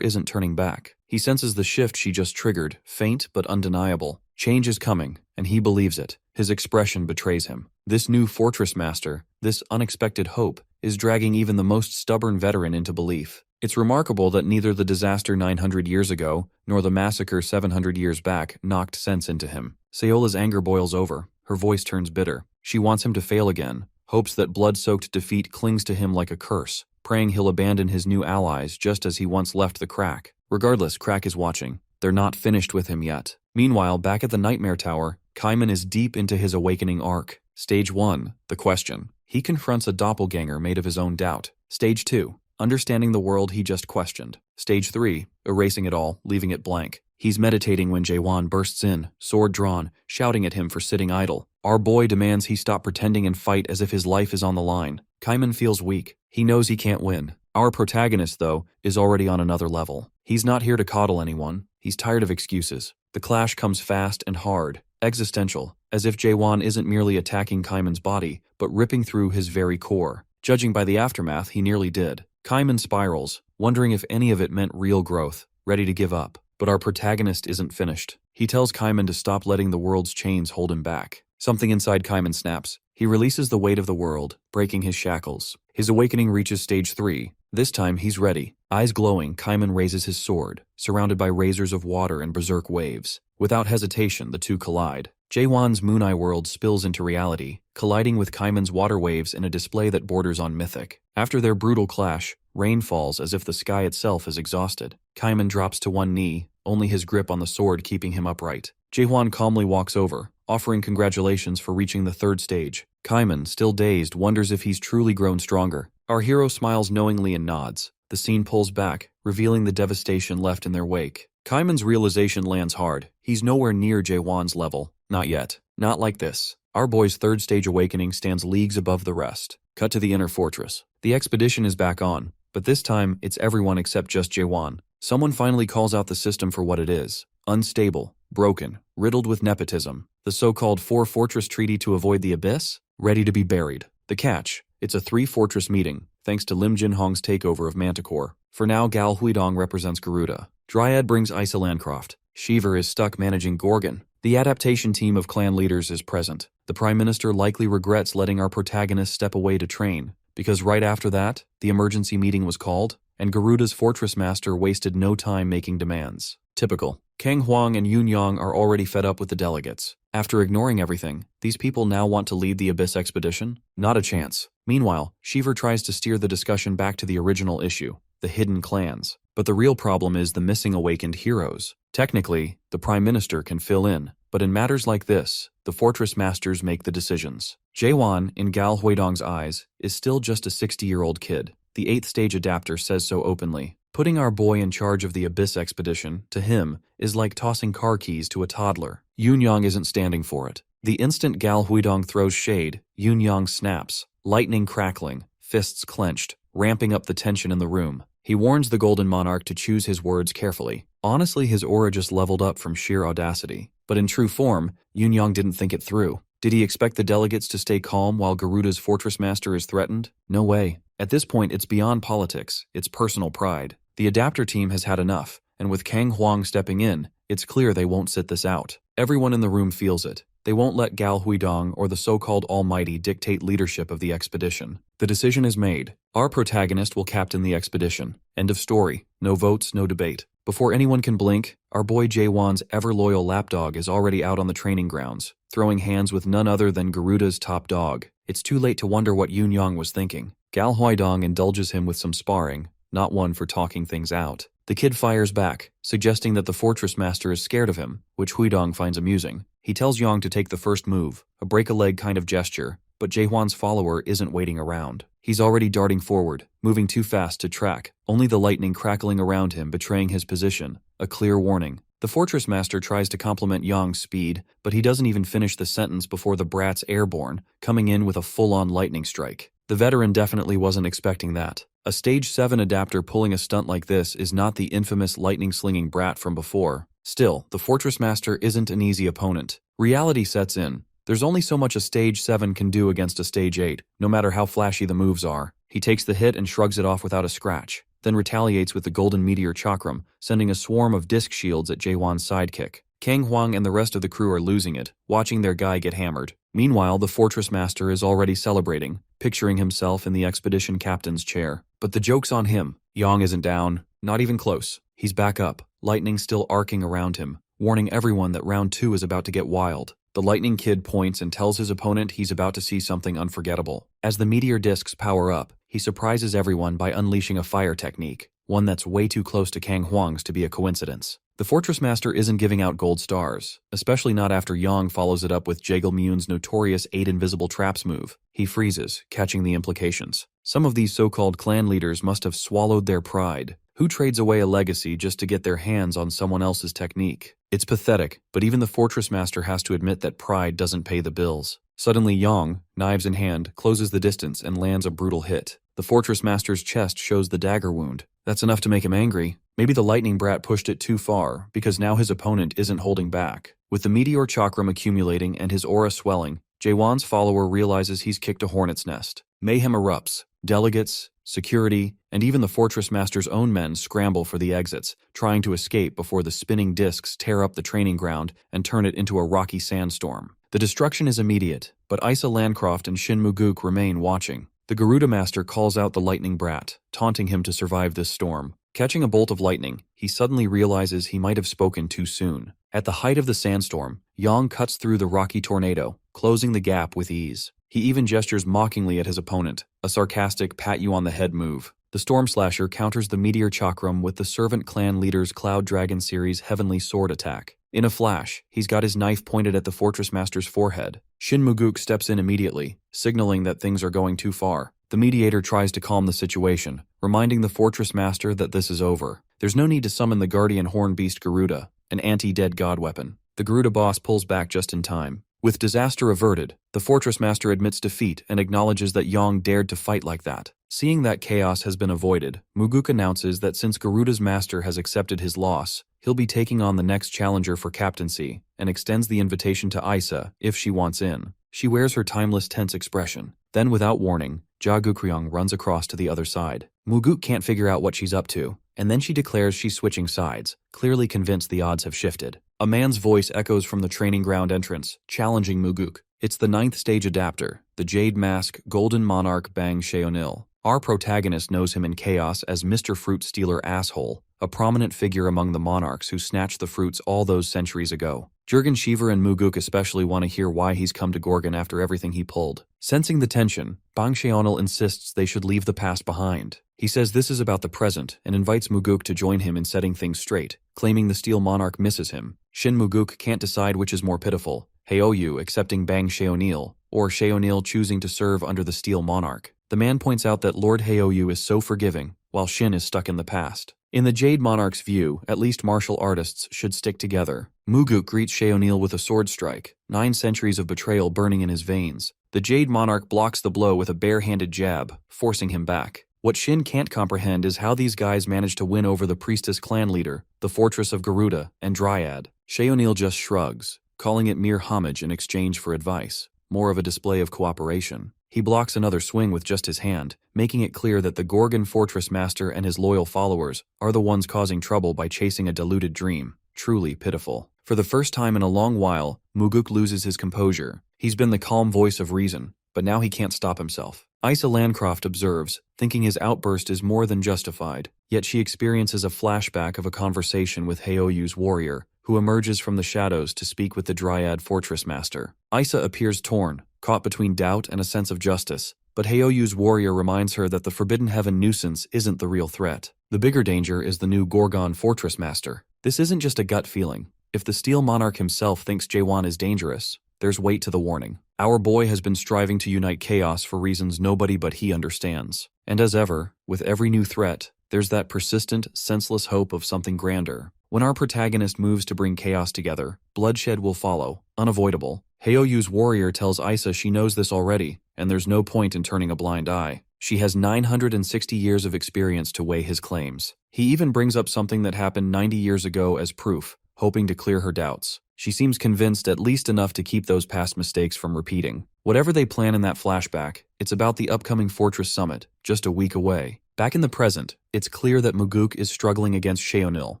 Speaker 1: isn't turning back. He senses the shift she just triggered, faint but undeniable. Change is coming, and he believes it. His expression betrays him. This new fortress master, this unexpected hope, is dragging even the most stubborn veteran into belief. It's remarkable that neither the disaster 900 years ago, nor the massacre 700 years back knocked sense into him. Sayola's anger boils over. Her voice turns bitter. She wants him to fail again, hopes that blood-soaked defeat clings to him like a curse, praying he'll abandon his new allies just as he once left the Crack. Regardless, Crack is watching. They're not finished with him yet. Meanwhile, back at the Nightmare Tower, Kaiman is deep into his awakening arc. Stage 1, the question. He confronts a doppelganger made of his own doubt. Stage 2, understanding the world he just questioned. Stage 3, erasing it all, leaving it blank. He's meditating when Jaewon bursts in, sword drawn, shouting at him for sitting idle. Our boy demands he stop pretending and fight as if his life is on the line. Kaiman feels weak. He knows he can't win. Our protagonist, though, is already on another level. He's not here to coddle anyone. He's tired of excuses. The clash comes fast and hard, existential, as if Jaewon isn't merely attacking Kaiman's body, but ripping through his very core. Judging by the aftermath, he nearly did. Kaiman spirals, wondering if any of it meant real growth, ready to give up. But our protagonist isn't finished. He tells Kaiman to stop letting the world's chains hold him back. Something inside Kaiman snaps. He releases the weight of the world, breaking his shackles. His awakening reaches stage 3. This time, he's ready. Eyes glowing, Kaiman raises his sword, surrounded by razors of water and berserk waves. Without hesitation, the two collide. Jaewon's Moon Eye world spills into reality, colliding with Kaiman's water waves in a display that borders on mythic. After their brutal clash, rain falls as if the sky itself is exhausted. Kaiman drops to one knee, only his grip on the sword keeping him upright. Jaewon calmly walks over, offering congratulations for reaching the third stage. Kaiman, still dazed, wonders if he's truly grown stronger. Our hero smiles knowingly and nods. The scene pulls back, revealing the devastation left in their wake. Kaiman's realization lands hard. He's nowhere near Jaewon's level. Not yet. Not like this. Our boy's third stage awakening stands leagues above the rest. Cut to the inner fortress. The expedition is back on, but this time it's everyone except just Jaewon. Someone finally calls out the system for what it is. Unstable, broken, riddled with nepotism. The so-called four-fortress treaty to avoid the abyss? Ready to be buried. The catch? It's a three-fortress meeting, thanks to Lim Jinhong's takeover of Manticore. For now, Gal Huidong represents Garuda. Dryad brings Isa Landcroft. Shiver is stuck managing Gorgon. The adaptation team of clan leaders is present. The Prime Minister likely regrets letting our protagonist step away to train, because right after that, the emergency meeting was called, and Garuda's fortress master wasted no time making demands. Typical. Kang Huang and Yun Yang are already fed up with the delegates. After ignoring everything, these people now want to lead the Abyss expedition? Not a chance. Meanwhile, Shiver tries to steer the discussion back to the original issue, the hidden clans. But the real problem is the missing awakened heroes. Technically, the Prime Minister can fill in, but in matters like this, the Fortress Masters make the decisions. Jaewon, in Gal Huidong's eyes, is still just a 60-year-old kid. The 8th stage adapter says so openly. Putting our boy in charge of the Abyss expedition, to him, is like tossing car keys to a toddler. Yun Yang isn't standing for it. The instant Gal Huidong throws shade, Yun Yang snaps, lightning crackling, fists clenched, ramping up the tension in the room. He warns the Golden Monarch to choose his words carefully. Honestly, his aura just leveled up from sheer audacity. But in true form, Yun Yang didn't think it through. Did he expect the delegates to stay calm while Garuda's Fortress Master is threatened? No way. At this point, it's beyond politics, it's personal pride. The adapter team has had enough, and with Kang Huang stepping in, it's clear they won't sit this out. Everyone in the room feels it. They won't let Gal Huidong or the so-called Almighty dictate leadership of the expedition. The decision is made. Our protagonist will captain the expedition. End of story. No votes, no debate. Before anyone can blink, our boy Jaewon's ever-loyal lapdog is already out on the training grounds, throwing hands with none other than Garuda's top dog. It's too late to wonder what Yun Yang was thinking. Gal Huidong indulges him with some sparring, not one for talking things out. The kid fires back, suggesting that the Fortress Master is scared of him, which Huidong finds amusing. He tells Yang to take the first move, a break-a-leg kind of gesture, but Jaehwan's follower isn't waiting around. He's already darting forward, moving too fast to track, only the lightning crackling around him betraying his position, a clear warning. The Fortress Master tries to compliment Yang's speed, but he doesn't even finish the sentence before the brat's airborne, coming in with a full-on lightning strike. The veteran definitely wasn't expecting that. A Stage 7 adapter pulling a stunt like this is not the infamous lightning-slinging brat from before. Still, the Fortress Master isn't an easy opponent. Reality sets in. There's only so much a Stage 7 can do against a Stage 8, no matter how flashy the moves are. He takes the hit and shrugs it off without a scratch, then retaliates with the Golden Meteor Chakram, sending a swarm of disc shields at Jaewon's sidekick. Kang Huang and the rest of the crew are losing it, watching their guy get hammered. Meanwhile, the Fortress Master is already celebrating, picturing himself in the expedition captain's chair. But the joke's on him. Yang isn't down, not even close. He's back up, lightning still arcing around him, warning everyone that round 2 is about to get wild. The Lightning Kid points and tells his opponent he's about to see something unforgettable. As the meteor discs power up, he surprises everyone by unleashing a fire technique, one that's way too close to Kang Huang's to be a coincidence. The Fortress Master isn't giving out gold stars, especially not after Yang follows it up with Jagelmyun's notorious 8 invisible traps move. He freezes, catching the implications. Some of these so-called clan leaders must have swallowed their pride. Who trades away a legacy just to get their hands on someone else's technique? It's pathetic, but even the Fortress Master has to admit that pride doesn't pay the bills. Suddenly Yang, knives in hand, closes the distance and lands a brutal hit. The Fortress Master's chest shows the dagger wound. That's enough to make him angry. Maybe the lightning brat pushed it too far, because now his opponent isn't holding back. With the meteor chakram accumulating and his aura swelling, Jaewon's follower realizes he's kicked a hornet's nest. Mayhem erupts. Delegates, security, and even the Fortress Master's own men scramble for the exits, trying to escape before the spinning discs tear up the training ground and turn it into a rocky sandstorm. The destruction is immediate, but Isa Landcroft and Shin Muguk remain watching. The Garuda Master calls out the lightning brat, taunting him to survive this storm. Catching a bolt of lightning, he suddenly realizes he might have spoken too soon. At the height of the sandstorm, Yang cuts through the rocky tornado, closing the gap with ease. He even gestures mockingly at his opponent, a sarcastic pat-you-on-the-head move. The Storm Slasher counters the Meteor Chakram with the Servant Clan leader's Cloud Dragon series Heavenly Sword attack. In a flash, he's got his knife pointed at the Fortress Master's forehead. Shin Muguk steps in immediately, signaling that things are going too far. The mediator tries to calm the situation, reminding the Fortress Master that this is over. There's no need to summon the Guardian Horn Beast Garuda, an anti-dead god weapon. The Garuda boss pulls back just in time. With disaster averted, the Fortress Master admits defeat and acknowledges that Yang dared to fight like that. Seeing that chaos has been avoided, Muguk announces that since Garuda's master has accepted his loss, he'll be taking on the next challenger for captaincy, and extends the invitation to Isa if she wants in. She wears her timeless tense expression. Then, without warning, Ja Gukryong runs across to the other side. Muguk can't figure out what she's up to, and then she declares she's switching sides, clearly convinced the odds have shifted. A man's voice echoes from the training ground entrance, challenging Muguk. It's the 9th stage adapter, the Jade Mask Golden Monarch Bang Cheonil. Our protagonist knows him in Chaos as Mr. Fruit Stealer Asshole, a prominent figure among the monarchs who snatched the fruits all those centuries ago. Jurgen Shiver and Muguk especially want to hear why he's come to Gorgon after everything he pulled. Sensing the tension, Bang Cheonil insists they should leave the past behind. He says this is about the present and invites Muguk to join him in setting things straight, claiming the Steel Monarch misses him. Shin Muguk can't decide which is more pitiful, Heoyu accepting Bang Cheonil, or Cheonil choosing to serve under the Steel Monarch. The man points out that Lord Heoyu is so forgiving, while Shin is stuck in the past. In the Jade Monarch's view, at least martial artists should stick together. Muguk greets Cheonil with a sword strike, 9 centuries of betrayal burning in his veins. The Jade Monarch blocks the blow with a bare-handed jab, forcing him back. What Shin can't comprehend is how these guys managed to win over the priestess clan leader, the fortress of Garuda, and Dryad. Cheonil just shrugs, calling it mere homage in exchange for advice, more of a display of cooperation. He blocks another swing with just his hand, making it clear that the Gorgon Fortress Master and his loyal followers are the ones causing trouble by chasing a deluded dream. Truly pitiful. For the first time in a long while, Muguk loses his composure. He's been the calm voice of reason, but now he can't stop himself. Isa Landcroft observes, thinking his outburst is more than justified, yet she experiences a flashback of a conversation with Heoyu's warrior, who emerges from the shadows to speak with the Dryad Fortress Master. Isa appears torn, caught between doubt and a sense of justice, but Heoyu's warrior reminds her that the Forbidden Heaven nuisance isn't the real threat. The bigger danger is the new Gorgon Fortress Master. This isn't just a gut feeling. If the Steel Monarch himself thinks Jaewon is dangerous, there's weight to the warning. Our boy has been striving to unite Chaos for reasons nobody but he understands. And as ever, with every new threat, there's that persistent, senseless hope of something grander. When our protagonist moves to bring Chaos together, bloodshed will follow, unavoidable. Heoyu's warrior tells Isa she knows this already, and there's no point in turning a blind eye. She has 960 years of experience to weigh his claims. He even brings up something that happened 90 years ago as proof, hoping to clear her doubts. She seems convinced at least enough to keep those past mistakes from repeating. Whatever they plan in that flashback, it's about the upcoming Fortress Summit, just a week away. Back in the present, it's clear that Muguk is struggling against Cheonil.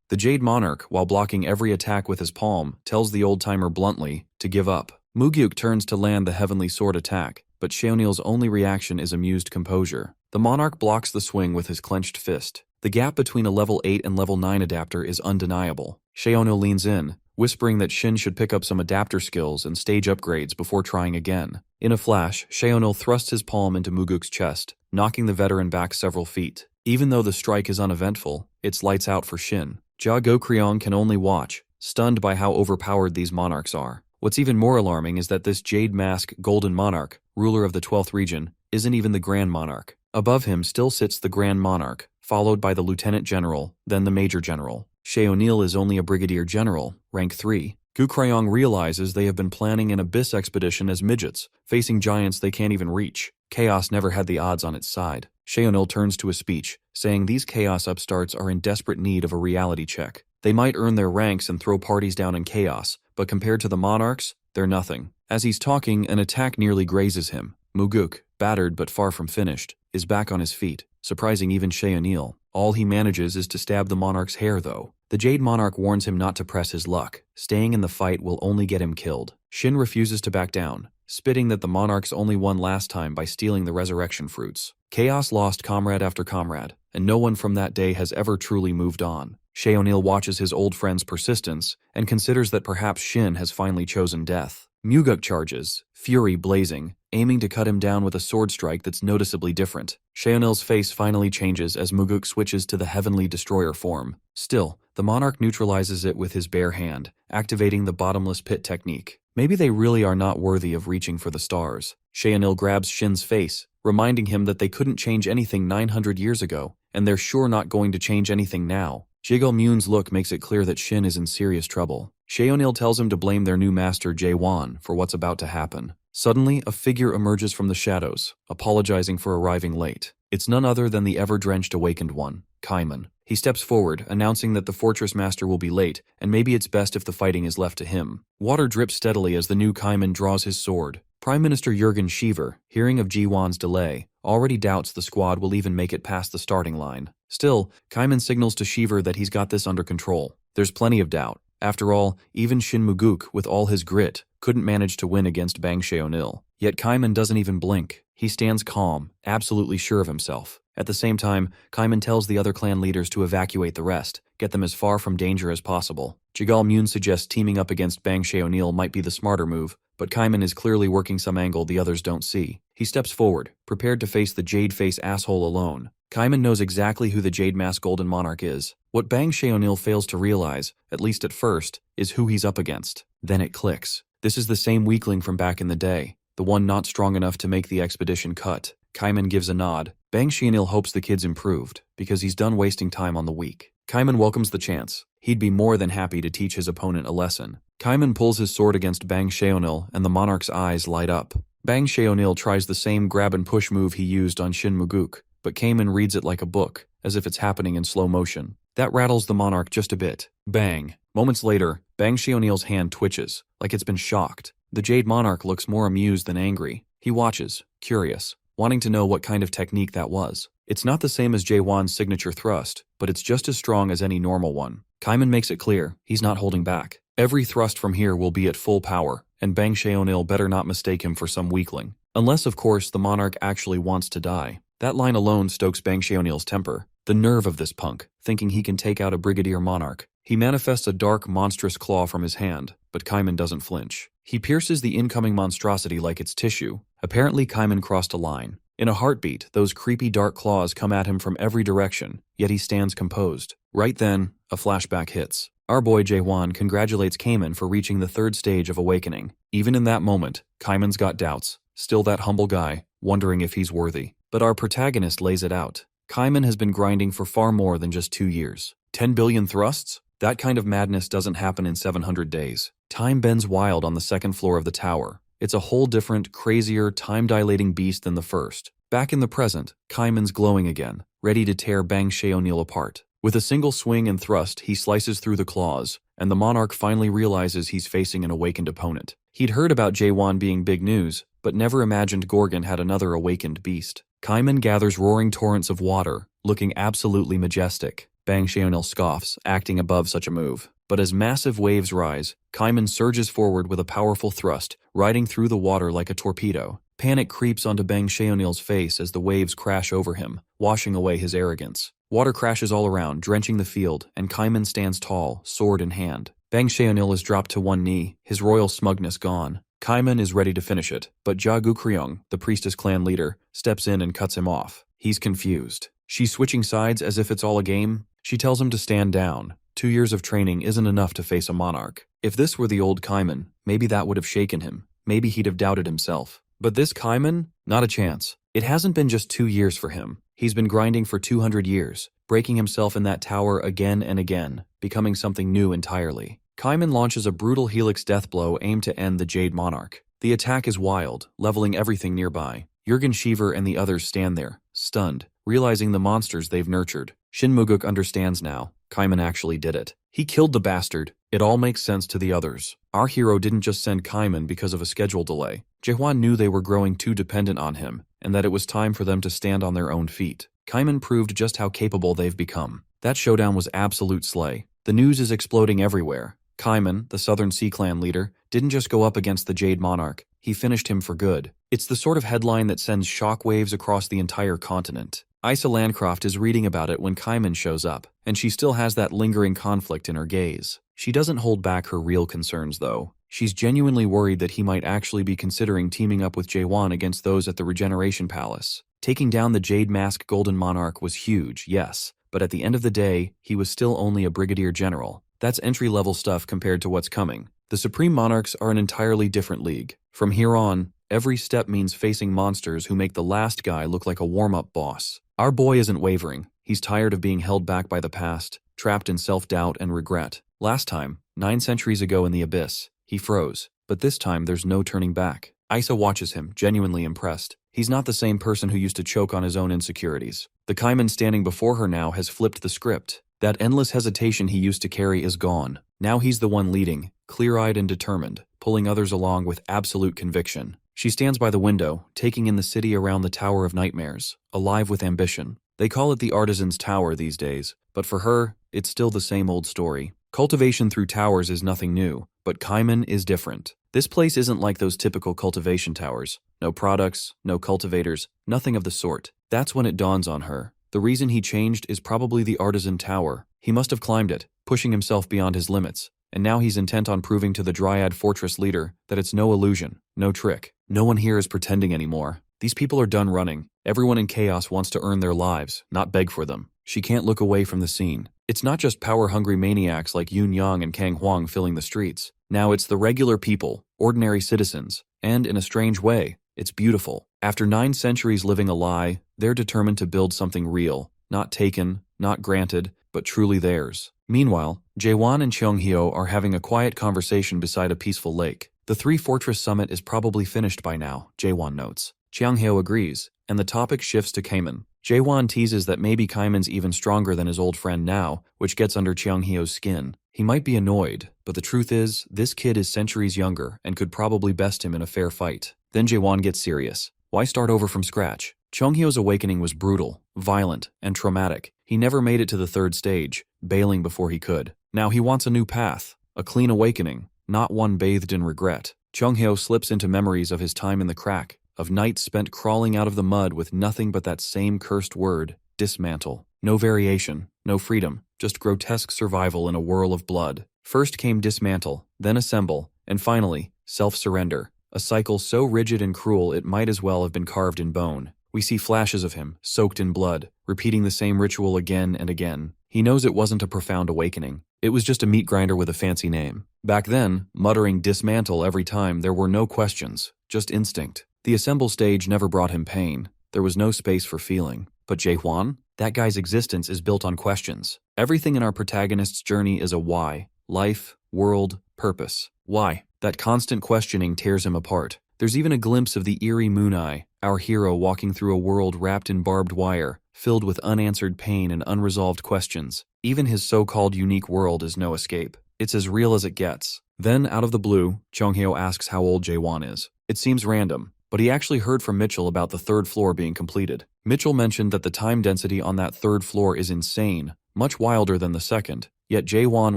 Speaker 1: The Jade Monarch, while blocking every attack with his palm, tells the old-timer bluntly to give up. Muguk turns to land the Heavenly Sword attack, but Cheonil's only reaction is amused composure. The Monarch blocks the swing with his clenched fist. The gap between a level 8 and level 9 adapter is undeniable. Cheonil leans in, whispering that Shin should pick up some adapter skills and stage upgrades before trying again. In a flash, Cheonil thrusts his palm into Muguk's chest, knocking the veteran back several feet. Even though the strike is uneventful, it's lights out for Shin. Ja Gokryong can only watch, stunned by how overpowered these monarchs are. What's even more alarming is that this Jade Mask Golden Monarch, ruler of the 12th region, isn't even the Grand Monarch. Above him still sits the Grand Monarch, followed by the Lieutenant General, then the Major General. Cheonil is only a Brigadier General, rank 3. Gokryong realizes they have been planning an abyss expedition as midgets, facing giants they can't even reach. Chaos never had the odds on its side. Cheonil turns to a speech, saying these Chaos upstarts are in desperate need of a reality check. They might earn their ranks and throw parties down in Chaos, but compared to the monarchs, they're nothing. As he's talking, an attack nearly grazes him. Muguk, battered but far from finished, is back on his feet, surprising even Cheonil. All he manages is to stab the monarch's hair, though. The Jade Monarch warns him not to press his luck. Staying in the fight will only get him killed. Shin refuses to back down, spitting that the monarchs only won last time by stealing the resurrection fruits. Chaos lost comrade after comrade, and no one from that day has ever truly moved on. Cheonil watches his old friend's persistence and considers that perhaps Shin has finally chosen death. Muguk charges, fury blazing, aiming to cut him down with a sword strike that's noticeably different. Cheonil's face finally changes as Muguk switches to the Heavenly Destroyer form. Still, the monarch neutralizes it with his bare hand, activating the bottomless pit technique. Maybe they really are not worthy of reaching for the stars. Cheonil grabs Shin's face, reminding him that they couldn't change anything 900 years ago, and they're sure not going to change anything now. Jiggle-Moon's look makes it clear that Shin is in serious trouble. Cheonil tells him to blame their new master Jaewon for what's about to happen. Suddenly, a figure emerges from the shadows, apologizing for arriving late. It's none other than the ever-drenched awakened one, Kaiman. He steps forward, announcing that the fortress master will be late, and maybe it's best if the fighting is left to him. Water drips steadily as the new Kaiman draws his sword. Prime Minister Jurgen Shiver, hearing of Jiwon's delay, already doubts the squad will even make it past the starting line. Still, Kaiman signals to Shiver that he's got this under control. There's plenty of doubt. After all, even Shin Muguk, with all his grit, couldn't manage to win against Bang Sheonil. Yet Kaiman doesn't even blink. He stands calm, absolutely sure of himself. At the same time, Kaiman tells the other clan leaders to evacuate the rest, get them as far from danger as possible. Jigal Myun suggests teaming up against Bang Sheonil might be the smarter move, but Kaiman is clearly working some angle the others don't see. He steps forward, prepared to face the Jade Face asshole alone. Kaiman knows exactly who the Jade Mask Golden Monarch is. What Bang Sheonil fails to realize, at least at first, is who he's up against. Then it clicks. This is the same weakling from back in the day, the one not strong enough to make the expedition cut. Kaiman gives a nod. Bang Sheonil hopes the kid's improved, because he's done wasting time on the weak. Kaiman welcomes the chance. He'd be more than happy to teach his opponent a lesson. Kaiman pulls his sword against Bang Sheonil, and the monarch's eyes light up. Bang Sheonil tries the same grab-and-push move he used on Shin Muguk, but Kaiman reads it like a book, as if it's happening in slow motion. That rattles the monarch just a bit. Bang. Moments later, Bang Sheonil's hand twitches, like it's been shocked. The Jade Monarch looks more amused than angry. He watches, curious, wanting to know what kind of technique that was. It's not the same as Jaewon's signature thrust, but it's just as strong as any normal one. Kaiman makes it clear, he's not holding back. Every thrust from here will be at full power, and Bang Sheonil better not mistake him for some weakling. Unless, of course, the monarch actually wants to die. That line alone stokes Bang Sheonil's temper. The nerve of this punk, thinking he can take out a brigadier monarch. He manifests a dark, monstrous claw from his hand, but Kaiman doesn't flinch. He pierces the incoming monstrosity like it's tissue. Apparently Kaiman crossed a line. In a heartbeat, those creepy dark claws come at him from every direction, yet he stands composed. Right then, a flashback hits. Our boy Jaewon congratulates Kaiman for reaching the third stage of awakening. Even in that moment, Kaiman's got doubts. Still that humble guy, wondering if he's worthy. But our protagonist lays it out. Kaiman has been grinding for far more than just 2 years. 10 billion thrusts? That kind of madness doesn't happen in 700 days. Time bends wild on the second floor of the tower. It's a whole different, crazier, time-dilating beast than the first. Back in the present, Kaiman's glowing again, ready to tear Bang Sheonil apart. With a single swing and thrust, he slices through the claws, and the monarch finally realizes he's facing an awakened opponent. He'd heard about Jaewon being big news, but never imagined Gorgon had another awakened beast. Kaiman gathers roaring torrents of water, looking absolutely majestic. Bang Sheonil scoffs, acting above such a move. But as massive waves rise, Kaiman surges forward with a powerful thrust, riding through the water like a torpedo. Panic creeps onto Bang Sheonil's face as the waves crash over him, washing away his arrogance. Water crashes all around, drenching the field, and Kaiman stands tall, sword in hand. Bang Sheonil is dropped to one knee, his royal smugness gone. Kaiman is ready to finish it, but Ja Gukryong, the priestess clan leader, steps in and cuts him off. He's confused. She's switching sides as if it's all a game. She tells him to stand down. 2 years of training isn't enough to face a monarch. If this were the old Kaiman, maybe that would have shaken him. Maybe he'd have doubted himself. But this Kaiman? Not a chance. It hasn't been just 2 years for him. He's been grinding for 200 years, breaking himself in that tower again and again, becoming something new entirely. Kaiman launches a brutal helix death blow aimed to end the Jade Monarch. The attack is wild, leveling everything nearby. Jurgen Shiver and the others stand there, stunned, realizing the monsters they've nurtured. Shin Muguk understands now. Kaiman actually did it. He killed the bastard. It all makes sense to the others. Our hero didn't just send Kaiman because of a schedule delay. Jaehwan knew they were growing too dependent on him, and that it was time for them to stand on their own feet. Kaiman proved just how capable they've become. That showdown was absolute slay. The news is exploding everywhere. Kaiman, the Southern Sea Clan leader, didn't just go up against the Jade Monarch. He finished him for good. It's the sort of headline that sends shockwaves across the entire continent. Isa Landcroft is reading about it when Kaiman shows up, and she still has that lingering conflict in her gaze. She doesn't hold back her real concerns, though. She's genuinely worried that he might actually be considering teaming up with Jaewon against those at the Regeneration Palace. Taking down the Jade Mask Golden Monarch was huge, yes, but at the end of the day, he was still only a brigadier general. That's entry-level stuff compared to what's coming. The Supreme Monarchs are an entirely different league. From here on, every step means facing monsters who make the last guy look like a warm-up boss. Our boy isn't wavering. He's tired of being held back by the past, trapped in self-doubt and regret. Last time, 9 centuries ago in the Abyss, he froze, but this time there's no turning back. Isa watches him, genuinely impressed. He's not the same person who used to choke on his own insecurities. The Kaiman standing before her now has flipped the script. That endless hesitation he used to carry is gone. Now he's the one leading, clear-eyed and determined, pulling others along with absolute conviction. She stands by the window, taking in the city around the Tower of Nightmares, alive with ambition. They call it the Artisan's Tower these days, but for her, it's still the same old story. Cultivation through towers is nothing new, but Kaiman is different. This place isn't like those typical cultivation towers. No products, no cultivators, nothing of the sort. That's when it dawns on her. The reason he changed is probably the artisan tower. He must have climbed it, pushing himself beyond his limits. And now he's intent on proving to the Dryad Fortress leader that it's no illusion, no trick. No one here is pretending anymore. These people are done running. Everyone in Chaos wants to earn their lives, not beg for them. She can't look away from the scene. It's not just power-hungry maniacs like Yun Yang and Kang Huang filling the streets. Now it's the regular people, ordinary citizens, and in a strange way, it's beautiful. After 9 centuries living a lie, they're determined to build something real, not taken, not granted, but truly theirs. Meanwhile, Jaewon and Cheonghyo are having a quiet conversation beside a peaceful lake. The 3-fortress summit is probably finished by now, Jaewon notes. Cheonghyo agrees, and the topic shifts to Kaiman. Jaewon teases that maybe Kaiman's even stronger than his old friend now, which gets under Cheonghyo's skin. He might be annoyed, but the truth is, this kid is centuries younger and could probably best him in a fair fight. Then Jaewon gets serious. Why start over from scratch? Cheonghyo's awakening was brutal, violent, and traumatic. He never made it to the 3rd stage, bailing before he could. Now he wants a new path, a clean awakening, not one bathed in regret. Cheonghyo slips into memories of his time in the crack, of nights spent crawling out of the mud with nothing but that same cursed word, dismantle. No variation, no freedom, just grotesque survival in a whirl of blood. First came dismantle, then assemble, and finally, self-surrender. A cycle so rigid and cruel it might as well have been carved in bone. We see flashes of him, soaked in blood, repeating the same ritual again and again. He knows it wasn't a profound awakening. It was just a meat grinder with a fancy name. Back then, muttering dismantle every time, there were no questions, just instinct. The assemble stage never brought him pain. There was no space for feeling. But Jaehwan? That guy's existence is built on questions. Everything in our protagonist's journey is a why. Life, world, purpose. Why? That constant questioning tears him apart. There's even a glimpse of the eerie Moon Eye, our hero walking through a world wrapped in barbed wire, filled with unanswered pain and unresolved questions. Even his so-called unique world is no escape. It's as real as it gets. Then, out of the blue, Cheonghyo asks how old Jaewon is. It seems random, but he actually heard from Mitchell about the 3rd floor being completed. Mitchell mentioned that the time density on that 3rd floor is insane, much wilder than the 2nd, yet Jaewon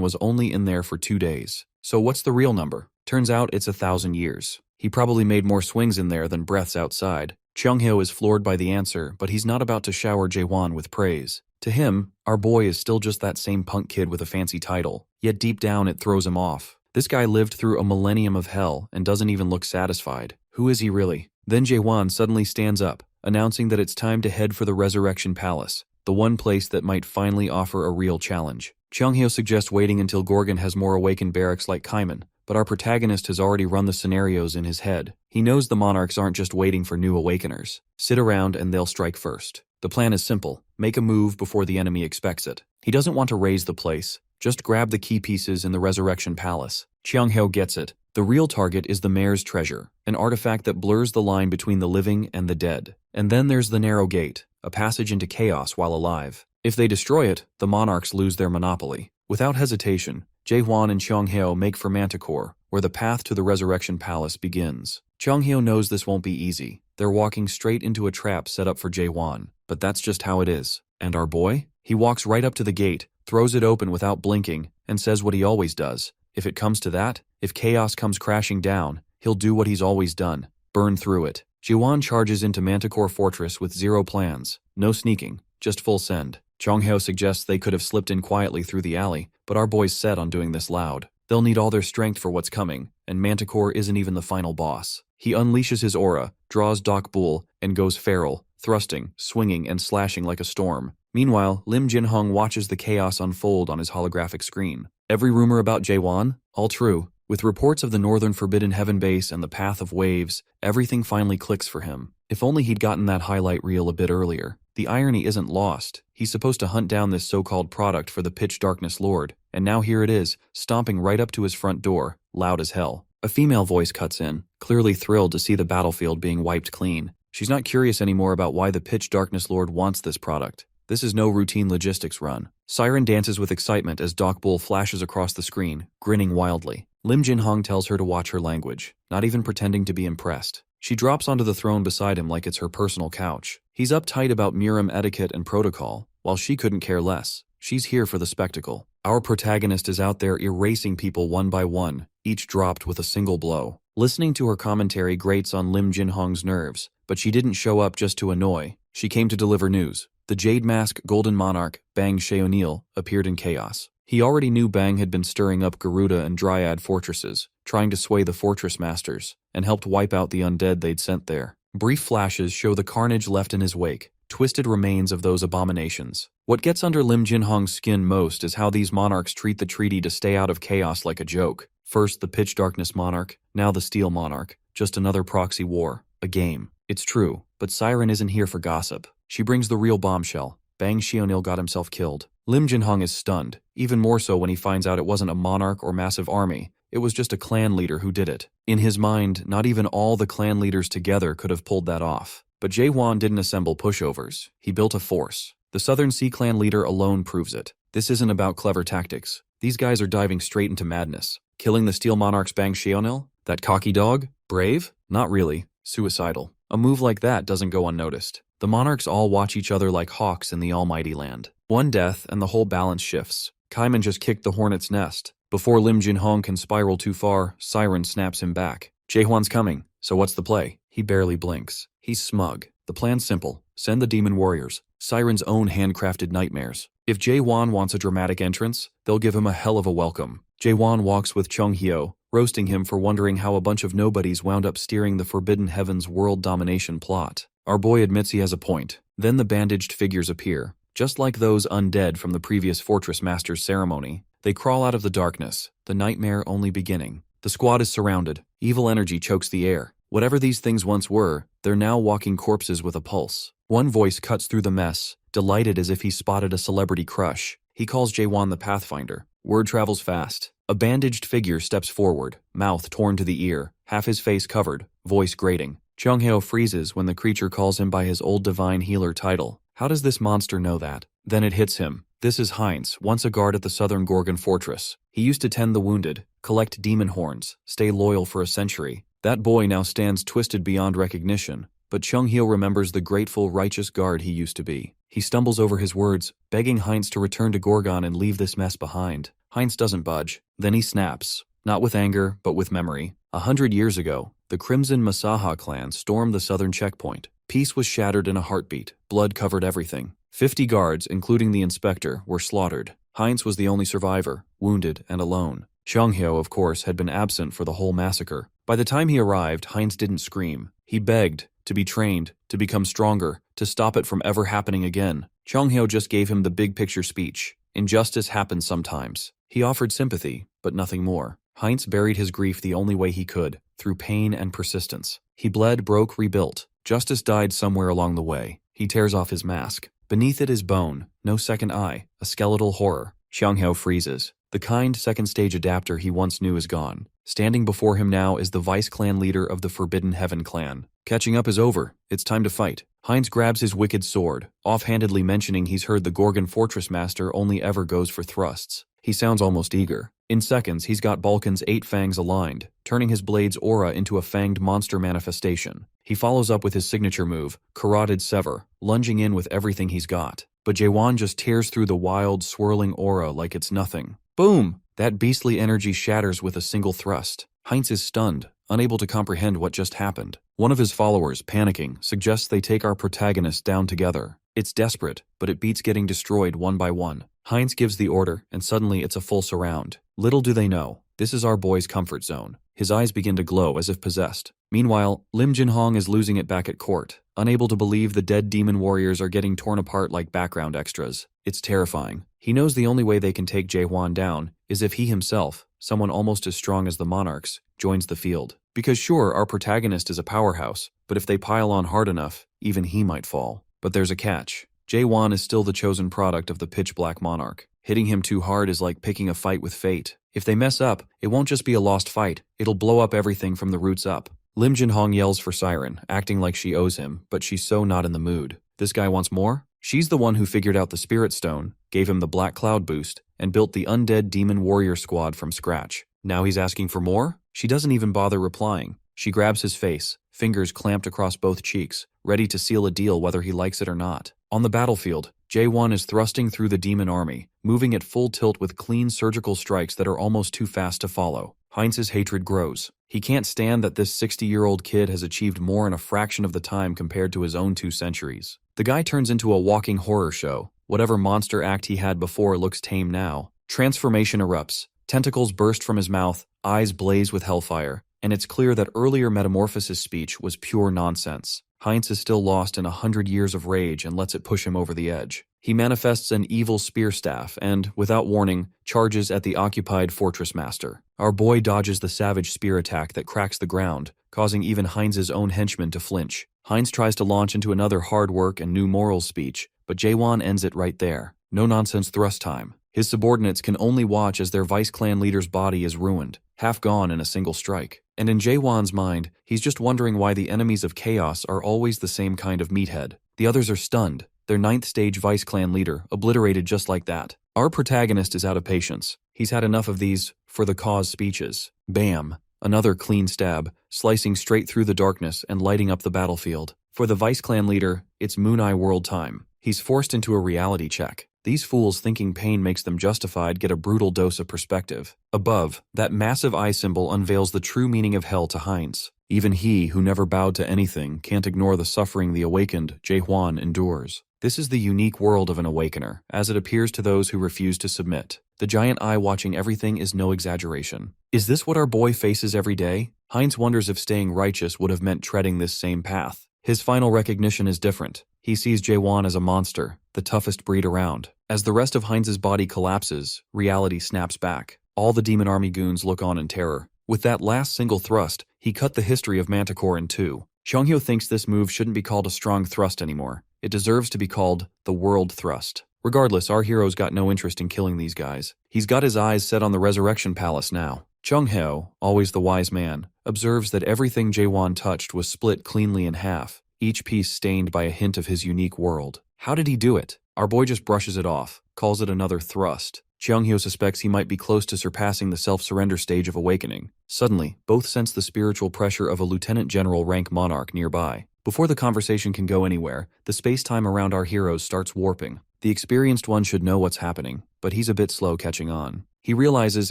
Speaker 1: was only in there for 2 days. So what's the real number? Turns out it's 1,000 years. He probably made more swings in there than breaths outside. Cheonghyo is floored by the answer, but he's not about to shower Jaewon with praise. To him, our boy is still just that same punk kid with a fancy title, yet deep down it throws him off. This guy lived through a millennium of hell and doesn't even look satisfied. Who is he really? Then Jaewon suddenly stands up, announcing that it's time to head for the Resurrection Palace, the one place that might finally offer a real challenge. Cheonghyo suggests waiting until Gorgon has more awakened barracks like Kaiman, but our protagonist has already run the scenarios in his head. He knows the monarchs aren't just waiting for new awakeners. Sit around and they'll strike first. The plan is simple. Make a move before the enemy expects it. He doesn't want to raise the place. Just grab the key pieces in the Resurrection Palace. Cheonghyo gets it. The real target is the Mayor's Treasure, an artifact that blurs the line between the living and the dead. And then there's the Narrow Gate, a passage into chaos while alive. If they destroy it, the monarchs lose their monopoly. Without hesitation, Jaehwan and Cheonghyo make for Manticore, where the path to the Resurrection Palace begins. Cheonghyo knows this won't be easy. They're walking straight into a trap set up for Jaehwan, but that's just how it is. And our boy? He walks right up to the gate, throws it open without blinking, and says what he always does. If it comes to that, if chaos comes crashing down, he'll do what he's always done, burn through it. Jaehwan charges into Manticore Fortress with 0 plans, no sneaking, just full send. Cheonghyo suggests they could have slipped in quietly through the alley, but our boy's set on doing this loud. They'll need all their strength for what's coming, and Manticore isn't even the final boss. He unleashes his aura, draws Doc Bull, and goes feral, thrusting, swinging, and slashing like a storm. Meanwhile, Lim Jinhong watches the chaos unfold on his holographic screen. Every rumor about Jaehwan? All true. With reports of the Northern Forbidden Heaven base and the Path of Waves, everything finally clicks for him. If only he'd gotten that highlight reel a bit earlier. The irony isn't lost. He's supposed to hunt down this so-called product for the Pitch Darkness Lord, and now here it is, stomping right up to his front door, loud as hell. A female voice cuts in, clearly thrilled to see the battlefield being wiped clean. She's not curious anymore about why the Pitch Darkness Lord wants this product. This is no routine logistics run. Siren dances with excitement as Doc Bull flashes across the screen, grinning wildly. Lim Jinhong tells her to watch her language, not even pretending to be impressed. She drops onto the throne beside him like it's her personal couch. He's uptight about Miram etiquette and protocol, while she couldn't care less. She's here for the spectacle. Our protagonist is out there erasing people one by one, each dropped with a single blow. Listening to her commentary grates on Lim Jinhong's nerves, but she didn't show up just to annoy. She came to deliver news. The Jade Mask Golden Monarch, Bang Sheonil, appeared in chaos. He already knew Bang had been stirring up Garuda and Dryad fortresses, trying to sway the fortress masters, and helped wipe out the undead they'd sent there. Brief flashes show the carnage left in his wake, twisted remains of those abominations. What gets under Lim Jinhong's skin most is how these monarchs treat the treaty to stay out of chaos like a joke. First the Pitch Darkness Monarch, now the Steel Monarch, just another proxy war, a game. It's true, but Siren isn't here for gossip. She brings the real bombshell. Bang Sheonil got himself killed. Lim Jinhong is stunned, even more so when he finds out it wasn't a monarch or massive army, it was just a clan leader who did it. In his mind, not even all the clan leaders together could have pulled that off. But Jae-won didn't assemble pushovers, he built a force. The Southern Sea Clan leader alone proves it. This isn't about clever tactics. These guys are diving straight into madness. Killing the Steel Monarch's Bang Sheonil? That cocky dog? Brave? Not really. Suicidal. A move like that doesn't go unnoticed. The monarchs all watch each other like hawks in the almighty land. One death and the whole balance shifts. Kaiman just kicked the hornet's nest. Before Lim Jinhong can spiral too far, Siren snaps him back. Jae-hwan's coming, so what's the play? He barely blinks. He's smug. The plan's simple. Send the demon warriors. Siren's own handcrafted nightmares. If Jae-won wants a dramatic entrance, they'll give him a hell of a welcome. Jae-won walks with Chung Hyo, roasting him for wondering how a bunch of nobodies wound up steering the Forbidden Heavens world domination plot. Our boy admits he has a point. Then the bandaged figures appear. Just like those undead from the previous Fortress Master's ceremony, they crawl out of the darkness, the nightmare only beginning. The squad is surrounded. Evil energy chokes the air. Whatever these things once were, they're now walking corpses with a pulse. One voice cuts through the mess, delighted as if he spotted a celebrity crush. He calls Jae-won the Pathfinder. Word travels fast. A bandaged figure steps forward, mouth torn to the ear, half his face covered, voice grating. Chung-hyo freezes when the creature calls him by his old divine healer title. How does this monster know that? Then it hits him. This is Heinz, once a guard at the Southern Gorgon Fortress. He used to tend the wounded, collect demon horns, stay loyal for a century. That boy now stands twisted beyond recognition, but Chung-hyo remembers the grateful, righteous guard he used to be. He stumbles over his words, begging Heinz to return to Gorgon and leave this mess behind. Heinz doesn't budge. Then he snaps. Not with anger, but with memory. 100 years ago, the Crimson Masaha clan stormed the southern checkpoint. Peace was shattered in a heartbeat. Blood covered everything. 50 guards, including the inspector, were slaughtered. Heinz was the only survivor, wounded and alone. Chung-hyo, of course, had been absent for the whole massacre. By the time he arrived, Heinz didn't scream. He begged to be trained, to become stronger, to stop it from ever happening again. Chung-hyo just gave him the big picture speech. Injustice happens sometimes. He offered sympathy, but nothing more. Heinz buried his grief the only way he could, through pain and persistence. He bled, broke, rebuilt. Justice died somewhere along the way. He tears off his mask. Beneath it is bone, no second eye, a skeletal horror. Chung-hyo freezes. The kind second-stage adapter he once knew is gone. Standing before him now is the vice-clan leader of the Forbidden Heaven clan. Catching up is over. It's time to fight. Heinz grabs his wicked sword, offhandedly mentioning he's heard the Gorgon Fortress Master only ever goes for thrusts. He sounds almost eager. In seconds, he's got Balkan's 8 fangs aligned, turning his blade's aura into a fanged monster manifestation. He follows up with his signature move, Carotid Sever, lunging in with everything he's got. But Jae-won just tears through the wild, swirling aura like it's nothing. Boom! That beastly energy shatters with a single thrust. Heinz is stunned, unable to comprehend what just happened. One of his followers, panicking, suggests they take our protagonist down together. It's desperate, but it beats getting destroyed one by one. Heinz gives the order, and suddenly it's a full surround. Little do they know, this is our boy's comfort zone. His eyes begin to glow as if possessed. Meanwhile, Lim Jinhong is losing it back at court, unable to believe the dead demon warriors are getting torn apart like background extras. It's terrifying. He knows the only way they can take Jae-won down is if he himself, someone almost as strong as the monarchs, joins the field. Because sure, our protagonist is a powerhouse, but if they pile on hard enough, even he might fall. But there's a catch. Jae-won is still the chosen product of the pitch-black monarch. Hitting him too hard is like picking a fight with fate. If they mess up, it won't just be a lost fight, it'll blow up everything from the roots up. Lim Jinhong yells for Siren, acting like she owes him, but she's so not in the mood. This guy wants more? She's the one who figured out the Spirit Stone, gave him the Black Cloud boost, and built the undead demon warrior squad from scratch. Now he's asking for more? She doesn't even bother replying. She grabs his face, fingers clamped across both cheeks, ready to seal a deal whether he likes it or not. On the battlefield, Jae-won is thrusting through the demon army, moving at full tilt with clean surgical strikes that are almost too fast to follow. Heinz's hatred grows. He can't stand that this 60-year-old kid has achieved more in a fraction of the time compared to his own 2 centuries. The guy turns into a walking horror show. Whatever monster act he had before looks tame now. Transformation erupts. Tentacles burst from his mouth, eyes blaze with hellfire, and it's clear that earlier metamorphosis speech was pure nonsense. Heinz is still lost in 100 years of rage and lets it push him over the edge. He manifests an evil spear staff and, without warning, charges at the occupied fortress master. Our boy dodges the savage spear attack that cracks the ground, causing even Heinz's own henchmen to flinch. Heinz tries to launch into another hard work and new morals speech, but Jaewon ends it right there. No nonsense thrust time. His subordinates can only watch as their vice clan leader's body is ruined, half gone in a single strike. And in Jaewon's mind, he's just wondering why the enemies of chaos are always the same kind of meathead. The others are stunned, their 9th stage vice clan leader obliterated just like that. Our protagonist is out of patience. He's had enough of these for the cause speeches. Bam! Another clean stab, slicing straight through the darkness and lighting up the battlefield. For the vice clan leader, it's Moon Eye World time. He's forced into a reality check. These fools thinking pain makes them justified get a brutal dose of perspective. Above, that massive eye symbol unveils the true meaning of hell to Heinz. Even he, who never bowed to anything, can't ignore the suffering the awakened Jaehwan endures. This is the unique world of an awakener, as it appears to those who refuse to submit. The giant eye watching everything is no exaggeration. Is this what our boy faces every day? Heinz wonders if staying righteous would have meant treading this same path. His final recognition is different. He sees Jaewon as a monster, the toughest breed around. As the rest of Heinz's body collapses, reality snaps back. All the demon army goons look on in terror. With that last single thrust, he cut the history of Manticore in 2. Cheonghyo thinks this move shouldn't be called a strong thrust anymore. It deserves to be called the world thrust. Regardless, our hero's got no interest in killing these guys. He's got his eyes set on the Resurrection Palace now. Cheonghyo, always the wise man, observes that everything Jaewon touched was split cleanly in half, each piece stained by a hint of his unique world. How did he do it? Our boy just brushes it off, calls it another thrust. Cheonghyo suspects he might be close to surpassing the self-surrender stage of awakening. Suddenly, both sense the spiritual pressure of a lieutenant general rank monarch nearby. Before the conversation can go anywhere, the space-time around our heroes starts warping. The experienced one should know what's happening, but he's a bit slow catching on. He realizes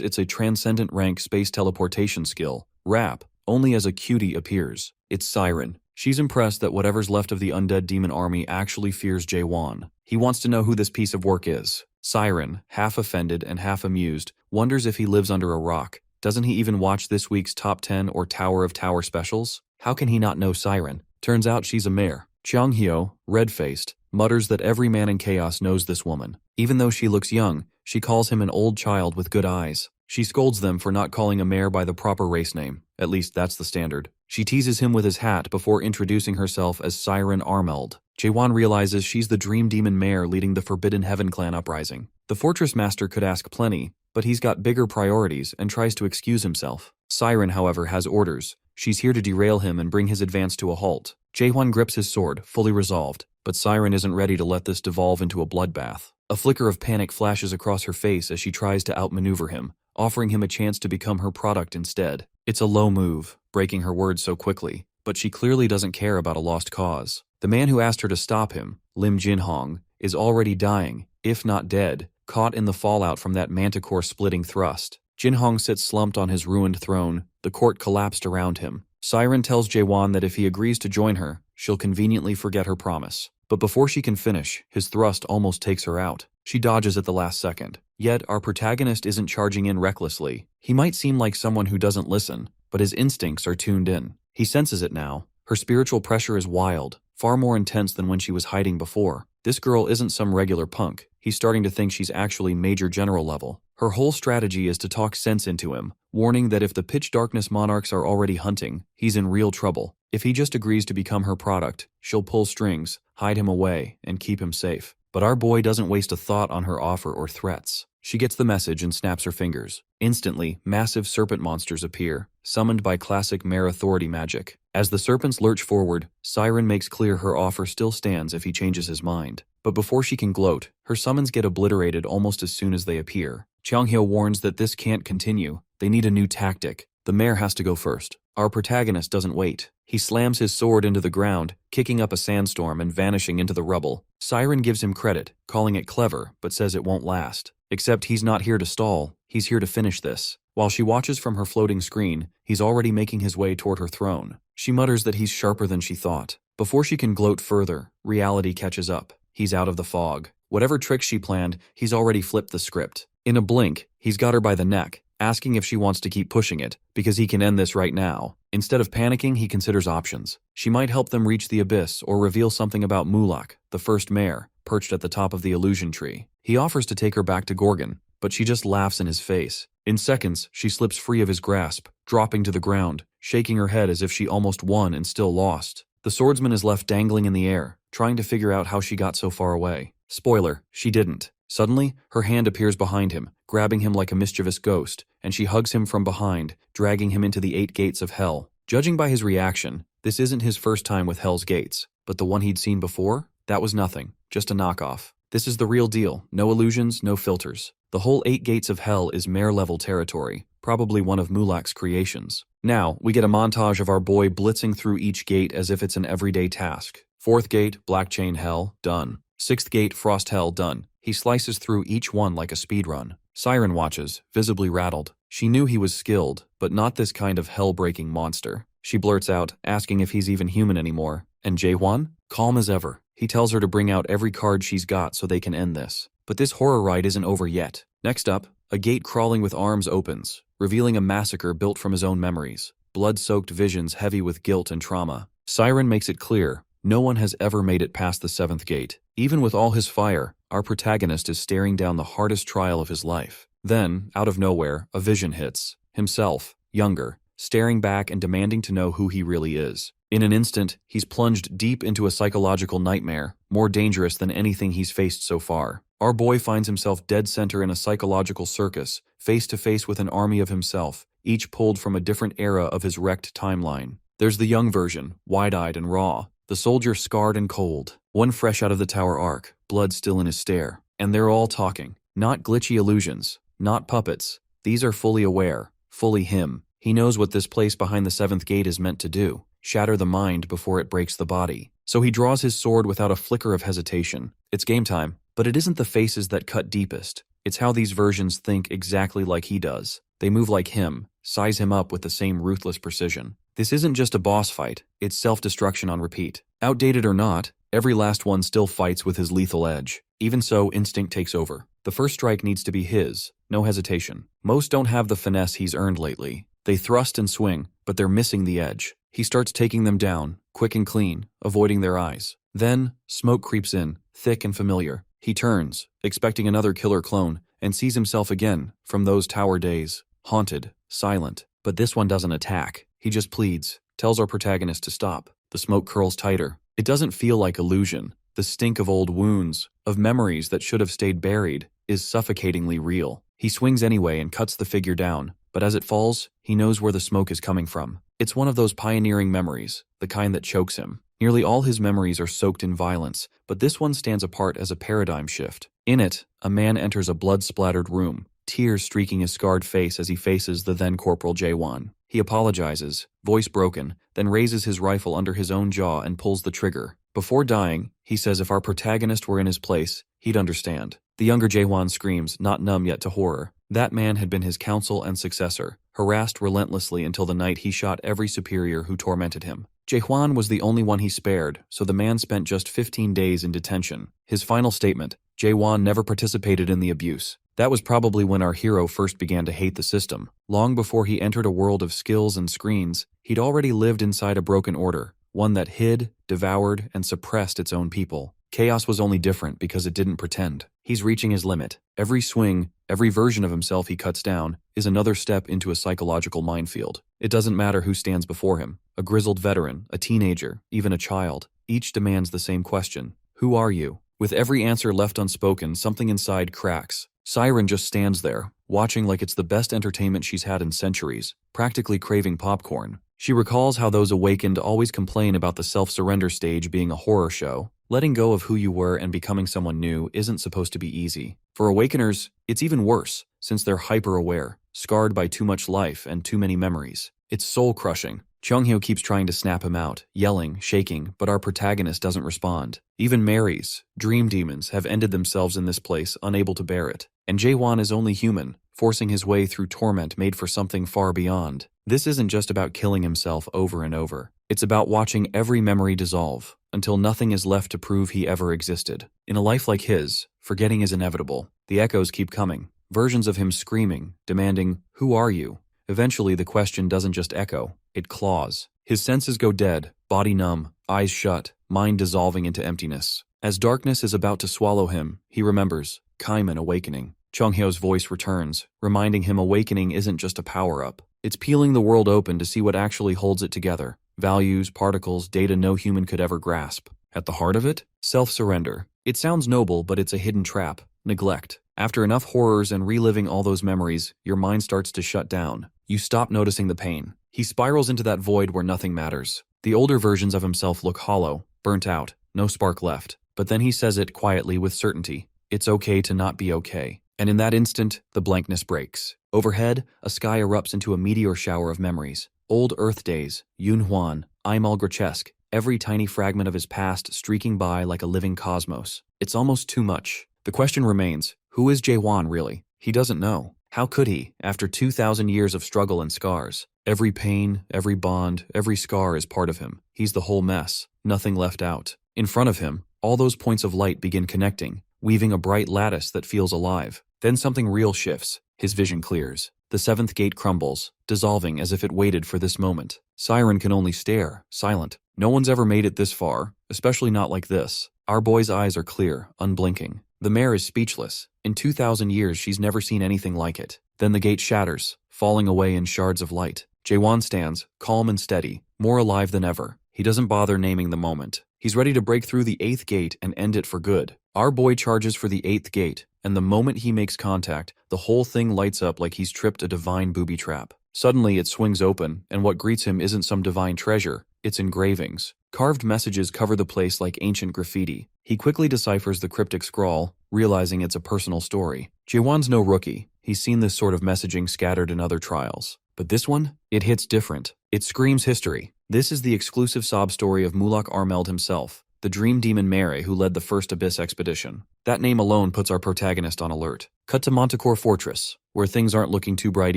Speaker 1: it's a transcendent rank space teleportation skill, RAP, only as a cutie appears. It's Siren. She's impressed that whatever's left of the undead demon army actually fears Jaewon. He wants to know who this piece of work is. Siren, half offended and half amused, wonders if he lives under a rock. Doesn't he even watch this week's Top 10 or Tower of Tower specials? How can he not know Siren? Turns out she's a mare. Cheonghyo, red-faced, mutters that every man in chaos knows this woman. Even though she looks young, she calls him an old child with good eyes. She scolds them for not calling a mare by the proper race name. At least that's the standard. She teases him with his hat before introducing herself as Siren Armeld. Jaewon realizes she's the dream demon mare leading the Forbidden Heaven clan uprising. The fortress master could ask plenty, but he's got bigger priorities and tries to excuse himself. Siren, however, has orders. She's here to derail him and bring his advance to a halt. Jaewon grips his sword, fully resolved, but Siren isn't ready to let this devolve into a bloodbath. A flicker of panic flashes across her face as she tries to outmaneuver him, offering him a chance to become her product instead. It's a low move, breaking her words so quickly, but she clearly doesn't care about a lost cause. The man who asked her to stop him, Lim Jinhong, is already dying, if not dead, caught in the fallout from that manticore-splitting thrust. Jinhong sits slumped on his ruined throne, the court collapsed around him. Siren tells Jaewon that if he agrees to join her, she'll conveniently forget her promise. But before she can finish, his thrust almost takes her out. She dodges at the last second. Yet, our protagonist isn't charging in recklessly. He might seem like someone who doesn't listen, but his instincts are tuned in. He senses it now. Her spiritual pressure is wild, far more intense than when she was hiding before. This girl isn't some regular punk. He's starting to think she's actually Major General level. Her whole strategy is to talk sense into him, warning that if the pitch darkness monarchs are already hunting, he's in real trouble. If he just agrees to become her product, she'll pull strings, hide him away, and keep him safe. But our boy doesn't waste a thought on her offer or threats. She gets the message and snaps her fingers. Instantly, massive serpent monsters appear, summoned by classic mare authority magic. As the serpents lurch forward, Siren makes clear her offer still stands if he changes his mind. But before she can gloat, her summons get obliterated almost as soon as they appear. Cheonghyo warns that this can't continue. They need a new tactic. The mare has to go first. Our protagonist doesn't wait. He slams his sword into the ground, kicking up a sandstorm and vanishing into the rubble. Siren gives him credit, calling it clever, but says it won't last. Except he's not here to stall, he's here to finish this. While she watches from her floating screen, he's already making his way toward her throne. She mutters that he's sharper than she thought. Before she can gloat further, reality catches up. He's out of the fog. Whatever tricks she planned, he's already flipped the script. In a blink, he's got her by the neck, asking if she wants to keep pushing it, because he can end this right now. Instead of panicking, he considers options. She might help them reach the abyss or reveal something about Mulak, the first mayor, perched at the top of the illusion tree. He offers to take her back to Gorgon, but she just laughs in his face. In seconds, she slips free of his grasp, dropping to the ground, shaking her head as if she almost won and still lost. The swordsman is left dangling in the air, trying to figure out how she got so far away. Spoiler, she didn't. Suddenly, her hand appears behind him, grabbing him like a mischievous ghost, and she hugs him from behind, dragging him into the 8 gates of hell. Judging by his reaction, this isn't his first time with Hell's Gates, but the one he'd seen before? That was nothing, just a knockoff. This is the real deal, no illusions, no filters. The whole 8 gates of hell is mare-level territory, probably one of Mulak's creations. Now, we get a montage of our boy blitzing through each gate as if it's an everyday task. 4th gate, Black Chain Hell, done. 6th gate, Frost Hell, done. He slices through each one like a speedrun. Siren watches, visibly rattled. She knew he was skilled, but not this kind of hell-breaking monster. She blurts out, asking if he's even human anymore. And Jaehwan? Calm as ever. He tells her to bring out every card she's got so they can end this. But this horror ride isn't over yet. Next up, a gate crawling with arms opens, revealing a massacre built from his own memories. Blood-soaked visions heavy with guilt and trauma. Siren makes it clear, no one has ever made it past the 7th gate. Even with all his fire, our protagonist is staring down the hardest trial of his life. Then, out of nowhere, a vision hits. Himself, younger, staring back and demanding to know who he really is. In an instant, he's plunged deep into a psychological nightmare, more dangerous than anything he's faced so far. Our boy finds himself dead center in a psychological circus, face to face with an army of himself, each pulled from a different era of his wrecked timeline. There's the young version, wide-eyed and raw. The soldier scarred and cold, one fresh out of the tower arc, blood still in his stare. And they're all talking. Not glitchy illusions, not puppets. These are fully aware, fully him. He knows what this place behind the 7th gate is meant to do. Shatter the mind before it breaks the body. So he draws his sword without a flicker of hesitation. It's game time. But it isn't the faces that cut deepest. It's how these versions think exactly like he does. They move like him, size him up with the same ruthless precision. This isn't just a boss fight, it's self-destruction on repeat. Outdated or not, every last one still fights with his lethal edge. Even so, instinct takes over. The first strike needs to be his, no hesitation. Most don't have the finesse he's earned lately. They thrust and swing, but they're missing the edge. He starts taking them down, quick and clean, avoiding their eyes. Then, smoke creeps in, thick and familiar. He turns, expecting another killer clone, and sees himself again, from those tower days, haunted, silent. But this one doesn't attack. He just pleads, tells our protagonist to stop. The smoke curls tighter. It doesn't feel like illusion. The stink of old wounds, of memories that should have stayed buried, is suffocatingly real. He swings anyway and cuts the figure down, but as it falls, he knows where the smoke is coming from. It's one of those pioneering memories, the kind that chokes him. Nearly all his memories are soaked in violence, but this one stands apart as a paradigm shift. In it, a man enters a blood-splattered room, tears streaking his scarred face as he faces the then-Corporal Jaehwan. He apologizes, voice broken, then raises his rifle under his own jaw and pulls the trigger. Before dying, he says if our protagonist were in his place, he'd understand. The younger Jaehwan screams, not numb yet to horror. That man had been his counsel and successor, harassed relentlessly until the night he shot every superior who tormented him. Jaehwan was the only one he spared, so the man spent just 15 days in detention. His final statement, Jaehwan never participated in the abuse. That was probably when our hero first began to hate the system. Long before he entered a world of skills and screens, he'd already lived inside a broken order, one that hid, devoured, and suppressed its own people. Chaos was only different because it didn't pretend. He's reaching his limit. Every swing, every version of himself he cuts down, is another step into a psychological minefield. It doesn't matter who stands before him. A grizzled veteran, a teenager, even a child. Each demands the same question. Who are you? With every answer left unspoken, something inside cracks. Siren just stands there, watching like it's the best entertainment she's had in centuries, practically craving popcorn. She recalls how those awakened always complain about the self-surrender stage being a horror show. Letting go of who you were and becoming someone new isn't supposed to be easy. For awakeners, it's even worse, since they're hyper-aware, scarred by too much life and too many memories. It's soul-crushing. Chunghyo keeps trying to snap him out, yelling, shaking, but our protagonist doesn't respond. Even Mary's, dream demons, have ended themselves in this place, unable to bear it. And Jaewon is only human, forcing his way through torment made for something far beyond. This isn't just about killing himself over and over. It's about watching every memory dissolve, until nothing is left to prove he ever existed. In a life like his, forgetting is inevitable. The echoes keep coming. Versions of him screaming, demanding, "Who are you?" Eventually the question doesn't just echo, it claws. His senses go dead, body numb, eyes shut, mind dissolving into emptiness. As darkness is about to swallow him, he remembers, Kaiman awakening. Chonghyo's voice returns, reminding him awakening isn't just a power-up. It's peeling the world open to see what actually holds it together. Values, particles, data no human could ever grasp. At the heart of it, self-surrender. It sounds noble, but it's a hidden trap. Neglect. After enough horrors and reliving all those memories, your mind starts to shut down. You stop noticing the pain. He spirals into that void where nothing matters. The older versions of himself look hollow, burnt out, no spark left. But then he says it quietly with certainty. It's okay to not be okay. And in that instant, the blankness breaks. Overhead, a sky erupts into a meteor shower of memories. Old Earth days, Yoon Hwan, Imal Grotesque, every tiny fragment of his past streaking by like a living cosmos. It's almost too much. The question remains, who is Jaewon really? He doesn't know. How could he, after 2,000 years of struggle and scars? Every pain, every bond, every scar is part of him. He's the whole mess, nothing left out. In front of him, all those points of light begin connecting, weaving a bright lattice that feels alive. Then something real shifts. His vision clears. The seventh gate crumbles, dissolving as if it waited for this moment. Siren can only stare, silent. No one's ever made it this far, especially not like this. Our boy's eyes are clear, unblinking. The mare is speechless. In 2,000 years, she's never seen anything like it. Then the gate shatters, falling away in shards of light. Jaewon stands, calm and steady, more alive than ever. He doesn't bother naming the moment. He's ready to break through the 8th gate and end it for good. Our boy charges for the 8th gate, and the moment he makes contact, the whole thing lights up like he's tripped a divine booby trap. Suddenly it swings open, and what greets him isn't some divine treasure, it's engravings. Carved messages cover the place like ancient graffiti. He quickly deciphers the cryptic scrawl, realizing it's a personal story. Jaewon's no rookie. He's seen this sort of messaging scattered in other trials. But this one? It hits different. It screams history. This is the exclusive sob story of Mulak Armeld himself, the dream demon Mare who led the first Abyss expedition. That name alone puts our protagonist on alert. Cut to Manticore Fortress, where things aren't looking too bright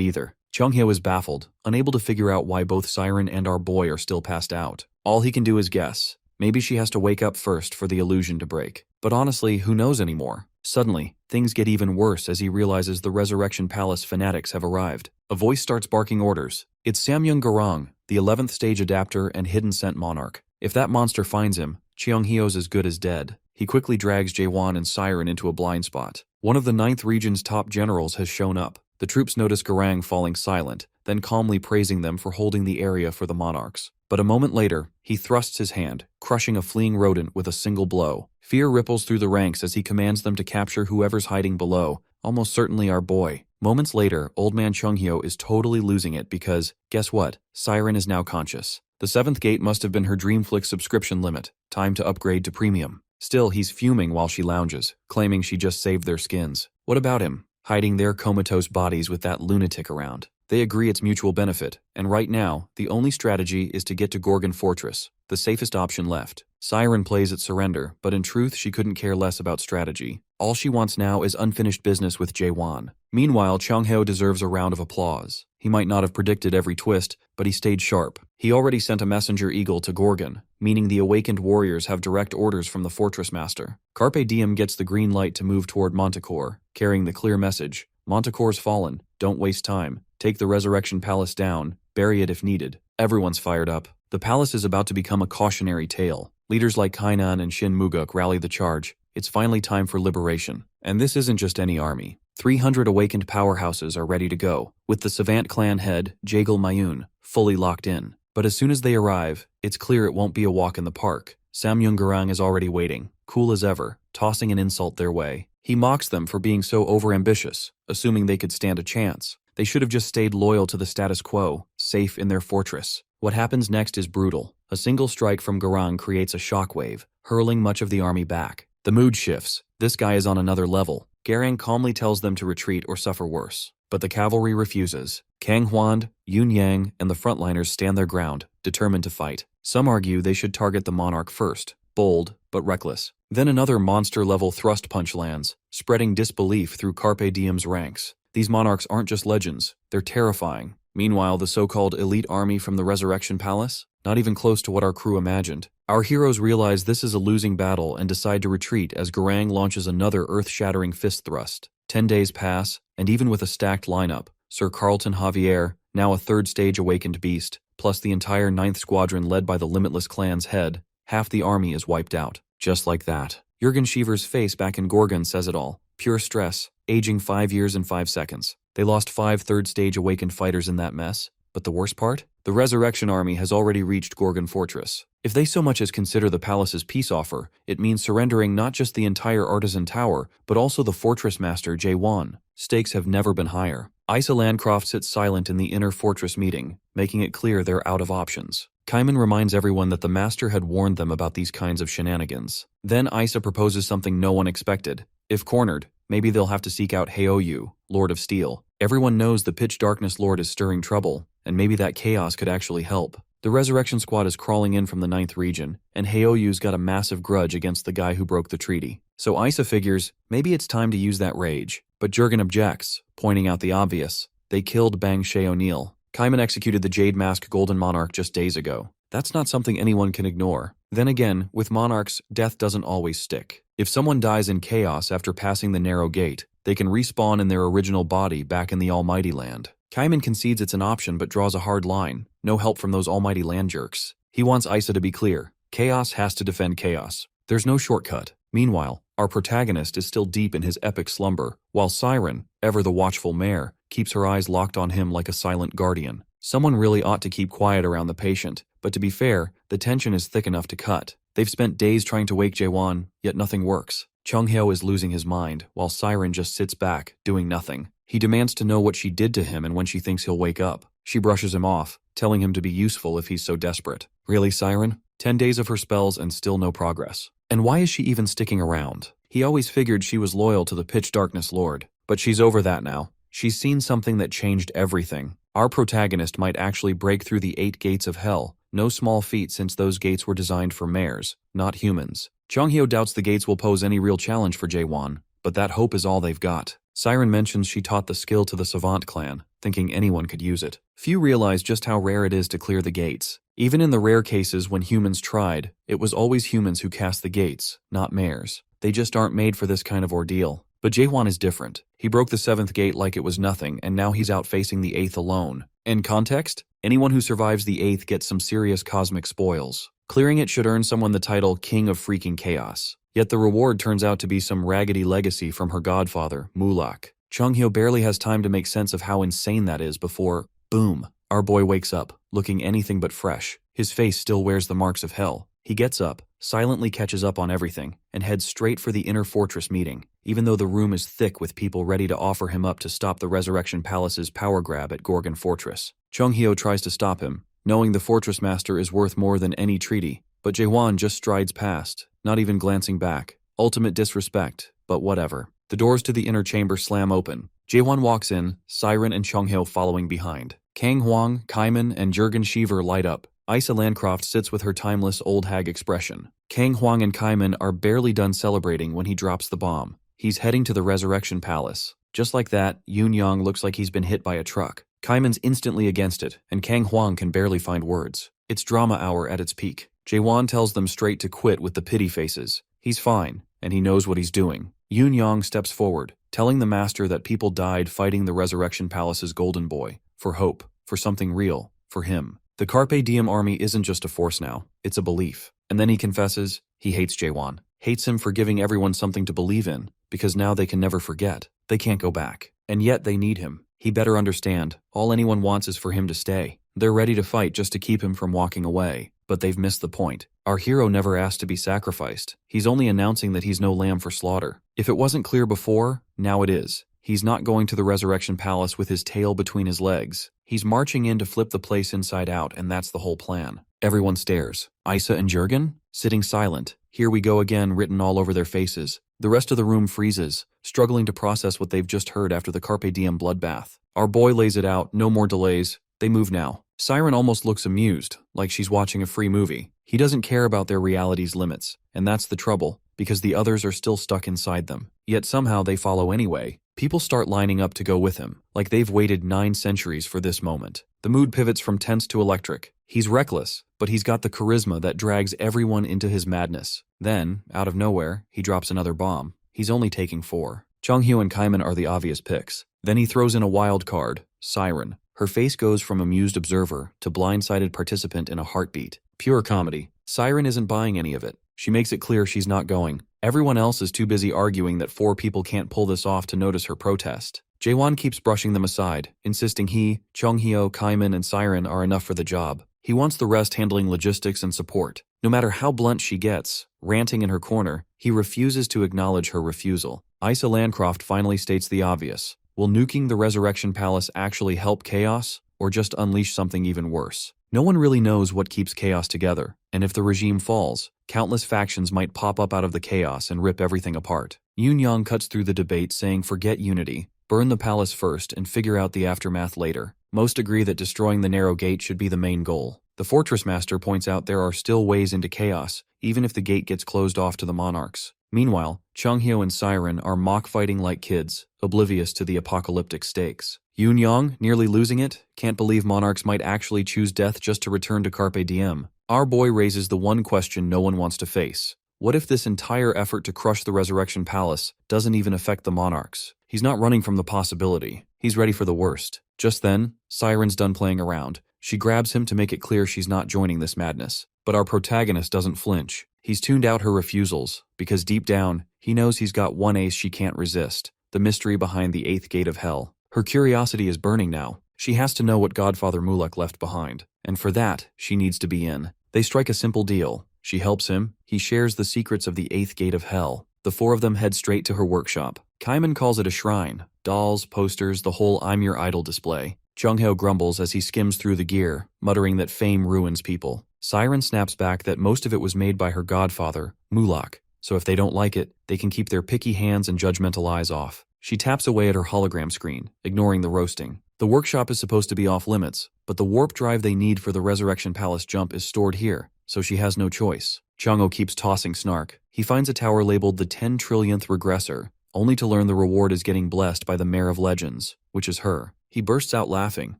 Speaker 1: either. Chonghyo is baffled, unable to figure out why both Siren and our boy are still passed out. All he can do is guess. Maybe she has to wake up first for the illusion to break. But honestly, who knows anymore? Suddenly, things get even worse as he realizes the Resurrection Palace fanatics have arrived. A voice starts barking orders. It's Samyung Garang, the 11th stage adapter and hidden scent monarch. If that monster finds him, Cheonghyo's as good as dead. He quickly drags Jaewon and Siren into a blind spot. One of the 9th region's top generals has shown up. The troops notice Garang falling silent, then calmly praising them for holding the area for the monarchs. But a moment later, he thrusts his hand, crushing a fleeing rodent with a single blow. Fear ripples through the ranks as he commands them to capture whoever's hiding below, almost certainly our boy. Moments later, Old Man Chonghyo is totally losing it because, guess what? Siren is now conscious. The 7th gate must have been her Dreamflix subscription limit. Time to upgrade to premium. Still, he's fuming while she lounges, claiming she just saved their skins. What about him? Hiding their comatose bodies with that lunatic around. They agree it's mutual benefit, and right now, the only strategy is to get to Gorgon Fortress, the safest option left. Siren plays at surrender, but in truth she couldn't care less about strategy. All she wants now is unfinished business with Jaewon. Meanwhile, Chonghyo deserves a round of applause. He might not have predicted every twist, but he stayed sharp. He already sent a messenger eagle to Gorgon, meaning the awakened warriors have direct orders from the fortress master. Carpe Diem gets the green light to move toward Manticore, carrying the clear message. Manticore's fallen. Don't waste time. Take the Resurrection Palace down. Bury it if needed. Everyone's fired up. The palace is about to become a cautionary tale. Leaders like Kainan and Shin Muguk rally the charge. It's finally time for liberation. And this isn't just any army. 300 awakened powerhouses are ready to go, with the Savant clan head, Jagal Mayun, fully locked in. But as soon as they arrive, it's clear it won't be a walk in the park. Samyung Garang is already waiting, cool as ever, tossing an insult their way. He mocks them for being so overambitious, assuming they could stand a chance. They should have just stayed loyal to the status quo, safe in their fortress. What happens next is brutal. A single strike from Garang creates a shockwave, hurling much of the army back. The mood shifts. This guy is on another level. Garang calmly tells them to retreat or suffer worse. But the cavalry refuses. Kang Hwand, Yoon Yang, and the frontliners stand their ground, determined to fight. Some argue they should target the monarch first. Bold, but reckless. Then another monster-level thrust punch lands, spreading disbelief through Carpe Diem's ranks. These monarchs aren't just legends, they're terrifying. Meanwhile, the so-called elite army from the Resurrection Palace? Not even close to what our crew imagined. Our heroes realize this is a losing battle and decide to retreat as Garang launches another earth-shattering fist thrust. 10 days pass, and even with a stacked lineup, Sir Carlton Javier, now a third-stage awakened beast, plus the entire 9th Squadron led by the Limitless Clan's head, half the army is wiped out. Just like that. Jurgen Schiever's face back in Gorgon says it all. Pure stress, aging 5 years and 5 seconds. They lost 5 third-stage awakened fighters in that mess. But the worst part? The Resurrection Army has already reached Gorgon Fortress. If they so much as consider the palace's peace offer, it means surrendering not just the entire Artisan Tower, but also the Fortress Master Jae-won. Stakes have never been higher. Isa Landcroft sits silent in the inner fortress meeting, making it clear they're out of options. Kaiman reminds everyone that the Master had warned them about these kinds of shenanigans. Then Isa proposes something no one expected. If cornered, maybe they'll have to seek out Heoyu, Lord of Steel. Everyone knows the Pitch Darkness Lord is stirring trouble, and maybe that chaos could actually help. The Resurrection Squad is crawling in from the 9th region, and Heoyu's got a massive grudge against the guy who broke the treaty. So Isa figures, maybe it's time to use that rage. But Jurgen objects, pointing out the obvious. They killed Bang Shae O'Neill. Kaiman executed the Jade Mask Golden Monarch just days ago. That's not something anyone can ignore. Then again, with monarchs, death doesn't always stick. If someone dies in chaos after passing the narrow gate, they can respawn in their original body back in the Almighty Land. Kaiman concedes it's an option but draws a hard line. No help from those Almighty Land jerks. He wants Isa to be clear. Chaos has to defend chaos. There's no shortcut. Meanwhile, our protagonist is still deep in his epic slumber, while Siren, ever the watchful mare, keeps her eyes locked on him like a silent guardian. Someone really ought to keep quiet around the patient, but to be fair, the tension is thick enough to cut. They've spent days trying to wake Jae-won, yet nothing works. Chung-hyo is losing his mind, while Siren just sits back, doing nothing. He demands to know what she did to him and when she thinks he'll wake up. She brushes him off, telling him to be useful if he's so desperate. Really, Siren? 10 days of her spells and still no progress. And why is she even sticking around? He always figured she was loyal to the Pitch Darkness Lord. But she's over that now. She's seen something that changed everything. Our protagonist might actually break through the 8 gates of hell. No small feat since those gates were designed for mares, not humans. Chung-hyo doubts the gates will pose any real challenge for Jae-won, but that hope is all they've got. Siren mentions she taught the skill to the Savant clan, thinking anyone could use it. Few realize just how rare it is to clear the gates. Even in the rare cases when humans tried, it was always humans who cast the gates, not mares. They just aren't made for this kind of ordeal. But Jae-won is different. He broke the 7th gate like it was nothing, and now he's out facing the 8th alone. In context, anyone who survives the 8th gets some serious cosmic spoils. Clearing it should earn someone the title King of Freaking Chaos. Yet the reward turns out to be some raggedy legacy from her godfather, Mulak. Chung-hyo barely has time to make sense of how insane that is before, boom, our boy wakes up, looking anything but fresh. His face still wears the marks of hell. He gets up, silently catches up on everything, and heads straight for the inner fortress meeting, even though the room is thick with people ready to offer him up to stop the Resurrection Palace's power grab at Gorgon Fortress. Chung-hyo tries to stop him, knowing the Fortress Master is worth more than any treaty, but Jae-won just strides past, not even glancing back. Ultimate disrespect, but whatever. The doors to the inner chamber slam open. Jae-won walks in, Siren and Chung-hyo following behind. Kang Hwang, Kaiman, and Jurgen Schiever light up. Isa Landcroft sits with her timeless old hag expression. Kang Hwang and Kaiman are barely done celebrating when he drops the bomb. He's heading to the Resurrection Palace. Just like that, Yoon Young looks like he's been hit by a truck. Kaiman's instantly against it, and Kang Hwang can barely find words. It's drama hour at its peak. Jae-won tells them straight to quit with the pity faces. He's fine, and he knows what he's doing. Yoon Young steps forward, telling the Master that people died fighting the Resurrection Palace's Golden Boy. For hope, for something real, for him. The Carpe Diem army isn't just a force now, it's a belief. And then he confesses, he hates Jae-won. Hates him for giving everyone something to believe in, because now they can never forget. They can't go back. And yet they need him. He better understand, all anyone wants is for him to stay. They're ready to fight just to keep him from walking away. But they've missed the point. Our hero never asked to be sacrificed. He's only announcing that he's no lamb for slaughter. If it wasn't clear before, now it is. He's not going to the Resurrection Palace with his tail between his legs. He's marching in to flip the place inside out, and that's the whole plan. Everyone stares. Isa and Jurgen? Sitting silent. Here we go again written all over their faces. The rest of the room freezes, struggling to process what they've just heard after the Carpe Diem bloodbath. Our boy lays it out, no more delays. They move now. Siren almost looks amused, like she's watching a free movie. He doesn't care about their reality's limits, and that's the trouble. because the others are still stuck inside them. Yet somehow they follow anyway. People start lining up to go with him, like they've waited 9 centuries for this moment. The mood pivots from tense to electric. He's reckless, but he's got the charisma that drags everyone into his madness. Then, out of nowhere, he drops another bomb. He's only taking 4. Chunghyo and Kaiman are the obvious picks. Then he throws in a wild card, Siren. Her face goes from amused observer to blindsided participant in a heartbeat. Pure comedy. Siren isn't buying any of it. She makes it clear she's not going. Everyone else is too busy arguing that 4 people can't pull this off to notice her protest. Jaewon keeps brushing them aside, insisting he, Chunghyo, Kaiman, and Siren are enough for the job. He wants the rest handling logistics and support. No matter how blunt she gets, ranting in her corner, he refuses to acknowledge her refusal. Isa Landcroft finally states the obvious. Will nuking the Resurrection Palace actually help chaos, or just unleash something even worse? No one really knows what keeps chaos together, and if the regime falls, countless factions might pop up out of the chaos and rip everything apart. Yoon Young cuts through the debate saying forget unity, burn the palace first and figure out the aftermath later. Most agree that destroying the narrow gate should be the main goal. The Fortress Master points out there are still ways into chaos, even if the gate gets closed off to the monarchs. Meanwhile, Chunghyo and Siren are mock-fighting like kids, oblivious to the apocalyptic stakes. Yoon Young, nearly losing it, can't believe monarchs might actually choose death just to return to Carpe Diem. Our boy raises the one question no one wants to face. What if this entire effort to crush the Resurrection Palace doesn't even affect the monarchs? He's not running from the possibility. He's ready for the worst. Just then, Siren's done playing around. She grabs him to make it clear she's not joining this madness. But our protagonist doesn't flinch. He's tuned out her refusals, because deep down, he knows he's got one ace she can't resist, the mystery behind the 8th gate of hell. Her curiosity is burning now. She has to know what Godfather Mulak left behind, and for that, she needs to be in. They strike a simple deal. She helps him, he shares the secrets of the 8th gate of hell. The 4 of them head straight to her workshop. Kaiman calls it a shrine. Dolls, posters, the whole I'm your idol display. Chunghyo grumbles as he skims through the gear, muttering that fame ruins people. Siren snaps back that most of it was made by her godfather, Mulak, so if they don't like it, they can keep their picky hands and judgmental eyes off. She taps away at her hologram screen, ignoring the roasting. The workshop is supposed to be off limits, but the warp drive they need for the Resurrection Palace jump is stored here, so she has no choice. Chungo keeps tossing snark. He finds a tower labeled the 10 trillionth regressor, only to learn the reward is getting blessed by the Mare of Legends, which is her. He bursts out laughing.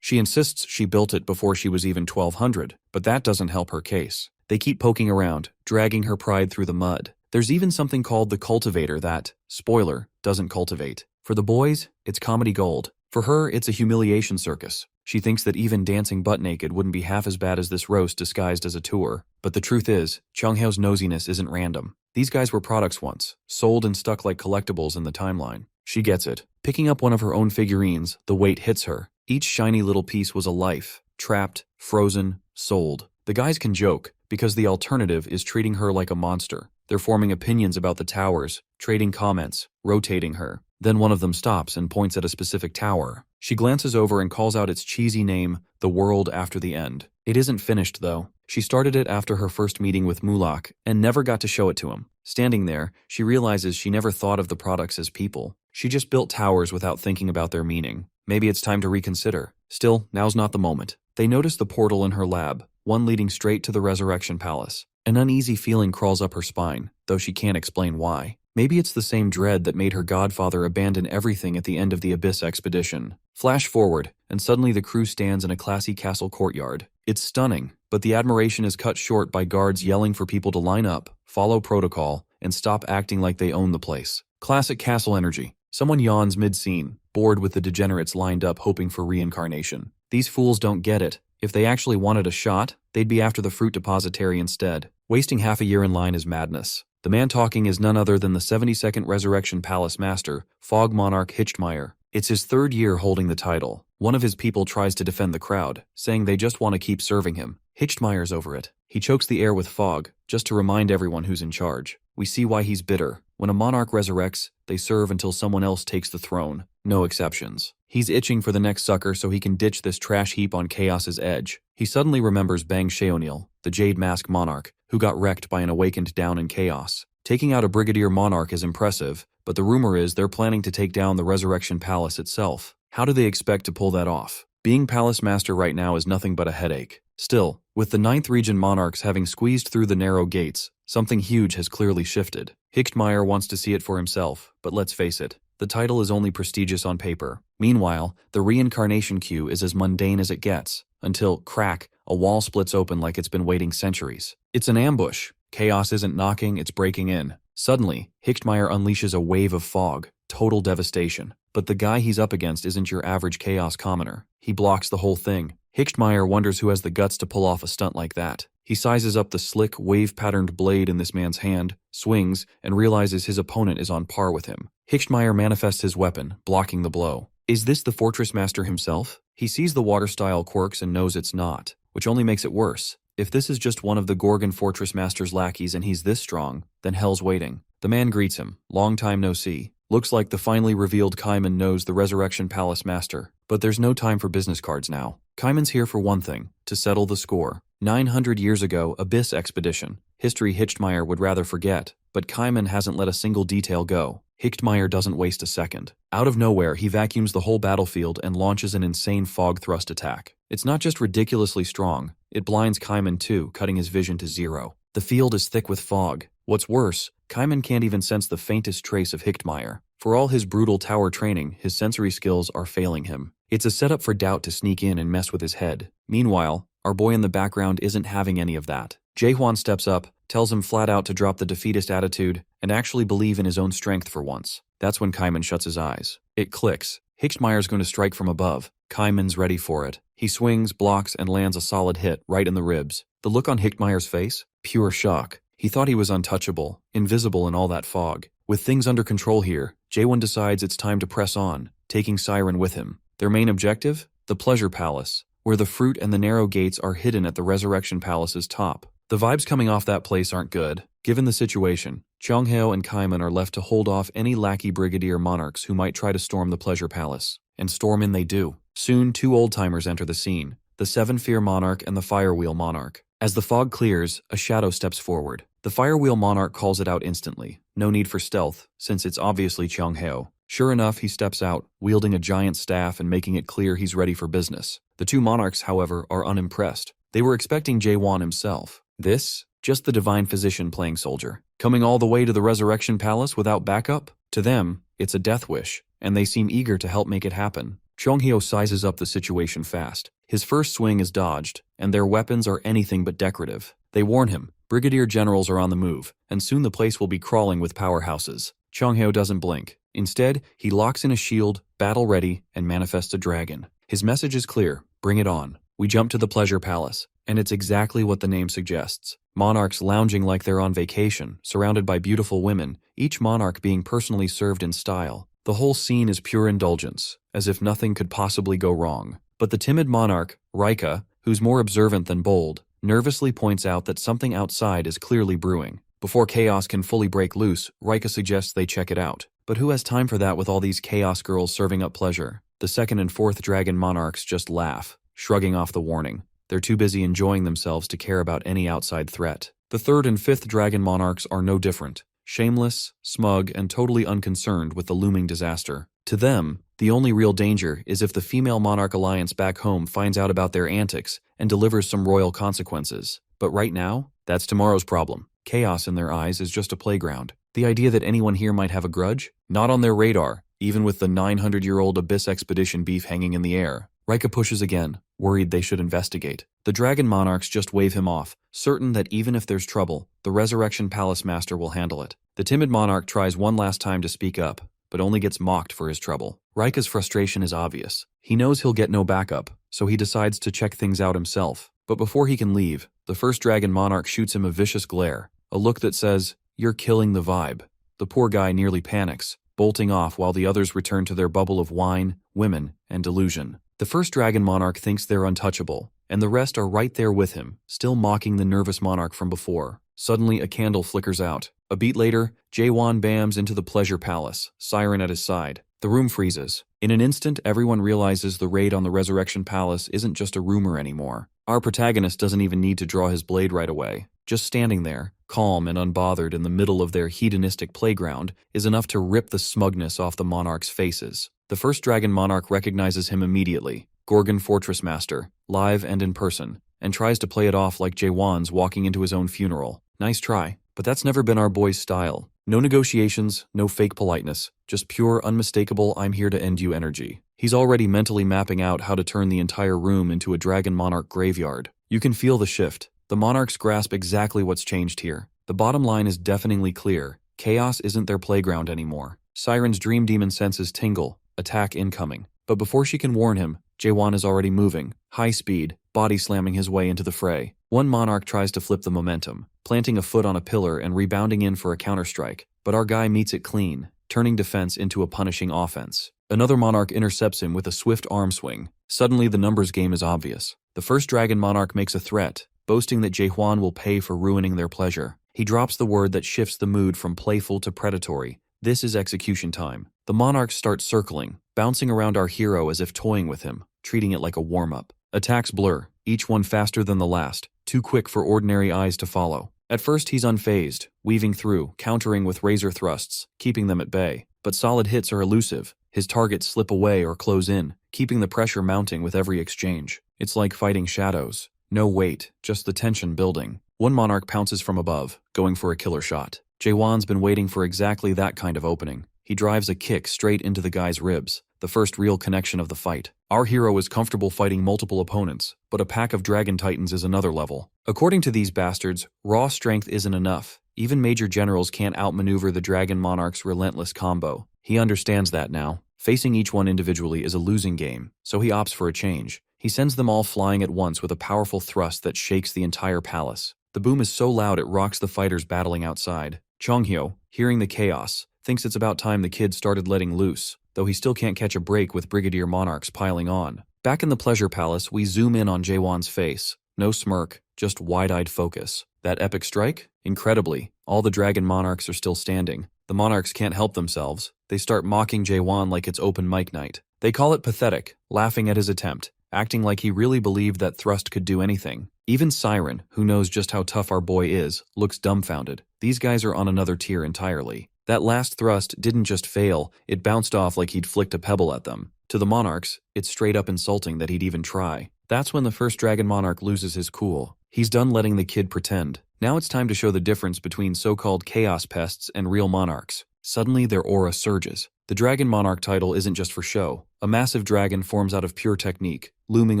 Speaker 1: She insists she built it before she was even 1200, but that doesn't help her case. They keep poking around, dragging her pride through the mud. There's even something called the cultivator that, spoiler, doesn't cultivate. For the boys, it's comedy gold. For her, it's a humiliation circus. She thinks that even dancing butt naked wouldn't be half as bad as this roast disguised as a tour. But the truth is, Chunghyo's nosiness isn't random. These guys were products once, sold and stuck like collectibles in the timeline. She gets it. Picking up one of her own figurines, the weight hits her. Each shiny little piece was a life, trapped, frozen, sold. The guys can joke, because the alternative is treating her like a monster. They're forming opinions about the towers, trading comments, rotating her. Then one of them stops and points at a specific tower. She glances over and calls out its cheesy name, The World After the End. It isn't finished, though. She started it after her first meeting with Mulak, and never got to show it to him. Standing there, she realizes she never thought of the products as people. She just built towers without thinking about their meaning. Maybe it's time to reconsider. Still, now's not the moment. They notice the portal in her lab, one leading straight to the Resurrection Palace. An uneasy feeling crawls up her spine, though she can't explain why. Maybe it's the same dread that made her godfather abandon everything at the end of the Abyss expedition. Flash forward, and suddenly the crew stands in a classy castle courtyard. It's stunning, but the admiration is cut short by guards yelling for people to line up, follow protocol, and stop acting like they own the place. Classic castle energy. Someone yawns mid-scene, bored with the degenerates lined up hoping for reincarnation. These fools don't get it. If they actually wanted a shot, they'd be after the fruit depository instead. Wasting half a year in line is madness. The man talking is none other than the 72nd Resurrection Palace Master, Fog Monarch Hichtmeyer. It's his 3rd year holding the title. One of his people tries to defend the crowd, saying they just want to keep serving him. Hichtmeyer's over it. He chokes the air with fog, just to remind everyone who's in charge. We see why he's bitter. When a monarch resurrects, they serve until someone else takes the throne. No exceptions. He's itching for the next sucker so he can ditch this trash heap on Chaos's edge. He suddenly remembers Bang Sheonil, the Jade Mask Monarch, who got wrecked by an awakened down in Chaos. Taking out a Brigadier Monarch is impressive, but the rumor is they're planning to take down the Resurrection Palace itself. How do they expect to pull that off? Being Palace Master right now is nothing but a headache. Still, With the 9th region monarchs having squeezed through the narrow gates, something huge has clearly shifted. Hichtmeyer wants to see it for himself, but let's face it, the title is only prestigious on paper. Meanwhile, the reincarnation queue is as mundane as it gets, until, crack, a wall splits open like it's been waiting centuries. It's an ambush. Chaos isn't knocking, it's breaking in. Suddenly, Hichtmeyer unleashes a wave of fog, total devastation. But the guy he's up against isn't your average chaos commoner. He blocks the whole thing. Hichtmeyer wonders who has the guts to pull off a stunt like that. He sizes up the slick, wave-patterned blade in this man's hand, swings, and realizes his opponent is on par with him. Hichtmeyer manifests his weapon, blocking the blow. Is this the Fortress Master himself? He sees the water-style quirks and knows it's not, which only makes it worse. If this is just one of the Gorgon Fortress Master's lackeys and he's this strong, then hell's waiting. The man greets him. Long time no see. Looks like the finally revealed Kaiman knows the Resurrection Palace Master. But there's no time for business cards now. Kaiman's here for one thing, to settle the score. 900 years ago, Abyss Expedition. History Hichtmeyer would rather forget, but Kaiman hasn't let a single detail go. Hichtmeyer doesn't waste a second. Out of nowhere, he vacuums the whole battlefield and launches an insane fog thrust attack. It's not just ridiculously strong, it blinds Kaiman too, cutting his vision to zero. The field is thick with fog. What's worse, Kaiman can't even sense the faintest trace of Hichtmeyer. For all his brutal tower training, his sensory skills are failing him. It's a setup for Doubt to sneak in and mess with his head. Meanwhile, our boy in the background isn't having any of that. Jaehwan steps up, tells him flat out to drop the defeatist attitude and actually believe in his own strength for once. That's when Kaiman shuts his eyes. It clicks. Hichtmeyer's going to strike from above. Kaiman's ready for it. He swings, blocks, and lands a solid hit right in the ribs. The look on Hichtmeyer's face? Pure shock. He thought he was untouchable, invisible in all that fog. With things under control here, Jaehwan decides it's time to press on, taking Siren with him. Their main objective? The Pleasure Palace, where the fruit and the narrow gates are hidden at the Resurrection Palace's top. The vibes coming off that place aren't good. Given the situation, Chongheo and Kaiman are left to hold off any lackey brigadier monarchs who might try to storm the Pleasure Palace. And storm in they do. Soon, two old-timers enter the scene, the Seven-Fear Monarch and the Firewheel Monarch. As the fog clears, a shadow steps forward. The Firewheel Monarch calls it out instantly. No need for stealth, since it's obviously Chongheo. Sure enough, he steps out, wielding a giant staff and making it clear he's ready for business. The two monarchs, however, are unimpressed. They were expecting Jaehwan himself. This? Just the divine physician playing soldier. Coming all the way to the Resurrection Palace without backup? To them, it's a death wish, and they seem eager to help make it happen. Chongheo sizes up the situation fast. His first swing is dodged, and their weapons are anything but decorative. They warn him, brigadier generals are on the move, and soon the place will be crawling with powerhouses. Chongheo doesn't blink. Instead, he locks in a shield, battle ready, and manifests a dragon. His message is clear, bring it on. We jump to the Pleasure Palace, and it's exactly what the name suggests. Monarchs lounging like they're on vacation, surrounded by beautiful women, each monarch being personally served in style. The whole scene is pure indulgence, as if nothing could possibly go wrong. But the timid monarch, Rika, who's more observant than bold, nervously points out that something outside is clearly brewing. Before chaos can fully break loose, Rika suggests they check it out. But who has time for that with all these chaos girls serving up pleasure? The second and fourth dragon monarchs just laugh, shrugging off the warning. They're too busy enjoying themselves to care about any outside threat. The third and fifth dragon monarchs are no different. Shameless, smug, and totally unconcerned with the looming disaster. To them, the only real danger is if the female monarch alliance back home finds out about their antics and delivers some royal consequences. But right now, that's tomorrow's problem. Chaos in their eyes is just a playground. The idea that anyone here might have a grudge? Not on their radar, even with the 900-year-old Abyss Expedition beef hanging in the air. Rika pushes again, worried they should investigate. The dragon monarchs just wave him off, certain that even if there's trouble, the Resurrection Palace Master will handle it. The timid monarch tries one last time to speak up, but only gets mocked for his trouble. Rika's frustration is obvious. He knows he'll get no backup, so he decides to check things out himself. But before he can leave, the first dragon monarch shoots him a vicious glare, a look that says, "You're killing the vibe." The poor guy nearly panics, bolting off while the others return to their bubble of wine, women, and delusion. The first dragon monarch thinks they're untouchable, and the rest are right there with him, still mocking the nervous monarch from before. Suddenly, a candle flickers out. A beat later, Jaehwan bams into the Pleasure Palace, Siren at his side. The room freezes. In an instant, everyone realizes the raid on the Resurrection Palace isn't just a rumor anymore. Our protagonist doesn't even need to draw his blade right away. Just standing there, calm and unbothered in the middle of their hedonistic playground, is enough to rip the smugness off the monarchs' faces. The first dragon monarch recognizes him immediately. Gorgon Fortress Master, live and in person, and tries to play it off like Jaewon's walking into his own funeral. Nice try, but that's never been our boy's style. No negotiations, no fake politeness, just pure, unmistakable I'm here to end you energy. He's already mentally mapping out how to turn the entire room into a dragon monarch graveyard. You can feel the shift. The monarchs grasp exactly what's changed here. The bottom line is deafeningly clear. Chaos isn't their playground anymore. Siren's dream demon senses tingle, attack incoming. But before she can warn him, Jaewon is already moving, high speed, body slamming his way into the fray. One monarch tries to flip the momentum, planting a foot on a pillar and rebounding in for a counterstrike, but our guy meets it clean, turning defense into a punishing offense. Another monarch intercepts him with a swift arm swing. Suddenly the numbers game is obvious. The first dragon monarch makes a threat, boasting that Jaewon will pay for ruining their pleasure. He drops the word that shifts the mood from playful to predatory. This is execution time. The monarchs start circling, bouncing around our hero as if toying with him, treating it like a warm-up. Attacks blur, each one faster than the last, too quick for ordinary eyes to follow. At first he's unfazed, weaving through, countering with razor thrusts, keeping them at bay. But solid hits are elusive. His targets slip away or close in, keeping the pressure mounting with every exchange. It's like fighting shadows. No weight, just the tension building. One monarch pounces from above, going for a killer shot. Jaewon's been waiting for exactly that kind of opening. He drives a kick straight into the guy's ribs, the first real connection of the fight. Our hero is comfortable fighting multiple opponents, but a pack of dragon titans is another level. According to these bastards, raw strength isn't enough. Even major generals can't outmaneuver the dragon monarch's relentless combo. He understands that now. Facing each one individually is a losing game, so he opts for a change. He sends them all flying at once with a powerful thrust that shakes the entire palace. The boom is so loud it rocks the fighters battling outside. Chonghyo, hearing the chaos, thinks it's about time the kid started letting loose, though he still can't catch a break with brigadier monarchs piling on. Back in the pleasure palace, we zoom in on Jaewon's face. No smirk, just wide-eyed focus. That epic strike? Incredibly, all the dragon monarchs are still standing. The monarchs can't help themselves. They start mocking Jaewon like it's open mic night. They call it pathetic, laughing at his attempt, acting like he really believed that thrust could do anything. Even Siren, who knows just how tough our boy is, looks dumbfounded. These guys are on another tier entirely. That last thrust didn't just fail, it bounced off like he'd flicked a pebble at them. To the monarchs, it's straight up insulting that he'd even try. That's when the first dragon monarch loses his cool. He's done letting the kid pretend. Now it's time to show the difference between so-called chaos pests and real monarchs. Suddenly their aura surges. The dragon monarch title isn't just for show. A massive dragon forms out of pure technique, looming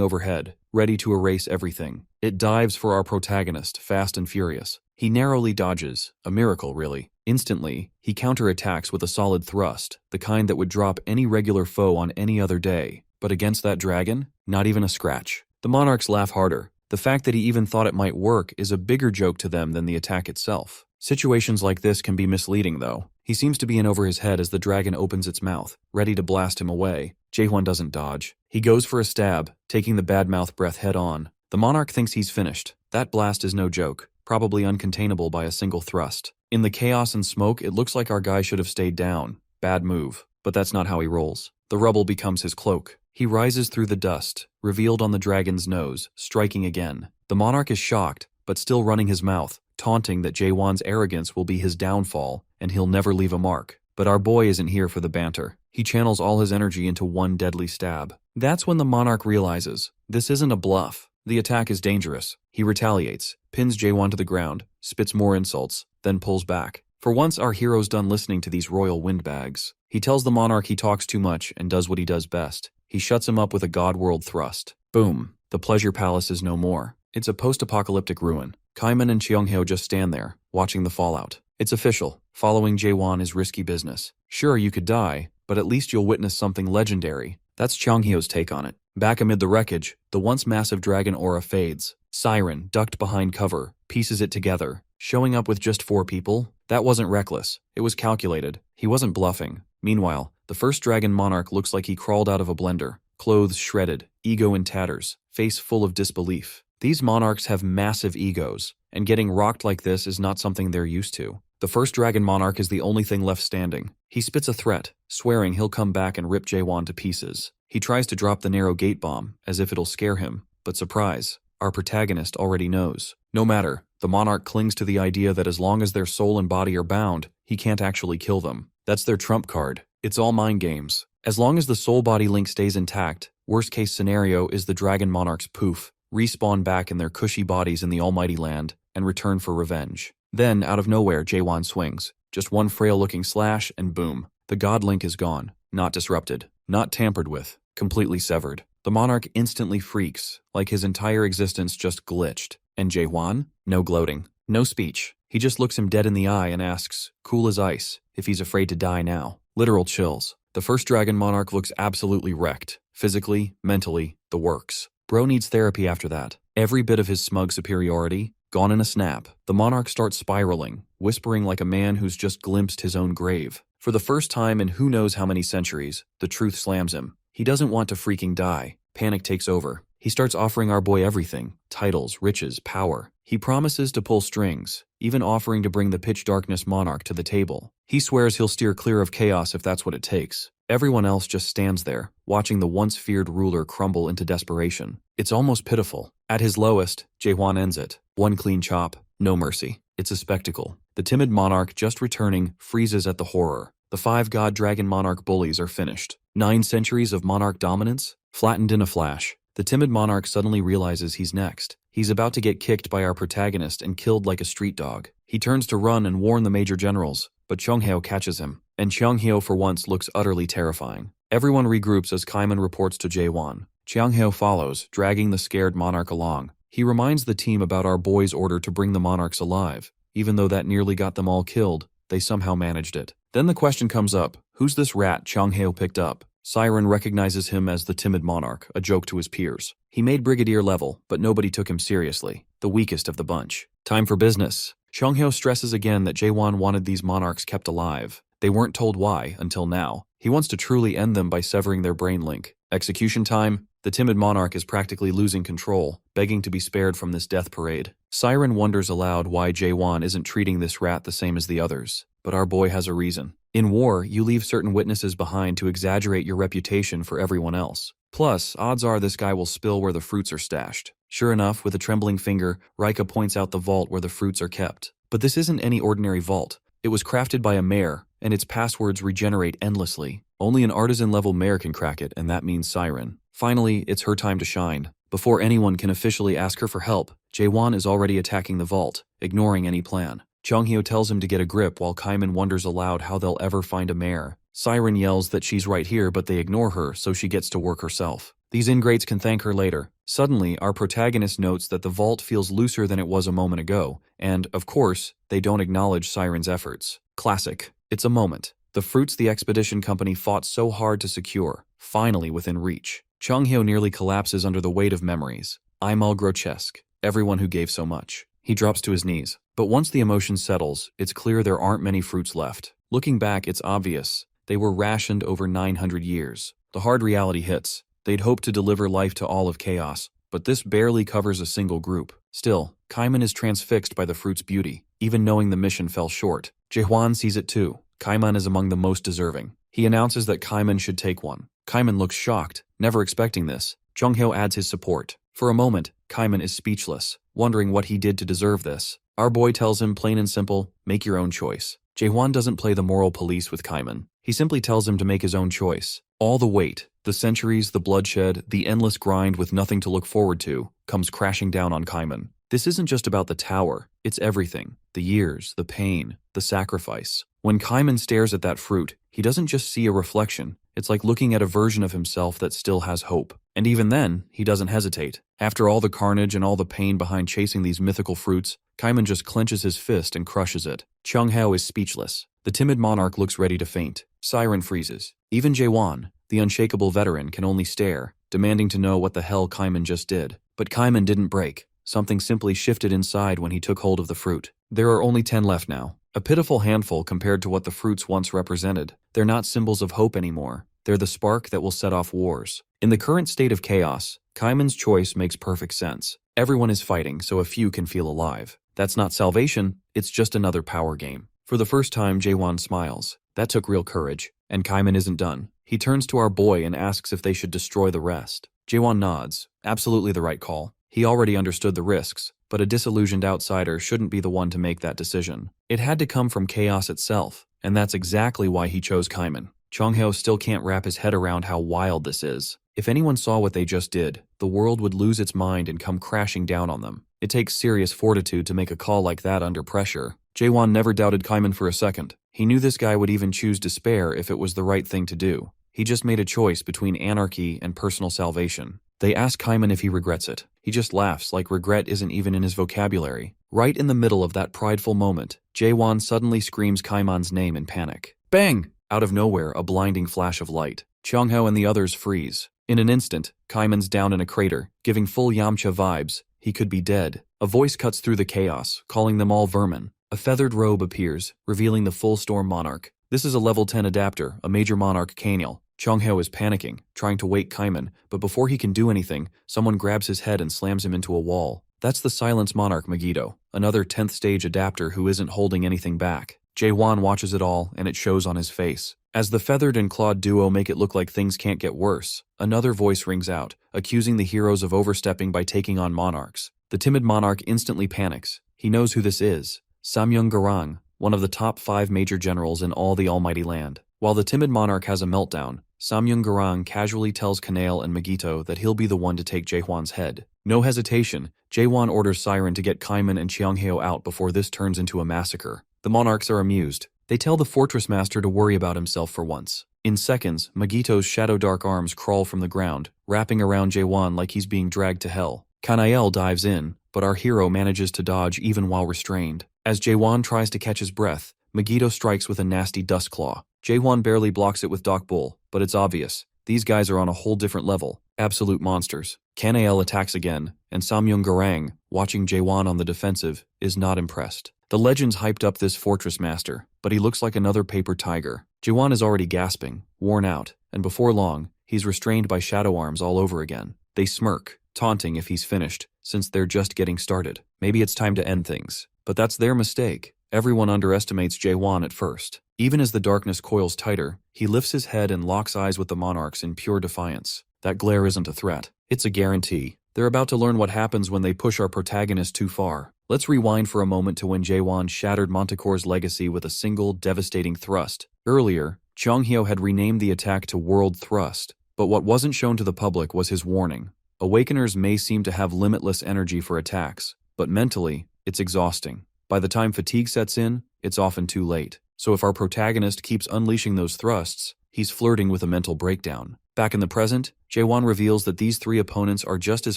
Speaker 1: overhead, ready to erase everything. It dives for our protagonist, fast and furious. He narrowly dodges, a miracle really. Instantly, he counterattacks with a solid thrust, the kind that would drop any regular foe on any other day. But against that dragon, not even a scratch. The monarchs laugh harder. The fact that he even thought it might work is a bigger joke to them than the attack itself. Situations like this can be misleading though. He seems to be in over his head as the dragon opens its mouth, ready to blast him away. Jaewon doesn't dodge. He goes for a stab, taking the bad mouth breath head on. The monarch thinks he's finished. That blast is no joke, probably uncontainable by a single thrust. In the chaos and smoke, it looks like our guy should have stayed down. Bad move. But that's not how he rolls. The rubble becomes his cloak. He rises through the dust, revealed on the dragon's nose, striking again. The monarch is shocked, but still running his mouth, taunting that Jaewon's arrogance will be his downfall, and he'll never leave a mark. But our boy isn't here for the banter. He channels all his energy into one deadly stab. That's when the monarch realizes, this isn't a bluff. The attack is dangerous. He retaliates, pins Jaewon to the ground, spits more insults, then pulls back. For once, our hero's done listening to these royal windbags. He tells the monarch he talks too much and does what he does best. He shuts him up with a god-world thrust. Boom. The pleasure palace is no more. It's a post-apocalyptic ruin. Kaiman and Cheonghyo just stand there, watching the fallout. It's official. Following Jaewon is risky business. Sure, you could die, but at least you'll witness something legendary. That's Cheonghyo's take on it. Back amid the wreckage, the once massive dragon aura fades. Siren, ducked behind cover, pieces it together. Showing up with just 4 people? That wasn't reckless. It was calculated. He wasn't bluffing. Meanwhile, the first dragon monarch looks like he crawled out of a blender. Clothes shredded, ego in tatters, face full of disbelief. These monarchs have massive egos, and getting rocked like this is not something they're used to. The first dragon monarch is the only thing left standing. He spits a threat, swearing he'll come back and rip Jaewon to pieces. He tries to drop the narrow gate bomb, as if it'll scare him. But surprise, our protagonist already knows. No matter, the monarch clings to the idea that as long as their soul and body are bound, he can't actually kill them. That's their trump card. It's all mind games. As long as the soul-body link stays intact, worst-case scenario is the dragon monarch's poof, respawn back in their cushy bodies in the almighty land, and return for revenge. Then, out of nowhere, Jaewon swings. Just one frail-looking slash, and boom. The god link is gone. Not disrupted. Not tampered with. Completely severed. The monarch instantly freaks, like his entire existence just glitched. And Jaewon? No gloating. No speech. He just looks him dead in the eye and asks, cool as ice, if he's afraid to die now. Literal chills. The first dragon monarch looks absolutely wrecked. Physically, mentally, the works. Bro needs therapy after that. Every bit of his smug superiority, gone in a snap. The monarch starts spiraling, whispering like a man who's just glimpsed his own grave. For the first time in who knows how many centuries, the truth slams him. He doesn't want to freaking die. Panic takes over. He starts offering our boy everything. Titles, riches, power. He promises to pull strings, even offering to bring the pitch darkness monarch to the table. He swears he'll steer clear of chaos if that's what it takes. Everyone else just stands there, watching the once feared ruler crumble into desperation. It's almost pitiful. At his lowest, Jaewon ends it. One clean chop, no mercy. It's a spectacle. The timid monarch, just returning, freezes at the horror. The 5 god dragon monarch bullies are finished. 9 centuries of monarch dominance, flattened in a flash. The timid monarch suddenly realizes he's next. He's about to get kicked by our protagonist and killed like a street dog. He turns to run and warn the major generals, but Chonghyo catches him. And Chonghyo for once looks utterly terrifying. Everyone regroups as Kaiman reports to Jaewon. Chonghyo follows, dragging the scared monarch along. He reminds the team about our boy's order to bring the monarchs alive. Even though that nearly got them all killed, they somehow managed it. Then the question comes up, who's this rat Chonghyo picked up? Siren recognizes him as the timid monarch, a joke to his peers. He made brigadier level, but nobody took him seriously. The weakest of the bunch. Time for business. Chonghyo stresses again that Jaewon wanted these monarchs kept alive. They weren't told why, until now. He wants to truly end them by severing their brain link. Execution time? The timid monarch is practically losing control, begging to be spared from this death parade. Siren wonders aloud why Jaewon isn't treating this rat the same as the others. But our boy has a reason. In war, you leave certain witnesses behind to exaggerate your reputation for everyone else. Plus, odds are this guy will spill where the fruits are stashed. Sure enough, with a trembling finger, Rika points out the vault where the fruits are kept. But this isn't any ordinary vault. It was crafted by a mayor, and its passwords regenerate endlessly. Only an artisan-level mayor can crack it, and that means Siren. Finally, it's her time to shine. Before anyone can officially ask her for help, Jaewon is already attacking the vault, ignoring any plan. Chonghyo tells him to get a grip while Kaiman wonders aloud how they'll ever find a mayor. Siren yells that she's right here, but they ignore her, so she gets to work herself. These ingrates can thank her later. Suddenly, our protagonist notes that the vault feels looser than it was a moment ago, and, of course, they don't acknowledge Siren's efforts. Classic. It's a moment. The fruits the expedition company fought so hard to secure, finally within reach. Chonghyo nearly collapses under the weight of memories. I'm all grotesque. Everyone who gave so much. He drops to his knees. But once the emotion settles, it's clear there aren't many fruits left. Looking back, it's obvious. They were rationed over 900 years. The hard reality hits. They'd hoped to deliver life to all of chaos, but this barely covers a single group. Still, Kaiman is transfixed by the fruit's beauty, even knowing the mission fell short. Jaewon sees it too. Kaiman is among the most deserving. He announces that Kaiman should take one. Kaiman looks shocked, never expecting this. Chonghyo adds his support. For a moment, Kaiman is speechless, wondering what he did to deserve this. Our boy tells him plain and simple, make your own choice. Jaewon doesn't play the moral police with Kaiman. He simply tells him to make his own choice. All the weight, the centuries, the bloodshed, the endless grind with nothing to look forward to, comes crashing down on Kaiman. This isn't just about the tower, it's everything. The years, the pain, the sacrifice. When Kaiman stares at that fruit, he doesn't just see a reflection. It's like looking at a version of himself that still has hope. And even then, he doesn't hesitate. After all the carnage and all the pain behind chasing these mythical fruits, Kaiman just clenches his fist and crushes it. Chonghyo is speechless. The timid monarch looks ready to faint. Siren freezes. Even Jaewon, the unshakable veteran, can only stare, demanding to know what the hell Kaiman just did. But Kaiman didn't break. Something simply shifted inside when he took hold of the fruit. There are only 10 left now. A pitiful handful compared to what the fruits once represented. They're not symbols of hope anymore. They're the spark that will set off wars. In the current state of chaos, Kaiman's choice makes perfect sense. Everyone is fighting so a few can feel alive. That's not salvation, it's just another power game. For the first time, Jaewon smiles. That took real courage. And Kaiman isn't done. He turns to our boy and asks if they should destroy the rest. Jaewon nods. Absolutely the right call. He already understood the risks, but a disillusioned outsider shouldn't be the one to make that decision. It had to come from chaos itself, and that's exactly why he chose Kaiman. Chonghyo still can't wrap his head around how wild this is. If anyone saw what they just did, the world would lose its mind and come crashing down on them. It takes serious fortitude to make a call like that under pressure. Jaewon never doubted Kaiman for a second. He knew this guy would even choose despair if it was the right thing to do. He just made a choice between anarchy and personal salvation. They ask Kaiman if he regrets it. He just laughs like regret isn't even in his vocabulary. Right in the middle of that prideful moment, Jaewon suddenly screams Kaiman's name in panic. Bang! Out of nowhere, a blinding flash of light. Cheongho and the others freeze. In an instant, Kaiman's down in a crater, giving full Yamcha vibes. He could be dead. A voice cuts through the chaos, calling them all vermin. A feathered robe appears, revealing the full Storm Monarch. This is a level 10 adapter, a major monarch Kaniel. Cheongho is panicking, trying to wake Kaiman, but before he can do anything, someone grabs his head and slams him into a wall. That's the Silence Monarch Megiddo, another 10th stage adapter who isn't holding anything back. Jaewon watches it all, and it shows on his face. As the feathered and clawed duo make it look like things can't get worse, another voice rings out, accusing the heroes of overstepping by taking on monarchs. The timid monarch instantly panics. He knows who this is. Samyung Garang, one of the top 5 major generals in all the Almighty Land. While the timid monarch has a meltdown, Samyung Garang casually tells Kanail and Megito that he'll be the one to take Jaehwan's head. No hesitation, Jaewon orders Siren to get Kaiman and Cheongheo out before this turns into a massacre. The monarchs are amused. They tell the fortress master to worry about himself for once. In seconds, Megito's shadow dark arms crawl from the ground, wrapping around Jaewon like he's being dragged to hell. Kanail dives in, but our hero manages to dodge even while restrained. As Jaewon tries to catch his breath, Megito strikes with a nasty dust claw. Jaewon barely blocks it with Doc Bull, but it's obvious. These guys are on a whole different level. Absolute monsters. Kanail attacks again, and Samyung Garang, watching Jaewon on the defensive, is not impressed. The legends hyped up this fortress master, but he looks like another paper tiger. Jaewon is already gasping, worn out, and before long, he's restrained by shadow arms all over again. They smirk, taunting if he's finished, since they're just getting started. Maybe it's time to end things. But that's their mistake. Everyone underestimates Jaewon at first. Even as the darkness coils tighter, he lifts his head and locks eyes with the monarchs in pure defiance. That glare isn't a threat. It's a guarantee. They're about to learn what happens when they push our protagonist too far. Let's rewind for a moment to when Jaewon shattered Manticore's legacy with a single, devastating thrust. Earlier, Cheongheo had renamed the attack to World Thrust, but what wasn't shown to the public was his warning. Awakeners may seem to have limitless energy for attacks, but mentally, it's exhausting. By the time fatigue sets in, it's often too late. So if our protagonist keeps unleashing those thrusts, he's flirting with a mental breakdown. Back in the present, Jaewon reveals that these 3 opponents are just as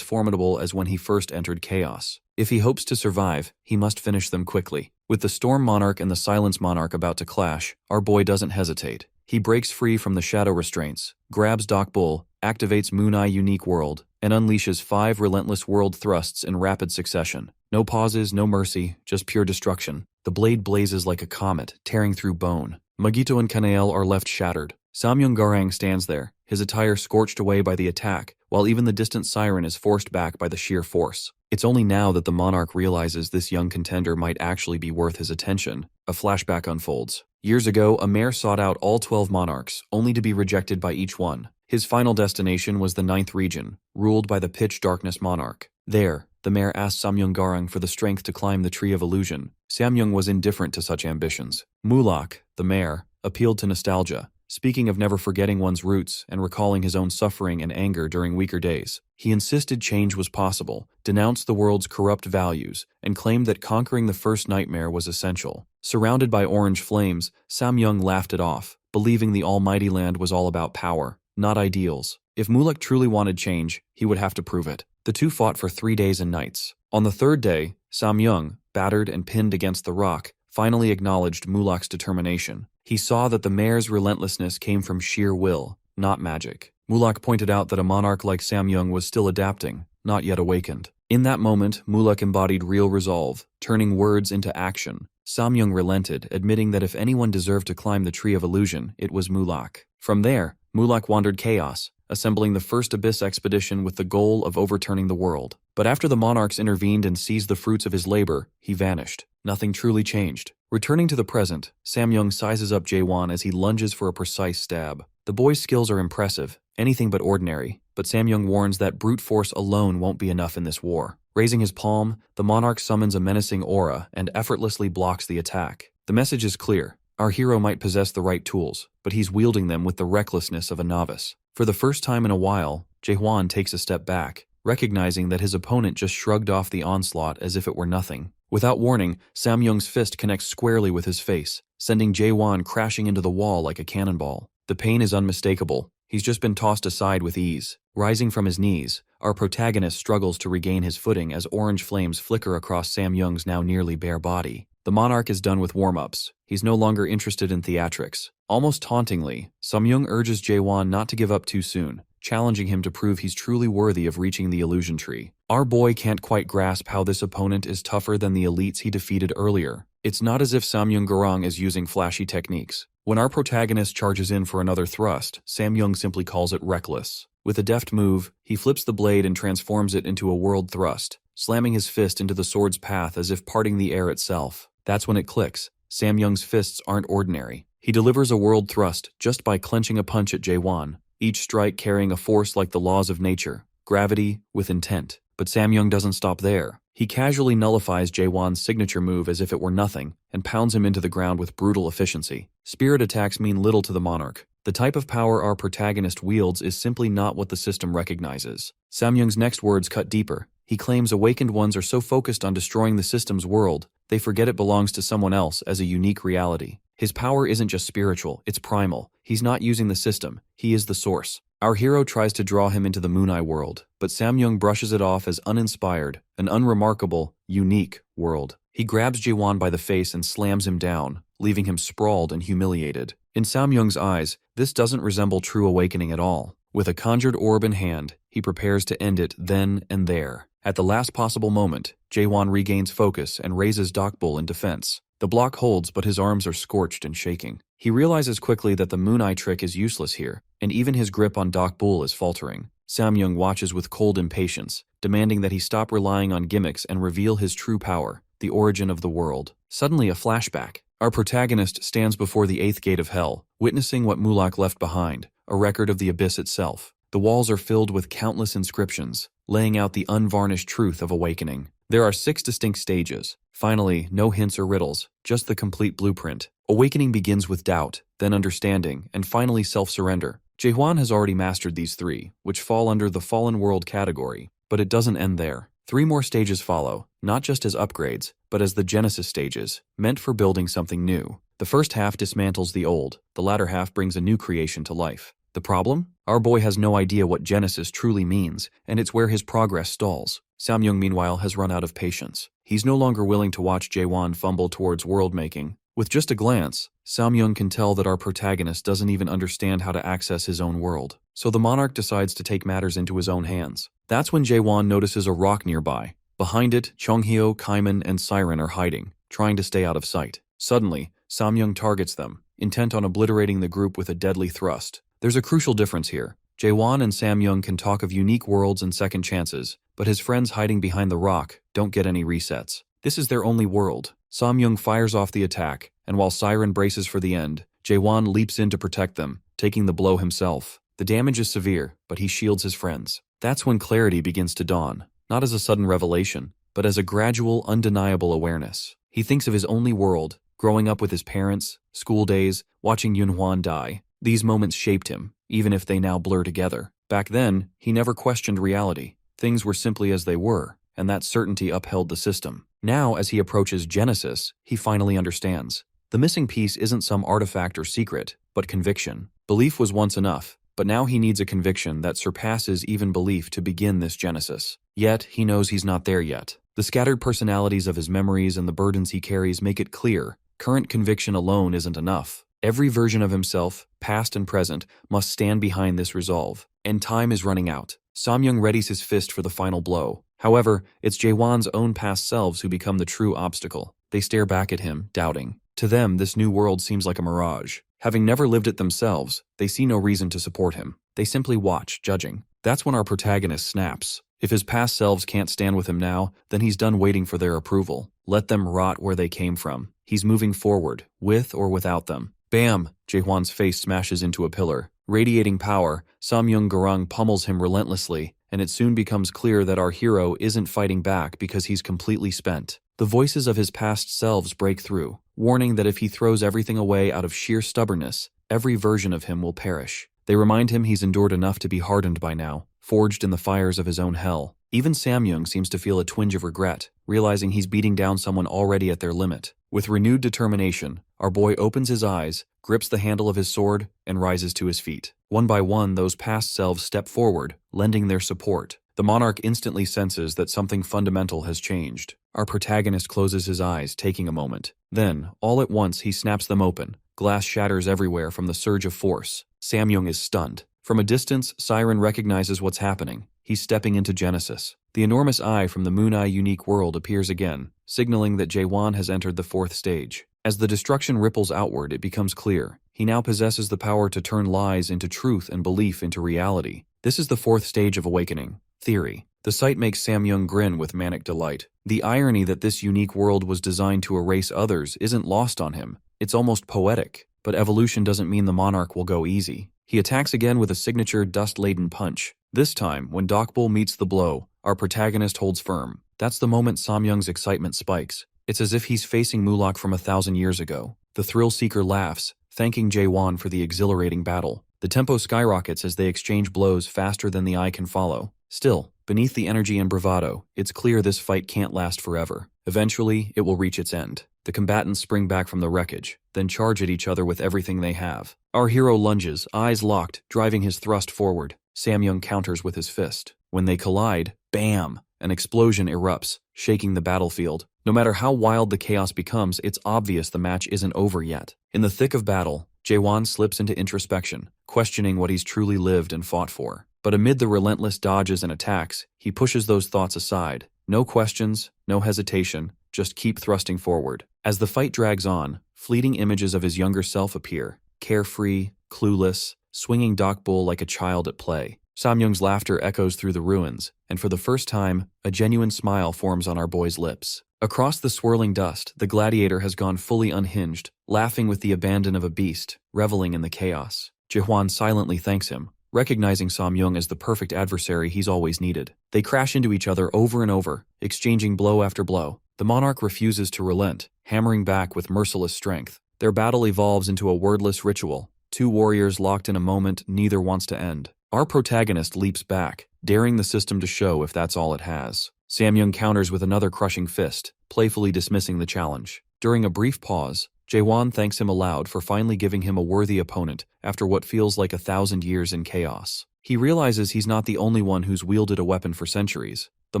Speaker 1: formidable as when he first entered Chaos. If he hopes to survive, he must finish them quickly. With the Storm Monarch and the Silence Monarch about to clash, our boy doesn't hesitate. He breaks free from the shadow restraints, grabs Doc Bull, activates Moon Eye Unique World, and unleashes 5 relentless world thrusts in rapid succession. No pauses, no mercy, just pure destruction. The blade blazes like a comet, tearing through bone. Megito and Kanail are left shattered. Samyung Garang stands there, his attire scorched away by the attack, while even the distant siren is forced back by the sheer force. It's only now that the monarch realizes this young contender might actually be worth his attention. A flashback unfolds. Years ago, a mayor sought out all 12 monarchs, only to be rejected by each one. His final destination was the 9th region, ruled by the Pitch Darkness Monarch. There, the mayor asked Samyung Garang for the strength to climb the Tree of Illusion. Samyung was indifferent to such ambitions. Mulak, the mayor, appealed to nostalgia, speaking of never forgetting one's roots and recalling his own suffering and anger during weaker days. He insisted change was possible, denounced the world's corrupt values, and claimed that conquering the first nightmare was essential. Surrounded by orange flames, Samyung laughed it off, believing the Almighty Land was all about power, not ideals. If Mulak truly wanted change, he would have to prove it. The two fought for 3 days and nights. On the 3rd day, Samyung, battered and pinned against the rock, finally acknowledged Mulak's determination. He saw that the mayor's relentlessness came from sheer will, not magic. Mulak pointed out that a monarch like Samyung was still adapting, not yet awakened. In that moment, Mulak embodied real resolve, turning words into action. Samyung relented, admitting that if anyone deserved to climb the Tree of Illusion, it was Mulak. From there, Mulak wandered chaos, assembling the first Abyss expedition with the goal of overturning the world. But after the monarchs intervened and seized the fruits of his labor, he vanished. Nothing truly changed. Returning to the present, Samyung sizes up Jaewon as he lunges for a precise stab. The boy's skills are impressive, anything but ordinary, but Samyung warns that brute force alone won't be enough in this war. Raising his palm, the monarch summons a menacing aura and effortlessly blocks the attack. The message is clear. Our hero might possess the right tools, but he's wielding them with the recklessness of a novice. For the first time in a while, Jaehwan takes a step back, recognizing that his opponent just shrugged off the onslaught as if it were nothing. Without warning, Samyung's fist connects squarely with his face, sending Jaehwan crashing into the wall like a cannonball. The pain is unmistakable. He's just been tossed aside with ease. Rising from his knees, our protagonist struggles to regain his footing as orange flames flicker across Samyung's now nearly bare body. The monarch is done with warm-ups. He's no longer interested in theatrics. Almost tauntingly, Samyung urges Jaehwan not to give up too soon, challenging him to prove he's truly worthy of reaching the illusion tree. Our boy can't quite grasp how this opponent is tougher than the elites he defeated earlier. It's not as if Samyung Gurung is using flashy techniques. When our protagonist charges in for another thrust, Samyung simply calls it reckless. With a deft move, he flips the blade and transforms it into a world thrust, slamming his fist into the sword's path as if parting the air itself. That's when it clicks. Samyung's fists aren't ordinary. He delivers a world thrust just by clenching a punch at Jaehwan, each strike carrying a force like the laws of nature, gravity with intent. But Samyung doesn't stop there. He casually nullifies Jaehwan's signature move as if it were nothing, and pounds him into the ground with brutal efficiency. Spirit attacks mean little to the monarch. The type of power our protagonist wields is simply not what the system recognizes. Samyung's next words cut deeper. He claims awakened ones are so focused on destroying the system's world, they forget it belongs to someone else as a unique reality. His power isn't just spiritual, it's primal. He's not using the system, he is the source. Our hero tries to draw him into the Mooneye world, but Samyung brushes it off as uninspired, an unremarkable, unique world. He grabs Jaehwan by the face and slams him down, leaving him sprawled and humiliated. In Samyung's eyes, this doesn't resemble true awakening at all. With a conjured orb in hand, he prepares to end it then and there. At the last possible moment, Jaehwan regains focus and raises Dokbul in defense. The block holds, but his arms are scorched and shaking. He realizes quickly that the Moon Eye trick is useless here, and even his grip on Dokbul is faltering. Samyung watches with cold impatience, demanding that he stop relying on gimmicks and reveal his true power, the origin of the world. Suddenly a flashback. Our protagonist stands before the 8th gate of hell, witnessing what Mulak left behind, a record of the abyss itself. The walls are filled with countless inscriptions, laying out the unvarnished truth of awakening. There are 6 distinct stages. Finally, no hints or riddles, just the complete blueprint. Awakening begins with doubt, then understanding, and finally self-surrender. Jaehwan has already mastered these 3, which fall under the Fallen World category, but it doesn't end there. 3 more stages follow, not just as upgrades, but as the Genesis stages, meant for building something new. The first half dismantles the old, the latter half brings a new creation to life. The problem? Our boy has no idea what Genesis truly means, and it's where his progress stalls. Samyung, meanwhile, has run out of patience. He's no longer willing to watch Jaehwan fumble towards world-making. With just a glance, Samyung can tell that our protagonist doesn't even understand how to access his own world. So the monarch decides to take matters into his own hands. That's when Jaehwan notices a rock nearby. Behind it, Chonghyo, Kaiman, and Siren are hiding, trying to stay out of sight. Suddenly, Samyung targets them, intent on obliterating the group with a deadly thrust. There's a crucial difference here. Jaehwan and Samyung can talk of unique worlds and second chances, but his friends hiding behind the rock don't get any resets. This is their only world. Samyung fires off the attack, and while Siren braces for the end, Jaehwan leaps in to protect them, taking the blow himself. The damage is severe, but he shields his friends. That's when clarity begins to dawn, not as a sudden revelation, but as a gradual, undeniable awareness. He thinks of his only world, growing up with his parents, school days, watching Yunhwan die. These moments shaped him, even if they now blur together. Back then, he never questioned reality. Things were simply as they were, and that certainty upheld the system. Now, as he approaches Genesis, he finally understands. The missing piece isn't some artifact or secret, but conviction. Belief was once enough, but now he needs a conviction that surpasses even belief to begin this Genesis. Yet, he knows he's not there yet. The scattered personalities of his memories and the burdens he carries make it clear, current conviction alone isn't enough. Every version of himself, past and present, must stand behind this resolve, and time is running out. Samyung readies his fist for the final blow. However, it's Jaehwan's own past selves who become the true obstacle. They stare back at him, doubting. To them, this new world seems like a mirage. Having never lived it themselves, they see no reason to support him. They simply watch, judging. That's when our protagonist snaps. If his past selves can't stand with him now, then he's done waiting for their approval. Let them rot where they came from. He's moving forward, with or without them. Bam! Jaehwan's face smashes into a pillar. Radiating power, Samyung Gurung pummels him relentlessly, and it soon becomes clear that our hero isn't fighting back because he's completely spent. The voices of his past selves break through, warning that if he throws everything away out of sheer stubbornness, every version of him will perish. They remind him he's endured enough to be hardened by now, forged in the fires of his own hell. Even Samyung seems to feel a twinge of regret, realizing he's beating down someone already at their limit. With renewed determination, our boy opens his eyes, grips the handle of his sword, and rises to his feet. One by one, those past selves step forward, lending their support. The monarch instantly senses that something fundamental has changed. Our protagonist closes his eyes, taking a moment. Then, all at once, he snaps them open. Glass shatters everywhere from the surge of force. Samyung is stunned. From a distance, Siren recognizes what's happening. He's stepping into Genesis. The enormous eye from the Moon Eye unique world appears again, signaling that Jaewon has entered the fourth stage. As the destruction ripples outward, it becomes clear. He now possesses the power to turn lies into truth and belief into reality. This is the fourth stage of awakening. Theory. The sight makes Samyung grin with manic delight. The irony that this unique world was designed to erase others isn't lost on him. It's almost poetic. But evolution doesn't mean the monarch will go easy. He attacks again with a signature dust-laden punch. This time, when Dokbul meets the blow, our protagonist holds firm. That's the moment Samyung's excitement spikes. It's as if he's facing Mulak from 1,000 years ago. The thrill-seeker laughs, thanking Jaewon for the exhilarating battle. The tempo skyrockets as they exchange blows faster than the eye can follow. Still, beneath the energy and bravado, it's clear this fight can't last forever. Eventually, it will reach its end. The combatants spring back from the wreckage, then charge at each other with everything they have. Our hero lunges, eyes locked, driving his thrust forward. Samyung counters with his fist. When they collide, bam! An explosion erupts, shaking the battlefield. No matter how wild the chaos becomes, it's obvious the match isn't over yet. In the thick of battle, Jaewon slips into introspection, questioning what he's truly lived and fought for. But amid the relentless dodges and attacks, he pushes those thoughts aside. No questions, no hesitation, just keep thrusting forward. As the fight drags on, fleeting images of his younger self appear, carefree, clueless, swinging Dokbul like a child at play. Samyung's laughter echoes through the ruins, and for the first time, a genuine smile forms on our boy's lips. Across the swirling dust, the gladiator has gone fully unhinged, laughing with the abandon of a beast, reveling in the chaos. Jaehwan silently thanks him, recognizing Samyung as the perfect adversary he's always needed. They crash into each other over and over, exchanging blow after blow. The monarch refuses to relent, hammering back with merciless strength. Their battle evolves into a wordless ritual. Two warriors locked in a moment neither wants to end. Our protagonist leaps back, daring the system to show if that's all it has. Samyung counters with another crushing fist, playfully dismissing the challenge. During a brief pause, Jaewon thanks him aloud for finally giving him a worthy opponent after what feels like 1,000 years in chaos. He realizes he's not the only one who's wielded a weapon for centuries. The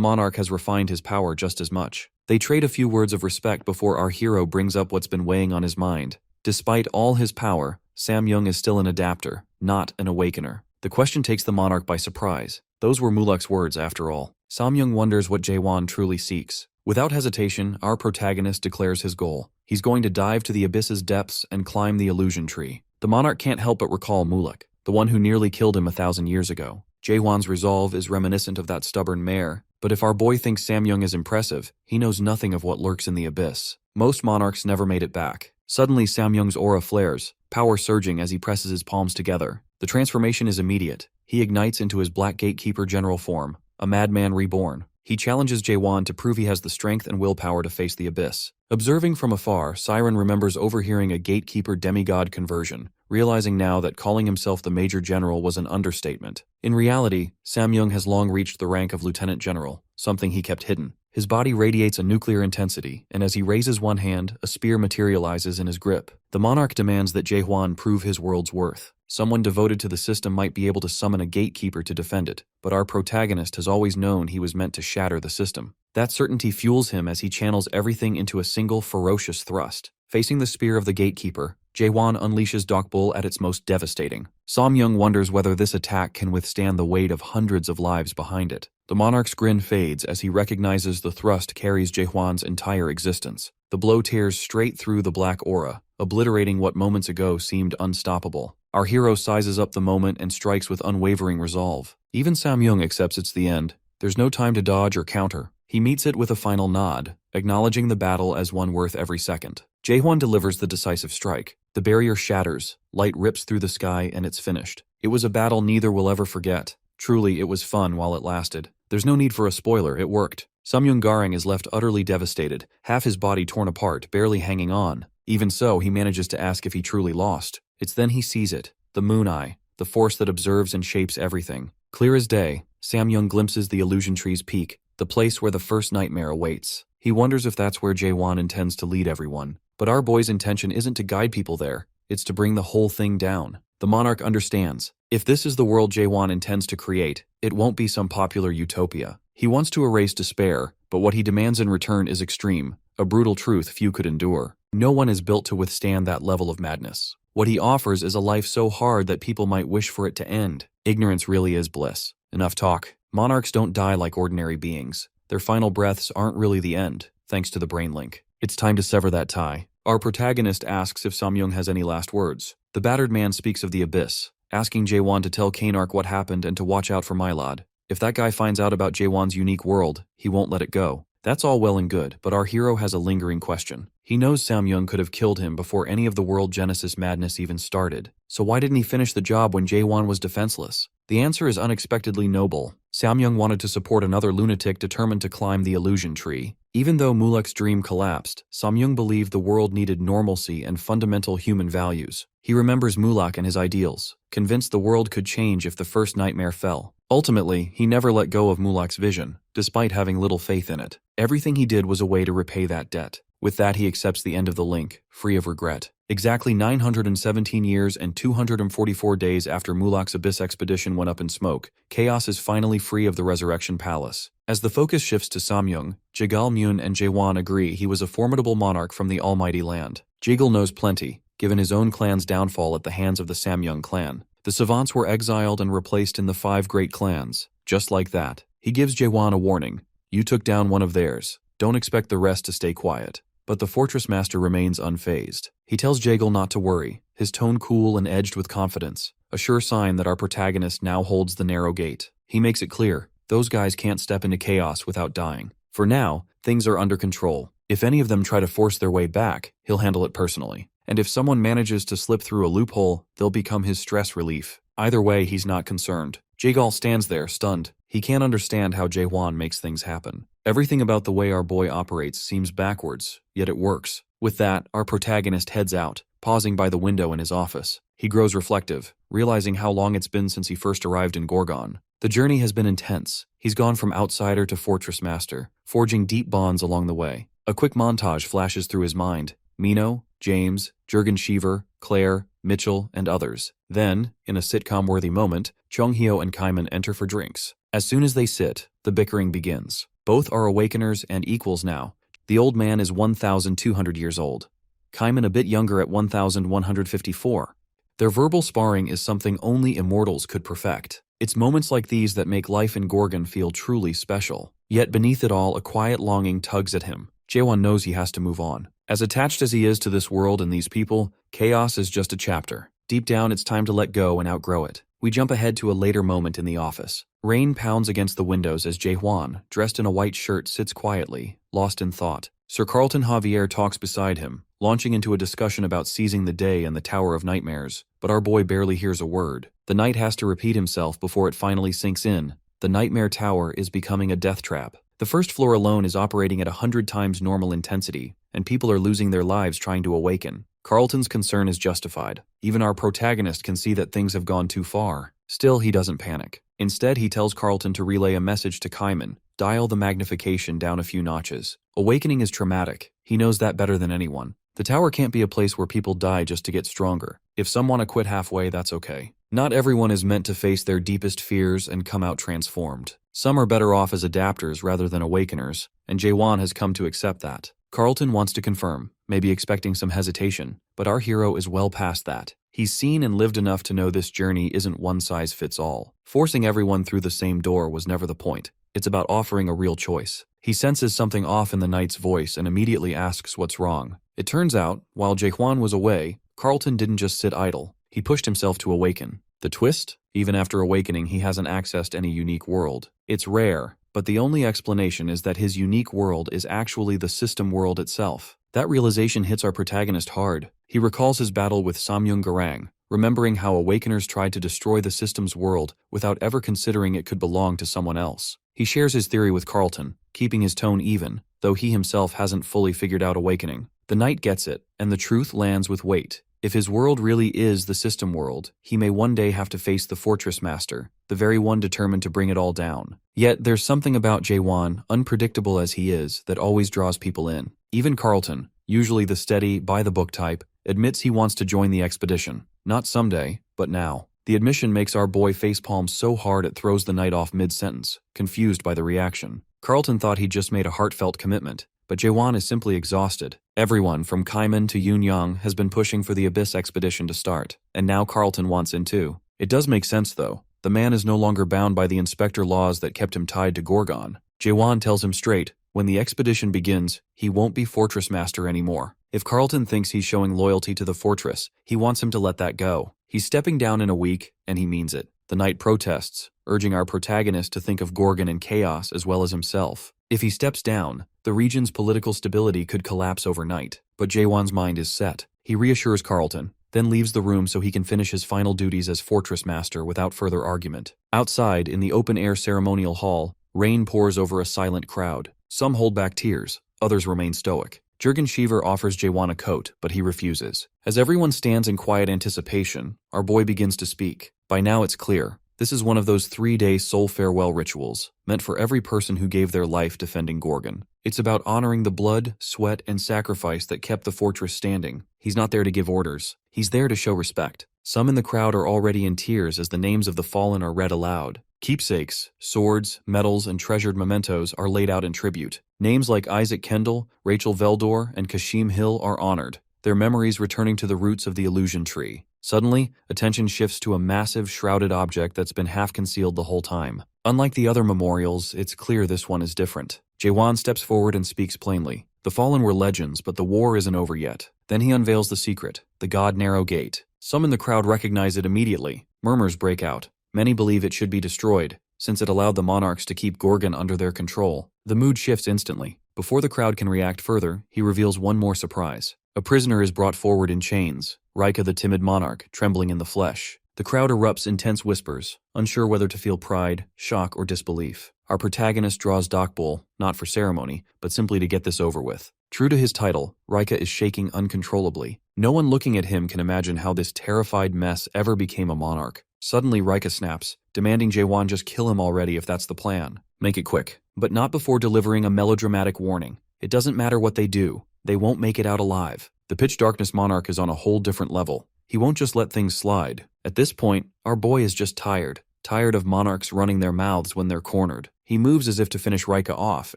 Speaker 1: monarch has refined his power just as much. They trade a few words of respect before our hero brings up what's been weighing on his mind. Despite all his power, Samyung is still an adapter, not an awakener. The question takes the monarch by surprise. Those were Mulak's words, after all. Samyung wonders what Jaewon truly seeks. Without hesitation, our protagonist declares his goal. He's going to dive to the abyss's depths and climb the illusion tree. The monarch can't help but recall Mulak, the one who nearly killed him 1,000 years ago. Jaewon's resolve is reminiscent of that stubborn mare, but if our boy thinks Samyung is impressive, he knows nothing of what lurks in the abyss. Most monarchs never made it back. Suddenly, Samyung's aura flares, power surging as he presses his palms together. The transformation is immediate. He ignites into his Black Gatekeeper general form, a madman reborn. He challenges Jaewon to prove he has the strength and willpower to face the abyss. Observing from afar, Siren remembers overhearing a Gatekeeper demigod conversion, realizing now that calling himself the Major General was an understatement. In reality, Samyung has long reached the rank of Lieutenant General, something he kept hidden. His body radiates a nuclear intensity, and as he raises one hand, a spear materializes in his grip. The monarch demands that Jaehwan prove his world's worth. Someone devoted to the system might be able to summon a gatekeeper to defend it, but our protagonist has always known he was meant to shatter the system. That certainty fuels him as he channels everything into a single ferocious thrust. Facing the spear of the gatekeeper, Jaewon unleashes Dokbul at its most devastating. Samyung wonders whether this attack can withstand the weight of hundreds of lives behind it. The monarch's grin fades as he recognizes the thrust carries Jaehwan's entire existence. The blow tears straight through the black aura, obliterating what moments ago seemed unstoppable. Our hero sizes up the moment and strikes with unwavering resolve. Even Samyung accepts it's the end. There's no time to dodge or counter. He meets it with a final nod, acknowledging the battle as one worth every second. Jaehwan delivers the decisive strike. The barrier shatters, light rips through the sky, and it's finished. It was a battle neither will ever forget. Truly, it was fun while it lasted. There's no need for a spoiler, it worked. Samyung Garang is left utterly devastated, half his body torn apart, barely hanging on. Even so, he manages to ask if he truly lost. It's then he sees it, the moon eye, the force that observes and shapes everything. Clear as day, Samyung glimpses the illusion tree's peak, the place where the first nightmare awaits. He wonders if that's where Jaewon intends to lead everyone. But our boy's intention isn't to guide people there, it's to bring the whole thing down. The monarch understands. If this is the world Jaewon intends to create, it won't be some popular utopia. He wants to erase despair, but what he demands in return is extreme, a brutal truth few could endure. No one is built to withstand that level of madness. What he offers is a life so hard that people might wish for it to end. Ignorance really is bliss. Enough talk. Monarchs don't die like ordinary beings. Their final breaths aren't really the end, thanks to the brain link. It's time to sever that tie. Our protagonist asks if Samyung has any last words. The battered man speaks of the abyss, asking Jaewon to tell Kanark what happened and to watch out for Mylod. If that guy finds out about Jaewon's unique world, he won't let it go. That's all well and good, but our hero has a lingering question. He knows Samyung could have killed him before any of the World Genesis madness even started. So why didn't he finish the job when Jaewon was defenseless? The answer is unexpectedly noble. Samyung wanted to support another lunatic determined to climb the illusion tree. Even though Mulek's dream collapsed, Samyung believed the world needed normalcy and fundamental human values. He remembers Mulek and his ideals, convinced the world could change if the first nightmare fell. Ultimately, he never let go of Mulek's vision, despite having little faith in it. Everything he did was a way to repay that debt. With that, he accepts the end of the link, free of regret. Exactly 917 years and 244 days after Mulek's Abyss expedition went up in smoke, Chaos is finally free of the Resurrection Palace. As the focus shifts to Samyung, Jagalmun and Jaewon agree he was a formidable monarch from the Almighty Land. Jagal knows plenty, given his own clan's downfall at the hands of the Samyung clan. The savants were exiled and replaced in the 5 great clans. Just like that, he gives Jaewon a warning. You took down one of theirs. Don't expect the rest to stay quiet. But the fortress master remains unfazed. He tells Jagal not to worry, his tone cool and edged with confidence, a sure sign that our protagonist now holds the narrow gate. He makes it clear, those guys can't step into chaos without dying. For now, things are under control. If any of them try to force their way back, he'll handle it personally. And if someone manages to slip through a loophole, they'll become his stress relief. Either way, he's not concerned. Jagal stands there, stunned. He can't understand how Jaewon makes things happen. Everything about the way our boy operates seems backwards, yet it works. With that, our protagonist heads out, pausing by the window in his office. He grows reflective, realizing how long it's been since he first arrived in Gorgon. The journey has been intense. He's gone from outsider to fortress master, forging deep bonds along the way. A quick montage flashes through his mind. Mino, James, Jurgen Sheaver, Claire, Mitchell, and others. Then, in a sitcom-worthy moment, Chonghyo and Kaiman enter for drinks. As soon as they sit, the bickering begins. Both are awakeners and equals now. The old man is 1,200 years old. Kaiman a bit younger at 1,154. Their verbal sparring is something only immortals could perfect. It's moments like these that make life in Gorgon feel truly special. Yet beneath it all, a quiet longing tugs at him. Jaewon knows he has to move on. As attached as he is to this world and these people, chaos is just a chapter. Deep down, it's time to let go and outgrow it. We jump ahead to a later moment in the office. Rain pounds against the windows as Jaewon, dressed in a white shirt, sits quietly, lost in thought. Sir Carlton Javier talks beside him, launching into a discussion about seizing the day and the Tower of Nightmares, but our boy barely hears a word. The night has to repeat himself before it finally sinks in. The Nightmare Tower is becoming a death trap. The first floor alone is operating at 100 times normal intensity, and people are losing their lives trying to awaken. Carlton's concern is justified. Even our protagonist can see that things have gone too far. Still, he doesn't panic. Instead, he tells Carlton to relay a message to Kaiman, dial the magnification down a few notches. Awakening is traumatic. He knows that better than anyone. The tower can't be a place where people die just to get stronger. If some want to quit halfway, that's okay. Not everyone is meant to face their deepest fears and come out transformed. Some are better off as adapters rather than awakeners, and Jaewon has come to accept that. Carlton wants to confirm, maybe expecting some hesitation, but our hero is well past that. He's seen and lived enough to know this journey isn't one size fits all. Forcing everyone through the same door was never the point. It's about offering a real choice. He senses something off in the knight's voice and immediately asks what's wrong. It turns out, while Jaewon was away, Carlton didn't just sit idle. He pushed himself to awaken. The twist? Even after awakening, he hasn't accessed any unique world. It's rare, but the only explanation is that his unique world is actually the system world itself. That realization hits our protagonist hard. He recalls his battle with Samyung Garang, remembering how awakeners tried to destroy the system's world without ever considering it could belong to someone else. He shares his theory with Carlton, keeping his tone even, though he himself hasn't fully figured out awakening. The knight gets it, and the truth lands with weight. If his world really is the system world, he may one day have to face the Fortress Master, the very one determined to bring it all down. Yet there's something about Jaewon, unpredictable as he is, that always draws people in. Even Carlton, usually the steady, by-the-book type, admits he wants to join the expedition. Not someday, but now. The admission makes our boy facepalm so hard it throws the knight off mid-sentence, confused by the reaction. Carlton thought he'd just made a heartfelt commitment, but Jaewon is simply exhausted. Everyone, from Kaiman to Yoon Young, has been pushing for the Abyss expedition to start, and now Carlton wants in too. It does make sense though. The man is no longer bound by the inspector laws that kept him tied to Gorgon. Jaewon tells him straight, when the expedition begins, he won't be Fortress Master anymore. If Carlton thinks he's showing loyalty to the fortress, he wants him to let that go. He's stepping down in a week, and he means it. The knight protests, urging our protagonist to think of Gorgon and chaos as well as himself. If he steps down, the region's political stability could collapse overnight, but Jaewon's mind is set. He reassures Carlton, then leaves the room so he can finish his final duties as Fortress Master without further argument. Outside, in the open-air ceremonial hall, rain pours over a silent crowd. Some hold back tears, others remain stoic. Jurgen Sheaver offers Jaewon a coat, but he refuses. As everyone stands in quiet anticipation, our boy begins to speak. By now it's clear. This is one of those 3-day soul farewell rituals, meant for every person who gave their life defending Gorgon. It's about honoring the blood, sweat, and sacrifice that kept the fortress standing. He's not there to give orders. He's there to show respect. Some in the crowd are already in tears as the names of the fallen are read aloud. Keepsakes, swords, medals, and treasured mementos are laid out in tribute. Names like Isaac Kendall, Rachel Veldor, and Kashim Hill are honored, their memories returning to the roots of the illusion tree. Suddenly, attention shifts to a massive, shrouded object that's been half-concealed the whole time. Unlike the other memorials, it's clear this one is different. Jaewon steps forward and speaks plainly. The fallen were legends, but the war isn't over yet. Then he unveils the secret, the God Narrow Gate. Some in the crowd recognize it immediately. Murmurs break out. Many believe it should be destroyed, since it allowed the monarchs to keep Gorgon under their control. The mood shifts instantly. Before the crowd can react further, he reveals one more surprise. A prisoner is brought forward in chains, Rika the timid monarch, trembling in the flesh. The crowd erupts in tense whispers, unsure whether to feel pride, shock, or disbelief. Our protagonist draws Dokbol, not for ceremony, but simply to get this over with. True to his title, Rika is shaking uncontrollably. No one looking at him can imagine how this terrified mess ever became a monarch. Suddenly Rika snaps, demanding Jaewon just kill him already if that's the plan. Make it quick, but not before delivering a melodramatic warning. It doesn't matter what they do, they won't make it out alive. The pitch darkness monarch is on a whole different level. He won't just let things slide. At this point, our boy is just tired of monarchs running their mouths when they're cornered. He moves as if to finish Rika off,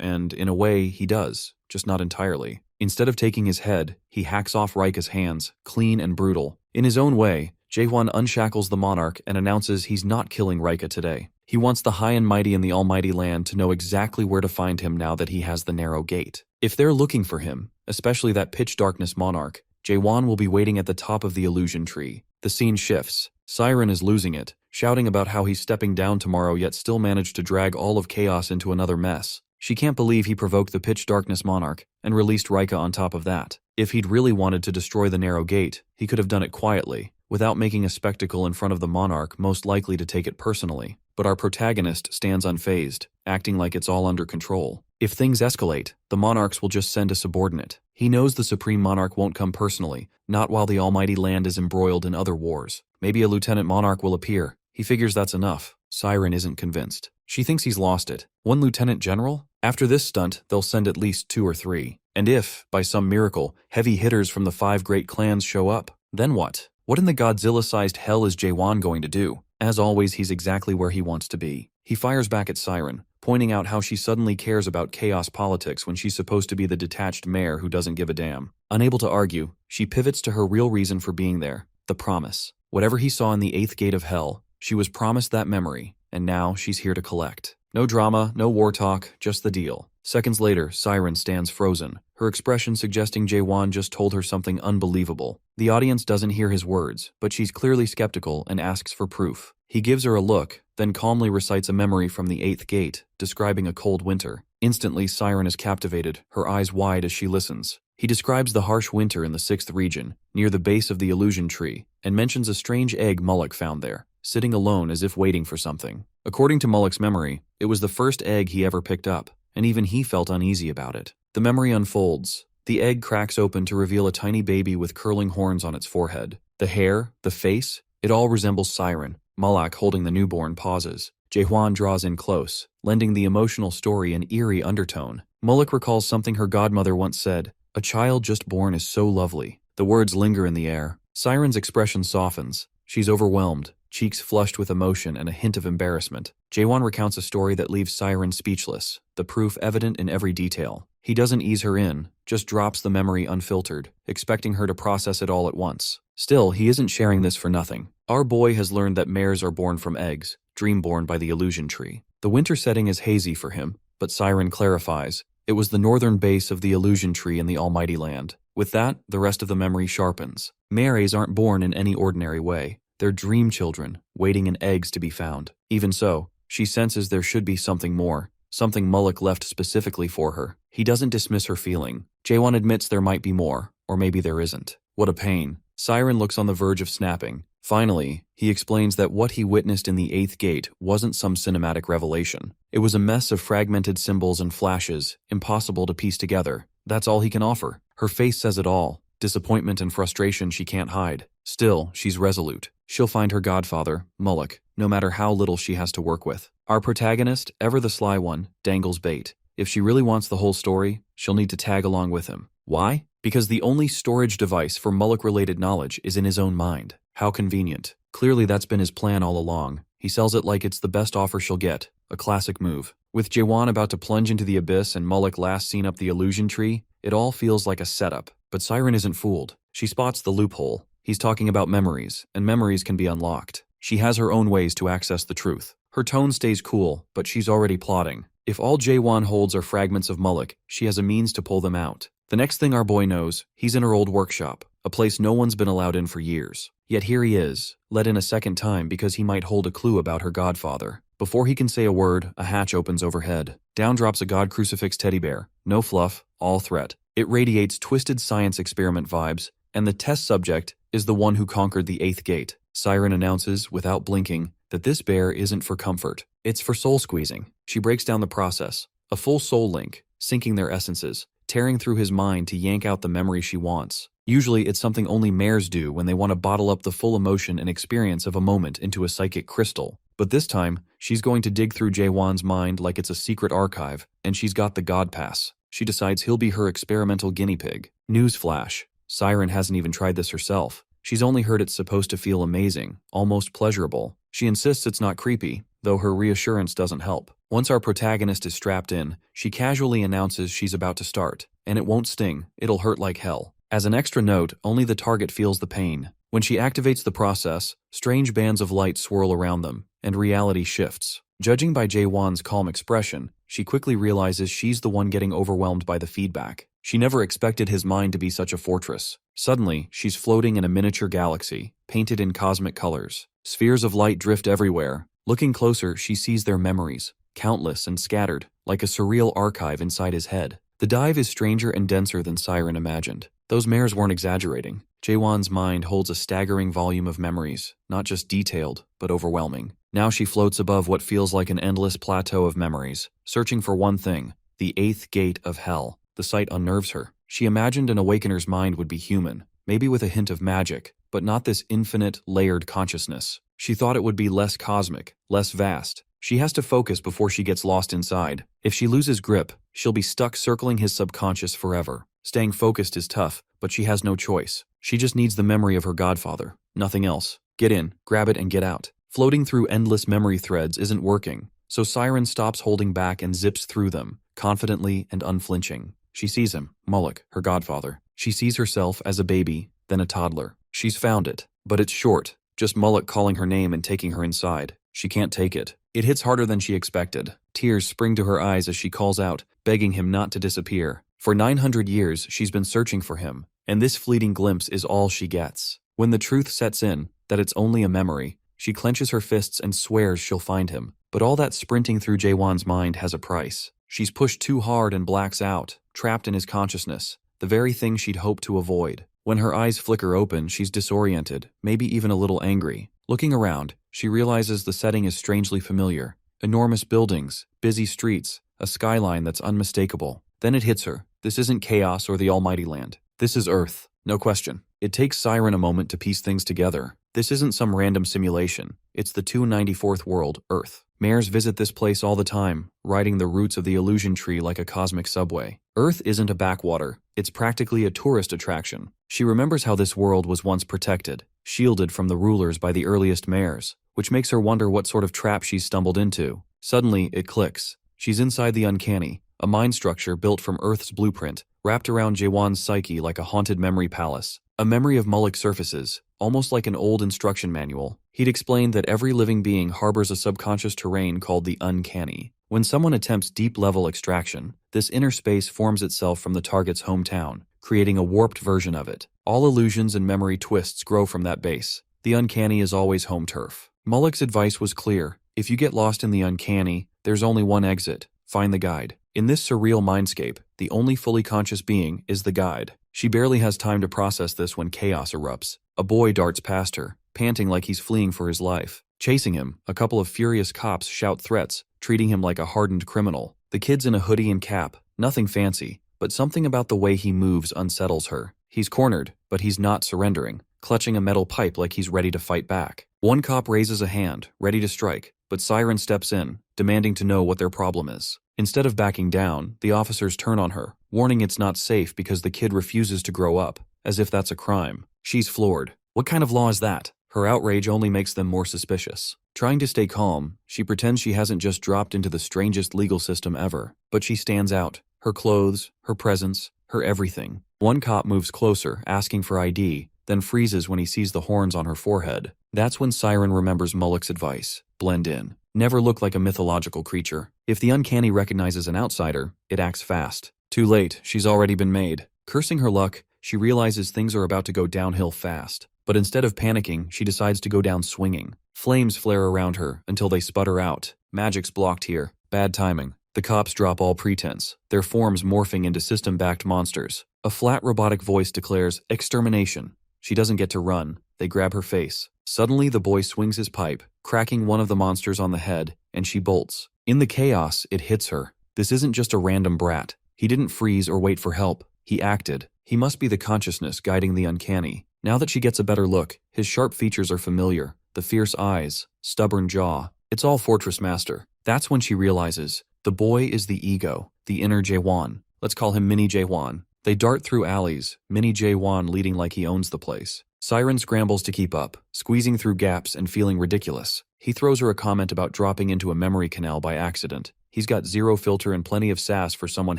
Speaker 1: and in a way, he does, just not entirely. Instead of taking his head, he hacks off Rika's hands, clean and brutal. In his own way, Jaewon unshackles the monarch and announces he's not killing Rika today. He wants the high and mighty in the almighty land to know exactly where to find him now that he has the narrow gate. If they're looking for him, especially that pitch darkness monarch, Jaewon will be waiting at the top of the illusion tree. The scene shifts. Siren is losing it, shouting about how he's stepping down tomorrow yet still managed to drag all of chaos into another mess. She can't believe he provoked the pitch darkness monarch and released Rika on top of that. If he'd really wanted to destroy the narrow gate, he could have done it quietly, without making a spectacle in front of the monarch most likely to take it personally. But our protagonist stands unfazed, acting like it's all under control. If things escalate, the monarchs will just send a subordinate. He knows the supreme monarch won't come personally, not while the almighty land is embroiled in other wars. Maybe a lieutenant monarch will appear. He figures that's enough. Siren isn't convinced. She thinks he's lost it. One lieutenant general? After this stunt, they'll send at least 2 or 3. And if, by some miracle, heavy hitters from the 5 great clans show up, then what? What in the Godzilla-sized hell is Jaewon going to do? As always, he's exactly where he wants to be. He fires back at Siren, pointing out how she suddenly cares about chaos politics when she's supposed to be the detached mayor who doesn't give a damn. Unable to argue, she pivots to her real reason for being there, the promise. Whatever he saw in the 8th gate of hell, she was promised that memory, and now she's here to collect. No drama, no war talk, just the deal. Seconds later, Siren stands frozen, her expression suggesting Jaewon just told her something unbelievable. The audience doesn't hear his words, but she's clearly skeptical and asks for proof. He gives her a look, then calmly recites a memory from the 8th gate, describing a cold winter. Instantly, Siren is captivated, her eyes wide as she listens. He describes the harsh winter in the 6th region, near the base of the illusion tree, and mentions a strange egg Mullock found there, sitting alone as if waiting for something. According to Mullock's memory, it was the first egg he ever picked up, and even he felt uneasy about it. The memory unfolds, The egg cracks open to reveal a tiny baby with curling horns on its forehead. The hair, the face, it all resembles Siren. Malak, holding the newborn, pauses. Jaehwan draws in close, lending the emotional story an eerie undertone. Mulak recalls something her godmother once said, "A child just born is so lovely." The words linger in the air. Siren's expression softens. She's overwhelmed, cheeks flushed with emotion and a hint of embarrassment. Jaehwan recounts a story that leaves Siren speechless, the proof evident in every detail. He doesn't ease her in, just drops the memory unfiltered, expecting her to process it all at once. Still, he isn't sharing this for nothing. Our boy has learned that mares are born from eggs, dream-born by the illusion tree. The winter setting is hazy for him, but Siren clarifies, it was the northern base of the illusion tree in the Almighty Land. With that, the rest of the memory sharpens. Mares aren't born in any ordinary way. They're dream children, waiting in eggs to be found. Even so, she senses there should be something more, something Mulak left specifically for her. He doesn't dismiss her feeling. Jaehwan admits there might be more, or maybe there isn't. What a pain. Siren looks on the verge of snapping. Finally, he explains that what he witnessed in the 8th gate wasn't some cinematic revelation. It was a mess of fragmented symbols and flashes, impossible to piece together. That's all he can offer. Her face says it all. Disappointment and frustration she can't hide. Still, she's resolute. She'll find her godfather, Mulak, no matter how little she has to work with. Our protagonist, ever the sly one, dangles bait. If she really wants the whole story, she'll need to tag along with him. Why? Because the only storage device for Mulak-related knowledge is in his own mind. How convenient. Clearly that's been his plan all along. He sells it like it's the best offer she'll get. A classic move. With Jaehwan about to plunge into the abyss and Mulak last seen up the illusion tree, it all feels like a setup. But Siren isn't fooled. She spots the loophole. He's talking about memories, and memories can be unlocked. She has her own ways to access the truth. Her tone stays cool, but she's already plotting. If all Jaehwan holds are fragments of Mulak, she has a means to pull them out. The next thing our boy knows, he's in her old workshop, a place no one's been allowed in for years. Yet here he is, let in a second time because he might hold a clue about her godfather. Before he can say a word, a hatch opens overhead. Down drops a god crucifix teddy bear. No fluff, all threat. It radiates twisted science experiment vibes, and the test subject is the one who conquered the 8th gate. Siren announces, without blinking, that this bear isn't for comfort. It's for soul squeezing. She breaks down the process. A full soul link, syncing their essences, tearing through his mind to yank out the memory she wants. Usually it's something only mares do when they want to bottle up the full emotion and experience of a moment into a psychic crystal. But this time, she's going to dig through Jaehwan's mind like it's a secret archive, and she's got the God Pass. She decides he'll be her experimental guinea pig. Newsflash. Siren hasn't even tried this herself. She's only heard it's supposed to feel amazing, almost pleasurable. She insists it's not creepy, though her reassurance doesn't help. Once our protagonist is strapped in, she casually announces she's about to start. And it won't sting, it'll hurt like hell. As an extra note, only the target feels the pain. When she activates the process, strange bands of light swirl around them, and reality shifts. Judging by Jaehwan's calm expression, she quickly realizes she's the one getting overwhelmed by the feedback. She never expected his mind to be such a fortress. Suddenly, she's floating in a miniature galaxy, painted in cosmic colors. Spheres of light drift everywhere. Looking closer, she sees their memories, countless and scattered, like a surreal archive inside his head. The dive is stranger and denser than Siren imagined. Those mares weren't exaggerating. Jaehwan's mind holds a staggering volume of memories, not just detailed, but overwhelming. Now she floats above what feels like an endless plateau of memories, searching for one thing, the 8th gate of hell. The sight unnerves her. She imagined an awakener's mind would be human, maybe with a hint of magic, but not this infinite, layered consciousness. She thought it would be less cosmic, less vast. She has to focus before she gets lost inside. If she loses grip, she'll be stuck circling his subconscious forever. Staying focused is tough, but she has no choice. She just needs the memory of her godfather. Nothing else. Get in, grab it, and get out. Floating through endless memory threads isn't working, so Siren stops holding back and zips through them, confidently and unflinching. She sees him, Mulak, her godfather. She sees herself as a baby, then a toddler. She's found it, but it's short. Just Mulak calling her name and taking her inside. She can't take it. It hits harder than she expected. Tears spring to her eyes as she calls out, begging him not to disappear. For 900 years, she's been searching for him, and this fleeting glimpse is all she gets. When the truth sets in, that it's only a memory, she clenches her fists and swears she'll find him. But all that sprinting through Jaehwan's mind has a price. She's pushed too hard and blacks out, trapped in his consciousness, the very thing she'd hoped to avoid. When her eyes flicker open, she's disoriented, maybe even a little angry. Looking around, she realizes the setting is strangely familiar. Enormous buildings, busy streets, a skyline that's unmistakable. Then it hits her. This isn't chaos or the almighty land. This is Earth. No question. It takes Siren a moment to piece things together. This isn't some random simulation. It's the 294th world, Earth. Mares visit this place all the time, riding the roots of the illusion tree like a cosmic subway. Earth isn't a backwater. It's practically a tourist attraction. She remembers how this world was once protected, shielded from the rulers by the earliest mares, which makes her wonder what sort of trap she's stumbled into. Suddenly, it clicks. She's inside the uncanny, a mind structure built from Earth's blueprint, wrapped around Jaewon's psyche like a haunted memory palace. A memory of Mullick's surfaces, almost like an old instruction manual. He'd explained that every living being harbors a subconscious terrain called the uncanny. When someone attempts deep-level extraction, this inner space forms itself from the target's hometown, creating a warped version of it. All illusions and memory twists grow from that base. The uncanny is always home turf. Mullick's advice was clear. If you get lost in the uncanny, there's only one exit. Find the guide. In this surreal mindscape, the only fully conscious being is the guide. She barely has time to process this when chaos erupts. A boy darts past her, panting like he's fleeing for his life. Chasing him, a couple of furious cops shout threats, treating him like a hardened criminal. The kid's in a hoodie and cap, nothing fancy, but something about the way he moves unsettles her. He's cornered, but he's not surrendering, clutching a metal pipe like he's ready to fight back. One cop raises a hand, ready to strike, but Siren steps in, demanding to know what their problem is. Instead of backing down, the officers turn on her, warning it's not safe because the kid refuses to grow up, as if that's a crime. She's floored. What kind of law is that? Her outrage only makes them more suspicious. Trying to stay calm, she pretends she hasn't just dropped into the strangest legal system ever, but she stands out. Her clothes, her presence, her everything. One cop moves closer, asking for ID, then freezes when he sees the horns on her forehead. That's when Siren remembers Mullick's advice. Blend in. Never look like a mythological creature. If the uncanny recognizes an outsider, it acts fast. Too late, she's already been made. Cursing her luck, she realizes things are about to go downhill fast. But instead of panicking, she decides to go down swinging. Flames flare around her until they sputter out. Magic's blocked here. Bad timing. The cops drop all pretense, their forms morphing into system-backed monsters. A flat robotic voice declares, "Extermination." She doesn't get to run. They grab her face. Suddenly, the boy swings his pipe, cracking one of the monsters on the head, and she bolts. In the chaos, it hits her. This isn't just a random brat. He didn't freeze or wait for help. He acted. He must be the consciousness guiding the uncanny. Now that she gets a better look, his sharp features are familiar. The fierce eyes, stubborn jaw. It's all Fortress Master. That's when she realizes, the boy is the ego, the inner Jaewon. Let's call him Mini Jaewon. They dart through alleys, Mini Jaewon leading like he owns the place. Siren scrambles to keep up, squeezing through gaps and feeling ridiculous. He throws her a comment about dropping into a memory canal by accident. He's got zero filter and plenty of sass for someone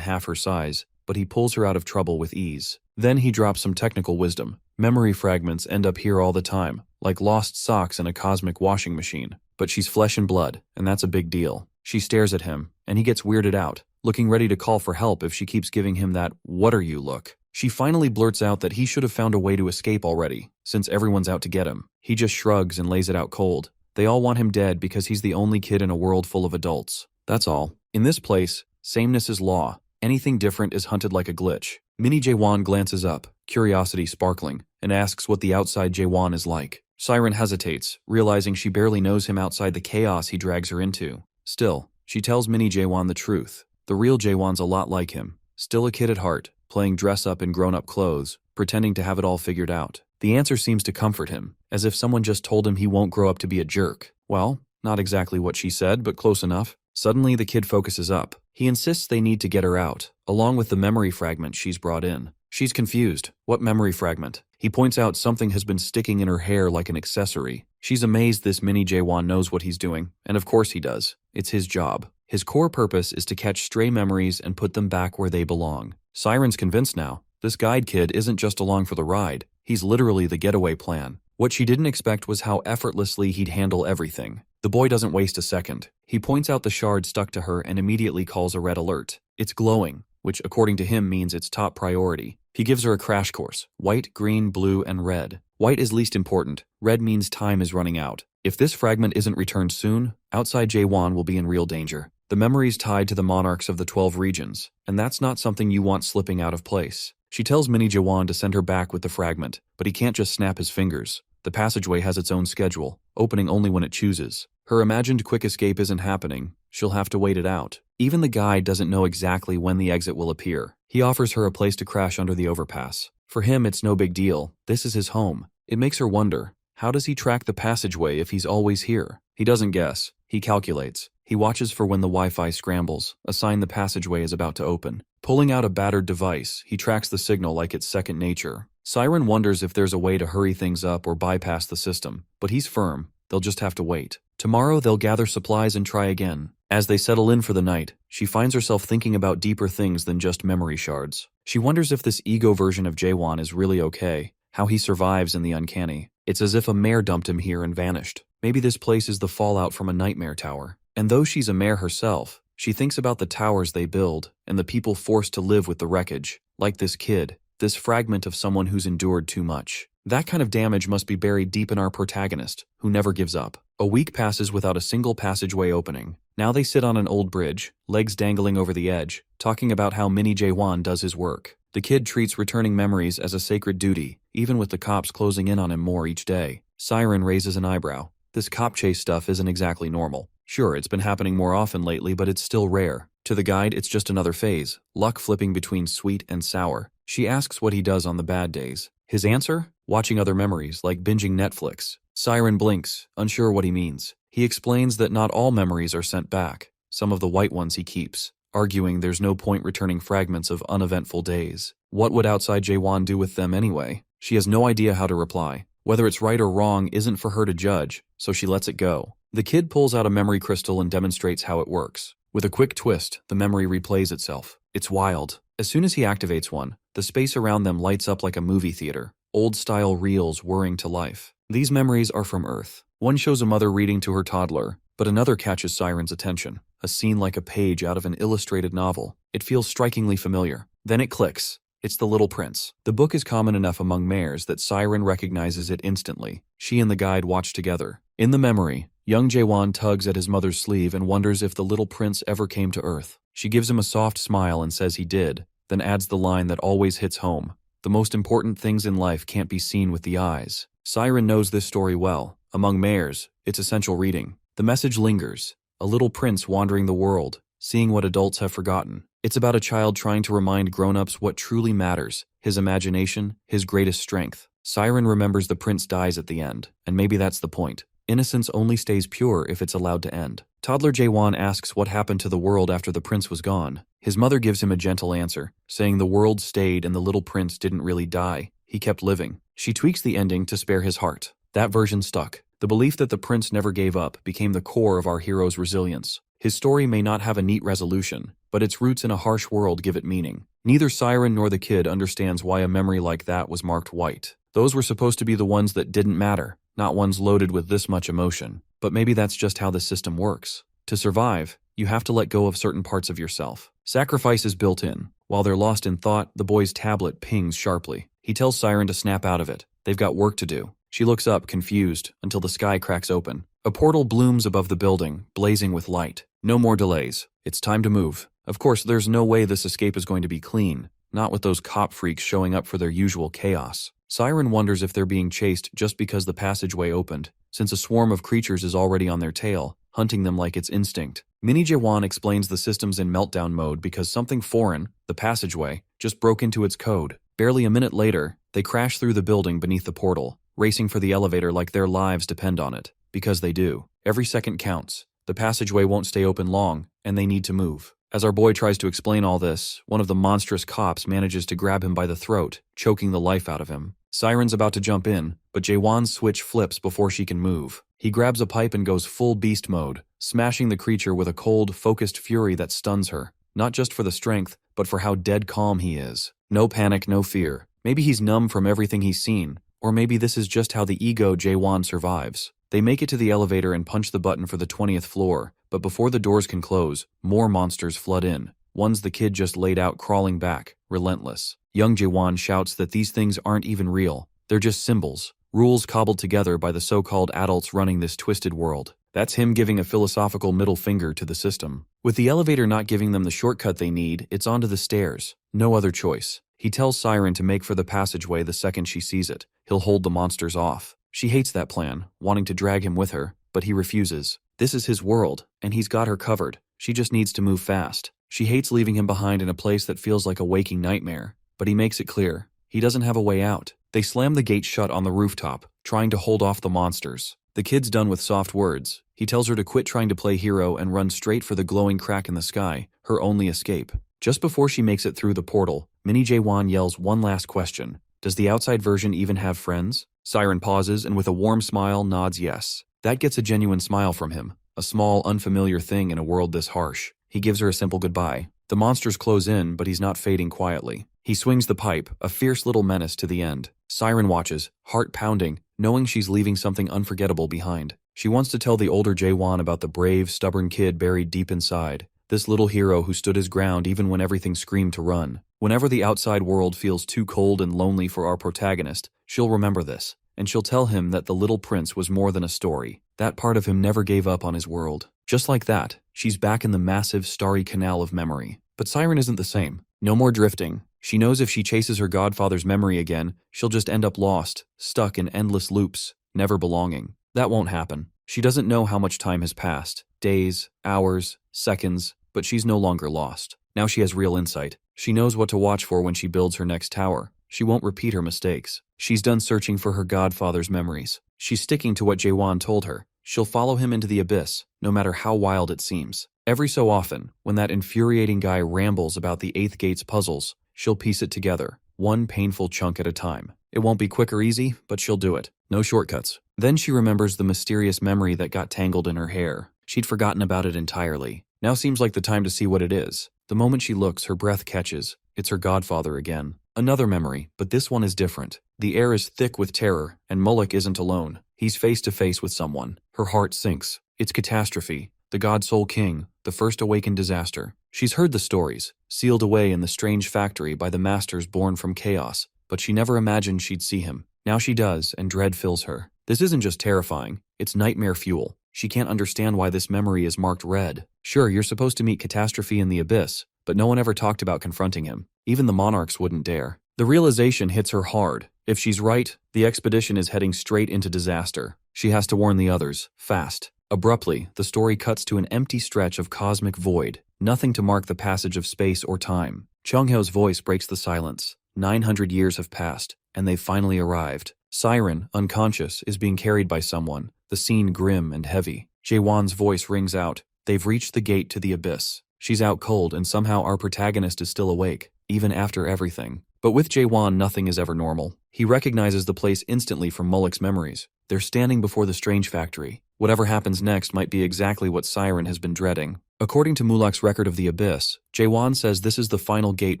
Speaker 1: half her size, but he pulls her out of trouble with ease. Then he drops some technical wisdom. Memory fragments end up here all the time, like lost socks in a cosmic washing machine. But she's flesh and blood, and that's a big deal. She stares at him, and he gets weirded out, looking ready to call for help if she keeps giving him that "what are you" look. She finally blurts out that he should have found a way to escape already, since everyone's out to get him. He just shrugs and lays it out cold. They all want him dead because he's the only kid in a world full of adults. That's all. In this place, sameness is law. Anything different is hunted like a glitch. Mini Jaewon glances up, curiosity sparkling, and asks what the outside Jaewon is like. Siren hesitates, realizing she barely knows him outside the chaos he drags her into. Still, she tells Mini Jaewon the truth. The real Jaewon's a lot like him. Still a kid at heart, playing dress-up in grown-up clothes, pretending to have it all figured out. The answer seems to comfort him, as if someone just told him he won't grow up to be a jerk. Well, not exactly what she said, but close enough. Suddenly, the kid focuses up. He insists they need to get her out, along with the memory fragment she's brought in. She's confused. What memory fragment? He points out something has been sticking in her hair like an accessory. She's amazed this Mini Jaewon knows what he's doing, and of course he does. It's his job. His core purpose is to catch stray memories and put them back where they belong. Siren's convinced now. This guide kid isn't just along for the ride. He's literally the getaway plan. What she didn't expect was how effortlessly he'd handle everything. The boy doesn't waste a second. He points out the shard stuck to her and immediately calls a red alert. It's glowing, which according to him means it's top priority. He gives her a crash course. White, green, blue, and red. White is least important. Red means time is running out. If this fragment isn't returned soon, outside Jaewon will be in real danger. The memory's tied to the monarchs of the 12 regions, and that's not something you want slipping out of place. She tells Mini Jaewon to send her back with the fragment, but he can't just snap his fingers. The passageway has its own schedule, opening only when it chooses. Her imagined quick escape isn't happening. She'll have to wait it out. Even the guide doesn't know exactly when the exit will appear. He offers her a place to crash under the overpass. For him, it's no big deal. This is his home. It makes her wonder, how does he track the passageway if he's always here? He doesn't guess. He calculates. He watches for when the Wi-Fi scrambles, a sign the passageway is about to open. Pulling out a battered device, he tracks the signal like it's second nature. Siren wonders if there's a way to hurry things up or bypass the system, but he's firm. They'll just have to wait. Tomorrow, they'll gather supplies and try again. As they settle in for the night, she finds herself thinking about deeper things than just memory shards. She wonders if this ego version of Jaewon is really okay, how he survives in the uncanny. It's as if a mare dumped him here and vanished. Maybe this place is the fallout from a nightmare tower. And though she's a mare herself, she thinks about the towers they build and the people forced to live with the wreckage, like this kid, this fragment of someone who's endured too much. That kind of damage must be buried deep in our protagonist, who never gives up. A week passes without a single passageway opening. Now they sit on an old bridge, legs dangling over the edge, talking about how Mini Jaewon does his work. The kid treats returning memories as a sacred duty, even with the cops closing in on him more each day. Siren raises an eyebrow. This cop chase stuff isn't exactly normal. Sure, it's been happening more often lately, but it's still rare. To the guide, it's just another phase, luck flipping between sweet and sour. She asks what he does on the bad days. His answer? Watching other memories, like binging Netflix. Siren blinks, unsure what he means. He explains that not all memories are sent back. Some of the white ones he keeps, arguing there's no point returning fragments of uneventful days. What would outside Jaewon do with them anyway? She has no idea how to reply. Whether it's right or wrong isn't for her to judge, so she lets it go. The kid pulls out a memory crystal and demonstrates how it works. With a quick twist, the memory replays itself. It's wild. As soon as he activates one, the space around them lights up like a movie theater. Old-style reels whirring to life. These memories are from Earth. One shows a mother reading to her toddler, but another catches Siren's attention. A scene like a page out of an illustrated novel. It feels strikingly familiar. Then it clicks. It's The Little Prince. The book is common enough among mares that Siren recognizes it instantly. She and the guide watch together. In the memory, young Jaewon tugs at his mother's sleeve and wonders if the little prince ever came to Earth. She gives him a soft smile and says he did, then adds the line that always hits home. The most important things in life can't be seen with the eyes. Siren knows this story well. Among mares, it's essential reading. The message lingers. A little prince wandering the world, seeing what adults have forgotten. It's about a child trying to remind grown-ups what truly matters, his imagination, his greatest strength. Siren remembers the prince dies at the end, and maybe that's the point. Innocence only stays pure if it's allowed to end. Toddler Jaewon asks what happened to the world after the prince was gone. His mother gives him a gentle answer, saying the world stayed and the little prince didn't really die. He kept living. She tweaks the ending to spare his heart. That version stuck. The belief that the prince never gave up became the core of our hero's resilience. His story may not have a neat resolution, but its roots in a harsh world give it meaning. Neither Siren nor the kid understands why a memory like that was marked white. Those were supposed to be the ones that didn't matter, not ones loaded with this much emotion. But maybe that's just how the system works. To survive, you have to let go of certain parts of yourself. Sacrifice is built in. While they're lost in thought, the boy's tablet pings sharply. He tells Siren to snap out of it. They've got work to do. She looks up, confused, until the sky cracks open. A portal blooms above the building, blazing with light. No more delays. It's time to move. Of course, there's no way this escape is going to be clean, not with those cop freaks showing up for their usual chaos. Siren wonders if they're being chased just because the passageway opened, since a swarm of creatures is already on their tail, hunting them like it's instinct. Mini Jaewon explains the system's in meltdown mode because something foreign, the passageway, just broke into its code. Barely a minute later, they crash through the building beneath the portal, racing for the elevator like their lives depend on it. Because they do. Every second counts. The passageway won't stay open long, and they need to move. As our boy tries to explain all this, one of the monstrous cops manages to grab him by the throat, choking the life out of him. Siren's about to jump in, but Jaewon's switch flips before she can move. He grabs a pipe and goes full beast mode, smashing the creature with a cold, focused fury that stuns her. Not just for the strength, but for how dead calm he is. No panic, no fear. Maybe he's numb from everything he's seen, or maybe this is just how the ego Jaewon survives. They make it to the elevator and punch the button for the 20th floor, but before the doors can close, more monsters flood in. One's the kid just laid out crawling back, relentless. Young Jaewon shouts that these things aren't even real. They're just symbols, rules cobbled together by the so-called adults running this twisted world. That's him giving a philosophical middle finger to the system. With the elevator not giving them the shortcut they need, it's onto the stairs. No other choice. He tells Siren to make for the passageway the second she sees it. He'll hold the monsters off. She hates that plan, wanting to drag him with her, but he refuses. This is his world, and he's got her covered. She just needs to move fast. She hates leaving him behind in a place that feels like a waking nightmare, but he makes it clear. He doesn't have a way out. They slam the gate shut on the rooftop, trying to hold off the monsters. The kid's done with soft words. He tells her to quit trying to play hero and run straight for the glowing crack in the sky, her only escape. Just before she makes it through the portal, Mini Jaewon yells one last question. Does the outside version even have friends? Siren pauses and with a warm smile nods yes. That gets a genuine smile from him. A small, unfamiliar thing in a world this harsh. He gives her a simple goodbye. The monsters close in, but he's not fading quietly. He swings the pipe, a fierce little menace to the end. Siren watches, heart pounding, knowing she's leaving something unforgettable behind. She wants to tell the older Jaewon about the brave, stubborn kid buried deep inside. This little hero who stood his ground even when everything screamed to run. Whenever the outside world feels too cold and lonely for our protagonist, she'll remember this. And she'll tell him that the little prince was more than a story. That part of him never gave up on his world. Just like that, she's back in the massive, starry canal of memory. But Siren isn't the same. No more drifting. She knows if she chases her godfather's memory again, she'll just end up lost, stuck in endless loops, never belonging. That won't happen. She doesn't know how much time has passed. Days, hours, seconds, but she's no longer lost. Now she has real insight. She knows what to watch for when she builds her next tower. She won't repeat her mistakes. She's done searching for her godfather's memories. She's sticking to what Jaewon told her. She'll follow him into the abyss, no matter how wild it seems. Every so often, when that infuriating guy rambles about the 8th gate's puzzles, she'll piece it together, one painful chunk at a time. It won't be quick or easy, but she'll do it. No shortcuts. Then she remembers the mysterious memory that got tangled in her hair. She'd forgotten about it entirely. Now seems like the time to see what it is. The moment she looks, her breath catches. It's her godfather again. Another memory, but this one is different. The air is thick with terror, and Mulek isn't alone. He's face to face with someone. Her heart sinks. It's catastrophe. The God Soul King, the first awakened disaster. She's heard the stories, sealed away in the strange factory by the masters born from chaos, but she never imagined she'd see him. Now she does, and dread fills her. This isn't just terrifying, it's nightmare fuel. She can't understand why this memory is marked red. Sure, you're supposed to meet Catastrophe in the Abyss, but no one ever talked about confronting him. Even the monarchs wouldn't dare. The realization hits her hard. If she's right, the expedition is heading straight into disaster. She has to warn the others, fast. Abruptly, the story cuts to an empty stretch of cosmic void, nothing to mark the passage of space or time. Chung-hyo's voice breaks the silence. 900 years have passed, and they've finally arrived. Siren, unconscious, is being carried by someone, the scene grim and heavy. Jaewon's voice rings out. They've reached the gate to the abyss. She's out cold, and somehow our protagonist is still awake, even after everything. But with Jaewon, nothing is ever normal. He recognizes the place instantly from Mulek's memories. They're standing before the strange factory. Whatever happens next might be exactly what Siren has been dreading. According to Mulek's record of the abyss, Jaewon says this is the final gate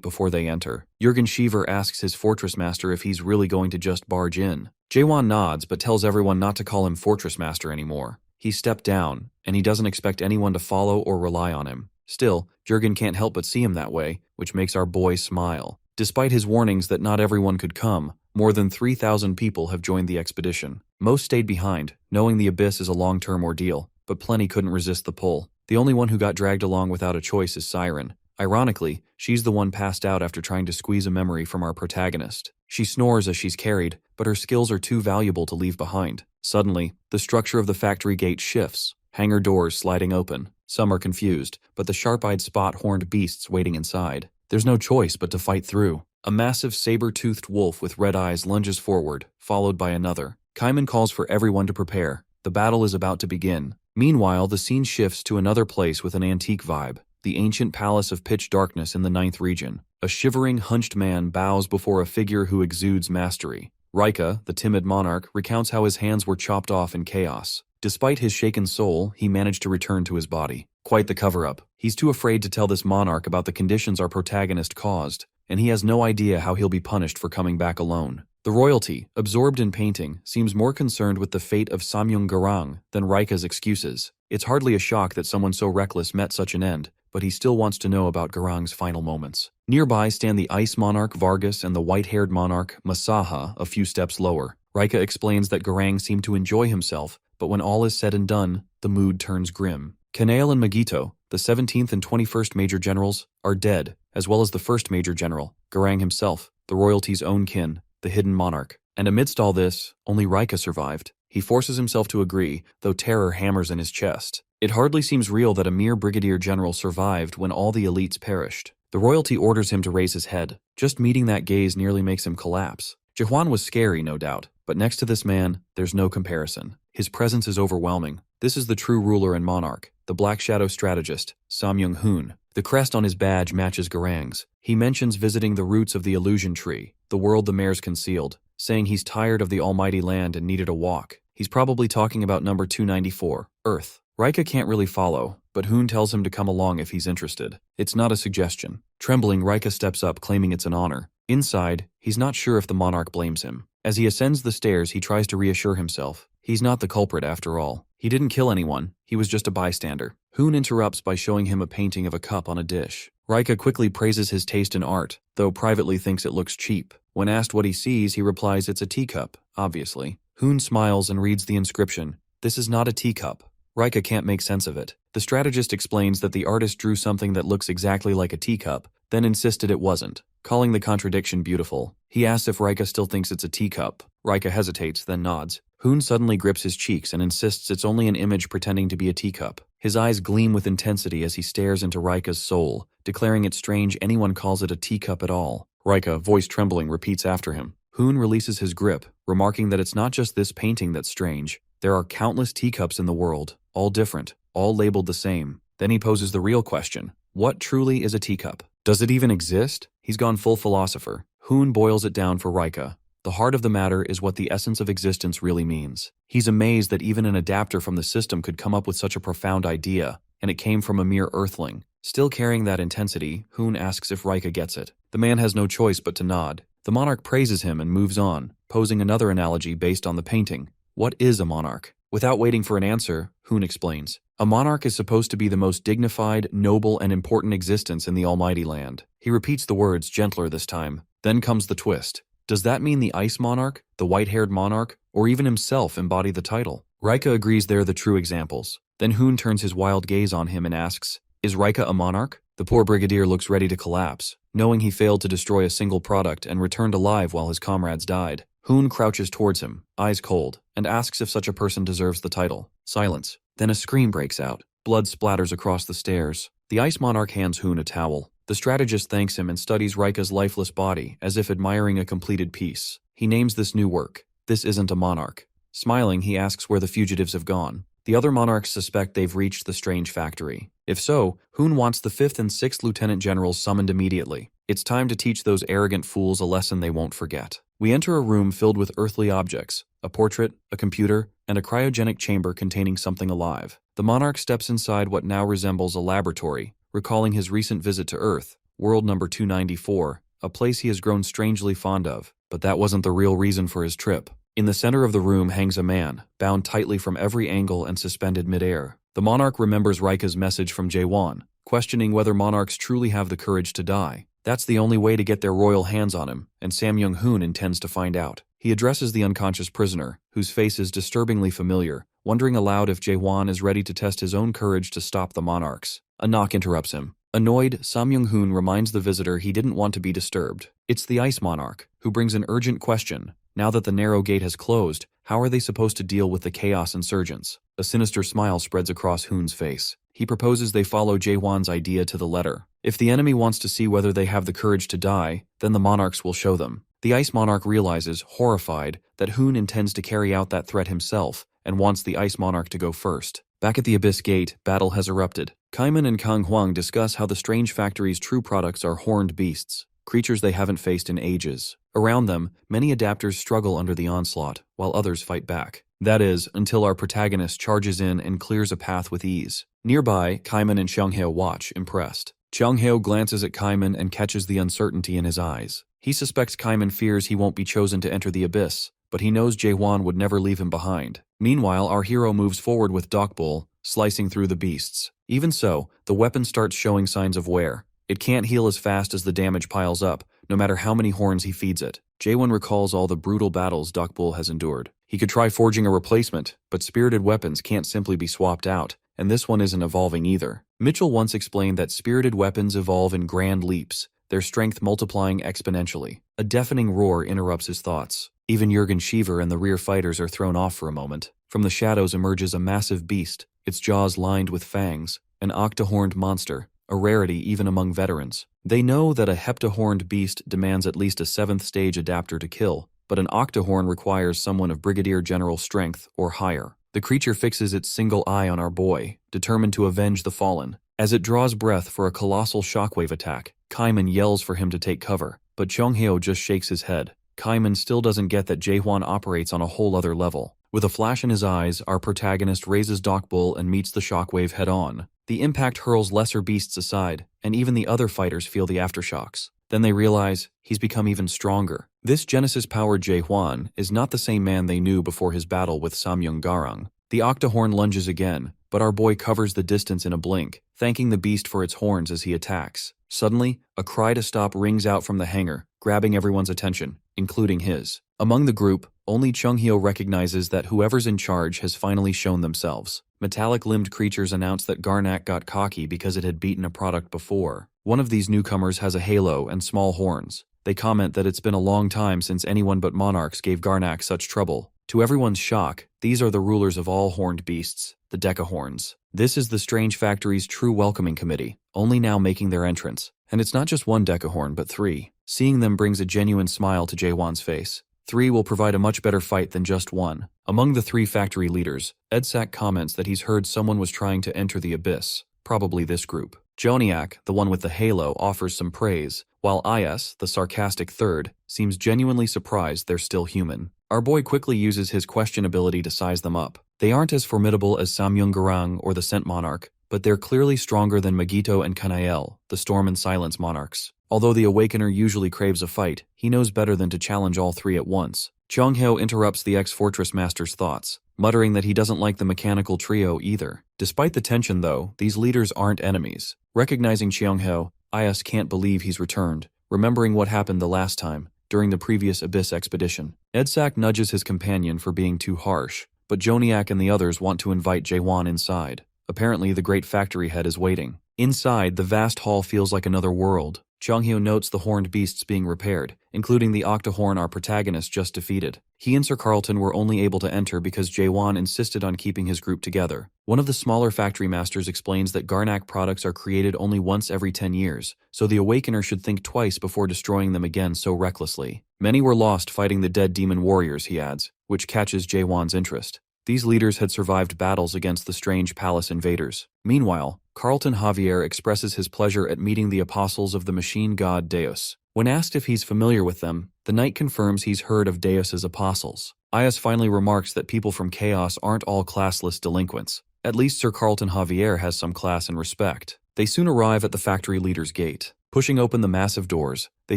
Speaker 1: before they enter. Jurgen Shiver asks his fortress master if he's really going to just barge in. Jaewon nods but tells everyone not to call him fortress master anymore. He stepped down, and he doesn't expect anyone to follow or rely on him. Still, Jurgen can't help but see him that way, which makes our boy smile. Despite his warnings that not everyone could come, more than 3,000 people have joined the expedition. Most stayed behind, knowing the abyss is a long-term ordeal, but plenty couldn't resist the pull. The only one who got dragged along without a choice is Siren. Ironically, she's the one passed out after trying to squeeze a memory from our protagonist. She snores as she's carried, but her skills are too valuable to leave behind. Suddenly, the structure of the factory gate shifts, hangar doors sliding open. Some are confused, but the sharp-eyed spot-horned beasts waiting inside. There's no choice but to fight through. A massive saber-toothed wolf with red eyes lunges forward, followed by another. Kaiman calls for everyone to prepare. The battle is about to begin. Meanwhile, the scene shifts to another place with an antique vibe. The ancient palace of pitch darkness in the 9th region. A shivering, hunched man bows before a figure who exudes mastery. Rika, the timid monarch, recounts how his hands were chopped off in chaos. Despite his shaken soul, he managed to return to his body. Quite the cover-up. He's too afraid to tell this monarch about the conditions our protagonist caused, and he has no idea how he'll be punished for coming back alone. The royalty, absorbed in painting, seems more concerned with the fate of Samyung Garang than Rika's excuses. It's hardly a shock that someone so reckless met such an end, but he still wants to know about Garang's final moments. Nearby stand the ice monarch Vargas and the white-haired monarch Masaha a few steps lower. Rika explains that Garang seemed to enjoy himself, but when all is said and done, the mood turns grim. Kanale and Magito, the 17th and 21st Major Generals, are dead, as well as the 1st Major General, Garang himself, the royalty's own kin, the hidden monarch. And amidst all this, only Rika survived. He forces himself to agree, though terror hammers in his chest. It hardly seems real that a mere brigadier general survived when all the elites perished. The royalty orders him to raise his head. Just meeting that gaze nearly makes him collapse. Jaehwan was scary, no doubt, but next to this man, there's no comparison. His presence is overwhelming. This is the true ruler and monarch, the Black Shadow strategist, Samyung-hoon. The crest on his badge matches Garang's. He mentions visiting the roots of the illusion tree, the world the mares concealed, saying he's tired of the almighty land and needed a walk. He's probably talking about number 294, Earth. Rika can't really follow, but Hoon tells him to come along if he's interested. It's not a suggestion. Trembling, Rika steps up, claiming it's an honor. Inside, he's not sure if the monarch blames him. As he ascends the stairs, he tries to reassure himself. He's not the culprit after all. He didn't kill anyone. He was just a bystander. Hoon interrupts by showing him a painting of a cup on a dish. Rika quickly praises his taste in art, though privately thinks it looks cheap. When asked what he sees, he replies it's a teacup, obviously. Hoon smiles and reads the inscription. This is not a teacup. Rika can't make sense of it. The strategist explains that the artist drew something that looks exactly like a teacup, then insisted it wasn't, calling the contradiction beautiful. He asks if Rika still thinks it's a teacup. Rika hesitates, then nods. Hoon suddenly grips his cheeks and insists it's only an image pretending to be a teacup. His eyes gleam with intensity as he stares into Rika's soul, declaring it strange anyone calls it a teacup at all. Rika, voice trembling, repeats after him. Hoon releases his grip, remarking that it's not just this painting that's strange. There are countless teacups in the world, all different, all labeled the same. Then he poses the real question. What truly is a teacup? Does it even exist? He's gone full philosopher. Hoon boils it down for Rika. The heart of the matter is what the essence of existence really means. He's amazed that even an adapter from the system could come up with such a profound idea, and it came from a mere earthling. Still carrying that intensity, Hoon asks if Rika gets it. The man has no choice but to nod. The monarch praises him and moves on, posing another analogy based on the painting. What is a monarch? Without waiting for an answer, Hoon explains. A monarch is supposed to be the most dignified, noble, and important existence in the almighty land. He repeats the words, gentler this time. Then comes the twist. Does that mean the ice monarch, the white-haired monarch, or even himself embody the title? Rika agrees they're the true examples. Then Hoon turns his wild gaze on him and asks, is Rika a monarch? The poor brigadier looks ready to collapse, knowing he failed to destroy a single product and returned alive while his comrades died. Hoon crouches towards him, eyes cold, and asks if such a person deserves the title. Silence. Then a scream breaks out. Blood splatters across the stairs. The ice monarch hands Hoon a towel. The strategist thanks him and studies Rika's lifeless body as if admiring a completed piece. He names this new work. This isn't a monarch. Smiling, he asks where the fugitives have gone. The other monarchs suspect they've reached the strange factory. If so, Hoon wants the 5th and 6th lieutenant generals summoned immediately. It's time to teach those arrogant fools a lesson they won't forget. We enter a room filled with earthly objects, a portrait, a computer, and a cryogenic chamber containing something alive. The monarch steps inside what now resembles a laboratory, recalling his recent visit to Earth, world number 294, a place he has grown strangely fond of. But that wasn't the real reason for his trip. In the center of the room hangs a man, bound tightly from every angle and suspended midair. The monarch remembers Rika's message from Jaehwan, questioning whether monarchs truly have the courage to die. That's the only way to get their royal hands on him, and Samyung-hoon intends to find out. He addresses the unconscious prisoner, whose face is disturbingly familiar, wondering aloud if Jaehwan is ready to test his own courage to stop the monarchs. A knock interrupts him. Annoyed, Samyung-hoon reminds the visitor he didn't want to be disturbed. It's the ice monarch, who brings an urgent question. Now that the narrow gate has closed, how are they supposed to deal with the chaos insurgents? A sinister smile spreads across Hoon's face. He proposes they follow Jaehwan's idea to the letter. If the enemy wants to see whether they have the courage to die, then the monarchs will show them. The ice monarch realizes, horrified, that Hoon intends to carry out that threat himself and wants the ice monarch to go first. Back at the Abyss Gate, battle has erupted. Kaiman and Kang Huang discuss how the strange factory's true products are horned beasts, creatures they haven't faced in ages. Around them, many adapters struggle under the onslaught, while others fight back. That is, until our protagonist charges in and clears a path with ease. Nearby, Kaiman and Xianghao watch, impressed. Xianghao glances at Kaiman and catches the uncertainty in his eyes. He suspects Kaiman fears he won't be chosen to enter the abyss, but he knows Jaehwan would never leave him behind. Meanwhile, our hero moves forward with Dokbul, slicing through the beasts. Even so, the weapon starts showing signs of wear. It can't heal as fast as the damage piles up, no matter how many horns he feeds it. Jaehwan recalls all the brutal battles Dokbul has endured. He could try forging a replacement, but spirited weapons can't simply be swapped out, and this one isn't evolving either. Mitchell once explained that spirited weapons evolve in grand leaps, their strength multiplying exponentially. A deafening roar interrupts his thoughts. Even Jurgen Shiver and the rear fighters are thrown off for a moment. From the shadows emerges a massive beast, its jaws lined with fangs, an octahorned monster, a rarity even among veterans. They know that a heptahorned beast demands at least a 7th stage adapter to kill, but an octahorn requires someone of brigadier general strength or higher. The creature fixes its single eye on our boy, determined to avenge the fallen. As it draws breath for a colossal shockwave attack, Kaiman yells for him to take cover, but Chonghyo just shakes his head. Kaiman still doesn't get that Jaehwan operates on a whole other level. With a flash in his eyes, our protagonist raises Dokbul and meets the shockwave head-on. The impact hurls lesser beasts aside, and even the other fighters feel the aftershocks. Then they realize he's become even stronger. This Genesis-powered Jaehwan is not the same man they knew before his battle with Samyung Garang. The octahorn lunges again, but our boy covers the distance in a blink, thanking the beast for its horns as he attacks. Suddenly, a cry to stop rings out from the hangar, grabbing everyone's attention, including his. Among the group, only Chonghyo recognizes that whoever's in charge has finally shown themselves. Metallic-limbed creatures announce that Garnak got cocky because it had beaten a product before. One of these newcomers has a halo and small horns. They comment that it's been a long time since anyone but monarchs gave Garnak such trouble. To everyone's shock, these are the rulers of all horned beasts, the Decahorns. This is the Strange Factory's true welcoming committee, only now making their entrance. And it's not just one Decahorn, but 3. Seeing them brings a genuine smile to Jaehwan's face. 3 will provide a much better fight than just 1. Among the 3 factory leaders, Edsak comments that he's heard someone was trying to enter the abyss, probably this group. Joniak, the one with the halo, offers some praise, while Is, the sarcastic 3rd, seems genuinely surprised they're still human. Our boy quickly uses his question ability to size them up. They aren't as formidable as Samyung Garang or the Scent Monarch, but they're clearly stronger than Magito and Kanael, the Storm and Silence monarchs. Although the Awakener usually craves a fight, he knows better than to challenge all 3 at once. Chonghyo interrupts the ex-Fortress Master's thoughts, muttering that he doesn't like the mechanical trio either. Despite the tension though, these leaders aren't enemies. Recognizing Chonghyo, Is can't believe he's returned, remembering what happened the last time, during the previous Abyss expedition. Edsak nudges his companion for being too harsh, but Joniak and the others want to invite Jaehwan inside. Apparently the great factory head is waiting. Inside, the vast hall feels like another world. Chonghyo notes the horned beasts being repaired, including the octahorn our protagonist just defeated. He and Sir Carlton were only able to enter because Jaehwan insisted on keeping his group together. One of the smaller factory masters explains that Garnak products are created only once every 10 years, so the Awakener should think twice before destroying them again so recklessly. Many were lost fighting the dead demon warriors, he adds, which catches Jaehwan's interest. These leaders had survived battles against the strange palace invaders. Meanwhile, Carlton Javier expresses his pleasure at meeting the apostles of the machine god Deus. When asked if he's familiar with them, the knight confirms he's heard of Deus's apostles. Is finally remarks that people from Chaos aren't all classless delinquents. At least Sir Carlton Javier has some class and respect. They soon arrive at the factory leader's gate. Pushing open the massive doors, they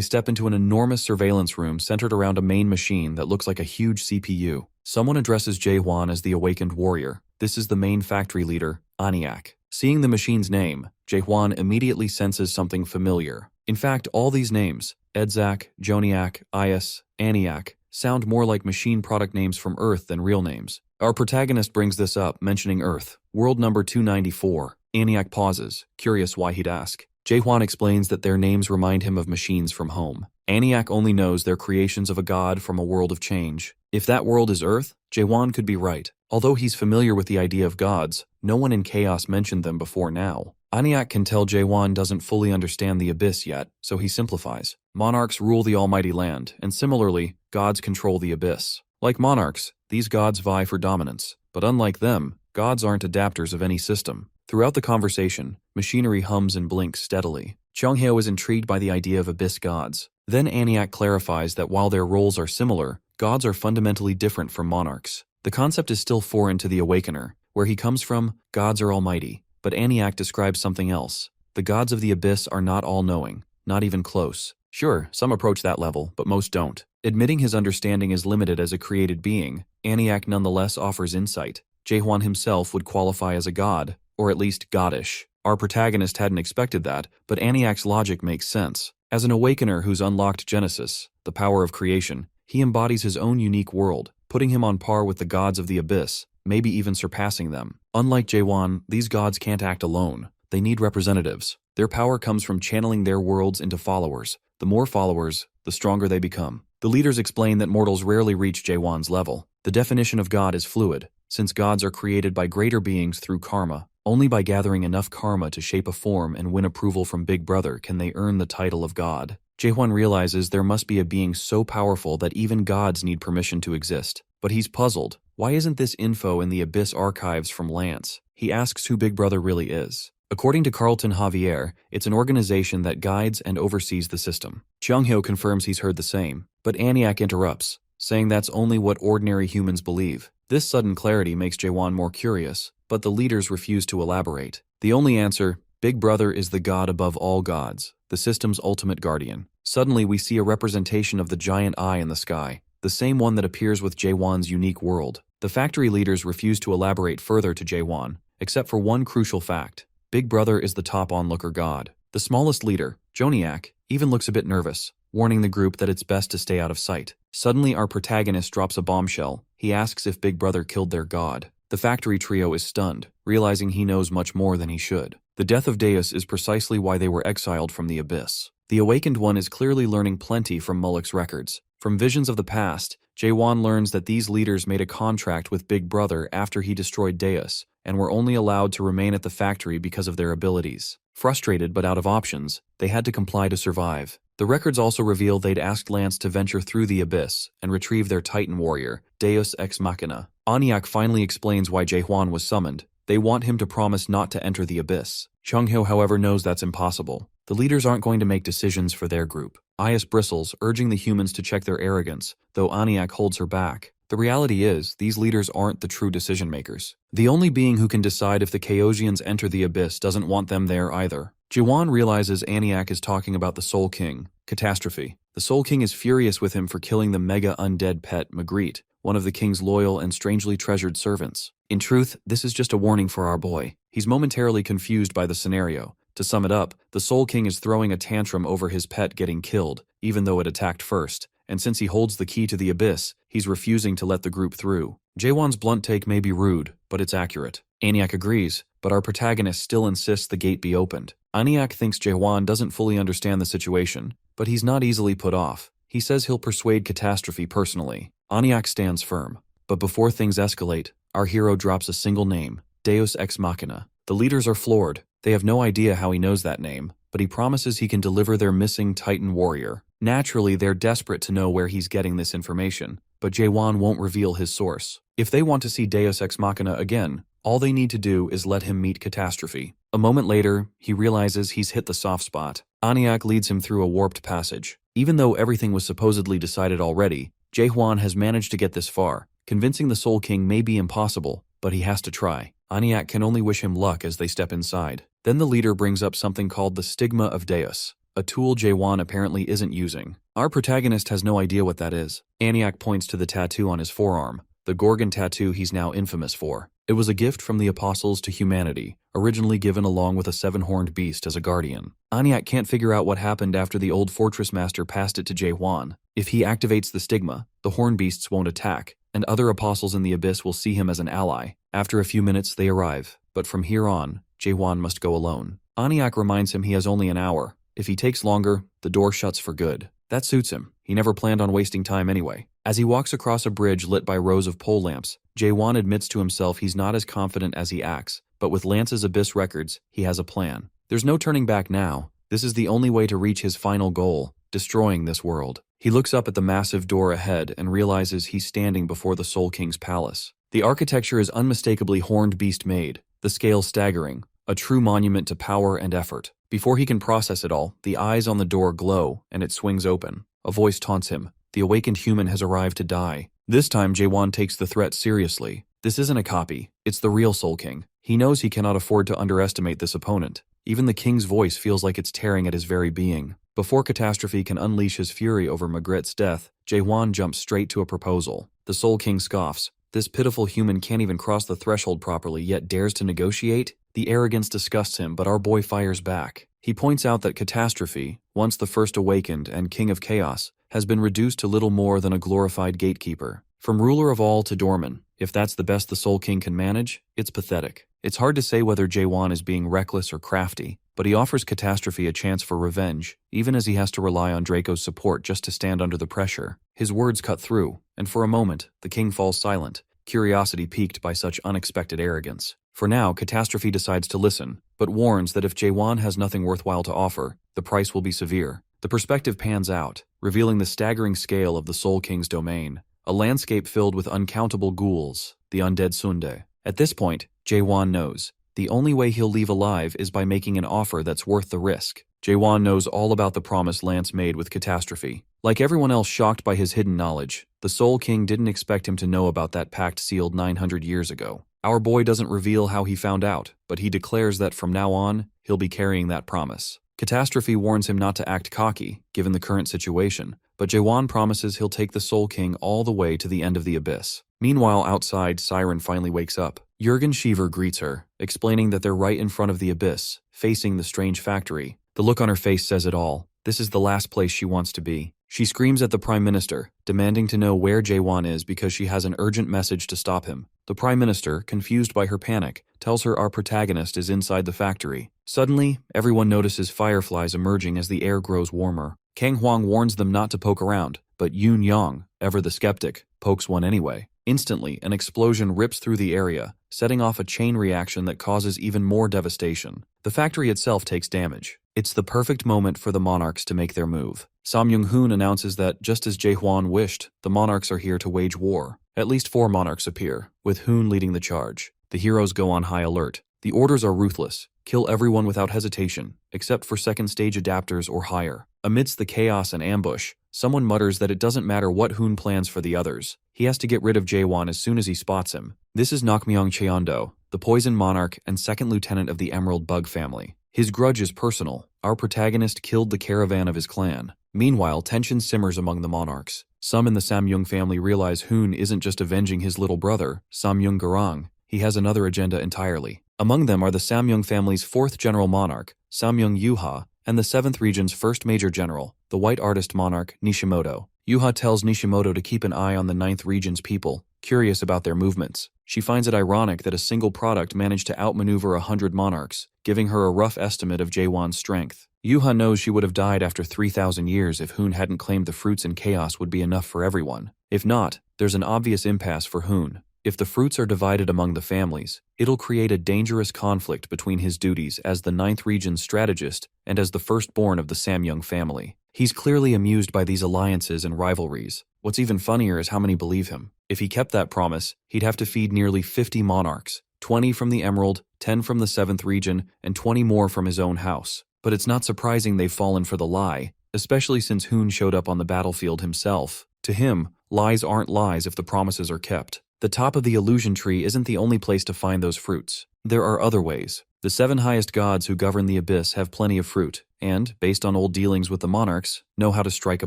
Speaker 1: step into an enormous surveillance room centered around a main machine that looks like a huge CPU. Someone addresses Jaehwan as the awakened warrior. This is the main factory leader, Aniak. Seeing the machine's name, Jaehwan immediately senses something familiar. In fact, all these names, Edzak, Joniak, Is, Aniak, sound more like machine product names from Earth than real names. Our protagonist brings this up, mentioning Earth. World number 294. Aniak pauses, curious why he'd ask. Jaehwan explains that their names remind him of machines from home. Aniak only knows they're creations of a god from a world of change. If that world is Earth, Jaehwan could be right. Although he's familiar with the idea of gods, no one in Chaos mentioned them before now. Aniak can tell Jaehwan doesn't fully understand the Abyss yet, so he simplifies. Monarchs rule the almighty land, and similarly, gods control the Abyss. Like monarchs, these gods vie for dominance. But unlike them, gods aren't adapters of any system. Throughout the conversation, machinery hums and blinks steadily. Chonghyo is intrigued by the idea of Abyss gods. Then Aniak clarifies that while their roles are similar, gods are fundamentally different from monarchs. The concept is still foreign to the Awakener. Where he comes from, gods are almighty. But Aniak describes something else. The gods of the Abyss are not all-knowing, not even close. Sure, some approach that level, but most don't. Admitting his understanding is limited as a created being, Aniak nonetheless offers insight. Jaehwan himself would qualify as a god, or at least goddish. Our protagonist hadn't expected that, but Aniak's logic makes sense. As an Awakener who's unlocked Genesis, the power of creation, he embodies his own unique world, putting him on par with the gods of the Abyss, maybe even surpassing them. Unlike Jaehwan, these gods can't act alone. They need representatives. Their power comes from channeling their worlds into followers. The more followers, the stronger they become. The leaders explain that mortals rarely reach Jaehwan's level. The definition of God is fluid. since gods are created by greater beings through karma. Only by gathering enough karma to shape a form and win approval from Big Brother can they earn the title of god. Jaehwan realizes there must be a being so powerful that even gods need permission to exist. But he's puzzled. Why isn't this info in the Abyss archives from Lance? He asks who Big Brother really is. According to Carlton Javier, it's an organization that guides and oversees the system. Cheonghyo confirms he's heard the same, but Aniak interrupts, saying that's only what ordinary humans believe. This sudden clarity makes Jaehwan more curious, but the leaders refuse to elaborate. The only answer, Big Brother is the god above all gods, the system's ultimate guardian. Suddenly we see a representation of the giant eye in the sky, the same one that appears with Jaehwan's unique world. The factory leaders refuse to elaborate further to Jaehwan, except for one crucial fact. Big Brother is the top onlooker god. The smallest leader, Joniak, even looks a bit nervous, warning the group that it's best to stay out of sight. Suddenly our protagonist drops a bombshell. He asks if Big Brother killed their god. The factory trio is stunned, realizing he knows much more than he should. The death of Deus is precisely why they were exiled from the Abyss. The Awakened One is clearly learning plenty from Mullock's records. From visions of the past, Jaehwan learns that these leaders made a contract with Big Brother after he destroyed Deus, and were only allowed to remain at the factory because of their abilities. Frustrated but out of options, they had to comply to survive. The records also reveal they'd asked Lance to venture through the Abyss and retrieve their Titan warrior, Deus Ex Machina. Aniak finally explains why Jaehwan was summoned. They want him to promise not to enter the Abyss. Cheonghyo, however, knows that's impossible. The leaders aren't going to make decisions for their group. Ayas bristles, urging the humans to check their arrogance, though Aniak holds her back. The reality is, these leaders aren't the true decision-makers. The only being who can decide if the Chaosians enter the Abyss doesn't want them there either. Jaehwan realizes Aniak is talking about the Soul King, Catastrophe. The Soul King is furious with him for killing the mega undead pet, Magritte, one of the king's loyal and strangely treasured servants. In truth, this is just a warning for our boy. He's momentarily confused by the scenario. To sum it up, the Soul King is throwing a tantrum over his pet getting killed, even though it attacked first. And since he holds the key to the Abyss, he's refusing to let the group through. Jaehwan's blunt take may be rude, but it's accurate. Aniak agrees, but our protagonist still insists the gate be opened. Aniak thinks Jaehwan doesn't fully understand the situation, but he's not easily put off. He says he'll persuade Catastrophe personally. Aniak stands firm. But before things escalate, our hero drops a single name, Deus Ex Machina. The leaders are floored. They have no idea how he knows that name, but he promises he can deliver their missing Titan warrior. Naturally, they're desperate to know where he's getting this information, but Jaehwan won't reveal his source. If they want to see Deus Ex Machina again, all they need to do is let him meet Catastrophe. A moment later, he realizes he's hit the soft spot. Aniak leads him through a warped passage. Even though everything was supposedly decided already, Jaehwan has managed to get this far. Convincing the Soul King may be impossible, but he has to try. Aniak can only wish him luck as they step inside. Then the leader brings up something called the Stigma of Deus, a tool Jaehwan apparently isn't using. Our protagonist has no idea what that is. Aniak points to the tattoo on his forearm, the Gorgon tattoo he's now infamous for. It was a gift from the apostles to humanity, originally given along with a seven-horned beast as a guardian. Aniak can't figure out what happened after the old fortress master passed it to Jaehwan. If he activates the stigma, the horn beasts won't attack, and other apostles in the Abyss will see him as an ally. After a few minutes, they arrive, but from here on, Jaehwan must go alone. Aniak reminds him he has only an hour. If he takes longer, the door shuts for good. That suits him. He never planned on wasting time anyway. As he walks across a bridge lit by rows of pole lamps, Jaehwan admits to himself he's not as confident as he acts, but with Lance's Abyss records, he has a plan. There's no turning back now. This is the only way to reach his final goal, destroying this world. He looks up at the massive door ahead and realizes he's standing before the Soul King's palace. The architecture is unmistakably horned beast made, the scale staggering, a true monument to power and effort. Before he can process it all, the eyes on the door glow and it swings open. A voice taunts him. The awakened human has arrived to die. This time, Jaehwan takes the threat seriously. This isn't a copy. It's the real Soul King. He knows he cannot afford to underestimate this opponent. Even the king's voice feels like it's tearing at his very being. Before Catastrophe can unleash his fury over Magritte's death, Jaehwan jumps straight to a proposal. The Soul King scoffs. This pitiful human can't even cross the threshold properly, yet dares to negotiate? The arrogance disgusts him, but our boy fires back. He points out that Catastrophe, once the first awakened and king of chaos, has been reduced to little more than a glorified gatekeeper. From ruler of all to doorman, if that's the best the Soul King can manage, it's pathetic. It's hard to say whether Jaehwan is being reckless or crafty, but he offers Catastrophe a chance for revenge, even as he has to rely on Draco's support just to stand under the pressure. His words cut through, and for a moment, the king falls silent. curiosity piqued by such unexpected arrogance. For now, Catastrophe decides to listen, but warns that if Jaewon has nothing worthwhile to offer, the price will be severe. The perspective pans out, revealing the staggering scale of the Soul King's domain, a landscape filled with uncountable ghouls, the undead Sunde. At this point, Jaewon knows. The only way he'll leave alive is by making an offer that's worth the risk. Jaewon knows all about the promise Lance made with Catastrophe. Like everyone else shocked by his hidden knowledge, the Soul King didn't expect him to know about that pact sealed 900 years ago. Our boy doesn't reveal how he found out, but he declares that from now on, he'll be carrying that promise. Catastrophe warns him not to act cocky, given the current situation, but Jaewon promises he'll take the Soul King all the way to the end of the abyss. Meanwhile, outside, Siren finally wakes up. Jurgen Sheaver greets her, explaining that they're right in front of the abyss, facing the strange factory. The look on her face says it all. This is the last place she wants to be. She screams at the Prime Minister, demanding to know where Jaewon is because she has an urgent message to stop him. The Prime Minister, confused by her panic, tells her our protagonist is inside the factory. Suddenly, everyone notices fireflies emerging as the air grows warmer. Kang Hwang warns them not to poke around, but Yoon Young, ever the skeptic, pokes one anyway. Instantly, an explosion rips through the area, setting off a chain reaction that causes even more devastation. The factory itself takes damage. It's the perfect moment for the monarchs to make their move. Sam Young-hoon announces that, just as Jae-hwan wished, the monarchs are here to wage war. At least 4 monarchs appear, with Hoon leading the charge. The heroes go on high alert. The orders are ruthless. Kill everyone without hesitation, except for second-stage adapters or higher. Amidst the chaos and ambush, someone mutters that it doesn't matter what Hoon plans for the others. He has to get rid of Jaewon as soon as he spots him. This is Nakmyeong Cheondo, the Poison Monarch and second lieutenant of the Emerald Bug family. His grudge is personal. Our protagonist killed the caravan of his clan. Meanwhile, tension simmers among the monarchs. Some in the Samyung family realize Hoon isn't just avenging his little brother, Samyung Garang. He has another agenda entirely. Among them are the Samyung family's 4th general monarch, Samyung Yuha, and the 7th region's first major general, the white artist monarch, Nishimoto. Yuha tells Nishimoto to keep an eye on the 9th region's people, curious about their movements. She finds it ironic that a single product managed to outmaneuver 100 monarchs, giving her a rough estimate of Jaewon's strength. Yuha knows she would have died after 3,000 years if Hoon hadn't claimed the fruits and chaos would be enough for everyone. If not, there's an obvious impasse for Hoon. If the fruits are divided among the families, it'll create a dangerous conflict between his duties as the 9th region's strategist and as the firstborn of the Samyung family. He's clearly amused by these alliances and rivalries. What's even funnier is how many believe him. If he kept that promise, he'd have to feed nearly 50 monarchs, 20 from the Emerald, 10 from the 7th region, and 20 more from his own house. But it's not surprising they've fallen for the lie, especially since Hoon showed up on the battlefield himself. To him, lies aren't lies if the promises are kept. The top of the illusion tree isn't the only place to find those fruits. There are other ways. The 7 highest gods who govern the abyss have plenty of fruit, and, based on old dealings with the monarchs, know how to strike a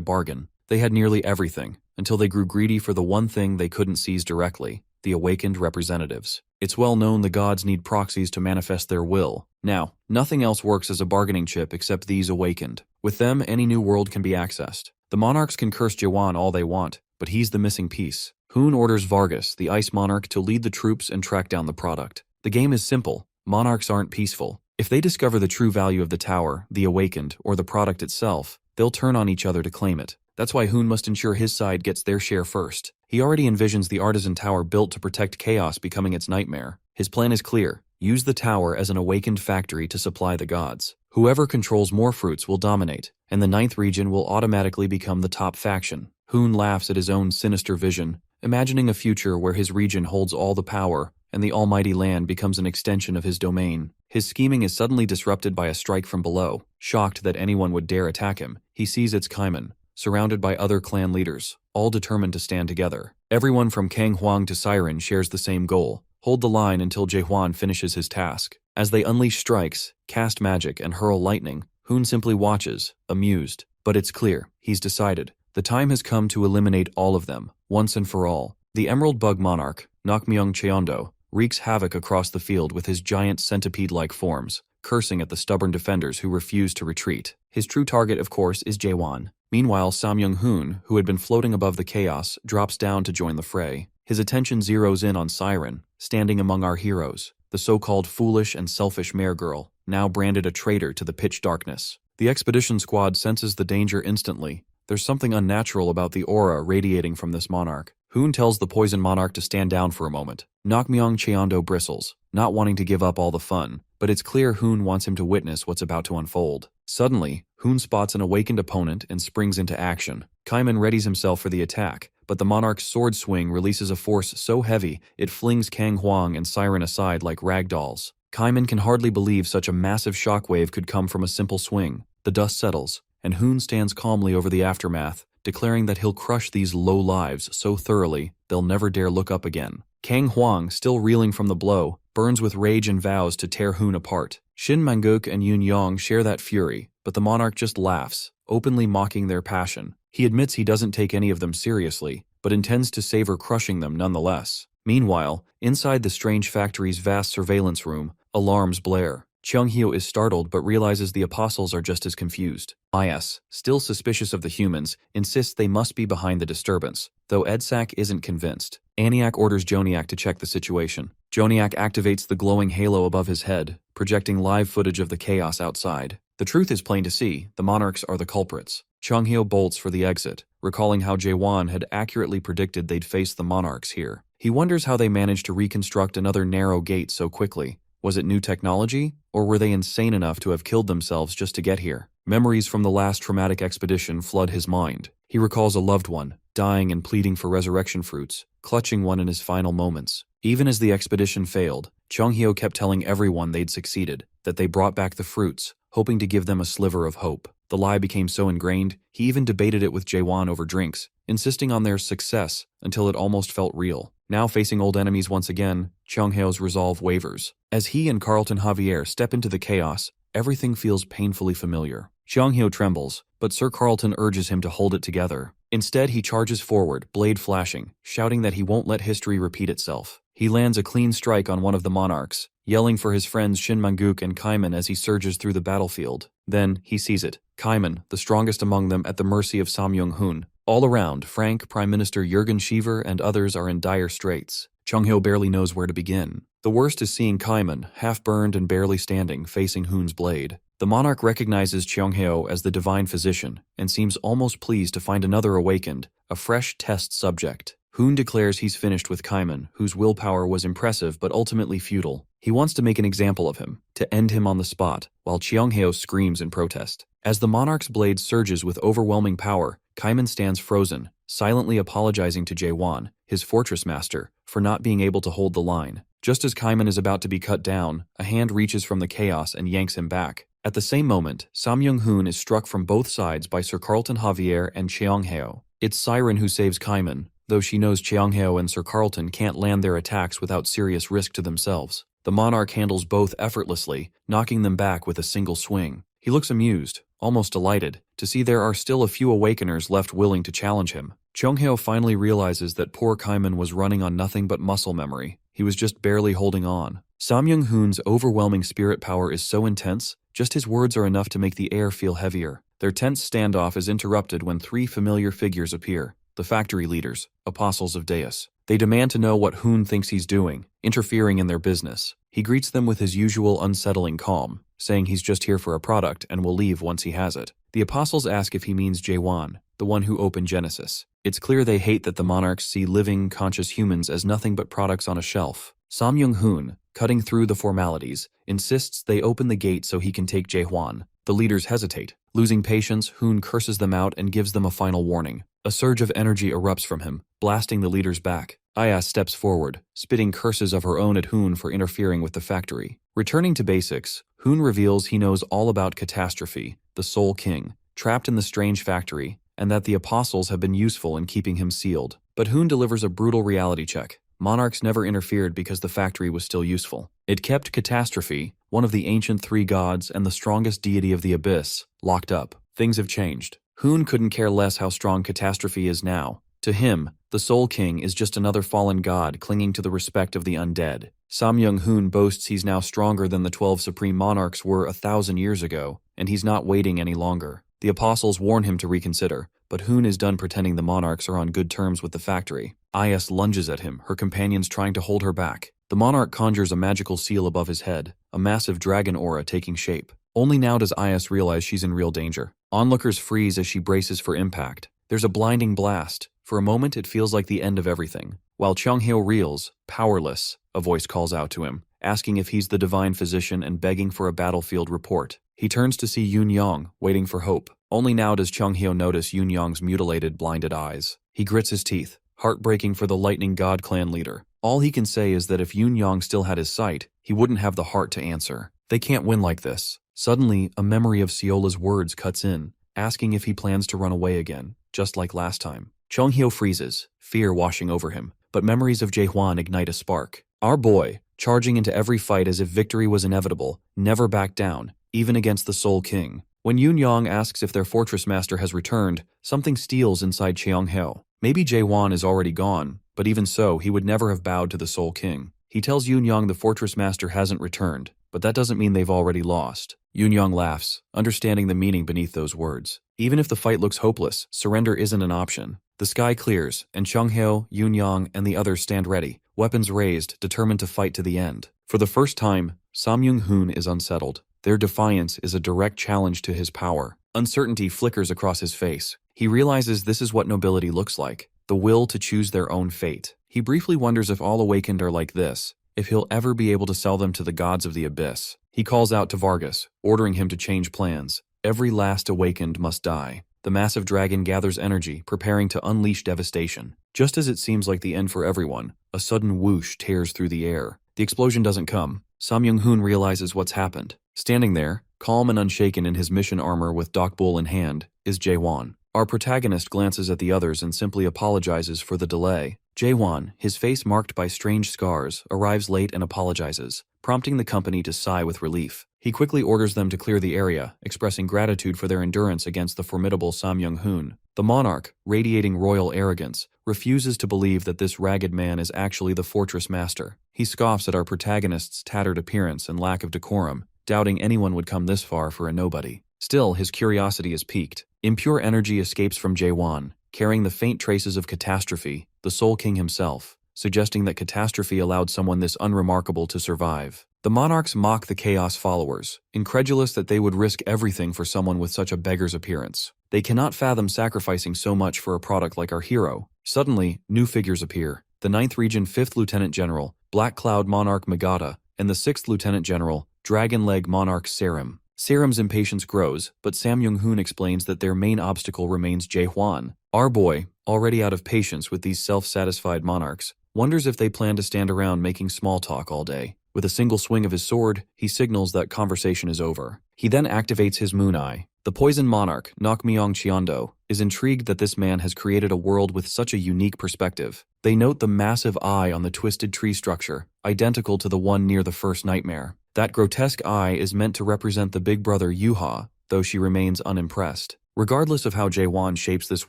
Speaker 1: bargain. They had nearly everything, until they grew greedy for the one thing they couldn't seize directly, the awakened representatives. It's well known the gods need proxies to manifest their will. Now, nothing else works as a bargaining chip except these awakened. With them, any new world can be accessed. The monarchs can curse Jaewon all they want, but he's the missing piece. Hoon orders Vargas, the Ice Monarch, to lead the troops and track down the product. The game is simple. Monarchs aren't peaceful. If they discover the true value of the tower, the awakened, or the product itself, they'll turn on each other to claim it. That's why Hoon must ensure his side gets their share first. He already envisions the artisan tower built to protect chaos becoming its nightmare. His plan is clear. Use the tower as an awakened factory to supply the gods. Whoever controls more fruits will dominate, and the 9th region will automatically become the top faction. Hoon laughs at his own sinister vision, imagining a future where his region holds all the power and the almighty land becomes an extension of his domain. His scheming is suddenly disrupted by a strike from below. Shocked that anyone would dare attack him, he sees it's Kaiman, surrounded by other clan leaders, all determined to stand together. Everyone from Kang Hwang to Siren shares the same goal: hold the line until Jaehwan finishes his task. As they unleash strikes, cast magic, and hurl lightning, Hoon simply watches, amused. But it's clear, he's decided. The time has come to eliminate all of them, once and for all. The Emerald Bug Monarch, Nakmyeong Cheondo, wreaks havoc across the field with his giant centipede-like forms, cursing at the stubborn defenders who refuse to retreat. His true target, of course, is Jaewon. Meanwhile, Samyung-hoon, who had been floating above the chaos, drops down to join the fray. His attention zeroes in on Siren, standing among our heroes, the so-called foolish and selfish mare girl, now branded a traitor to the pitch darkness. The expedition squad senses the danger instantly. There's something unnatural about the aura radiating from this monarch. Hoon tells the poison monarch to stand down for a moment. Nakmyong Cheondo bristles, not wanting to give up all the fun, but it's clear Hoon wants him to witness what's about to unfold. Suddenly, Hoon spots an awakened opponent and springs into action. Kaiman readies himself for the attack, but the monarch's sword swing releases a force so heavy it flings Kang Huang and Siren aside like rag dolls. Kaiman can hardly believe such a massive shockwave could come from a simple swing. The dust settles, and Hoon stands calmly over the aftermath, declaring that he'll crush these low lives so thoroughly they'll never dare look up again. Kang Huang, still reeling from the blow, burns with rage and vows to tear Hoon apart. Shin Manguk and Yun Yong share that fury, but the monarch just laughs, openly mocking their passion. He admits he doesn't take any of them seriously, but intends to savor crushing them nonetheless. Meanwhile, inside the strange factory's vast surveillance room, alarms blare. Cheonghyo is startled but realizes the apostles are just as confused. IS, still suspicious of the humans, insists they must be behind the disturbance, though Edsak isn't convinced. Aniak orders Joniak to check the situation. Joniak activates the glowing halo above his head, projecting live footage of the chaos outside. The truth is plain to see, the monarchs are the culprits. Cheonghyo bolts for the exit, recalling how Jaewon had accurately predicted they'd face the monarchs here. He wonders how they managed to reconstruct another narrow gate so quickly. Was it new technology, or were they insane enough to have killed themselves just to get here? Memories from the last traumatic expedition flood his mind. He recalls a loved one, dying and pleading for resurrection fruits, clutching one in his final moments. Even as the expedition failed, Cheonghyo kept telling everyone they'd succeeded, that they brought back the fruits, hoping to give them a sliver of hope. The lie became so ingrained, he even debated it with Jaewon over drinks, insisting on their success until it almost felt real. Now facing old enemies once again, Cheonghyo's resolve wavers. As he and Carlton Javier step into the chaos, everything feels painfully familiar. Cheonghyo trembles, but Sir Carlton urges him to hold it together. Instead, he charges forward, blade flashing, shouting that he won't let history repeat itself. He lands a clean strike on one of the monarchs, yelling for his friends Shin Manguk and Kaiman as he surges through the battlefield. Then, he sees it. Kaiman, the strongest among them, at the mercy of Samyong-hoon. All around, Frank, Prime Minister Jürgen Schiever, and others are in dire straits. Cheonghyo barely knows where to begin. The worst is seeing Kaiman, half-burned and barely standing, facing Hoon's blade. The monarch recognizes Cheonghyo as the divine physician, and seems almost pleased to find another awakened, a fresh test subject. Hoon declares he's finished with Kaiman, whose willpower was impressive but ultimately futile. He wants to make an example of him, to end him on the spot, while Cheonghyo screams in protest. As the monarch's blade surges with overwhelming power, Kaiman stands frozen, silently apologizing to Jaewon, his fortress master, for not being able to hold the line. Just as Kaiman is about to be cut down, a hand reaches from the chaos and yanks him back. At the same moment, Samyong-hoon is struck from both sides by Sir Carlton Javier and Cheonghyo. It's Siren who saves Kaiman, though she knows Cheonghyo and Sir Carlton can't land their attacks without serious risk to themselves. The monarch handles both effortlessly, knocking them back with a single swing. He looks amused, almost delighted, to see there are still a few awakeners left willing to challenge him. Cheonghyo finally realizes that poor Kaiman was running on nothing but muscle memory. He was just barely holding on. Samyong-hoon's overwhelming spirit power is so intense, just his words are enough to make the air feel heavier. Their tense standoff is interrupted when three familiar figures appear. The factory leaders, apostles of Deus. They demand to know what Hoon thinks he's doing, interfering in their business. He greets them with his usual unsettling calm, saying he's just here for a product and will leave once he has it. The apostles ask if he means Jaewon, the one who opened Genesis. It's clear they hate that the monarchs see living, conscious humans as nothing but products on a shelf. Samyong-hoon, cutting through the formalities, insists they open the gate so he can take Jaewon. The leaders hesitate. Losing patience, Hoon curses them out and gives them a final warning. A surge of energy erupts from him, blasting the leaders back. Aya steps forward, spitting curses of her own at Hoon for interfering with the factory. Returning to basics, Hoon reveals he knows all about Catastrophe, the Soul King, trapped in the strange factory, and that the apostles have been useful in keeping him sealed. But Hoon delivers a brutal reality check. Monarchs never interfered because the factory was still useful. It kept Catastrophe, one of the ancient three gods and the strongest deity of the abyss, locked up. Things have changed. Hoon couldn't care less how strong Catastrophe is now. To him, the Soul King is just another fallen god clinging to the respect of the undead. Samyong-hoon boasts he's now stronger than the 12 supreme monarchs were 1,000 years ago, and he's not waiting any longer. The apostles warn him to reconsider, but Hoon is done pretending the monarchs are on good terms with the factory. Is lunges at him, her companions trying to hold her back. The monarch conjures a magical seal above his head, a massive dragon aura taking shape. Only now does Is realize she's in real danger. Onlookers freeze as she braces for impact. There's a blinding blast, For a moment, it feels like the end of everything. While Chonghyo reels, powerless, a voice calls out to him, asking if he's the divine physician and begging for a battlefield report. He turns to see Yun Yang, waiting for hope. Only now does Chonghyo notice Yun Yang's mutilated, blinded eyes. He grits his teeth, heartbreaking for the Lightning God clan leader. All he can say is that if Yun Yang still had his sight, he wouldn't have the heart to answer. They can't win like this. Suddenly, a memory of Siola's words cuts in, asking if he plans to run away again, just like last time. Chonghyo freezes, fear washing over him, but memories of Jaehwan ignite a spark. Our boy, charging into every fight as if victory was inevitable, never backed down, even against the Soul King. When Yun Yang asks if their fortress master has returned, something steals inside Cheonghyo. Maybe Jaehwan is already gone, but even so, he would never have bowed to the Soul King. He tells Yun Yang the fortress master hasn't returned, but that doesn't mean they've already lost. Yun Yang laughs, understanding the meaning beneath those words. Even if the fight looks hopeless, surrender isn't an option. The sky clears, and Chonghyo, Yun Yang, and the others stand ready, weapons raised, determined to fight to the end. For the first time, Samyung-hoon is unsettled. Their defiance is a direct challenge to his power. Uncertainty flickers across his face. He realizes this is what nobility looks like, the will to choose their own fate. He briefly wonders if all awakened are like this, if he'll ever be able to sell them to the gods of the abyss. He calls out to Vargas, ordering him to change plans. Every last awakened must die. The massive dragon gathers energy, preparing to unleash devastation. Just as it seems like the end for everyone, a sudden whoosh tears through the air. The explosion doesn't come. Samyung-hoon realizes what's happened. Standing there, calm and unshaken in his mission armor with Dokbul in hand, is Jaehwan. Our protagonist glances at the others and simply apologizes for the delay. Jaehwan, his face marked by strange scars, arrives late and apologizes, prompting the company to sigh with relief. He quickly orders them to clear the area, expressing gratitude for their endurance against the formidable Samyung-hoon. The monarch, radiating royal arrogance, refuses to believe that this ragged man is actually the fortress master. He scoffs at our protagonist's tattered appearance and lack of decorum, doubting anyone would come this far for a nobody. Still, his curiosity is piqued. Impure energy escapes from Jaehwan, carrying the faint traces of catastrophe, the Soul King himself, suggesting that catastrophe allowed someone this unremarkable to survive. The monarchs mock the Chaos followers, incredulous that they would risk everything for someone with such a beggar's appearance. They cannot fathom sacrificing so much for a product like our hero. Suddenly, new figures appear. The 9th Region 5th Lieutenant General, Black Cloud Monarch Magada, and the 6th Lieutenant General, Dragon Leg Monarch Serim. Serim's impatience grows, but Samyung-hoon explains that their main obstacle remains Jaehwan. Our boy, already out of patience with these self-satisfied monarchs, wonders if they plan to stand around making small talk all day. With a single swing of his sword, he signals that conversation is over. He then activates his moon eye. The poison monarch, Nakmyeong Cheondo, is intrigued that this man has created a world with such a unique perspective. They note the massive eye on the twisted tree structure, identical to the one near the first nightmare. That grotesque eye is meant to represent the big brother Yuha, though she remains unimpressed. Regardless of how Jaehwan shapes this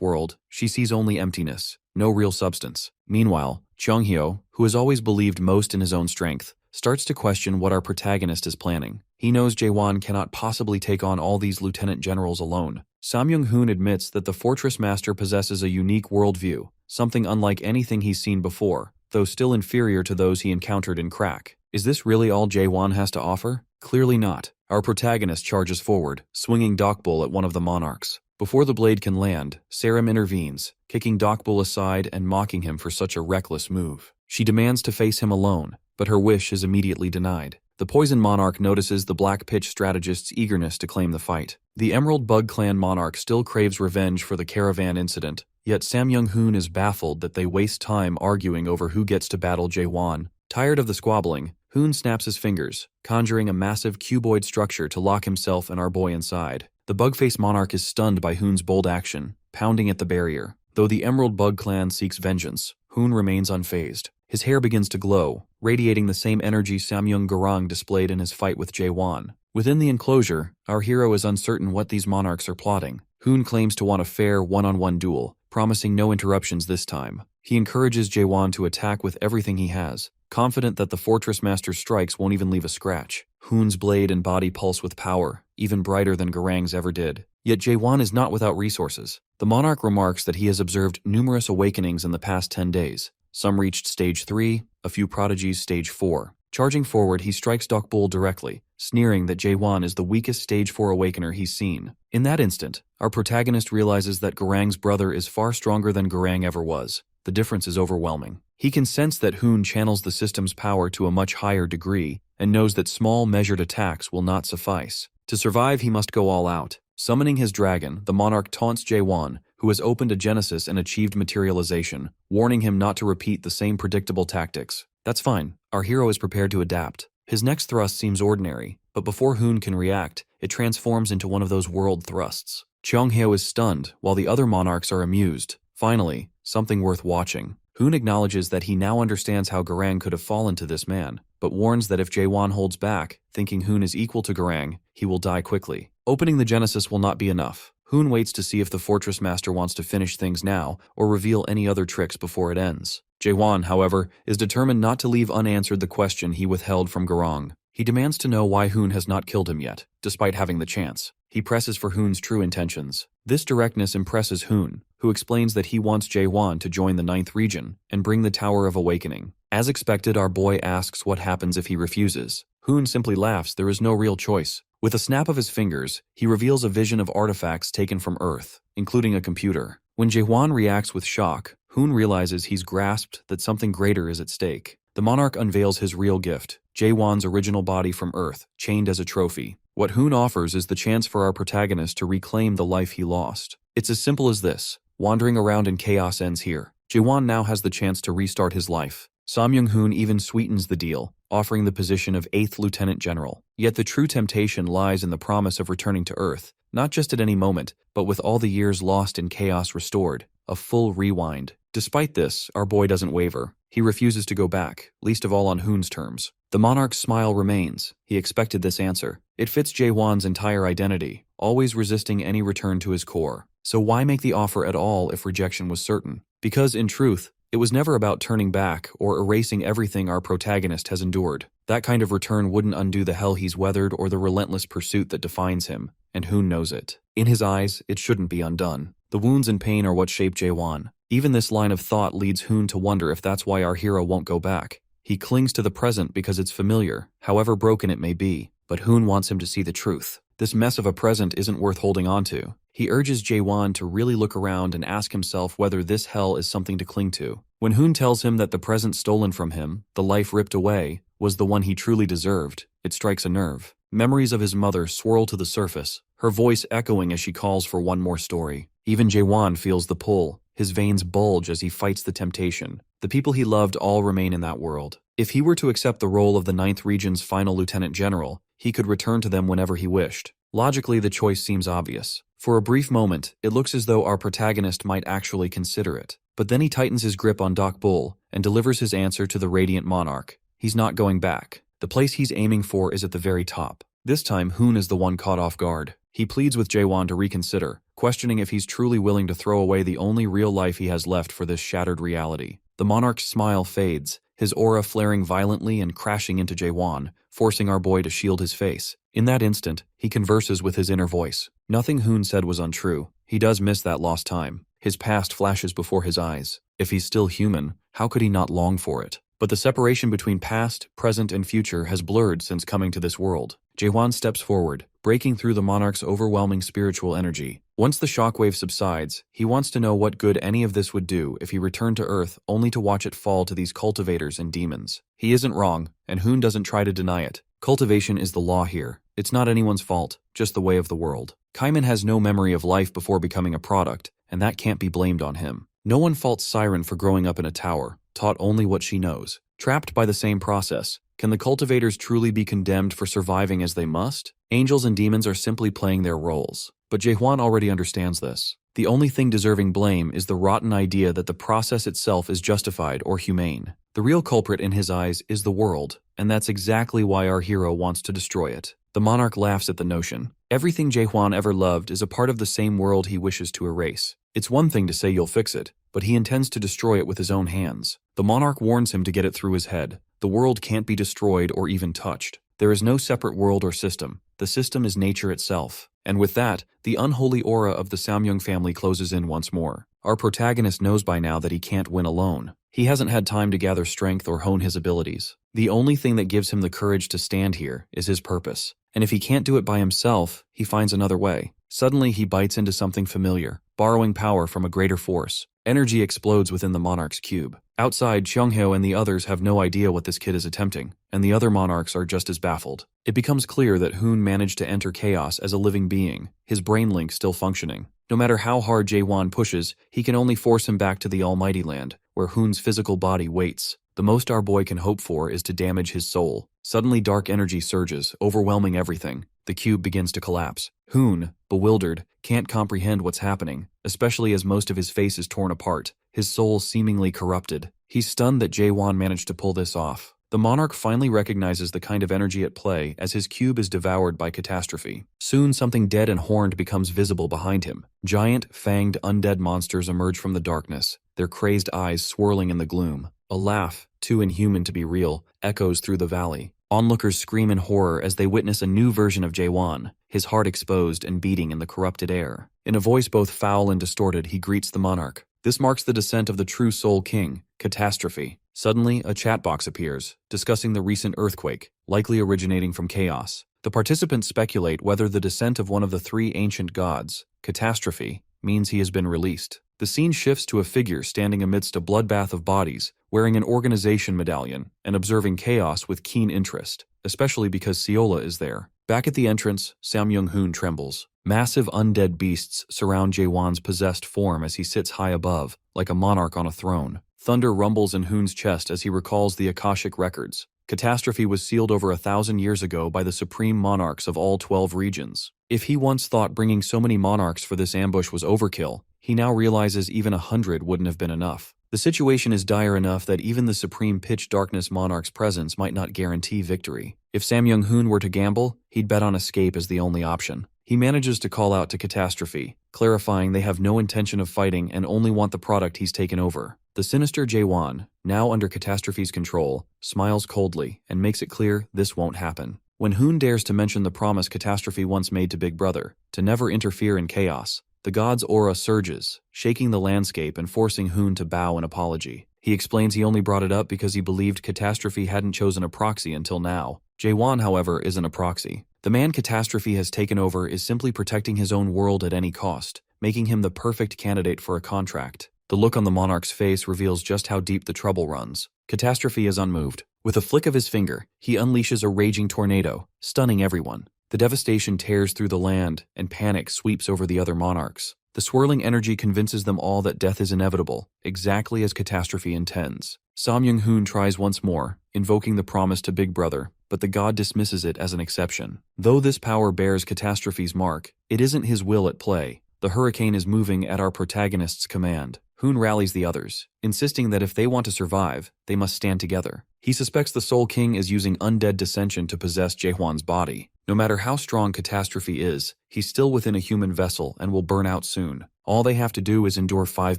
Speaker 1: world, she sees only emptiness, no real substance. Meanwhile, Chonghyo, who has always believed most in his own strength, starts to question what our protagonist is planning. He knows Jaehwan cannot possibly take on all these lieutenant generals alone. Samyung-hoon admits that the fortress master possesses a unique worldview, something unlike anything he's seen before, though still inferior to those he encountered in Crack. Is this really all Jaehwan has to offer? Clearly not. Our protagonist charges forward, swinging Dokbul at one of the monarchs. Before the blade can land, Serim intervenes, kicking Dokbul aside and mocking him for such a reckless move. She demands to face him alone, but her wish is immediately denied. The Poison Monarch notices the Black Pitch strategist's eagerness to claim the fight. The Emerald Bug Clan monarch still craves revenge for the caravan incident, yet Samyung-hoon is baffled that they waste time arguing over who gets to battle Jaehwan. Tired of the squabbling, Hoon snaps his fingers, conjuring a massive cuboid structure to lock himself and our boy inside. The Bugface Monarch is stunned by Hoon's bold action, pounding at the barrier. Though the Emerald Bug Clan seeks vengeance, Hoon remains unfazed. His hair begins to glow, radiating the same energy Samyung Garang displayed in his fight with Jaehwan. Within the enclosure, our hero is uncertain what these monarchs are plotting. Hoon claims to want a fair one-on-one duel, promising no interruptions this time. He encourages Jaehwan to attack with everything he has, confident that the Fortress Master's strikes won't even leave a scratch. Hoon's blade and body pulse with power, even brighter than Garang's ever did. Yet Jaehwan is not without resources. The monarch remarks that he has observed numerous awakenings in the past 10 days. Some reached stage 3, a few prodigies stage 4. Charging forward, he strikes Dokbul directly, sneering that Jaewon is the weakest stage 4 awakener he's seen. In that instant, our protagonist realizes that Garang's brother is far stronger than Garang ever was. The difference is overwhelming. He can sense that Hoon channels the system's power to a much higher degree and knows that small, measured attacks will not suffice. To survive, he must go all out. Summoning his dragon, the monarch taunts Jaewon, who has opened a genesis and achieved materialization, warning him not to repeat the same predictable tactics. That's fine. Our hero is prepared to adapt. His next thrust seems ordinary, but before Hoon can react, it transforms into one of those world thrusts. Cheonghyo is stunned, while the other monarchs are amused. Finally, something worth watching. Hoon acknowledges that he now understands how Garang could have fallen to this man, but warns that if Jaewon holds back, thinking Hoon is equal to Garang, he will die quickly. Opening the Genesis will not be enough. Hoon waits to see if the Fortress Master wants to finish things now or reveal any other tricks before it ends. Jaewon, however, is determined not to leave unanswered the question he withheld from Garang. He demands to know why Hoon has not killed him yet, despite having the chance. He presses for Hoon's true intentions. This directness impresses Hoon, who explains that he wants Jaewon to join the 9th region and bring the Tower of Awakening. As expected, our boy asks what happens if he refuses. Hoon simply laughs. There is no real choice. With a snap of his fingers, he reveals a vision of artifacts taken from Earth, including a computer. When Jaewon reacts with shock, Hoon realizes he's grasped that something greater is at stake. The monarch unveils his real gift, Jaewon's original body from Earth, chained as a trophy. What Hoon offers is the chance for our protagonist to reclaim the life he lost. It's as simple as this. Wandering around in chaos ends here. Jaewon now has the chance to restart his life. Samyung-hoon even sweetens the deal, offering the position of 8th Lieutenant General. Yet the true temptation lies in the promise of returning to Earth, not just at any moment, but with all the years lost in chaos restored. A full rewind. Despite this, our boy doesn't waver. He refuses to go back, least of all on Hoon's terms. The monarch's smile remains. He expected this answer. It fits Jaewon's entire identity, always resisting any return to his core. So why make the offer at all if rejection was certain? Because, in truth, it was never about turning back or erasing everything our protagonist has endured. That kind of return wouldn't undo the hell he's weathered or the relentless pursuit that defines him, and Hoon knows it. In his eyes, it shouldn't be undone. The wounds and pain are what shape Jaewon. Even this line of thought leads Hoon to wonder if that's why our hero won't go back. He clings to the present because it's familiar, however broken it may be, but Hoon wants him to see the truth. This mess of a present isn't worth holding on to. He urges Jaewon to really look around and ask himself whether this hell is something to cling to. When Hoon tells him that the present stolen from him, the life ripped away, was the one he truly deserved, it strikes a nerve. Memories of his mother swirl to the surface, her voice echoing as she calls for one more story. Even Jaewon feels the pull. His veins bulge as he fights the temptation. The people he loved all remain in that world. If he were to accept the role of the 9th Region's final Lieutenant General, he could return to them whenever he wished. Logically, the choice seems obvious. For a brief moment, it looks as though our protagonist might actually consider it. But then he tightens his grip on Dokbul and delivers his answer to the Radiant Monarch. He's not going back. The place he's aiming for is at the very top. This time, Hoon is the one caught off guard. He pleads with Jaewon to reconsider, questioning if he's truly willing to throw away the only real life he has left for this shattered reality. The monarch's smile fades, his aura flaring violently and crashing into Jaewon, forcing our boy to shield his face. In that instant, he converses with his inner voice. Nothing Hoon said was untrue. He does miss that lost time. His past flashes before his eyes. If he's still human, how could he not long for it? But the separation between past, present, and future has blurred since coming to this world. Jaewon steps forward, breaking through the monarch's overwhelming spiritual energy. Once the shockwave subsides, he wants to know what good any of this would do if he returned to Earth only to watch it fall to these cultivators and demons. He isn't wrong, and Hoon doesn't try to deny it. Cultivation is the law here. It's not anyone's fault, just the way of the world. Kaiman has no memory of life before becoming a product, and that can't be blamed on him. No one faults Siren for growing up in a tower, taught only what she knows. Trapped by the same process, can the cultivators truly be condemned for surviving as they must? Angels and demons are simply playing their roles. But Jaewon already understands this. The only thing deserving blame is the rotten idea that the process itself is justified or humane. The real culprit in his eyes is the world, and that's exactly why our hero wants to destroy it. The monarch laughs at the notion. Everything Jaewon ever loved is a part of the same world he wishes to erase. It's one thing to say you'll fix it, but he intends to destroy it with his own hands. The monarch warns him to get it through his head. The world can't be destroyed or even touched. There is no separate world or system. The system is nature itself. And with that, the unholy aura of the Samyung family closes in once more. Our protagonist knows by now that he can't win alone. He hasn't had time to gather strength or hone his abilities. The only thing that gives him the courage to stand here is his purpose. And if he can't do it by himself, he finds another way. Suddenly, he bites into something familiar, borrowing power from a greater force. Energy explodes within the monarch's cube. Outside, Xianghao and the others have no idea what this kid is attempting, and the other monarchs are just as baffled. It becomes clear that Hoon managed to enter chaos as a living being, his brain link still functioning. No matter how hard Jaewon pushes, he can only force him back to the Almighty Land, where Hoon's physical body waits. The most our boy can hope for is to damage his soul. Suddenly, dark energy surges, overwhelming everything. The cube begins to collapse. Hoon, bewildered, can't comprehend what's happening, especially as most of his face is torn apart, his soul seemingly corrupted. He's stunned that Jaewon managed to pull this off. The monarch finally recognizes the kind of energy at play as his cube is devoured by catastrophe. Soon, something dead and horned becomes visible behind him. Giant, fanged, undead monsters emerge from the darkness, their crazed eyes swirling in the gloom. A laugh, too inhuman to be real, echoes through the valley. Onlookers scream in horror as they witness a new version of Jaewon, his heart exposed and beating in the corrupted air. In a voice both foul and distorted, he greets the monarch. This marks the descent of the true Soul King, Catastrophe. Suddenly, a chat box appears, discussing the recent earthquake, likely originating from chaos. The participants speculate whether the descent of one of the three ancient gods, Catastrophe, means he has been released. The scene shifts to a figure standing amidst a bloodbath of bodies, wearing an organization medallion, and observing chaos with keen interest, especially because Seola is there. Back at the entrance, Samyung-hoon trembles. Massive undead beasts surround Jaewon's possessed form as he sits high above, like a monarch on a throne. Thunder rumbles in Hoon's chest as he recalls the Akashic records. Catastrophe was sealed over 1,000 years ago by the supreme monarchs of all 12 regions. If he once thought bringing so many monarchs for this ambush was overkill, he now realizes even 100 wouldn't have been enough. The situation is dire enough that even the supreme pitch darkness monarch's presence might not guarantee victory. If Samyung-hoon were to gamble, he'd bet on escape as the only option. He manages to call out to Catastrophe, clarifying they have no intention of fighting and only want the product he's taken over. The sinister Jaewon, now under Catastrophe's control, smiles coldly and makes it clear this won't happen. When Hoon dares to mention the promise Catastrophe once made to Big Brother, to never interfere in chaos, the god's aura surges, shaking the landscape and forcing Hoon to bow in apology. He explains he only brought it up because he believed Catastrophe hadn't chosen a proxy until now. Jaewon, however, isn't a proxy. The man Catastrophe has taken over is simply protecting his own world at any cost, making him the perfect candidate for a contract. The look on the monarch's face reveals just how deep the trouble runs. Catastrophe is unmoved. With a flick of his finger, he unleashes a raging tornado, stunning everyone. The devastation tears through the land, and panic sweeps over the other monarchs. The swirling energy convinces them all that death is inevitable, exactly as Catastrophe intends. Samyung-hoon tries once more, invoking the promise to Big Brother, but the god dismisses it as an exception. Though this power bears Catastrophe's mark, it isn't his will at play. The hurricane is moving at our protagonist's command. Hoon rallies the others, insisting that if they want to survive, they must stand together. He suspects the Soul King is using undead dissension to possess Jaehwan's body. No matter how strong Catastrophe is, he's still within a human vessel and will burn out soon. All they have to do is endure 5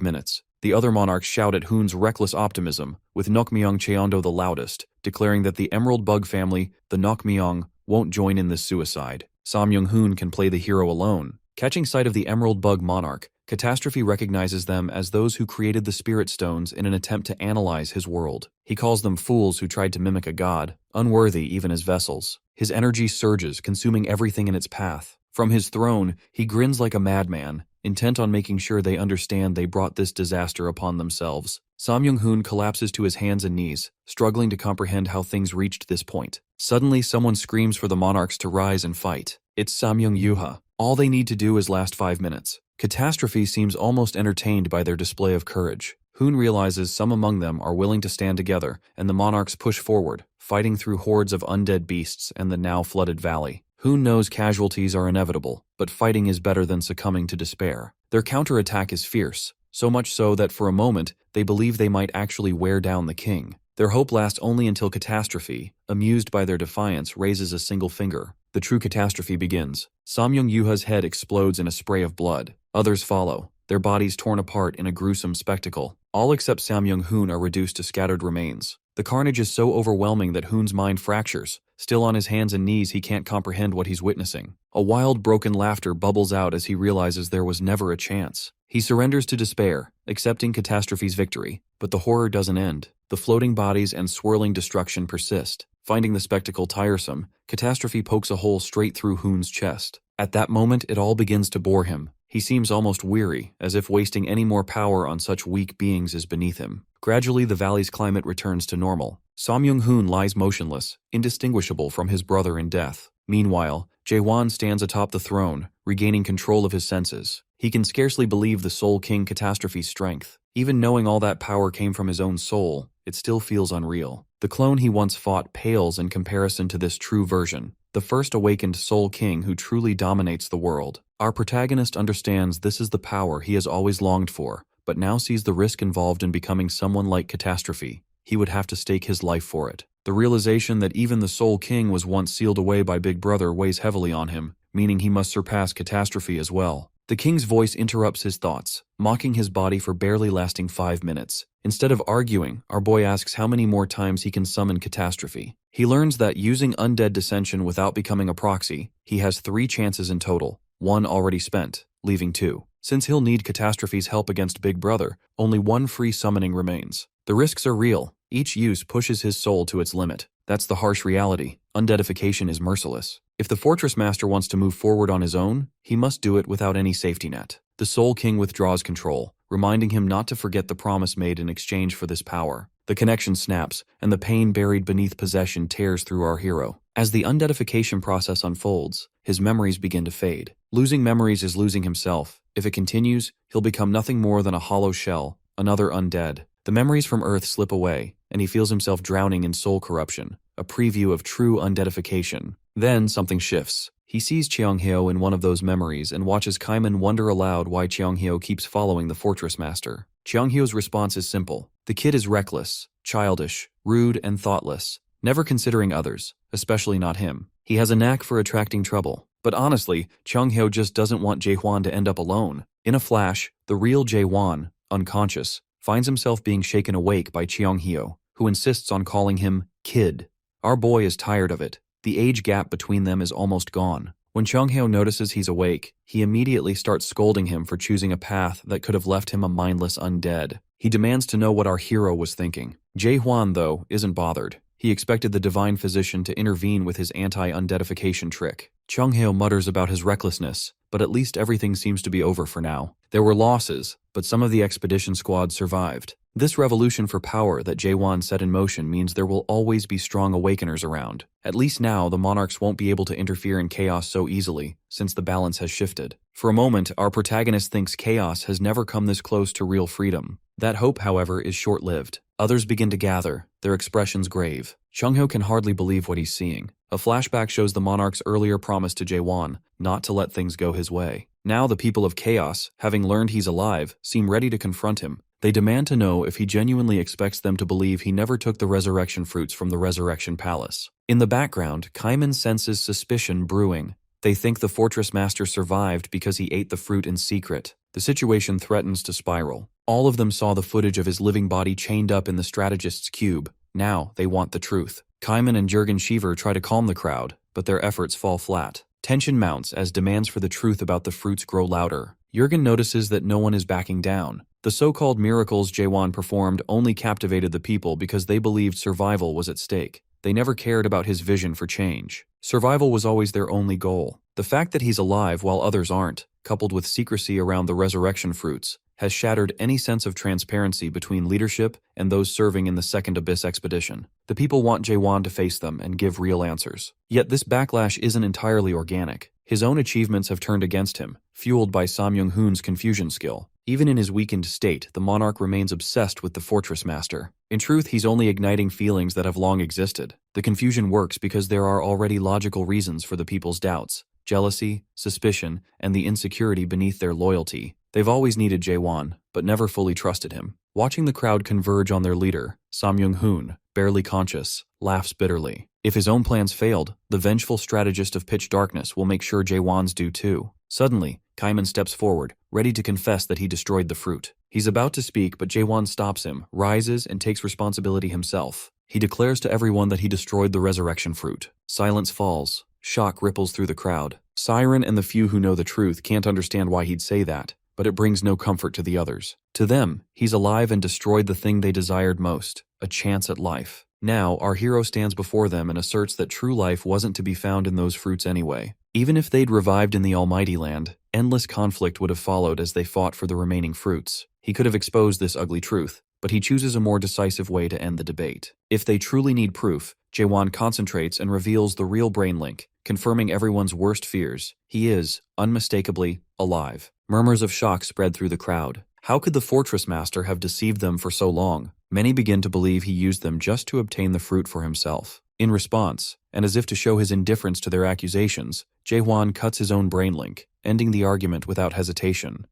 Speaker 1: minutes. The other monarchs shout at Hoon's reckless optimism, with Nokmyong Cheondo the loudest, declaring that the Emerald Bug family, the Nokmyong, won't join in this suicide. Samyung-hoon can play the hero alone. Catching sight of the Emerald Bug monarch, Catastrophe recognizes them as those who created the Spirit Stones in an attempt to analyze his world. He calls them fools who tried to mimic a god, unworthy even as vessels. His energy surges, consuming everything in its path. From his throne, he grins like a madman, intent on making sure they understand they brought this disaster upon themselves. Samyung-hoon collapses to his hands and knees, struggling to comprehend how things reached this point. Suddenly, someone screams for the monarchs to rise and fight. It's Samyung-yuha. All they need to do is last 5 minutes. Catastrophe seems almost entertained by their display of courage. Hoon realizes some among them are willing to stand together, and the monarchs push forward, fighting through hordes of undead beasts and the now flooded valley. Hoon knows casualties are inevitable, but fighting is better than succumbing to despair. Their counterattack is fierce, so much so that for a moment, they believe they might actually wear down the king. Their hope lasts only until Catastrophe, amused by their defiance, raises a single finger. The true catastrophe begins. Samyung-yuha's head explodes in a spray of blood. Others follow, their bodies torn apart in a gruesome spectacle. All except Samyung-hoon are reduced to scattered remains. The carnage is so overwhelming that Hoon's mind fractures. Still on his hands and knees, he can't comprehend what he's witnessing. A wild, broken laughter bubbles out as he realizes there was never a chance. He surrenders to despair, accepting Catastrophe's victory. But the horror doesn't end. The floating bodies and swirling destruction persist. Finding the spectacle tiresome, Catastrophe pokes a hole straight through Hoon's chest. At that moment, it all begins to bore him. He seems almost weary, as if wasting any more power on such weak beings is beneath him. Gradually, the valley's climate returns to normal. Samyung-hoon lies motionless, indistinguishable from his brother in death. Meanwhile, Jae-won stands atop the throne, regaining control of his senses. He can scarcely believe the Soul King Catastrophe's strength. Even knowing all that power came from his own soul, it still feels unreal. The clone he once fought pales in comparison to this true version, the first awakened Soul King who truly dominates the world. Our protagonist understands this is the power he has always longed for, but now sees the risk involved in becoming someone like Catastrophe. He would have to stake his life for it. The realization that even the Soul King was once sealed away by Big Brother weighs heavily on him, meaning he must surpass Catastrophe as well. The king's voice interrupts his thoughts, mocking his body for barely lasting 5 minutes. Instead of arguing, our boy asks how many more times he can summon Catastrophe. He learns that using undead dissension without becoming a proxy, he has 3 chances in total, 1 already spent, leaving 2. Since he'll need Catastrophe's help against Big Brother, only 1 free summoning remains. The risks are real. Each use pushes his soul to its limit. That's the harsh reality. Undeadification is merciless. If the Fortress Master wants to move forward on his own, he must do it without any safety net. The Soul King withdraws control, reminding him not to forget the promise made in exchange for this power. The connection snaps, and the pain buried beneath possession tears through our hero. As the undeadification process unfolds, his memories begin to fade. Losing memories is losing himself. If it continues, he'll become nothing more than a hollow shell, another undead. The memories from Earth slip away, and he feels himself drowning in soul corruption, a preview of true undeadification. Then something shifts. He sees Cheonghyo in one of those memories and watches Kaiman wonder aloud why Cheonghyo keeps following the Fortress Master. Cheonghyo's response is simple. The kid is reckless, childish, rude, and thoughtless, never considering others, especially not him. He has a knack for attracting trouble. But honestly, Cheonghyo just doesn't want Jae-hwan to end up alone. In a flash, the real Jae-hwan, unconscious, finds himself being shaken awake by Cheonghyo, who insists on calling him kid. Our boy is tired of it. The age gap between them is almost gone. When Cheonghyo notices he's awake, he immediately starts scolding him for choosing a path that could have left him a mindless undead. He demands to know what our hero was thinking. Jae-hwan, though, isn't bothered. He expected the divine physician to intervene with his anti-undeadification trick. Cheonghyo mutters about his recklessness, but at least everything seems to be over for now. There were losses, but some of the expedition squad survived. This revolution for power that Jae-hwan set in motion means there will always be strong awakeners around. At least now, the monarchs won't be able to interfere in chaos so easily, since the balance has shifted. For a moment, our protagonist thinks chaos has never come this close to real freedom. That hope, however, is short-lived. Others begin to gather, their expressions grave. Cheonghyo can hardly believe what he's seeing. A flashback shows the monarch's earlier promise to Jae-hwan not to let things go his way. Now the people of Chaos, having learned he's alive, seem ready to confront him. They demand to know if he genuinely expects them to believe he never took the resurrection fruits from the Resurrection Palace. In the background, Kaiman senses suspicion brewing. They think the Fortress Master survived because he ate the fruit in secret. The situation threatens to spiral. All of them saw the footage of his living body chained up in the strategist's cube. Now they want the truth. Kaiman and Jurgen Shiver try to calm the crowd, but their efforts fall flat. Tension mounts as demands for the truth about the fruits grow louder. Jurgen notices that no one is backing down. The so-called miracles Jae-hwan performed only captivated the people because they believed survival was at stake. They never cared about his vision for change. Survival was always their only goal. The fact that he's alive while others aren't, coupled with secrecy around the resurrection fruits, has shattered any sense of transparency between leadership and those serving in the Second Abyss expedition. The people want Jae-hwan to face them and give real answers. Yet this backlash isn't entirely organic. His own achievements have turned against him, fueled by Samyung-hoon's confusion skill. Even in his weakened state, the monarch remains obsessed with the Fortress Master. In truth, he's only igniting feelings that have long existed. The confusion works because there are already logical reasons for the people's doubts: jealousy, suspicion, and the insecurity beneath their loyalty. They've always needed Jae-hwan, but never fully trusted him. Watching the crowd converge on their leader, Samyung-hoon, barely conscious, laughs bitterly. If his own plans failed, the vengeful strategist of pitch darkness will make sure Jae-hwan's do too. Suddenly, Kaiman steps forward, ready to confess that he destroyed the fruit. He's about to speak, but Jae-hwan stops him, rises, and takes responsibility himself. He declares to everyone that he destroyed the resurrection fruit. Silence falls. Shock ripples through the crowd. Siren and the few who know the truth can't understand why he'd say that, but it brings no comfort to the others. To them, he's alive and destroyed the thing they desired most, a chance at life. Now, our hero stands before them and asserts that true life wasn't to be found in those fruits anyway. Even if they'd revived in the Almighty Land, endless conflict would have followed as they fought for the remaining fruits. He could have exposed this ugly truth, but he chooses a more decisive way to end the debate. If they truly need proof, Jaewon concentrates and reveals the real brain link, confirming everyone's worst fears. He is, unmistakably, alive. Murmurs of shock spread through the crowd. How could the fortress master have deceived them for so long? Many begin to believe he used them just to obtain the fruit for himself. In response, and as if to show his indifference to their accusations, Jaewon cuts his own brain link, ending the argument without hesitation.